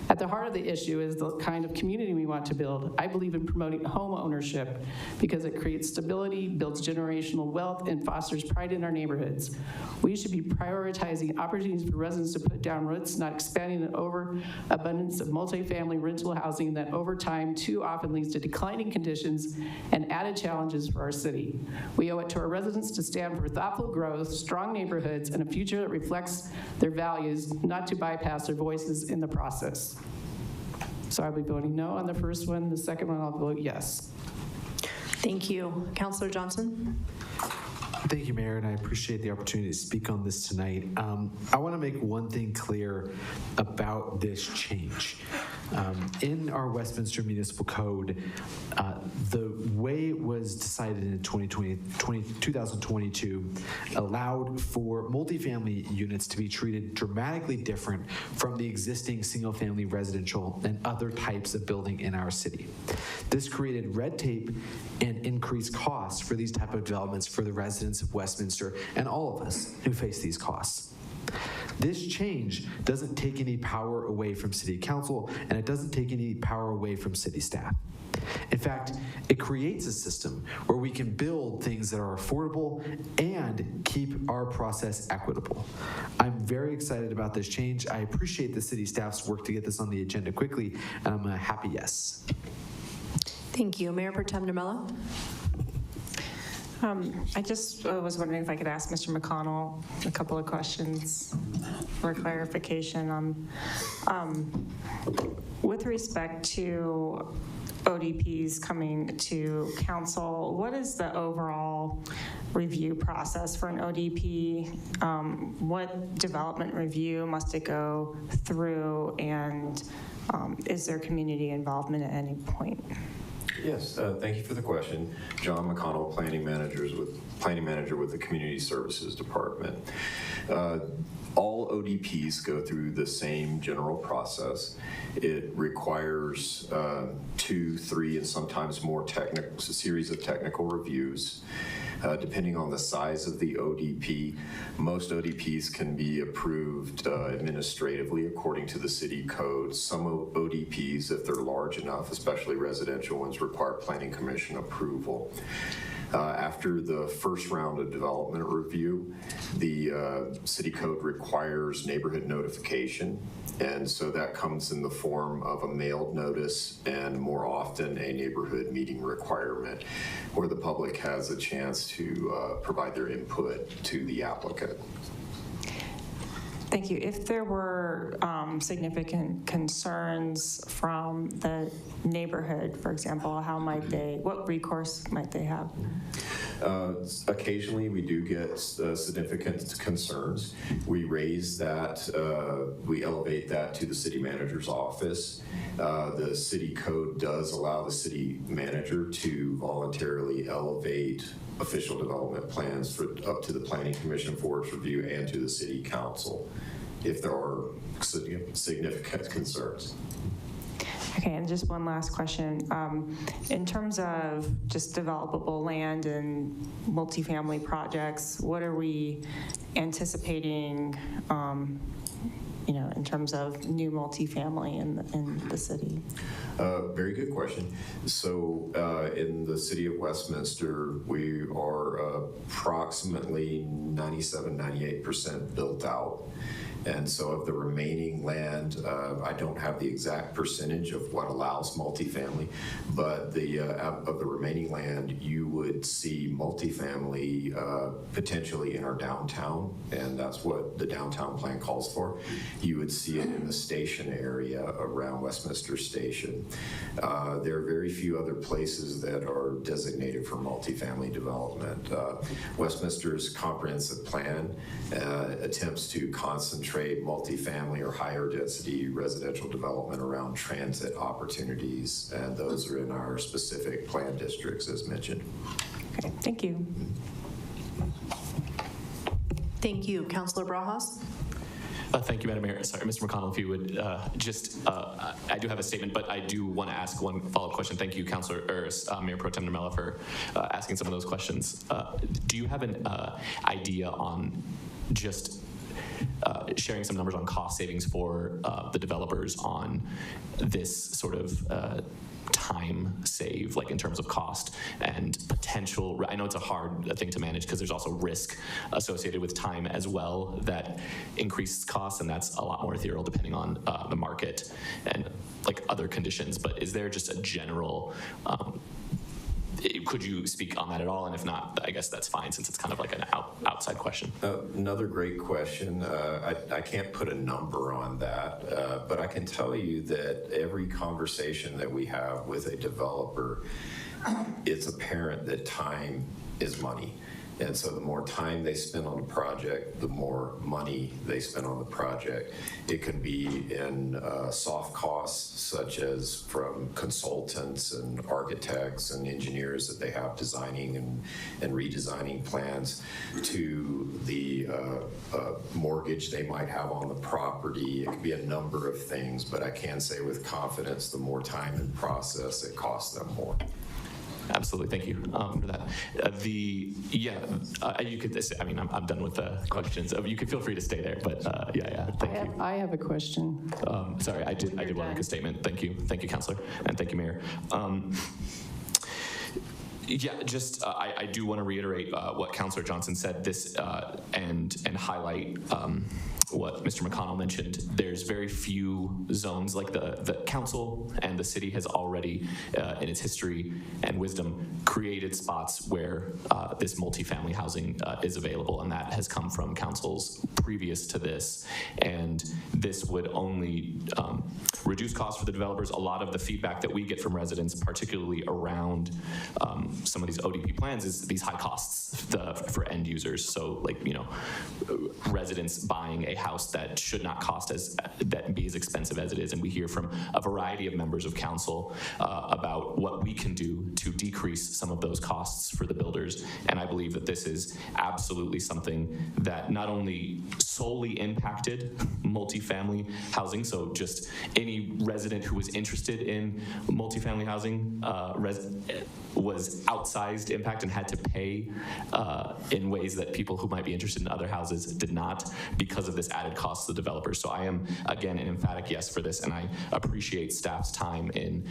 At the heart of the issue is the kind of community we want to build. I believe in promoting home ownership because it creates stability, builds generational wealth, and fosters pride in our neighborhoods. We should be prioritizing opportunities for residents to put down roots, not expanding an overabundance of multifamily rental housing that over time too often leads to declining conditions and added challenges for our city. We owe it to our residents to stand for thoughtful growth, strong neighborhoods, and a future that reflects their values, not to bypass their voices in the process. So I'll be voting no on the first one. The second one, I'll vote yes. Thank you. Councillor Johnson. Thank you, Mayor, and I appreciate the opportunity to speak on this tonight. I want to make one thing clear about this change. In our Westminster Municipal Code, the way it was decided in 2022 allowed for multifamily units to be treated dramatically different from the existing single-family residential and other types of building in our city. This created red tape and increased costs for these type of developments for the residents of Westminster and all of us who face these costs. This change doesn't take any power away from City Council, and it doesn't take any power away from city staff. In fact, it creates a system where we can build things that are affordable and keep our process equitable. I'm very excited about this change. I appreciate the city staff's work to get this on the agenda quickly, and I'm a happy yes. Thank you. Mayor Pro Tem Nermello. I just was wondering if I could ask Mr. McConnell a couple of questions for clarification. With respect to ODPs coming to council, what is the overall review process for an ODP? What development review must it go through, and is there community involvement at any point? Yes, thank you for the question. John McConnell, planning manager with the Community Services Department. All ODPs go through the same general process. It requires 2, 3, and sometimes more series of technical reviews. Depending on the size of the ODP, most ODPs can be approved administratively according to the city code. Some ODPs, if they're large enough, especially residential ones, require planning commission approval. After the first round of development review, the city code requires neighborhood notification, and so that comes in the form of a mailed notice and more often a neighborhood meeting requirement where the public has a chance to provide their input to the applicant. Thank you. If there were significant concerns from the neighborhood, for example, what recourse might they have? Occasionally we do get significant concerns. We raise that, we elevate that to the city manager's office. The city code does allow the city manager to voluntarily elevate official development plans up to the Planning Commission for its review and to the City Council if there are significant concerns. Okay, and just one last question. In terms of just developable land and multifamily projects, what are we anticipating, in terms of new multifamily in the city? Very good question. So in the city of Westminster, we are approximately 97-98% built out. And so of the remaining land, I don't have the exact percentage of what allows multifamily, but of the remaining land, you would see multifamily potentially in our downtown, and that's what the downtown plan calls for. You would see it in the station area around Westminster Station. There are very few other places that are designated for multifamily development. Westminster's comprehensive plan attempts to concentrate multifamily or higher density residential development around transit opportunities, and those are in our specific plan districts as mentioned. Okay, thank you. Thank you. Councilor Barajas? Thank you, Madam Mayor. Sorry, Mr. McConnell, if you would I do have a statement, but I do want to ask one follow-up question. Thank you, Mayor Pro Tem Nermello, for asking some of those questions. Do you have an idea on just sharing some numbers on cost savings for the developers on this sort of time save, like in terms of cost and potential? I know it's a hard thing to manage because there's also risk associated with time as well that increases costs, and that's a lot more ethereal depending on the market and like other conditions. But is there just a general could you speak on that at all? And if not, I guess that's fine since it's kind of like an outside question. Another great question. I can't put a number on that, but I can tell you that every conversation that we have with a developer, it's apparent that time is money. And so the more time they spend on a project, the more money they spend on the project. It can be in soft costs, such as from consultants and architects and engineers that they have designing and redesigning plans, to the mortgage they might have on the property. It could be a number of things, but I can say with confidence, the more time and process, it costs them more. Absolutely, thank you for that. You could. I mean, I'm done with the questions. You could feel free to stay there, but thank you. I have a question. Sorry, I did want to make a statement. Thank you, Councilor, and thank you, Mayor. I do want to reiterate what Councilor Johnson said. And highlight what Mr. McConnell mentioned. There's very few zones, like the council and the city has already, in its history and wisdom, created spots where this multifamily housing is available, and that has come from councils previous to this. And this would only reduce costs for the developers. A lot of the feedback that we get from residents, particularly around some of these ODP plans, is these high costs for end users. So, residents buying a house that should not be as expensive as it is. And we hear from a variety of members of council about what we can do to decrease some of those costs for the builders. And I believe that this is absolutely something that not only solely impacted multifamily housing, so just any resident who was interested in multifamily housing was outsized impact and had to pay in ways that people who might be interested in other houses did not, because of this added cost to the developers. So I am, again, an emphatic yes for this, and I appreciate staff's time in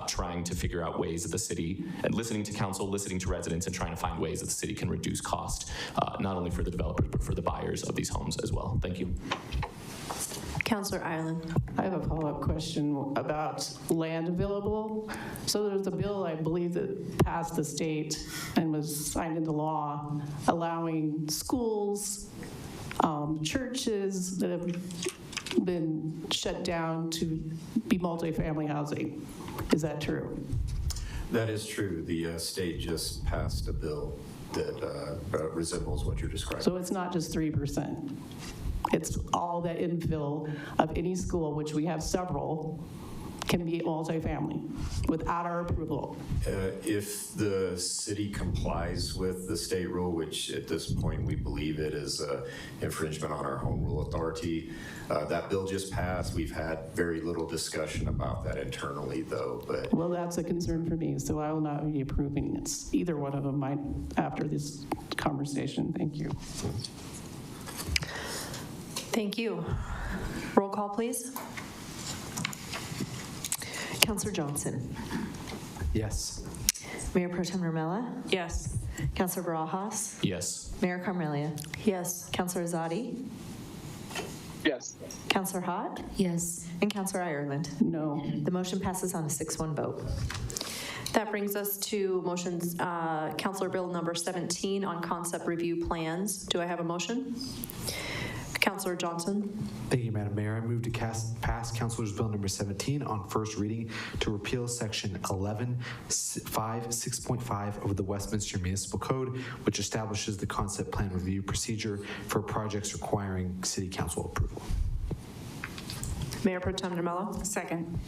trying to figure out ways that the city, and listening to council, listening to residents, and trying to find ways that the city can reduce cost, not only for the developers, but for the buyers of these homes as well. Thank you. Councilor Ireland. I have a follow-up question about land available. So there's a bill, I believe, that passed the state and was signed into law, allowing schools, churches that have been shut down to be multifamily housing. Is that true? That is true. The state just passed a bill that resembles what you're describing. So it's not just 3%. It's all the infill of any school, which we have several, can be multifamily without our approval. If the city complies with the state rule, which at this point we believe it is infringement on our home rule authority, that bill just passed. We've had very little discussion about that internally, though. But well, that's a concern for me, so I will not be approving it's either one of them after this conversation. Thank you. Thank you. Roll call, please. Councilor Johnson. Yes. Mayor Pro Tem Ramella. Yes. Councilor Barajas. Yes. Mayor Carmelia. Yes. Councilor Azadi. Yes. Councilor Hott. Yes. And Councilor Ireland. No. The motion passes on a 6-1 vote. That brings us to motions, Councilor Bill number 17 on concept review plans. Do I have a motion? Councilor Johnson. Thank you, Madam Mayor. I move to pass Councilor's Bill number 17 on first reading to repeal Section 11.5.6.5 of the Westminster Municipal Code, which establishes the concept plan review procedure for projects requiring City Council approval. Mayor Pro Tem Nermello. Second.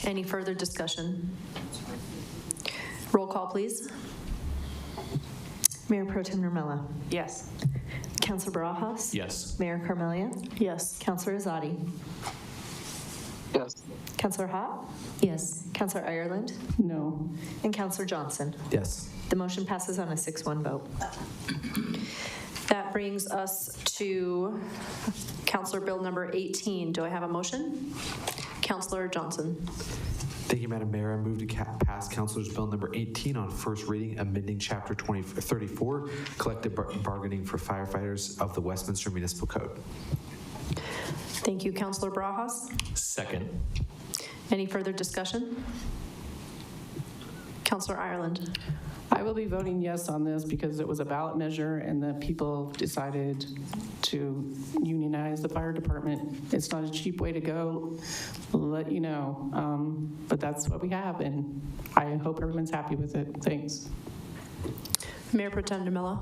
Any further discussion? Roll call, please. Mayor Pro Tem Ramella. Yes. Councilor Barajas. Yes. Mayor Carmelia. Yes. Councilor Azadi. Yes. Councilor Hott. Yes. Councilor Ireland. No. And Councilor Johnson. Yes. The motion passes on a 6-1 vote. That brings us to Councilor Bill number 18. Do I have a motion? Councilor Johnson. Thank you, Madam Mayor. I move to pass Councilor's Bill number 18 on first reading, amending Chapter 34, collective bargaining for firefighters of the Westminster Municipal Code. Thank you, Councilor Barajas. Second. Any further discussion? Councilor Ireland. I will be voting yes on this because it was a ballot measure and the people decided to unionize the fire department. It's not a cheap way to go, I'll let you know, but that's what we have, and I hope everyone's happy with it. Thanks. Mayor Pro Tem DeMello.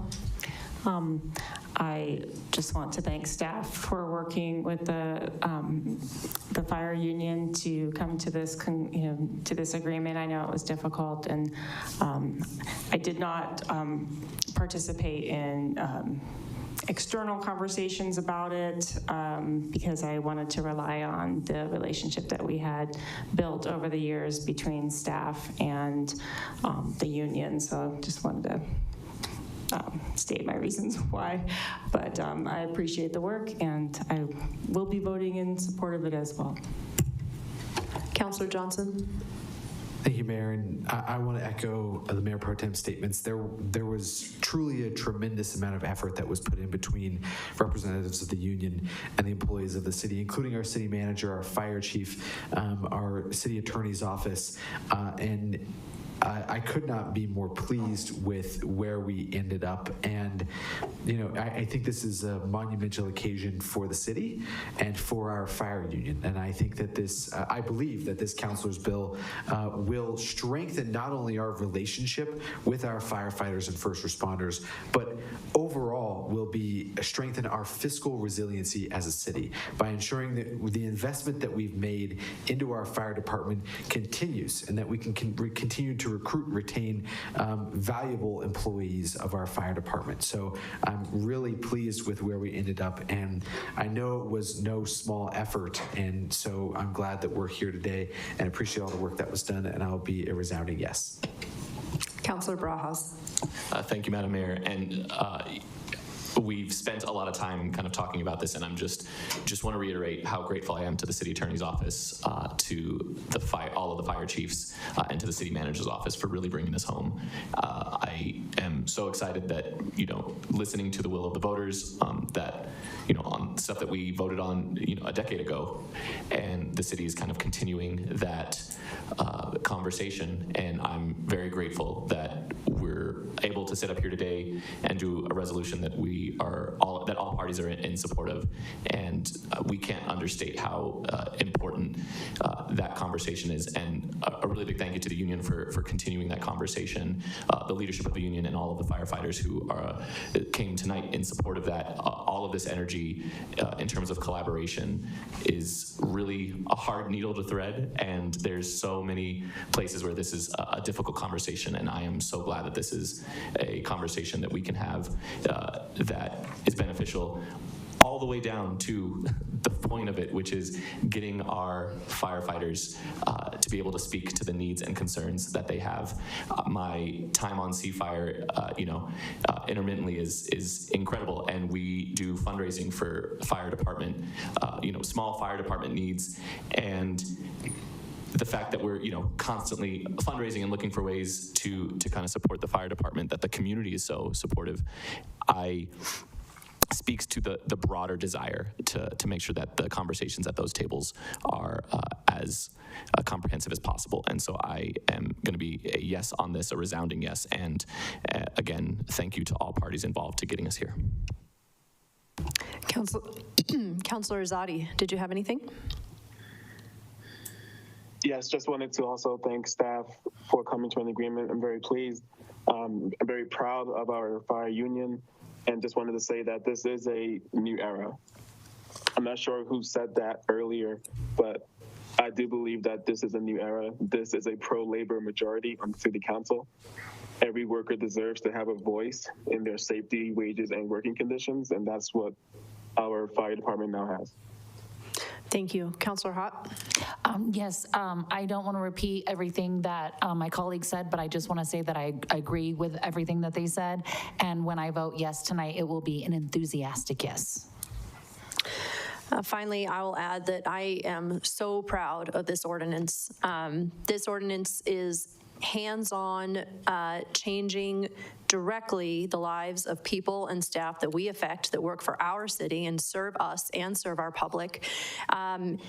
I just want to thank staff for working with the fire union to come to this, to this agreement. I know it was difficult, and I did not participate in external conversations about it because I wanted to rely on the relationship that we had built over the years between staff and the union. So just wanted to state my reasons why, but I appreciate the work, and I will be voting in support of it as well. Councillor Johnson. Thank you, Mayor. And I want to echo the Mayor Pro Tem statements. There was truly a tremendous amount of effort that was put in between representatives of the union and the employees of the city, including our city manager, our fire chief, our city attorney's office, and I could not be more pleased with where we ended up. And, I think this is a monumental occasion for the city and for our fire union. And I think that I believe that this councilor's bill will strengthen not only our relationship with our firefighters and first responders, but overall will strengthen our fiscal resiliency as a city by ensuring that the investment that we've made into our fire department continues, and that we can continue to recruit and retain valuable employees of our fire department. So I'm really pleased with where we ended up, and I know it was no small effort, and so I'm glad that we're here today and appreciate all the work that was done, and I'll be a resounding yes. Councillor Barajas. Thank you, Madam Mayor. And we've spent a lot of time kind of talking about this, and I'm just want to reiterate how grateful I am to the city attorney's office, to all of the fire chiefs, and to the city manager's office for really bringing this home. I am so excited that, listening to the will of the voters, that, on stuff that we voted on, a decade ago, and the city is kind of continuing that conversation, and I'm very grateful that we're able to sit up here today and do a resolution that all parties are in support of, and we can't understate how important that conversation is. And a really big thank you to the union for continuing that conversation, the leadership of the union, and all of the firefighters who came tonight in support of that. All of this energy in terms of collaboration is really a hard needle to thread, and there's so many places where this is a difficult conversation, and I am so glad that this is a conversation that we can have that is beneficial all the way down to the point of it, which is getting our firefighters to be able to speak to the needs and concerns that they have. My time on C-Fire, intermittently is incredible, and we do fundraising for fire department, small fire department needs, and the fact that we're constantly fundraising and looking for ways to kind of support the fire department, that the community is so supportive, speaks to the broader desire to make sure that the conversations at those tables are as comprehensive as possible. And so I am going to be a yes on this, a resounding yes. And again, thank you to all parties involved to getting us here. Councillor Zadi, did you have anything? Yes, just wanted to also thank staff for coming to an agreement. I'm very pleased. I'm very proud of our fire union, and just wanted to say that this is a new era. I'm not sure who said that earlier, but I do believe that this is a new era. This is a pro-labor majority on the city council. Every worker deserves to have a voice in their safety, wages, and working conditions, and that's what our fire department now has. Thank you. Councillor Hott? Yes, I don't want to repeat everything that my colleagues said, but I just want to say that I agree with everything that they said. And when I vote yes tonight, it will be an enthusiastic yes. Finally, I will add that I am so proud of this ordinance. This ordinance is hands-on, changing directly the lives of people and staff that we affect, that work for our city and serve us and serve our public. And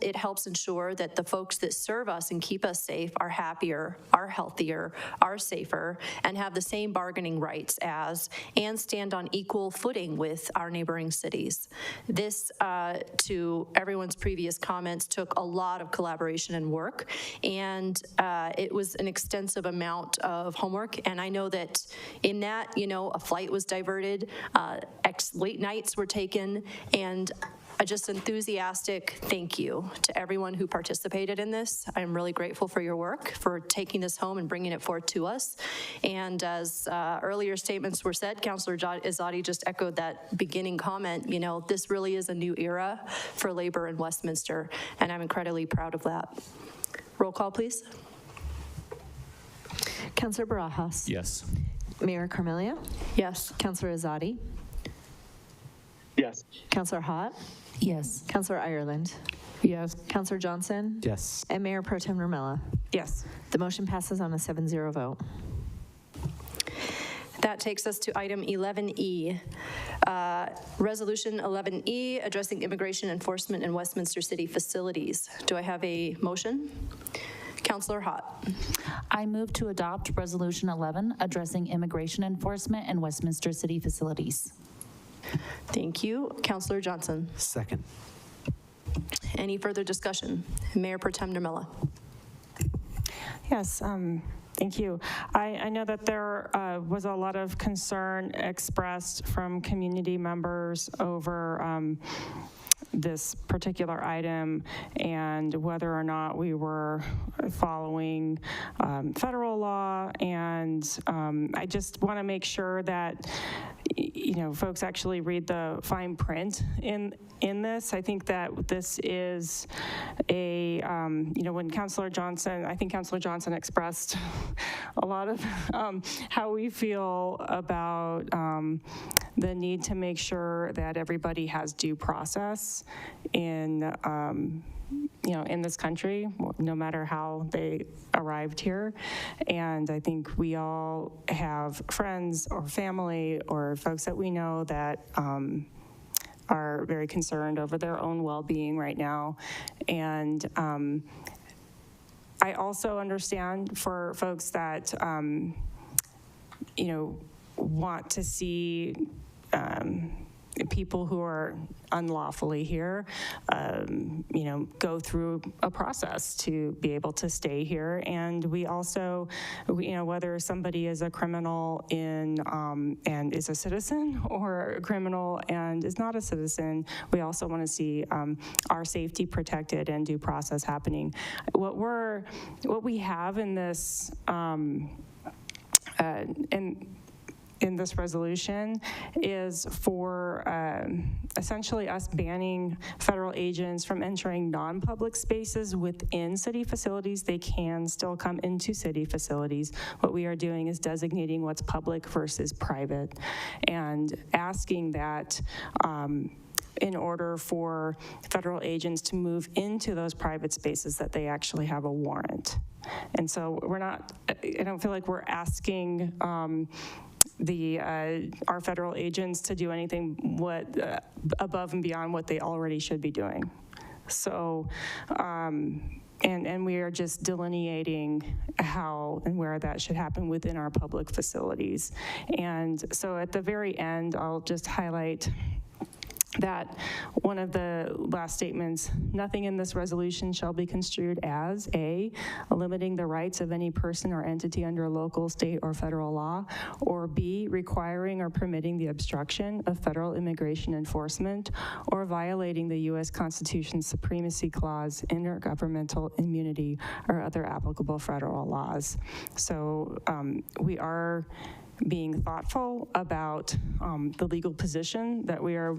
it helps ensure that the folks that serve us and keep us safe are happier, are healthier, are safer, and have the same bargaining rights as, and stand on equal footing with our neighboring cities. This, to everyone's previous comments, took a lot of collaboration and work, and it was was an extensive amount of homework, and I know that in that, a flight was diverted, late nights were taken, and a just enthusiastic thank you to everyone who participated in this. I'm really grateful for your work, for taking this home and bringing it forth to us. And as earlier statements were said, Councilor Izadi just echoed that beginning comment, this really is a new era for labor in Westminster, and I'm incredibly proud of that. Roll call, please. Councilor Barajas. Yes. Mayor Carmelia. Yes. Councilor Izadi. Yes. Councilor Hott. Yes. Councilor Ireland. Yes. Councilor Johnson. Yes. And Mayor Pro Tem Rumella. Yes. The motion passes on a 7-0 vote. That takes us to item 11E. Resolution 11E, addressing immigration enforcement in Westminster City facilities. Do I have a motion? Councilor Hott. I move to adopt Resolution 11, addressing immigration enforcement in Westminster City facilities. Thank you. Councilor Johnson. Second. Any further discussion? Mayor Pro Tem Rumella. Yes, thank you. I know that there was a lot of concern expressed from community members over this particular item and whether or not we were following federal law. And I just want to make sure that folks actually read the fine print in this. I think that this is a, when Councilor Johnson, I think Councilor Johnson expressed a lot of how we feel about the need to make sure that everybody has due process in this country, no matter how they arrived here. And I think we all have friends or family or folks that we know that are very concerned over their own well-being right now. And I also understand for folks that, want to see people who are unlawfully here, go through a process to be able to stay here. And we also, whether somebody is a criminal and is a citizen or a criminal and is not a citizen, we also want to see our safety protected and due process happening. What we have in this, in this resolution is for essentially us banning federal agents from entering non-public spaces within city facilities. They can still come into city facilities. What we are doing is designating what's public versus private and asking that in order for federal agents to move into those private spaces that they actually have a warrant. And so I don't feel like we're asking our federal agents to do anything above and beyond what they already should be doing. So, and we are just delineating how and where that should happen within our public facilities. And so at the very end, I'll just highlight that one of the last statements, nothing in this resolution shall be construed as A, limiting the rights of any person or entity under local, state, or federal law, or B, requiring or permitting the obstruction of federal immigration enforcement, or violating the U.S. Constitution's Supremacy Clause, intergovernmental immunity, or other applicable federal laws. So we are being thoughtful about the legal position that we are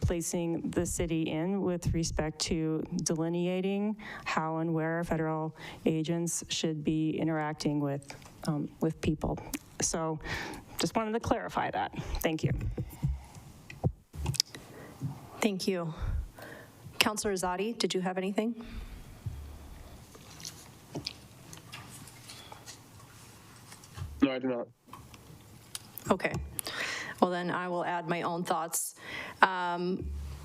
placing the city in with respect to delineating how and where federal agents should be interacting with people. So just wanted to clarify that. Thank you. Thank you. Councilor Izadi, did you have anything? No, I do not. Okay. Well, then I will add my own thoughts,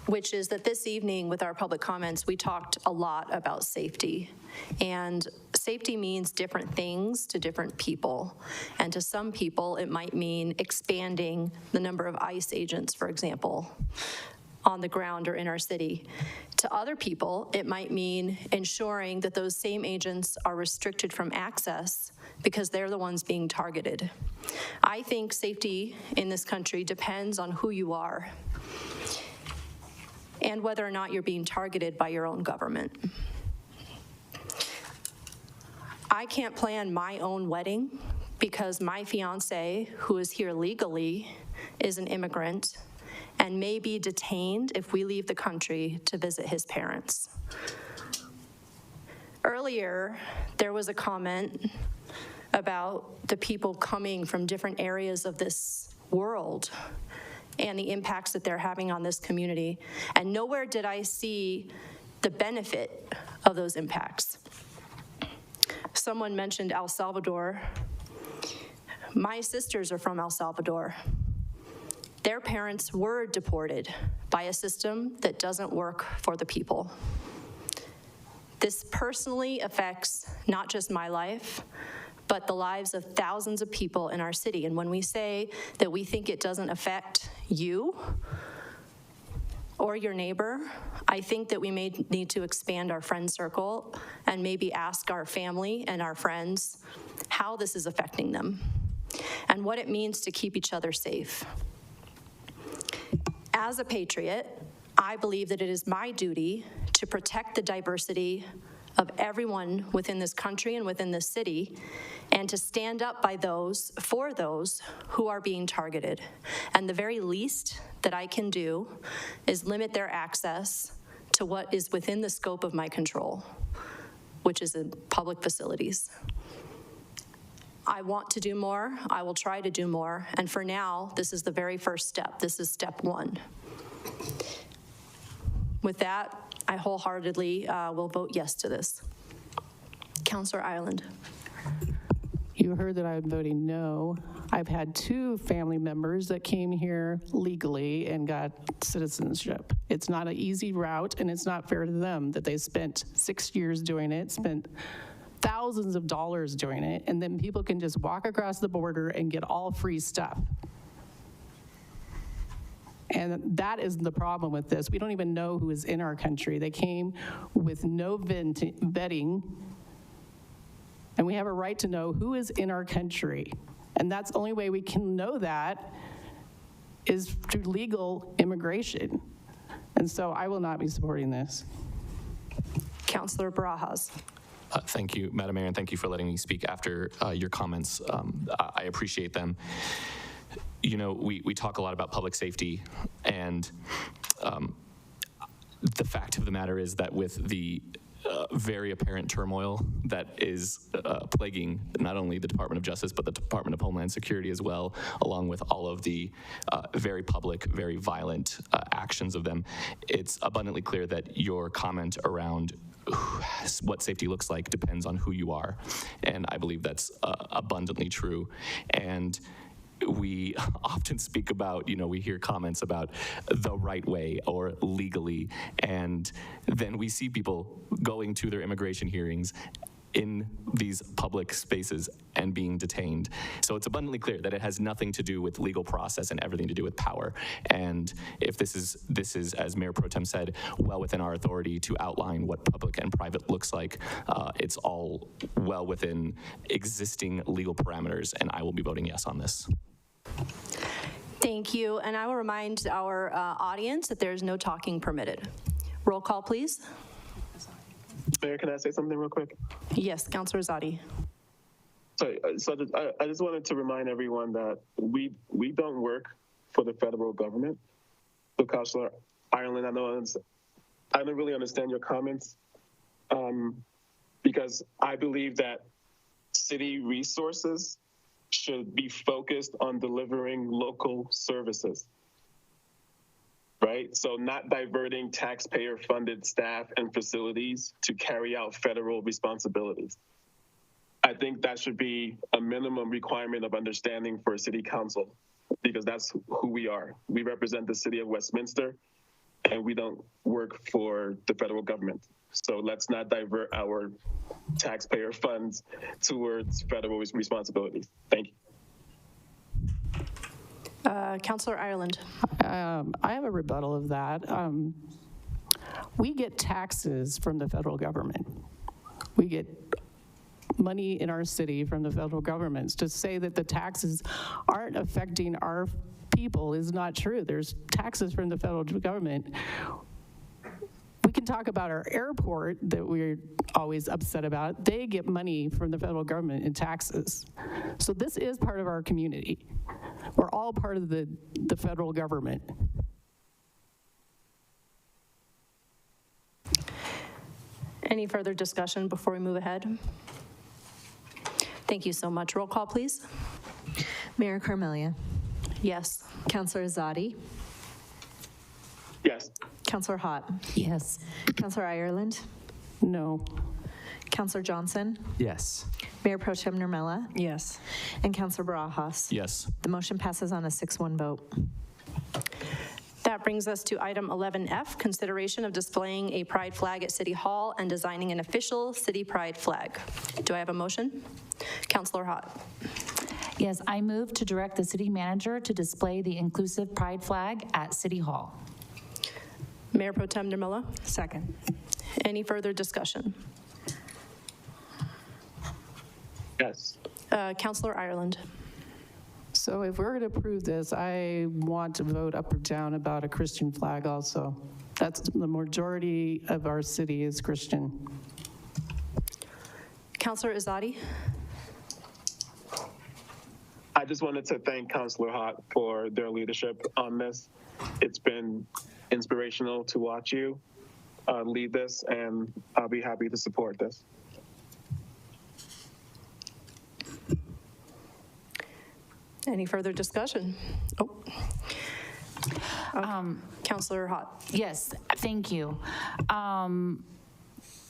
which is that this evening with our public comments, we talked a lot about safety. And safety means different things to different people. And to some people, it might mean expanding the number of ICE agents, for example. on the ground or in our city. To other people, it might mean ensuring that those same agents are restricted from access because they're the ones being targeted. I think safety in this country depends on who you are and whether or not you're being targeted by your own government. I can't plan my own wedding because my fiance, who is here legally, is an immigrant and may be detained if we leave the country to visit his parents. Earlier, there was a comment about the people coming from different areas of this world and the impacts that they're having on this community. And nowhere did I see the benefit of those impacts. Someone mentioned El Salvador. My sisters are from El Salvador. Their parents were deported by a system that doesn't work for the people. This personally affects not just my life, but the lives of thousands of people in our city. And when we say that we think it doesn't affect you or your neighbor, I think that we may need to expand our friend circle and maybe ask our family and our friends how this is affecting them and what it means to keep each other safe. As a patriot, I believe that it is my duty to protect the diversity of everyone within this country and within this city, and to stand up for those who are being targeted. And the very least that I can do is limit their access to what is within the scope of my control, which is in public facilities. I want to do more, I will try to do more, and for now, this is the very first step. This is step one. With that, I wholeheartedly will vote yes to this. Councillor Ireland. You heard that I'm voting no. I've had 2 family members that came here legally and got citizenship. It's not an easy route, and it's not fair to them that they spent 6 years doing it, spent thousands of dollars doing it, and then people can just walk across the border and get all free stuff. And that is the problem with this. We don't even know who is in our country. They came with no vetting, and we have a right to know who is in our country. And that's the only way we can know that is through legal immigration. And so I will not be supporting this. Councillor Barajas. Thank you, Madam Mayor, and thank you for letting me speak after your comments. I appreciate them. You know, we talk a lot about public safety, and the fact of the matter is that with the very apparent turmoil that is plaguing not only the Department of Justice, but the Department of Homeland Security as well, along with all of the very public, very violent actions of them, it's abundantly clear that your comment around what safety looks like depends on who you are. And I believe that's abundantly true. And we often speak about, you know, we hear comments about the right way or legally, and then we see people going to their immigration hearings in these public spaces and being detained. So it's abundantly clear that it has nothing to do with legal process and everything to do with power. And if this is, as Mayor Pro Tem said, well within our authority to outline what public and private looks like, it's all well within existing legal parameters, and I will be voting yes on this. Thank you, and I will remind our audience that there's no talking permitted. Roll call, please. Mayor, can I say something real quick? Yes, Councillor Zadi. So I just wanted to remind everyone that we don't work for the federal government. So Councillor Ireland, I don't really understand your comments because I believe that city resources should be focused on delivering local services, right? So not diverting taxpayer-funded staff and facilities to carry out federal responsibilities. I think that should be a minimum requirement of understanding for a city council, because that's who we are. We represent the city of Westminster, and we don't work for the federal government. So let's not divert our taxpayer funds towards federal responsibilities. Thank you. Councilor Ireland. I have a rebuttal of that. We get taxes from the federal government. We get money in our city from the federal government. To say that the taxes aren't affecting our people is not true. There's taxes from the federal government. We can talk about our airport that we're always upset about. They get money from the federal government in taxes. So this is part of our community. We're all part of the federal government. Any further discussion before we move ahead? Thank you so much. Roll call, please. Mayor Carmelia. Yes. Councilor Azadi. Yes. Councilor Hott. Yes. Councilor Ireland. No. Councilor Johnson. Yes. Mayor Pro Tem Nurmela. Yes. And Councilor Barajas. Yes. The motion passes on a 6-1 vote. That brings us to item 11F, consideration of displaying a pride flag at City Hall and designing an official city pride flag. Do I have a motion? Councilor Hott. Yes, I move to direct the city manager to display the inclusive pride flag at City Hall. Mayor Pro Tem Nurmela. Second. Any further discussion? Yes. Councilor Ireland. So if we're going to approve this, I want to vote up or down about a Christian flag also. That's the majority of our city is Christian. Councilor Azadi. I just wanted to thank Councilor Hott for their leadership on this. It's been inspirational to watch you lead this, and I'll be happy to support this. Any further discussion? Councilor Hott. Yes, thank you.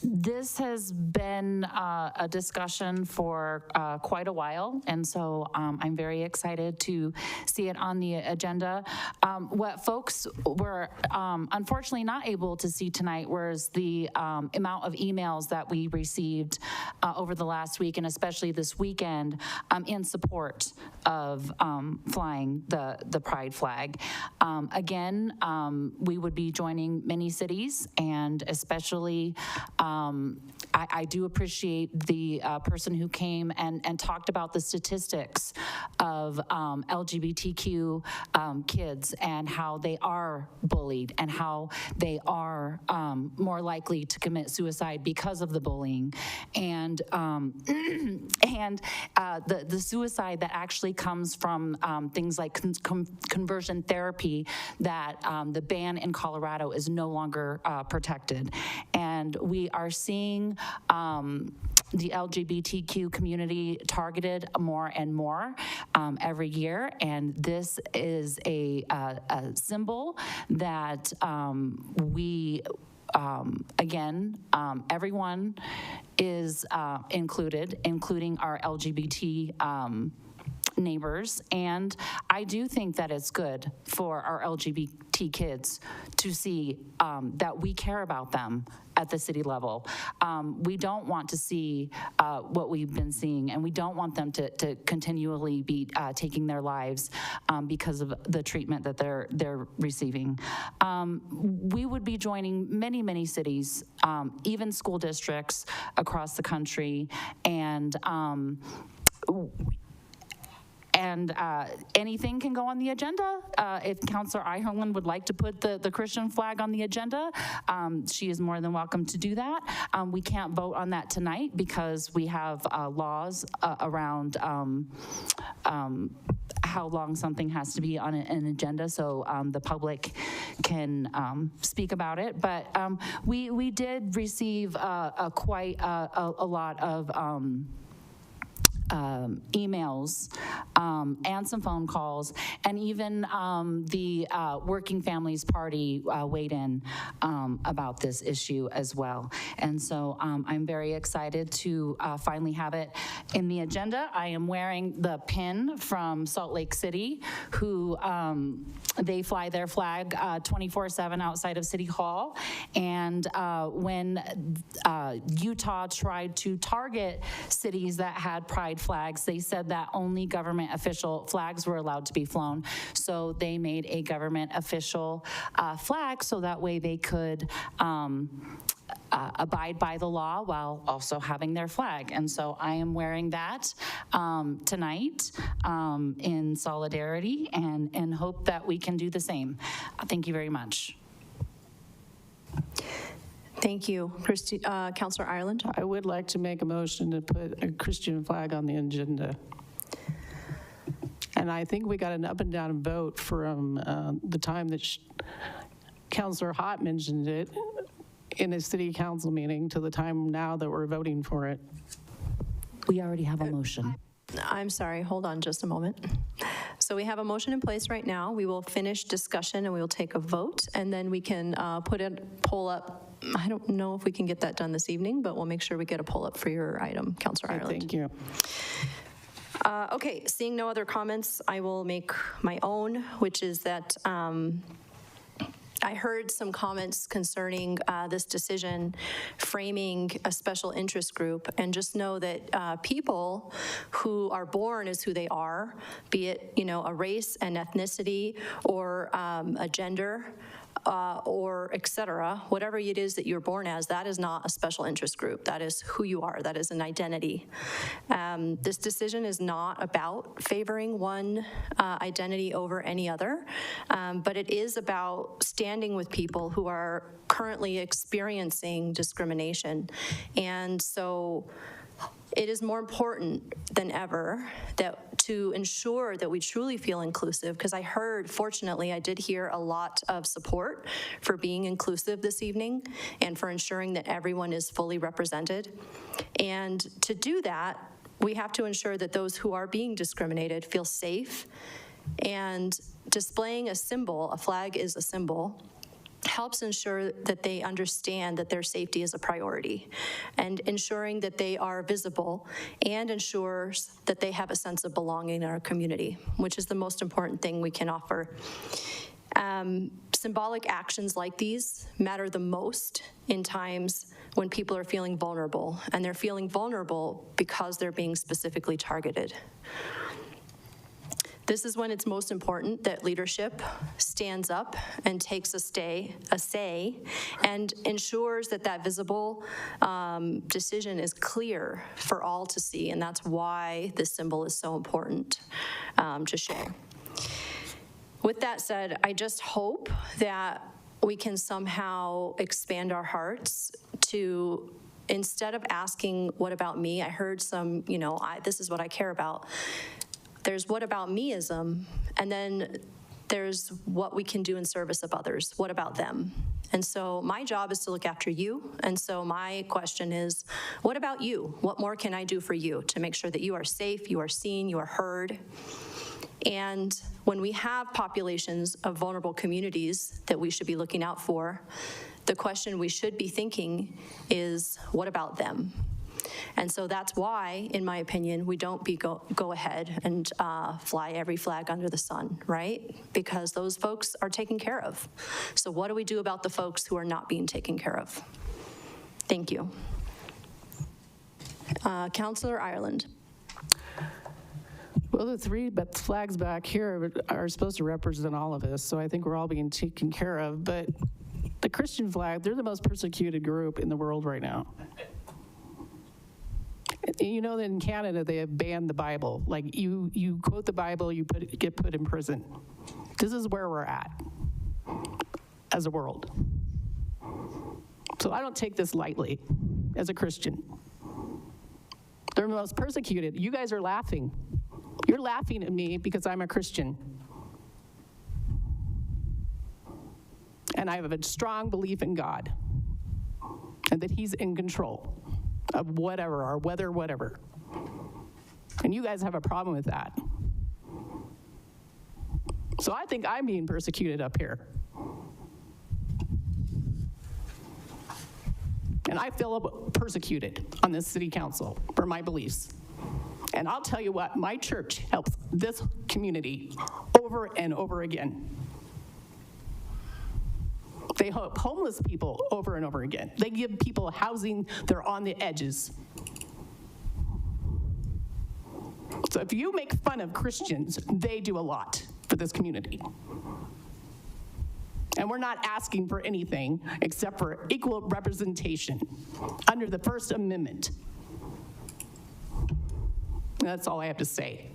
This has been a discussion for quite a while, and so I'm very excited to see it on the agenda. What folks were unfortunately not able to see tonight was the amount of emails that we received over the last week, and especially this weekend, in support of flying the pride flag. Again, we would be joining many cities, and especially I do appreciate the person who came and talked about the statistics of LGBTQ kids and how they are bullied and how they are more likely to commit suicide because of the bullying, and the suicide that actually comes from things like conversion therapy, that the ban in Colorado is no longer protected. And we are seeing the LGBTQ community targeted more and more every year, and this is a symbol that we again, everyone is included, including our LGBT neighbors, and I do think that it's good for our LGBT kids to see that we care about them at the city level. We don't want to see what we've been seeing, and we don't want them to continually be taking their lives because of the treatment that they're receiving. We would be joining many cities, even school districts across the country, and anything can go on the agenda. If Councilor Ireland would like to put the Christian flag on the agenda, she is more than welcome to do that. We can't vote on that tonight because we have laws around how long something has to be on an agenda, so the public can speak about it. But we did receive quite a lot of emails and some phone calls, and even the Working Families Party weighed in about this issue as well. And so I'm very excited to finally have it in the agenda. I am wearing the pin from Salt Lake City, who they fly their flag 24/7 outside of City Hall. And when Utah tried to target cities that had pride pride flags. They said that only government official flags were allowed to be flown. So they made a government official flag so that way they could abide by the law while also having their flag. And so I am wearing that tonight in solidarity and hope that we can do the same. Thank you very much. Thank you. Councillor Ireland? I would like to make a motion to put a Christian flag on the agenda. And I think we got an up and down vote from the time that Councillor Hott mentioned it in a city council meeting to the time now that we're voting for it. We already have a motion. I'm sorry, hold on just a moment. So we have a motion in place right now. We will finish discussion and we will take a vote, and then we can put a poll up. I don't know if we can get that done this evening, but we'll make sure we get a poll up for your item, Councillor Ireland. Thank you. Okay, seeing no other comments, I will make my own, which is that I heard some comments concerning this decision framing a special interest group, and just know that people who are born as who they are, be it, you know, a race, an ethnicity, or a gender, or et cetera, whatever it is that you're born as, that is not a special interest group. That is who you are. That is an identity. This decision is not about favoring one identity over any other, but it is about standing with people who are currently experiencing discrimination. And so it is more important than ever that to ensure that we truly feel inclusive, because I heard, fortunately, I did hear a lot of support for being inclusive this evening and for ensuring that everyone is fully represented. And to do that, we have to ensure that those who are being discriminated feel safe, and displaying a symbol, a flag is a symbol, helps ensure that they understand that their safety is a priority, and ensuring that they are visible, and ensures that they have a sense of belonging in our community, which is the most important thing we can offer. Symbolic actions like these matter the most in times when people are feeling vulnerable, and they're feeling vulnerable because they're being specifically targeted. This is when it's most important that leadership stands up and takes a say, and ensures that that visible decision is clear for all to see, and that's why this symbol is so important to share. With that said, I just hope that we can somehow expand our hearts to, instead of asking, what about me? I heard some, you know, this is what I care about. There's what about meism, and then there's what we can do in service of others. What about them? And so my job is to look after you. And so my question is, what about you? What more can I do for you to make sure that you are safe, you are seen, you are heard? And when we have populations of vulnerable communities that we should be looking out for, the question we should be thinking is, what about them? And so that's why, in my opinion, we don't go ahead and fly every flag under the sun, right? Because those folks are taken care of. So what do we do about the folks who are not being taken care of? Thank you. Councillor Ireland. Well, the three flags back here are supposed to represent all of us, so I think we're all being taken care of. But the Christian flag, they're the most persecuted group in the world right now. You know that in Canada, they have banned the Bible. Like, you quote the Bible, you get put in prison. This is where we're at as a world. So I don't take this lightly as a Christian. They're the most persecuted. You guys are laughing. You're laughing at me because I'm a Christian. And I have a strong belief in God and that He's in control of whatever, our weather, whatever. And you guys have a problem with that. So I think I'm being persecuted up here. And I feel persecuted on this city council for my beliefs. And I'll tell you what, my church helps this community over and over again. They help homeless people over and over again. They give people housing, they're on the edges. So if you make fun of Christians, they do a lot for this community. And we're not asking for anything except for equal representation under the First Amendment. That's all I have to say.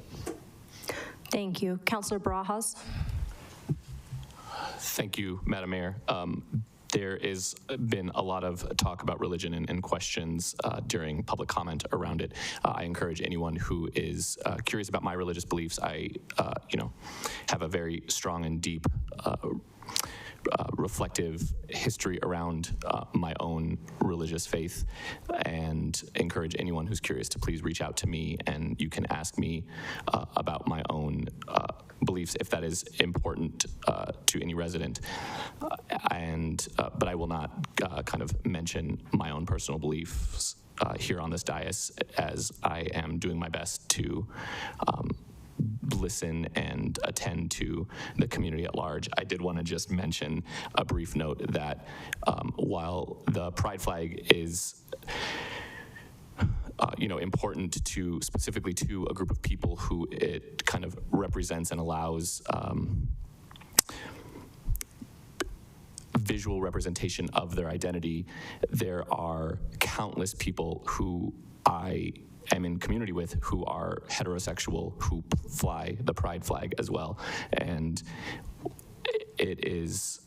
Thank you. Councilor Barajas? Thank you, Madam Mayor. There has been a lot of talk about religion and questions during public comment around it. I encourage anyone who is curious about my religious beliefs. I, have a very strong and deep reflective history around my own religious faith, and encourage anyone who's curious to please reach out to me, and you can ask me about my own beliefs if that is important to any resident. But I will not kind of mention my own personal beliefs here on this dais, as I am doing my best to listen and attend to the community at large. I did want to just mention a brief note that while the pride flag is important to specifically to a group of people who it kind of represents and allows visual representation of their identity, there are countless people who I am in community with who are heterosexual, who fly the pride flag as well. And it is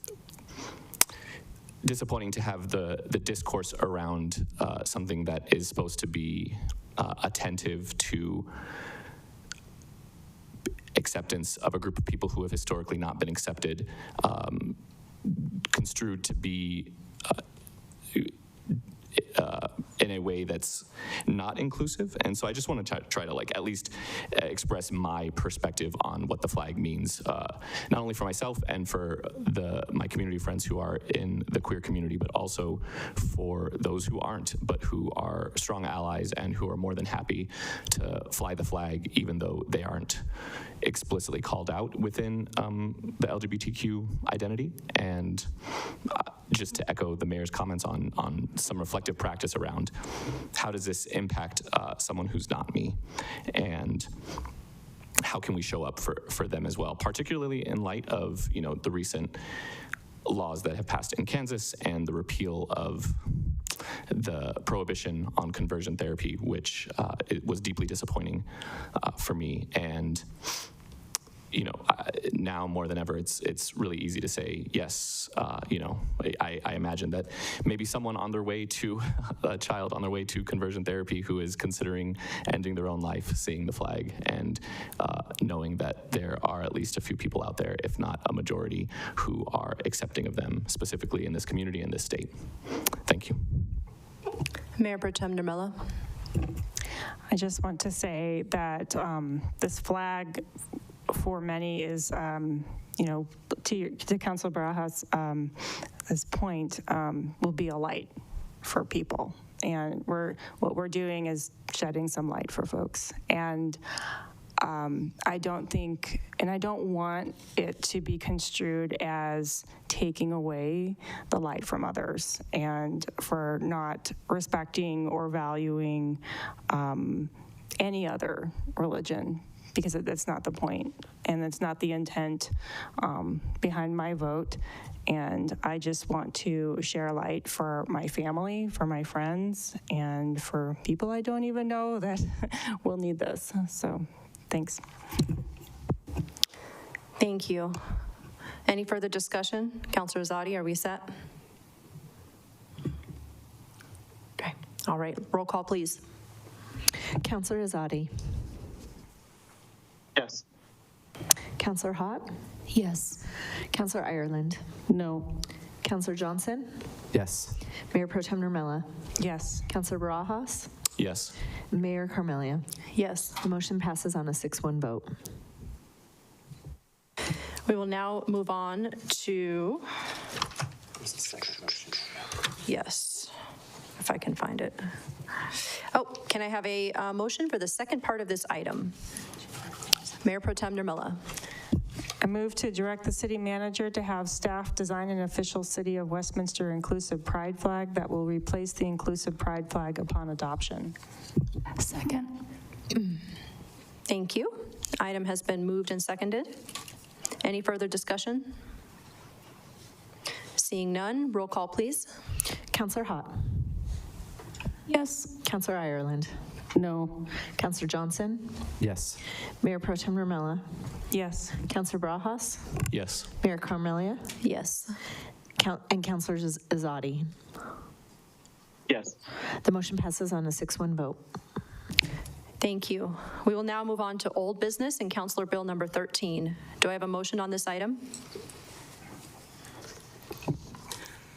disappointing to have the discourse around something that is supposed to be attentive to acceptance of a group of people who have historically not been accepted, construed to be in a way that's not inclusive. And so I just want to try to at least express my perspective on what the flag means, not only for myself and for my community friends who are in the queer community, but also for those who aren't, but who are strong allies and who are more than happy to fly the flag, even though they aren't explicitly called out within the LGBTQ identity. And just to echo the mayor's comments on some reflective practice around how does this impact someone who's not me, and how can we show up for them as well, particularly in light of the recent laws that have passed in Kansas and the repeal of the prohibition on conversion therapy, which it was deeply disappointing for me. And now more than ever, it's really easy to say yes. I imagine that maybe someone on their way to a child on their way to conversion therapy who is considering ending their own life, seeing the flag and knowing that there are at least a few people out there, if not a majority, who are accepting of them, specifically in this community, in this state. Thank you. Mayor Pro Tem Nurmela. I just want to say that this flag for many is, to Councilor Barajas' this point, will be a light for people. And what we're doing is shedding some light for folks. And I don't want it to be construed as taking away the light from others and for not respecting or valuing any other religion, because that's not the point, and it's not the intent behind my vote. And I just want to share a light for my family, for my friends, and for people I don't even know that will need this. So, thanks. Thank you. Any further discussion? Councilor Azadi, are we set? Okay. All right. Roll call, please. Councilor Azadi. Yes. Councilor Hott? Yes. Councilor Ireland? No. Councilor Johnson? Yes. Mayor Pro Tem Nurmela? Yes. Councilor Barajas? Yes. Mayor Carmelia? Yes. The motion passes on a 6-1 vote. We will now move on to, yes, if I can find it. Oh, can I have a motion for the second part of this item? Mayor Pro Tem Nurmela. I move to direct the city manager to have staff design an official City of Westminster inclusive pride flag that will replace the inclusive pride flag upon adoption. Second. Thank you. Item has been moved and seconded. Any further discussion? Seeing none, roll call, please. Counselor Hott. Yes. Counselor Ireland. No. Counselor Johnson. Yes. Mayor Pro Tem Romella. Yes. Counselor Brajas. Yes. Mayor Carmelia. Yes. And Counselor Azadi. Yes. The motion passes on a 6-1 vote. Thank you. We will now move on to old business and Councilor Bill number 13. Do I have a motion on this item?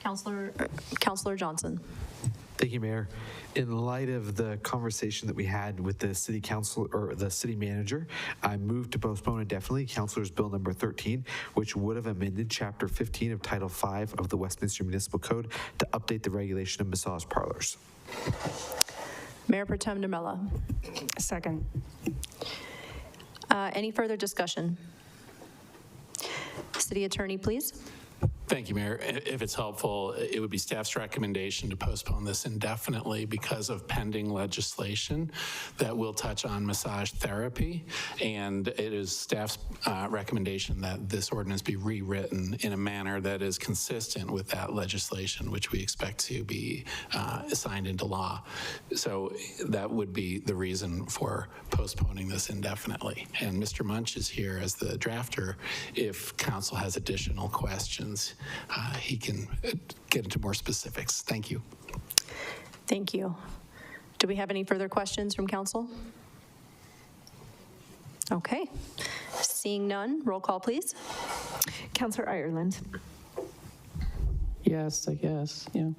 Councilor Johnson. Thank you, Mayor. In light of the conversation that we had with the city council or the city manager, I moved to postpone indefinitely Councilor's Bill number 13, which would have amended Chapter 15 of Title 5 of the Westminster Municipal Code to update the regulation of massage parlors. Mayor Pro Tem Demella. Second. Any further discussion? City Attorney, please. Thank you, Mayor. If it's helpful, it would be staff's recommendation to postpone this indefinitely because of pending legislation that will touch on massage therapy. And it is staff's recommendation that this ordinance be rewritten in a manner that is consistent with that legislation, which we expect to be signed into law. So that would be the reason for postponing this indefinitely. And Mr. Munch is here as the drafter. If council has additional questions, he can get into more specifics. Thank you. Thank you. Do we have any further questions from council? Okay. Seeing none, roll call, please. Counselor Ireland. Yes, I guess, yeah.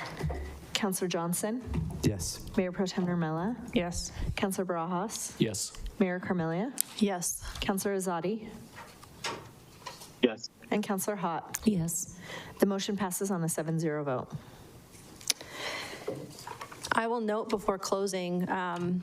Counselor Johnson. Yes. Mayor Pro Tem Romella. Yes. Counselor Brajas. Yes. Mayor Carmelia. Yes. Counselor Azadi. Yes. And Counselor Hott. Yes. The motion passes on a 7-0 vote. I will note before closing,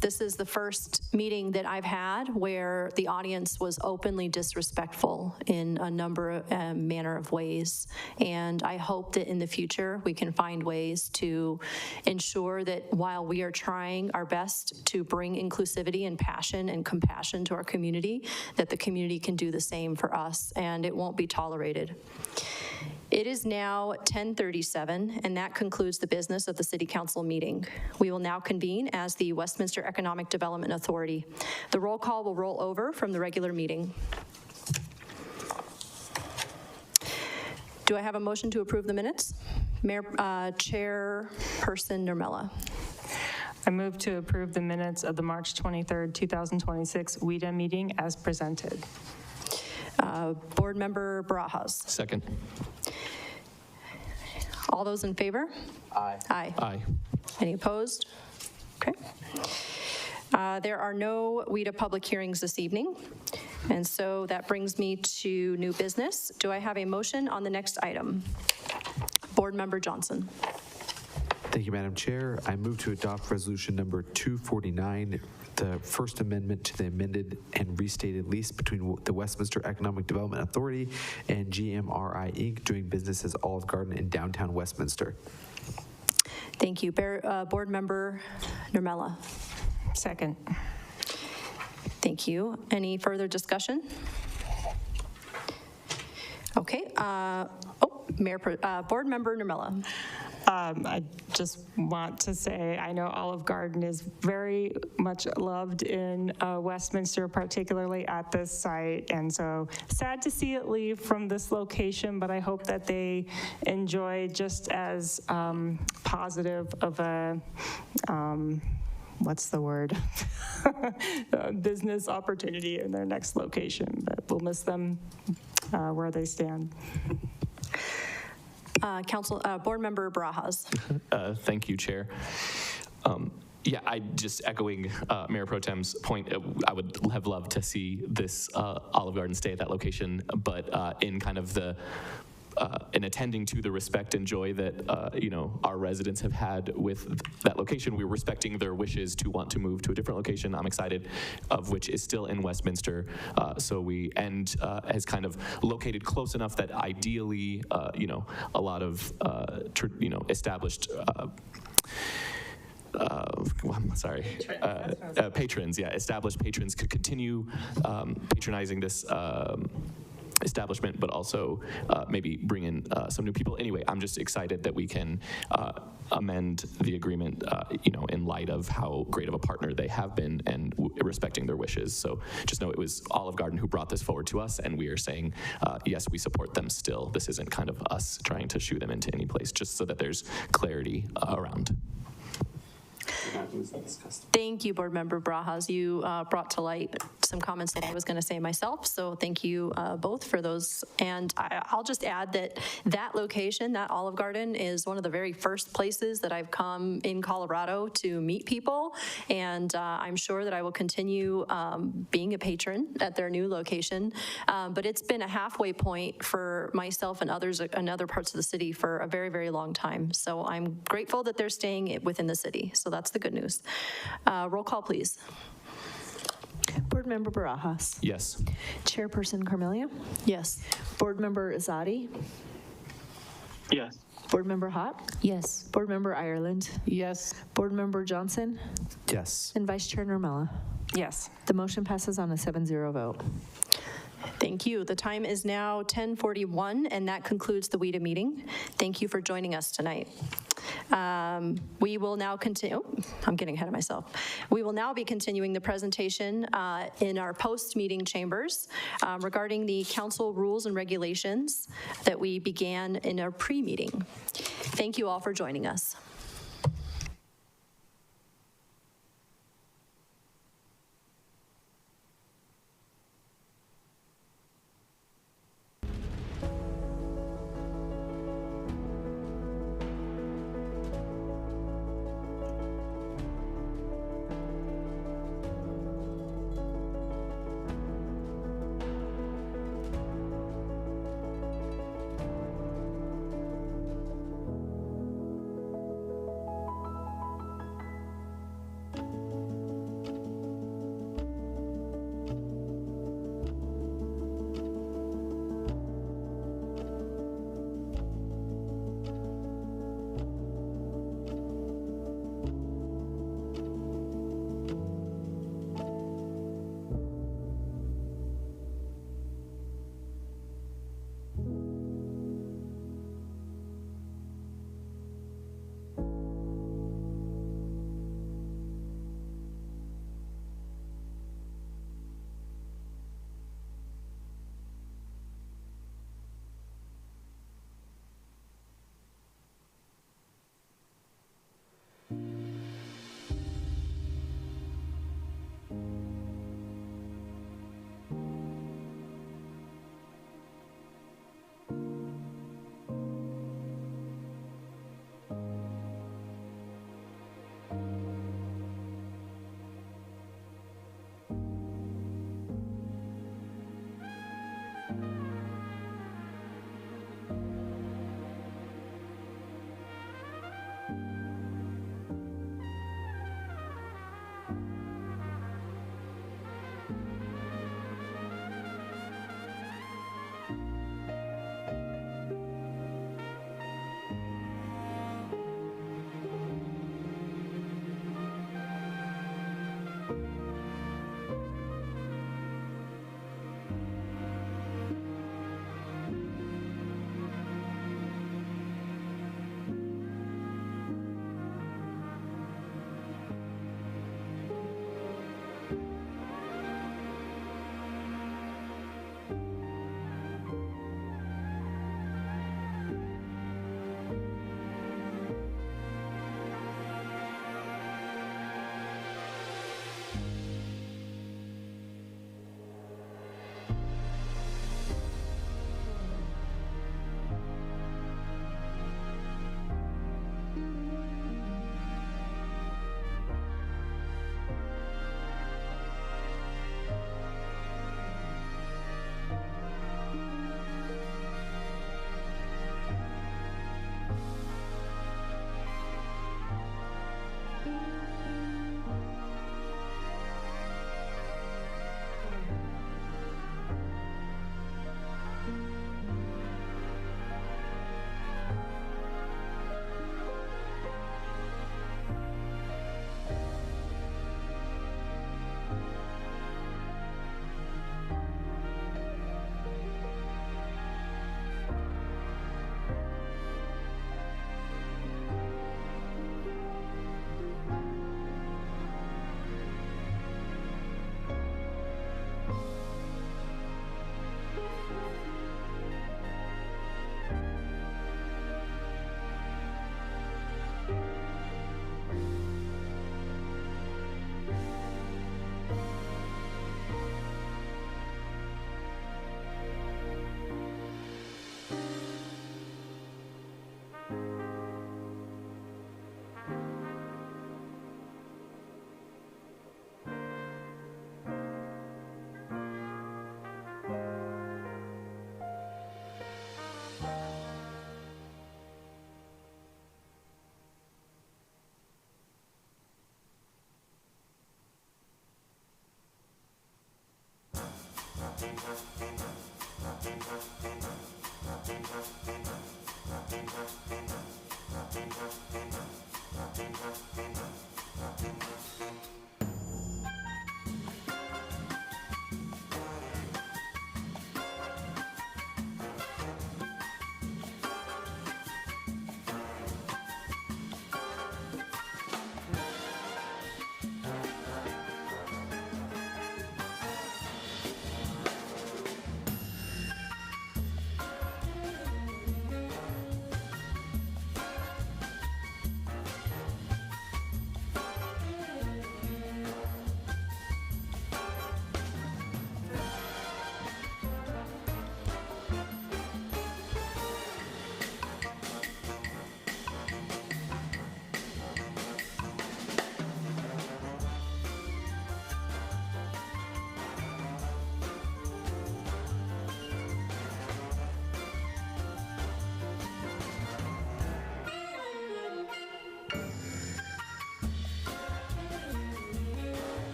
this is the first meeting that I've had where the audience was openly disrespectful in a manner of ways. And I hope that in the future we can find ways to ensure that while we are trying our best to bring inclusivity and passion and compassion to our community, that the community can do the same for us and it won't be tolerated. It is now 10:37, and that concludes the business of the City Council meeting. We will now convene as the Westminster Economic Development Authority. The roll call will roll over from the regular meeting. Do I have a motion to approve the minutes? Mayor, Chairperson Nurmela. I move to approve the minutes of the March 23rd, 2026 WEDA meeting as presented. Board Member Barajas. Second. All those in favor? Aye. Aye. Aye. Any opposed? Okay. There are no WEDA public hearings this evening, and so that brings me to new business. Do I have a motion on the next item? Board Member Johnson. Thank you, Madam Chair. I move to adopt resolution number 249, the first amendment to the amended and restated lease between the Westminster Economic Development Authority and GMRI Inc. doing business as Olive Garden in downtown Westminster. Thank you. Board Member Nurmela. Second. Thank you. Any further discussion? Okay. Board Member Nurmela. I just want to say, I know Olive Garden is very much loved in Westminster, particularly at this site, and so sad to see it leave from this location, but I hope that they enjoy just as positive of a, what's the word, business opportunity in their next location, but we'll miss them where they stand. Board Member Barajas. Thank you, Chair. Yeah, I just echoing Mayor Pro Tem's point, I would have loved to see this Olive Garden stay at that location, but in kind of the in attending to the respect and joy that our residents have had with that location, we're respecting their wishes to want to move to a different location. I'm excited, of which is still in Westminster. So we has kind of located close enough that ideally, a lot of established patrons, established patrons could continue patronizing this establishment, but also maybe bring in some new people. Anyway, I'm just excited that we can amend the agreement, in light of how great of a partner they have been and respecting their wishes. So just know it was Olive Garden who brought this forward to us, and we are saying, yes, we support them still. This isn't kind of us trying to shoo them into any place, just so that there's clarity around. Thank you, Board Member Barajas. You brought to light some comments that I was going to say myself, so thank you both for those. And I'll just add that that location, that Olive Garden, is one of the very first places that I've come in Colorado to meet people, and I'm sure that I will continue being a patron at their new location. But it's been a halfway point for myself and others in other parts of the city for a very, very long time. So I'm grateful that they're staying within the city. So that's the good news. Roll call, please. Board Member Barajas. Yes. Chairperson Carmelia. Yes. Board Member Azadi. Yes. Board Member Hott. Yes. Board Member Ireland. Yes. Board Member Johnson. Yes. And Vice Chair Nurmela. Yes. The motion passes on a 7-0 vote. Thank you. The time is now 10:41, and that concludes the WEDA meeting. Thank you for joining us tonight. We will now continue. I'm getting ahead of myself. We will now be continuing the presentation in our post-meeting chambers regarding the council rules and regulations that we began in our pre-meeting. Thank you all for joining us.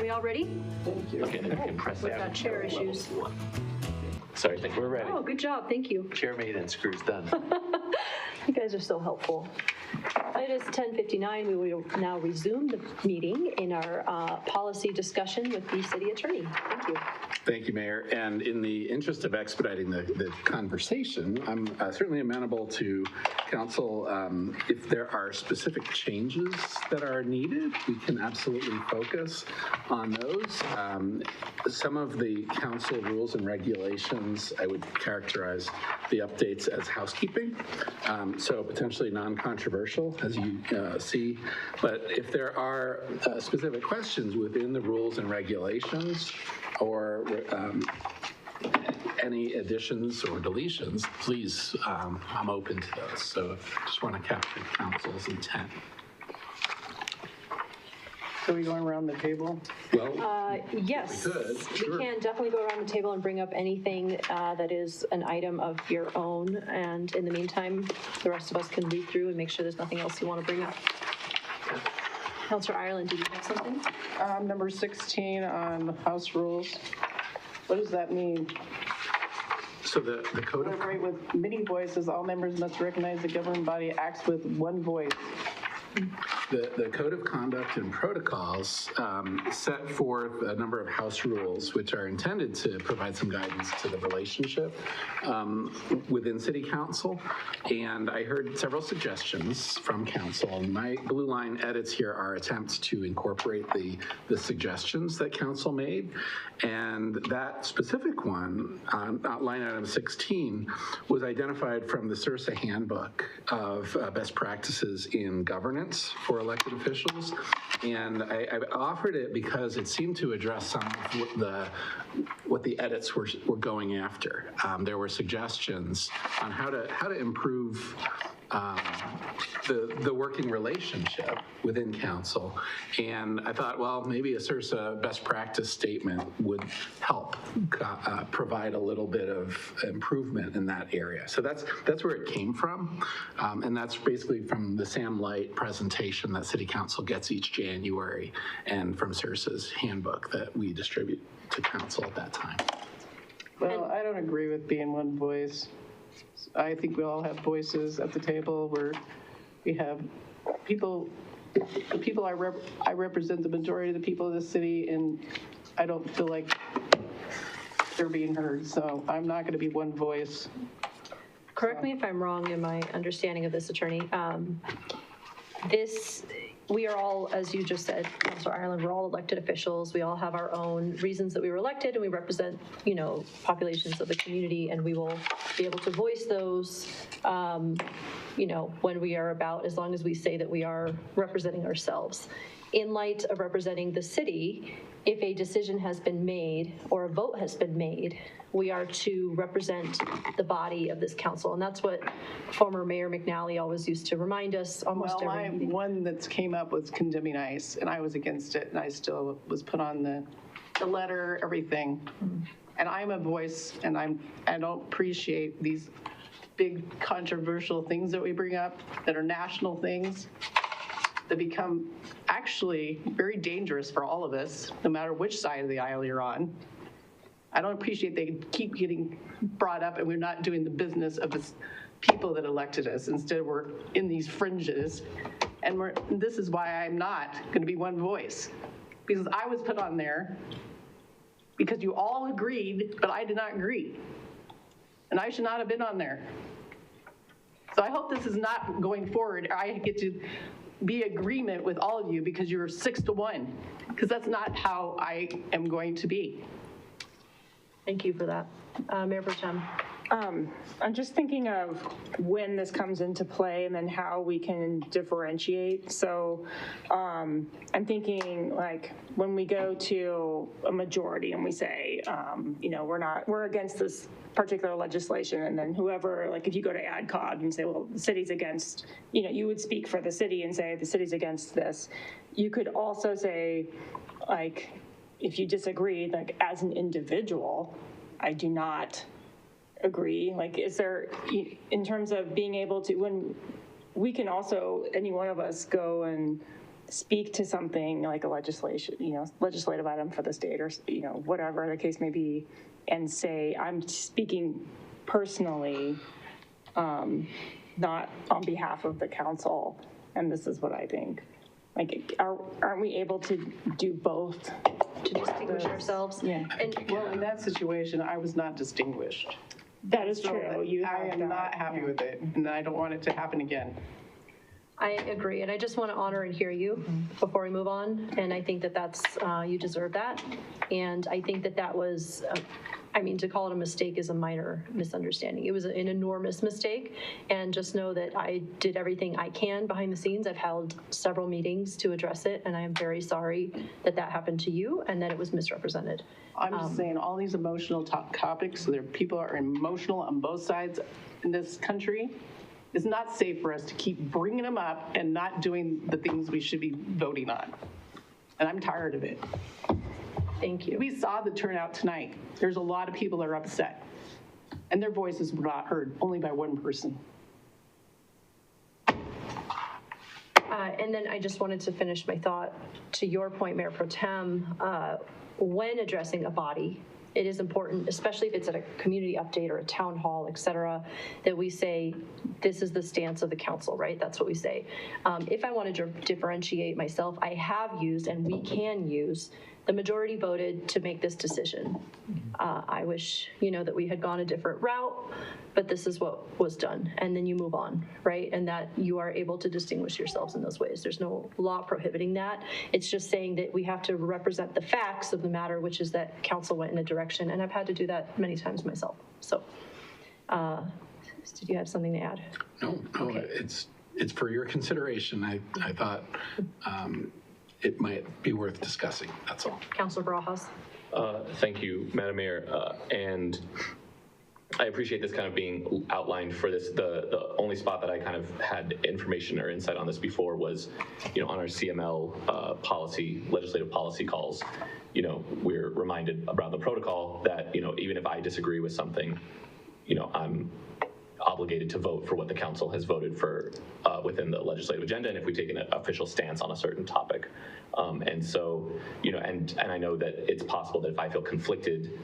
we all ready? Thank you. Okay, then we can press We've down. got chair issues. Sorry, I think we're ready. Oh, good job, thank you. Chair made and screws done. You guys are so helpful. It is 10:59. We will now resume the meeting in our policy discussion with the city attorney. Thank you. Thank you, Mayor. And in the interest of expediting the conversation, I'm certainly amenable to council. If there are specific changes that are needed, we can absolutely focus on those. Some of the council rules and regulations, I would characterize the updates as housekeeping, so potentially non-controversial, as you see. But if there are specific questions within the rules and regulations, or any additions or deletions, please, I'm open to those. So I just want to capture council's intent. So are we going around the table? Well, yes, we could, sure. We can definitely go around the table and bring up anything that is an item of your own. And in the meantime, the rest of us can read through and make sure there's nothing else you want to bring up. Councilor Ireland, did you have something? Number 16 on House rules. What does that mean? So the code of... Right, with many voices, all members must recognize the governing body acts with one voice. The Code of Conduct and Protocols set forth a number of House rules which are intended to provide some guidance to the relationship within City Council. And I heard several suggestions from Council. And my blue line edits here are attempts to incorporate the suggestions that Council made. And that specific one, line item 16, was identified from the CIRSA Handbook of Best Practices in Governance for elected officials, and I offered it because it seemed to address some of what the edits were going after. There were suggestions on how to improve the working relationship within council, and I thought, well, maybe a CIRSA best practice statement would help provide a little bit of improvement in that area. So that's where it came from, and that's basically from the Sam Light presentation that City Council gets each January, and from CIRSA's handbook that we distribute to council at that time. Well, I don't agree with being one voice. I think we all have voices at the table where we have people. The people I represent the majority of the people of the city, and I don't feel like they're being heard. So I'm not going to be one voice. Correct me if I'm wrong in my understanding of this, attorney. We are all, as you just said, Councilor Ireland, we're all elected officials. We all have our own reasons that we were elected, and we represent, populations of the community, and we will be able to voice those, when we are about, as long as we say that we are representing ourselves. In light of representing the city, if a decision has been made or a vote has been made, we are to represent the body of this council. And that's what former Mayor McNally always used to remind us almost every meeting. One that came up was condemning ICE, and I was against it, and I still was put on the letter, everything. And I'm a voice, and I don't appreciate these big controversial things that we bring up that are national things that become actually very dangerous for all of us, no matter which side of the aisle you're on. I don't appreciate they keep getting brought up and we're not doing the business of the people that elected us. Instead, we're in these fringes. And this is why I'm not going to be one voice, because I was put on there because you all agreed, but I did not agree. And I should not have been on there. So I hope this is not going forward. I get to be agreement with all of you because you're 6-1, because that's not how I am going to be. Thank you for that. Mayor Pro Tem. I'm just thinking of when this comes into play and then how we can differentiate. So I'm thinking like when we go to a majority and we say, we're against this particular legislation, and then whoever, like if you go to AdCog and say, well, the city's against, you would speak for the city and say the city's against this. You could also say, like, if you disagree, like as an individual, I do not agree. Like, is there, in terms of being able to, when we can also, any one of us go and speak to something like a legislative item for the state, or, whatever the case may be, and say, I'm speaking personally, not on behalf of the council, and this is what I think. Like, aren't we able to do both? To distinguish ourselves? Yeah. Well, in that situation, I was not distinguished. That is So true. I am not happy with it, and I don't want it to happen again. I agree, and I just want to honor and hear you before we move on, and I think that that's, you deserve that, and I think that that was, to call it a mistake is a minor misunderstanding. It was an enormous mistake, and just know that I did everything I can behind the scenes. I've held several meetings to address it, and I am very sorry that that happened to you and that it was misrepresented. I'm just saying, all these emotional topics, so people are emotional on both sides in this country. It's not safe for us to keep bringing them up and not doing the things we should be voting on. And I'm tired of it. Thank you. We saw the turnout tonight. There's a lot of people that are upset, and their voices were not heard, only by one person. And then I just wanted to finish my thought to your point, Mayor Pro Tem. When addressing a body, it is important, especially if it's at a community update or a town hall, et cetera, that we say, this is the stance of the council, right? That's what we say. If I wanted to differentiate myself, I have used, and we can use, the majority voted to make this decision. I wish, that we had gone a different route, but this is what was done. And then you move on, right? And that you are able to distinguish yourselves in those ways. There's no law prohibiting that. It's just saying that we have to represent the facts of the matter, which is that council went in a direction. And I've had to do that many times myself. So, did you have something to add? No, Okay. It's for your consideration. I thought it might be worth discussing, that's all. Councilor Barajas. Thank you, Madam Mayor. And I appreciate this kind of being outlined for this. The only spot that I kind of had information or insight on this before was, on our CML policy, legislative policy calls, we're reminded around the protocol that, even if I disagree with something, I'm obligated to vote for what the council has voted for within the legislative agenda, and if we take an official stance on a certain topic. And so, and I know that it's possible that if I feel conflicted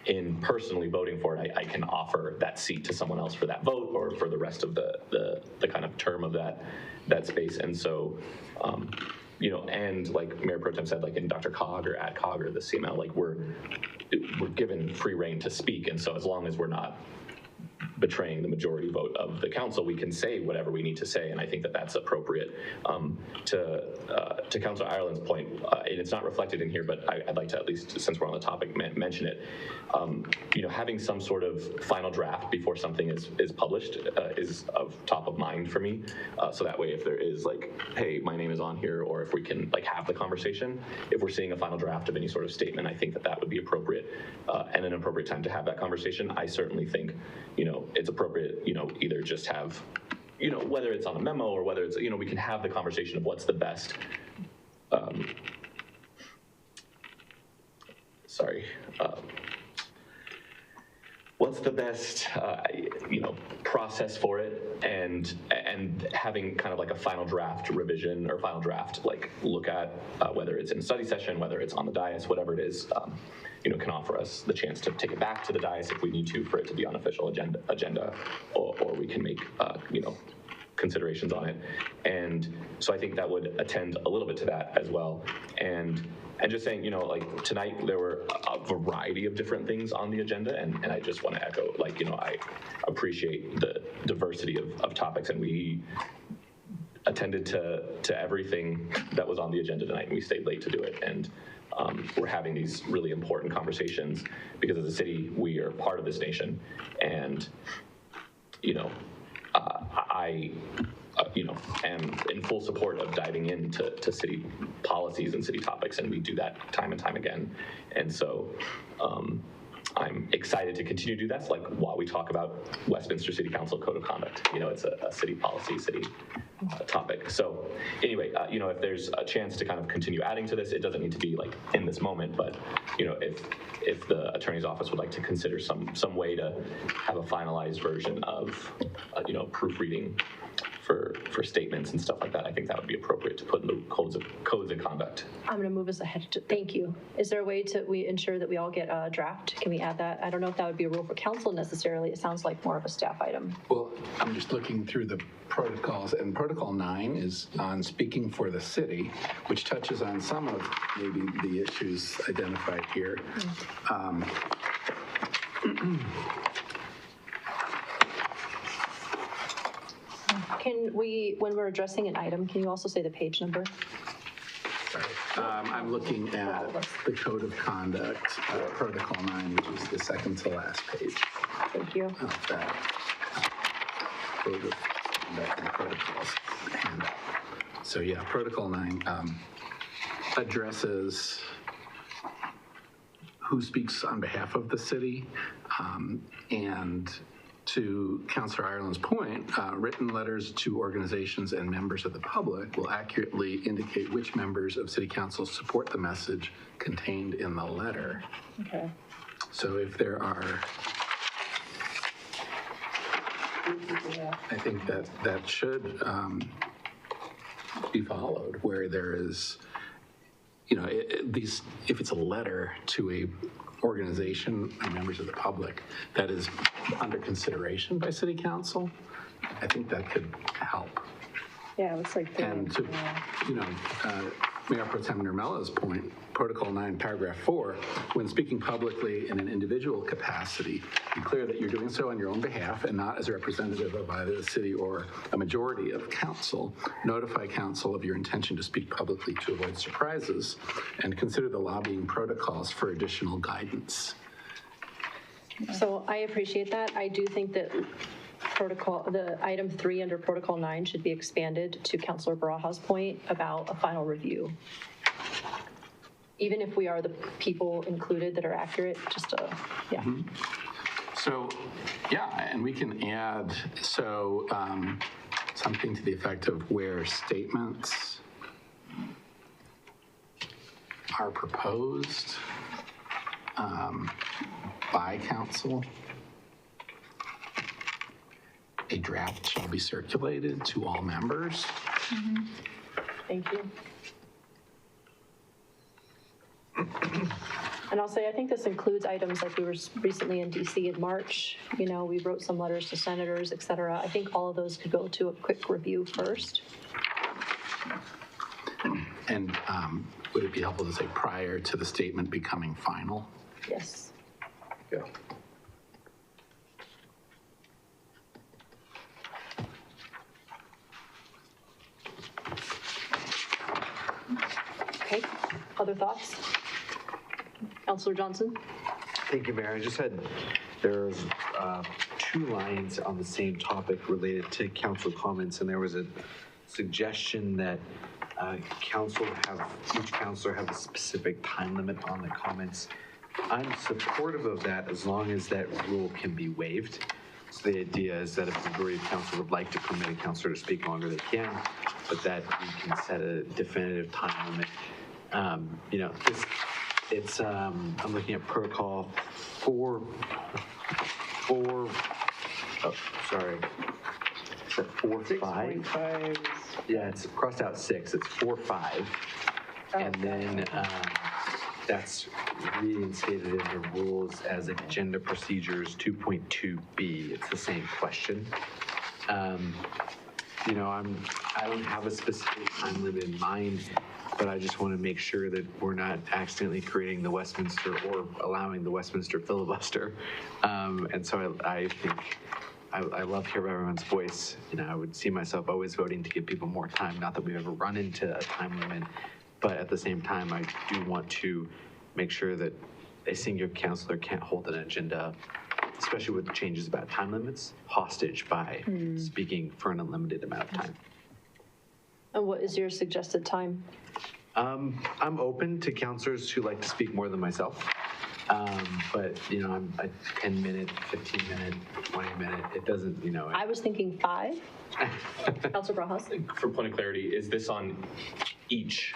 in personally voting for it, I can offer that seat to someone else for that vote or for the rest of the kind of term of that space. And so, and like Mayor Pro Tem said, like in Dr. Cog or AdCog or the CML, like we're given free reign to speak. And so as long as we're not betraying the majority vote of the council, we can say whatever we need to say, and I think that that's appropriate. To Councilor Ireland's point, and it's not reflected in here, but I'd like to, at least since we're on the topic, mention it. Having some sort of final draft before something is published is of top of mind for me. So that way, if there is like, hey, my name is on here, or if we can like have the conversation, if we're seeing a final draft of any sort of statement, I think that would be appropriate and an appropriate time to have that conversation. I certainly think, it's appropriate, either just have, whether it's on a memo or whether it's, we can have the conversation of what's the best, what's the best, process for it, and having kind of like a final draft revision or final draft, like look at whether it's in a study session, whether it's on the dais, whatever it is, can offer us the chance to take it back to the dais if we need to for it to be on official agenda, or we can make, considerations on it. And so I think that would attend a little bit to that as well. And just saying, like tonight there were a variety of different things on the agenda, and I just want to echo, like, I appreciate the diversity of topics, and we attended to everything that was on the agenda tonight, and we stayed late to do it. And we're having these really important conversations because as a city, we are part of this nation, and I am in full support of diving into city policies and city topics, and we do that time and time again. And so I'm excited to continue to do that. So, like, while we talk about Westminster City Council Code of Conduct, it's a city policy, city topic. So anyway, if there's a chance to kind of continue adding to this, it doesn't need to be like in this moment, but if the attorney's office would like to consider some way to have a finalized version of proofreading for statements and stuff like that. I think that would be appropriate to put in the codes of conduct. I'm going to move us ahead. Thank you. Is there a way to ensure that we all get a draft? Can we add that? I don't know if that would be a rule for council necessarily. It sounds like more of a staff item. Well, I'm just looking through the protocols, and Protocol 9 is on speaking for the city, which touches on some of maybe the issues identified here. Can we, when we're addressing an item, can you also say the page number? Sorry. I'm looking at the Code of Conduct, Protocol 9, which is the second to last page. Thank you. Of that Code of Conduct and Protocols handout. So yeah, Protocol 9 addresses who speaks on behalf of the city, and to Councilor Ireland's point, written letters to organizations and members of the public will accurately indicate which members of City Council support the message contained in the letter. Okay. So if there are, I think that should be followed, where there is, if it's a letter to a organization and members of the public that is under consideration by City Council, I think that could help. Yeah, it looks like. And to, Mayor Pro Tem Nurmela's point, Protocol 9, Paragraph 4, when speaking publicly in an individual capacity, be clear that you're doing so on your own behalf and not as a representative of either the city or a majority of council. Notify council of your intention to speak publicly to avoid surprises, and consider the lobbying protocols for additional guidance. So I appreciate that. I do think that the item 3 under Protocol 9 should be expanded to Councilor Baraja's point about a final review. Even if we are the people included that are accurate, just yeah. Mm-hmm. So, yeah, and we can add, something to the effect of where statements are proposed by council, a draft shall be circulated to all members. Mm-hmm. Thank you. And I'll say, I think this includes items like we were recently in DC in March. We wrote some letters to senators, et cetera. I think all of those could go to a quick review first. And would it be helpful to say prior to the statement becoming final? Yes. Yeah. Okay, other thoughts? Councilor Johnson? Thank you, Mayor. I just there's 2 lines on the same topic related to council comments, and there was a suggestion that each councilor have a specific time limit on the comments. I'm supportive of that as long as that rule can be waived. So the idea is that if the majority of council would like to permit a councilor to speak longer, they can, but that we can set a definitive time limit. I'm looking at protocol 4, sorry. Is that 4-5? Yeah, it's crossed out 6. It's 4-5. And then that's reinstated in the rules as agenda procedures 2.2B. It's the same question. I don't have a specific time limit in mind, but I just want to make sure that we're not accidentally creating the Westminster or allowing the Westminster filibuster. And so I think I love to hear everyone's voice. I would see myself always voting to give people more time. Not that we've ever run into a time limit, but at the same time, I do want to make sure that a single councilor can't hold an agenda, especially with changes about time limits, hostage by speaking for an unlimited amount of time. And what is your suggested time? I'm open to councilors who like to speak more than myself. But, I'm a 10-minute, 15-minute, 20-minute. It doesn't, I was thinking 5. Councilor Barajas? For point of clarity, is this on each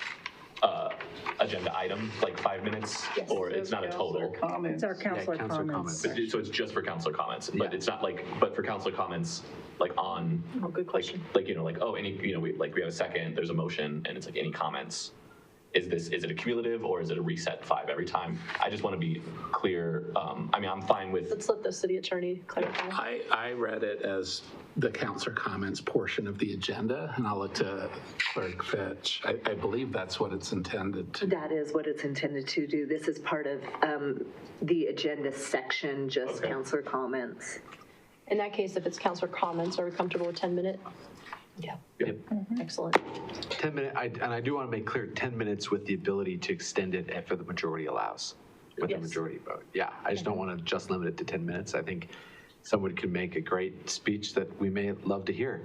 agenda item, like 5 minutes, or it's not a total? It's our counselor comments. But so it's just for counselor comments, but it's not like, but for counselor comments, like on. Oh, good question. Like, you know, like, oh, any, you know, we have a second, there's a motion, and it's like any comments. Is it a cumulative or is it a reset 5 every time? I just want to be clear. I mean, I'm fine with. Let's let the city attorney clarify. I read it as the counselor comments portion of the agenda, and I'll look to Clerk Fitch. I believe that's what it's intended to. That is what it's intended to do. This is part of the agenda section, just counselor comments. In that case, if it's counselor comments, are we comfortable with 10-minute? Yeah. Yep. Excellent. 10 minute, and I do want to make clear, 10 minutes with the ability to extend it if the majority allows, with a majority vote. Yeah, I just don't want to just limit it to 10 minutes. I think someone could make a great speech that we may love to hear.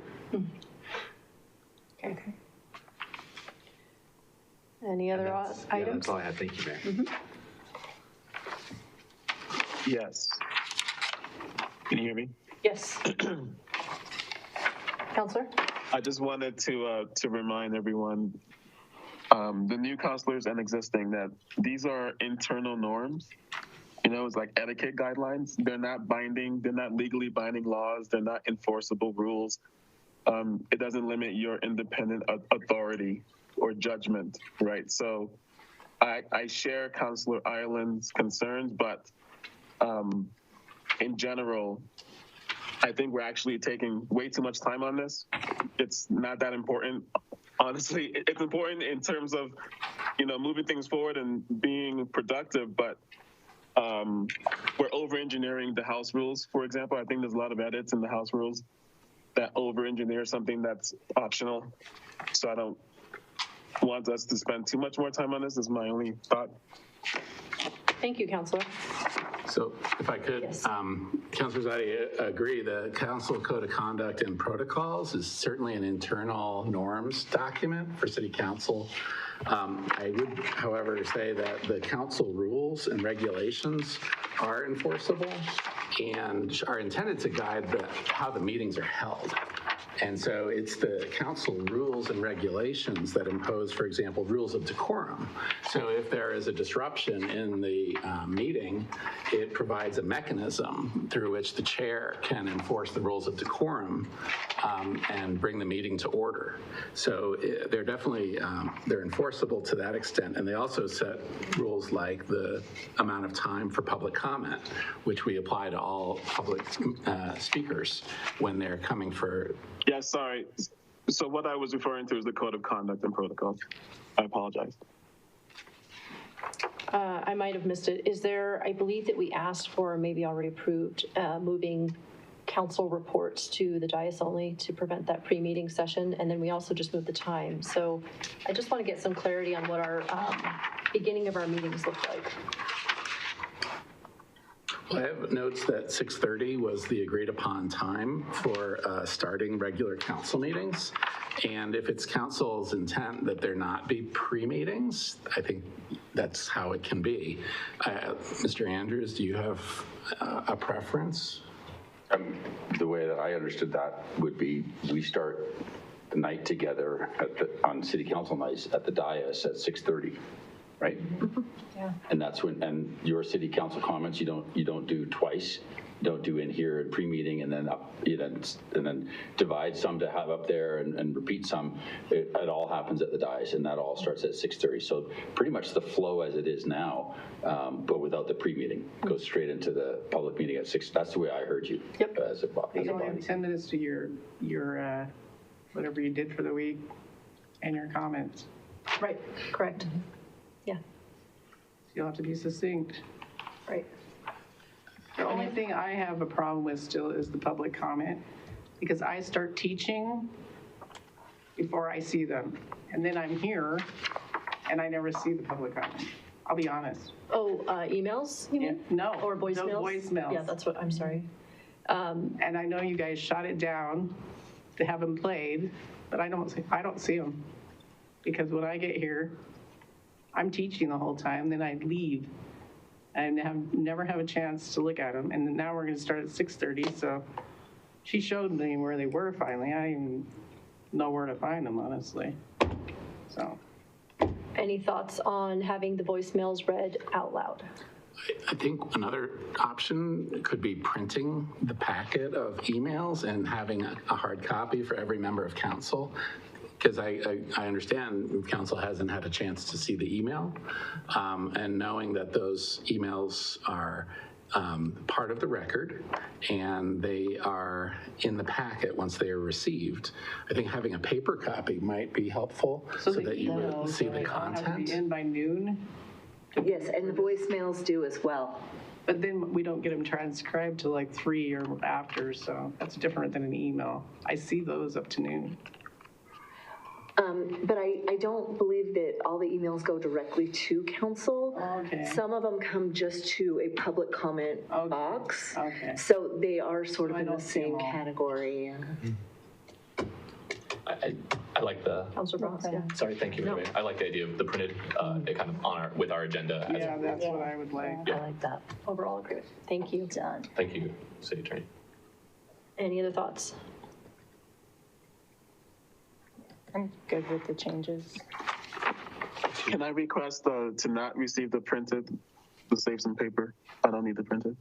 Okay. Any other items? Yeah, that's all I had. Thank you, Mayor. Yes. Can you hear me? Yes. Counselor? I just wanted to remind everyone, the new counselors and existing, that these are internal norms. You know, it's like etiquette guidelines. They're not binding. They're not legally binding laws. They're not enforceable rules. It doesn't limit your independent authority or judgment, right? So I share Councilor Ireland's concerns, but in general, I think we're actually taking way too much time on this. It's not that important. Honestly, it's important in terms of, you know, moving things forward and being productive, but we're over-engineering the House rules, for example. I think there's a lot of edits in the House rules that over-engineer something that's optional. So I don't want us to spend too much more time on this, is my only thought. Thank you, Counselor. So if I could, yes. Councilors, I agree. The Council Code of Conduct and Protocols is certainly an internal norms document for City Council. I would, however, say that the council rules and regulations are enforceable and are intended to guide how the meetings are held. And so it's the council rules and regulations that impose, for example, rules of decorum. So if there is a disruption in the meeting, it provides a mechanism through which the chair can enforce the rules of decorum and bring the meeting to order. So they're definitely, they're enforceable to that extent. And they also set rules like the amount of time for public comment, which we apply to all public speakers when they're coming for. Yeah, sorry. So what I was referring to is the Code of Conduct and Protocols. I apologize. I might have missed it. Is there, I believe that we asked for, maybe already approved, moving council reports to the dais only to prevent that pre-meeting session, and then we also just moved the time. So I just want to get some clarity on what our beginning of our meetings look like. I have notes that 6:30 was the agreed upon time for starting regular council meetings. And if it's council's intent that there not be pre-meetings, I think that's how it can be. Mr. Andrews, do you have a preference? The way that I understood that would be we start the night together on city council nights at the dais at 6:30. Right? Yeah. And that's when, and your city council comments, you don't do twice. You don't do in here at pre-meeting and then up, and then divide some to have up there and repeat some. It all happens at the dais, and that all starts at 6:30. So pretty much the flow as it is now, but without the pre-meeting, goes straight into the public meeting at 6. That's the way I heard you. Yep. As a body. You only have 10 minutes to your whatever you did for the week and your comments. Right. Correct. Yeah. You'll have to be succinct. Right. The only thing I have a problem with still is the public comment, because I start teaching before I see them. And then I'm here and I never see the public comment. I'll be honest. Oh, emails, you mean? No. Or voicemails? No voicemails. Yeah, that's what, I'm sorry. And I know you guys shot it down to have them played, but I don't see them. Because when I get here, I'm teaching the whole time, then I leave. I never have a chance to look at them. And now we're going to start at 6:30. So she showed me where they were finally. I didn't even know where to find them, honestly. So Any thoughts on having the voicemails read out loud? I think another option could be printing the packet of emails and having a hard copy for every member of council. Because I understand council hasn't had a chance to see the email, and knowing that those emails are part of the record and they are in the packet once they are received, I think having a paper copy might be helpful so that you would see the content. Have to be in by noon? Yes, and the voicemails do as well. But then we don't get them transcribed till like 3 or after, so that's different than an email. I see those up to noon. But I don't believe that all the emails go directly to council. Okay. Some of them come just to a public comment box. Okay. So they are sort of in the same category. I like the. Councilor Bronx, yeah. Sorry, thank you. I like the idea of the printed, it kind of on with our agenda. Yeah, that's what I would like. Yeah. I like that. Overall agreement. Thank you. Done. Thank you, City Attorney. Any other thoughts? I'm good with the changes. Can I request to not receive the printed, to save some paper? I don't need the printed.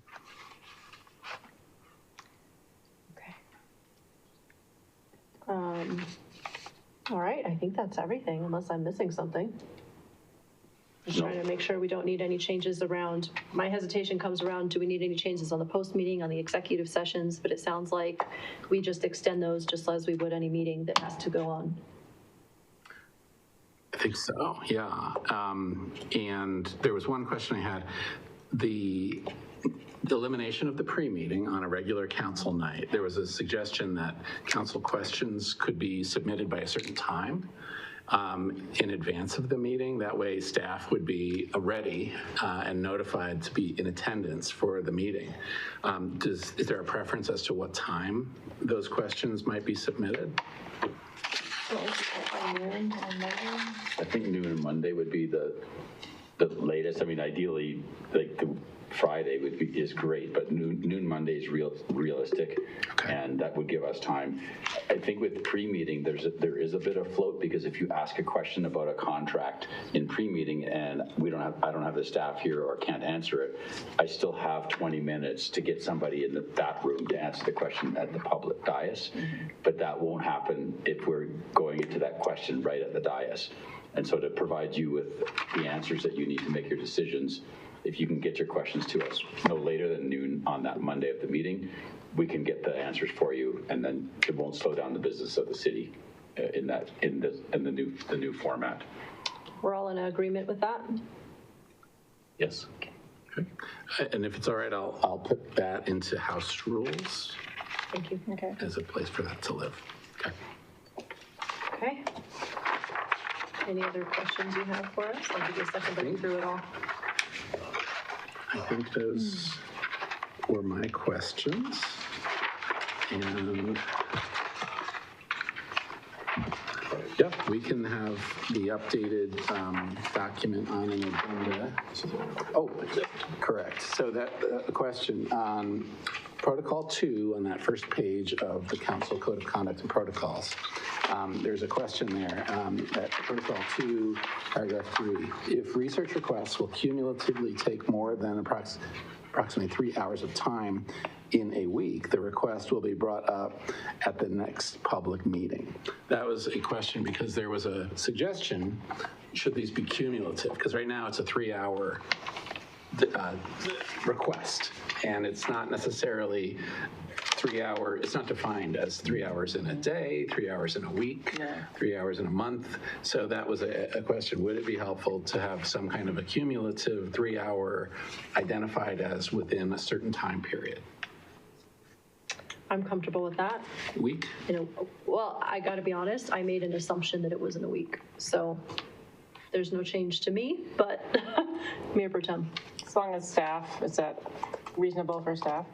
All right, I think that's everything, unless I'm missing something. Just trying to make sure we don't need any changes around, my hesitation comes around, do we need any changes on the post meeting, on the executive sessions? But it sounds like we just extend those just as we would any meeting that has to go on. I think so, yeah. And there was one question I had. The elimination of the pre-meeting on a regular council night, there was a suggestion that council questions could be submitted by a certain time in advance of the meeting. That way staff would be ready and notified to be in attendance for the meeting. Is there a preference as to what time those questions might be submitted? I think noon on Monday would be the latest. I mean, ideally, like the Friday is great, but noon Monday is realistic, and that would give us time. I think with pre-meeting, there is a bit of float, because if you ask a question about a contract in pre-meeting and I don't have the staff here or can't answer it, I still have 20 minutes to get somebody in that room to answer the question at the public dais, but that won't happen if we're going into that question right at the dais. And so to provide you with the answers that you need to make your decisions, if you can get your questions to us no later than noon on that Monday of the meeting, we can get the answers for you, and then it won't slow down the business of the city in the new format. We're all in agreement with that? Yes. Okay. And if it's all right, I'll put that into house rules. Thank you. Okay. As a place for that to live. Okay. Okay. Any other questions you have for us? I'll give you a second to go through it all. I think those were my questions. And yeah, we can have the updated document on an agenda. Oh, correct. So that question on Protocol 2 on that first page of the Council Code of Conduct and Protocols. There's a question there at Protocol 2, paragraph 3. If research requests will cumulatively take more than approximately 3 hours of time in a week, the request will be brought up at the next public meeting. That was a question because there was a suggestion, should these be cumulative? Because right now it's a 3-hour request, and it's not necessarily 3 hour, it's not defined as 3 hours in a day, 3 hours in a week, 3 hours in a month. So that was a question. Would it be helpful to have some kind of a cumulative 3 hour identified as within a certain time period? I'm comfortable with that. Week? Well, I got to be honest, I made an assumption that it was in a week. So there's no change to me, but Mayor Pro Tem. As long as staff, is that reasonable for staff?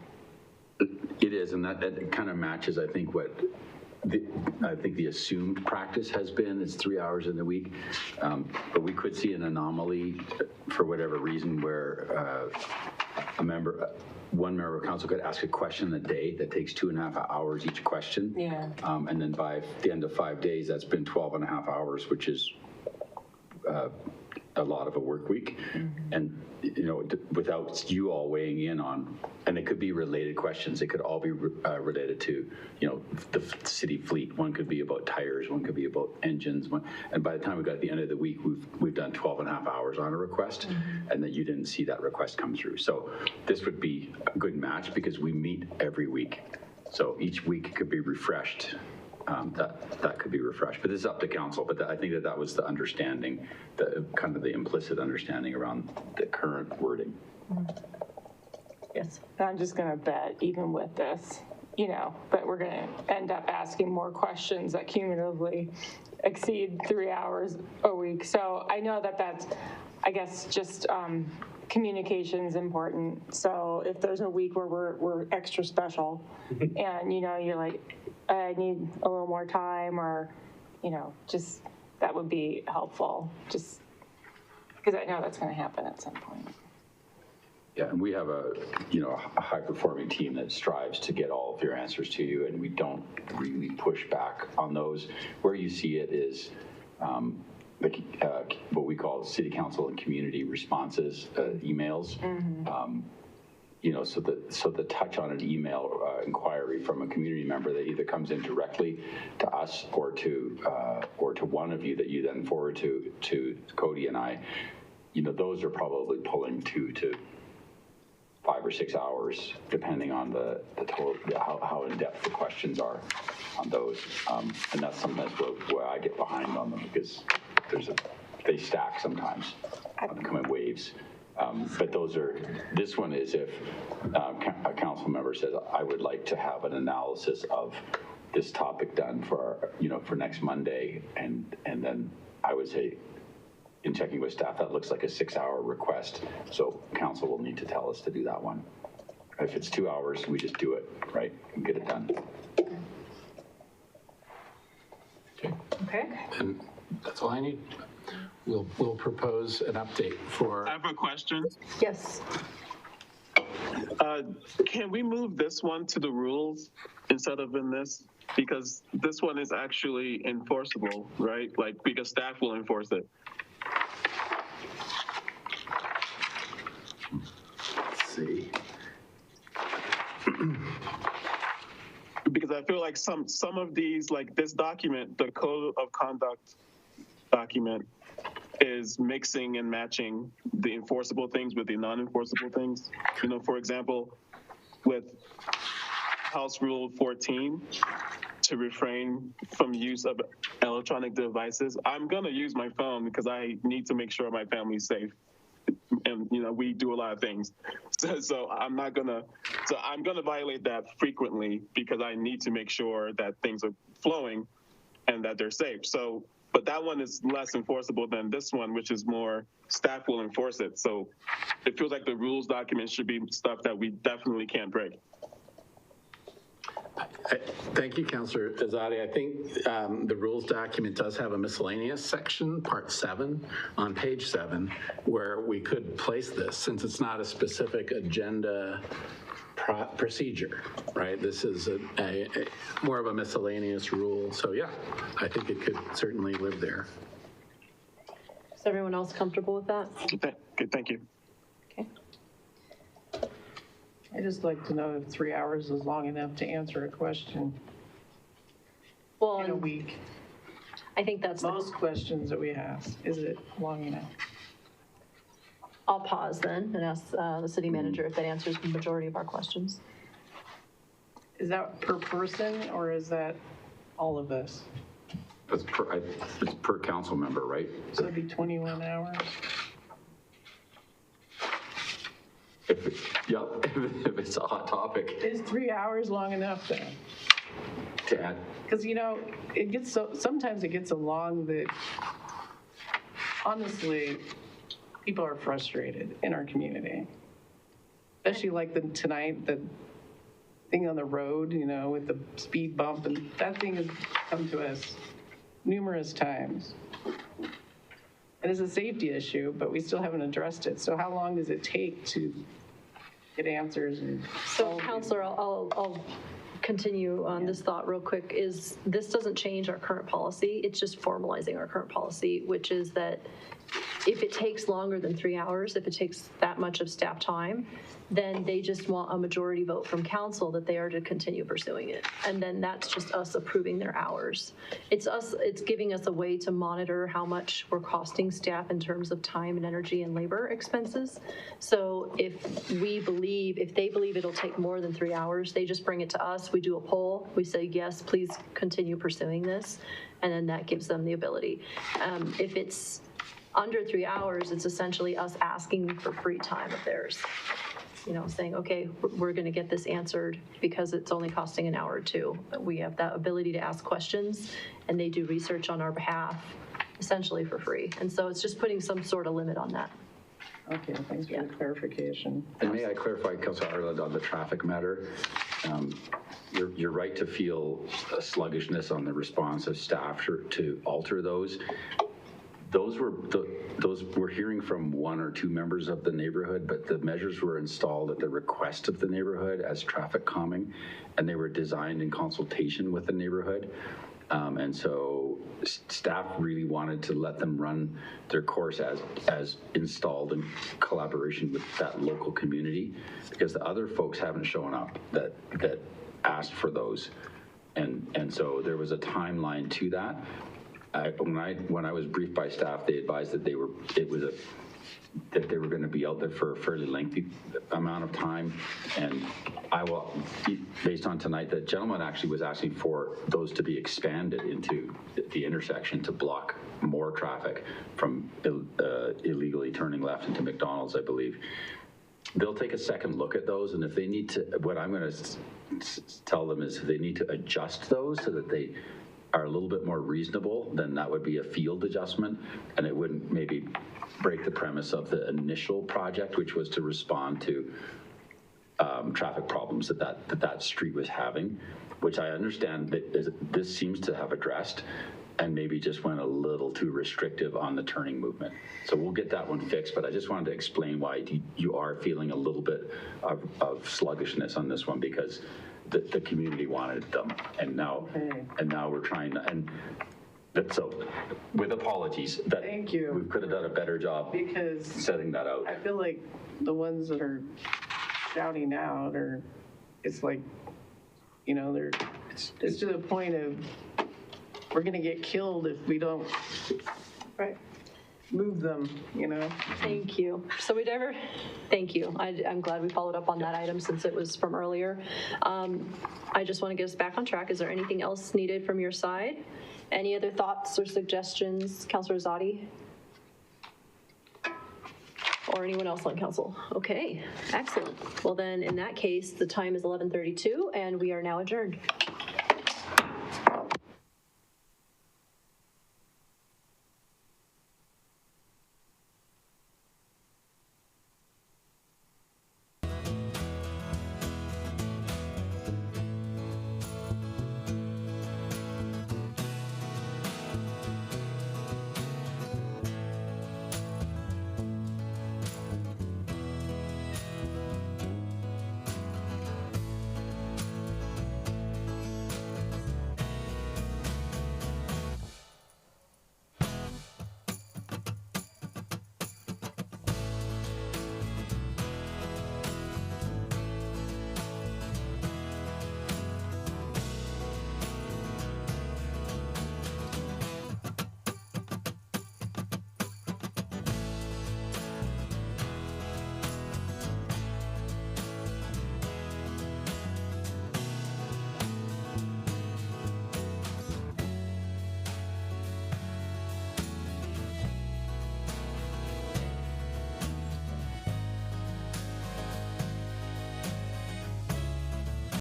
It is, and that kind of matches, I think, what the assumed practice has been. It's 3 hours in the week, but we could see an anomaly for whatever reason where one member of council could ask a question a day that takes 2.5 hours each question. Yeah. And then by the end of 5 days, that's been 12.5 hours, which is a lot of a work week. And, you know, without you all weighing in on, and it could be related questions. It could all be related to, you know, the city fleet. One could be about tires, one could be about engines. And by the time we got to the end of the week, we've done 12 and a half hours on a request, and that you didn't see that request come through. So this would be a good match because we meet every week. So each week could be refreshed. That could be refreshed, but this is up to council. But I think that was the understanding, the kind of the implicit understanding around the current wording. Yes. I'm just going to bet, even with this, you know, that we're going to end up asking more questions that cumulatively exceed 3 hours a week. So I know that that's, I guess, just communication is important. So if there's a week where we're extra special and, you know, you're like, I need a little more time, or, you know, just that would be helpful, just because I know that's going to happen at some point. Yeah, and we have a high-performing team that strives to get all of your answers to you, and we don't really push back on those. Where you see it is what we call city council and community responses, emails. You know, so the touch on an email inquiry from a community member that either comes in directly to us or to one of you that you then forward to Cody and I, you know, those are probably pulling 2 to 5 or 6 hours, depending on the total, how in depth the questions are on those, and that's sometimes where I get behind on them because they stack sometimes, come in waves. But this one is if a council member says, I would like to have an analysis of this topic done for next Monday. And then I would say, in checking with staff, that looks like a 6-hour request. So council will need to tell us to do that one. If it's 2 hours, we just do it, right, and get it done. Okay. And that's all I need. We'll propose an update for. I have a question. Yes. Can we move this one to the rules instead of in this? Because this one is actually enforceable, right? Like, because staff will enforce it. Let's see. Because I feel like some of these, like this document, the code of conduct document, is mixing and matching the enforceable things with the non-enforceable things. You know, for example, with House Rule 14, to refrain from use of electronic devices, I'm gonna use my phone because I need to make sure my family's safe. And, you know, we do a lot of things. So I'm gonna violate that frequently because I need to make sure that things are flowing and that they're safe. So, but that one is less enforceable than this one, which is more staff will enforce it. So it feels like the rules document should be stuff that we definitely can't break. Thank you, Councillor Azadi. I think the rules document does have a miscellaneous section, part 7, on page 7, where we could place this, since it's not a specific agenda procedure, right? This is a more of a miscellaneous rule. So yeah, I think it could certainly live there. Is everyone else comfortable with that? Good, thank you. Okay. I'd just like to know if 3 hours is long enough to answer a question in a week. I think that's most questions that we have. Is it long enough? I'll pause then and ask the city manager if that answers the majority of our questions. Is that per person or is that all of us? It's per council member, right? So it'd be 21 hours? If it's a hot topic. Is 3 hours long enough then? To add? Because, you know, sometimes it gets so long that, honestly, people are frustrated in our community. Especially like tonight, the thing on the road, you know, with the speed bump, and that thing has come to us numerous times. And it's a safety issue, but we still haven't addressed it. So how long does it take to get answers? And so, Councillor, I'll continue on this thought real quick, is this doesn't change our current policy. It's just formalizing our current policy, which is that if it takes longer than 3 hours, if it takes that much of staff time, then they just want a majority vote from council that they are to continue pursuing it. And then that's just us approving their hours. It's giving us a way to monitor how much we're costing staff in terms of time and energy and labor expenses. So if they believe it'll take more than 3 hours, they just bring it to us, we do a poll, we say, yes, please continue pursuing this, and then that gives them the ability. If it's under 3 hours, it's essentially us asking for free time of theirs. Saying, okay, we're going to get this answered because it's only costing an hour or two. We have that ability to ask questions, and they do research on our behalf, essentially for free. And so it's just putting some sort of limit on that. Okay, thanks for the clarification. And may I clarify, Councilor Ireland, on the traffic matter? You're right to feel a sluggishness on the response of staff to alter those. Those we're hearing from 1 or 2 members of the neighborhood, but the measures were installed at the request of the neighborhood as traffic calming, and they were designed in consultation with the neighborhood. And so staff really wanted to let them run their course as installed in collaboration with that local community, because the other folks haven't shown up that asked for those. And so there was a timeline to that. When I was briefed by staff, they advised that they were going to be out there for a fairly lengthy amount of time. And I will, based on tonight, the gentleman actually was asking for those to be expanded into the intersection to block more traffic from illegally turning left into McDonald's, I believe. They'll take a second look at those, and if they need to, what I'm going to tell them is if they need to adjust those so that they are a little bit more reasonable, then that would be a field adjustment, and it wouldn't maybe break the premise of the initial project, which was to respond to traffic problems that street was having, which I understand that this seems to have addressed, and maybe just went a little too restrictive on the turning movement. So we'll get that one fixed, but I just wanted to explain why you are feeling a little bit of sluggishness on this one, because the community wanted them, and now we're trying to, and so with apologies, that thank you. We could have done a better job because setting that out. I feel like the ones that are shouting out it's like, it's to the point of we're going to get killed if we don't move them, Thank you. So thank you. I'm glad we followed up on that item since it was from earlier. I just want to get us back on track. Is there anything else needed from your side? Any other thoughts or suggestions, Councilor Zadi? Or anyone else on council? Okay, excellent. Well then, in that case, the time is 11:32 and we are now adjourned.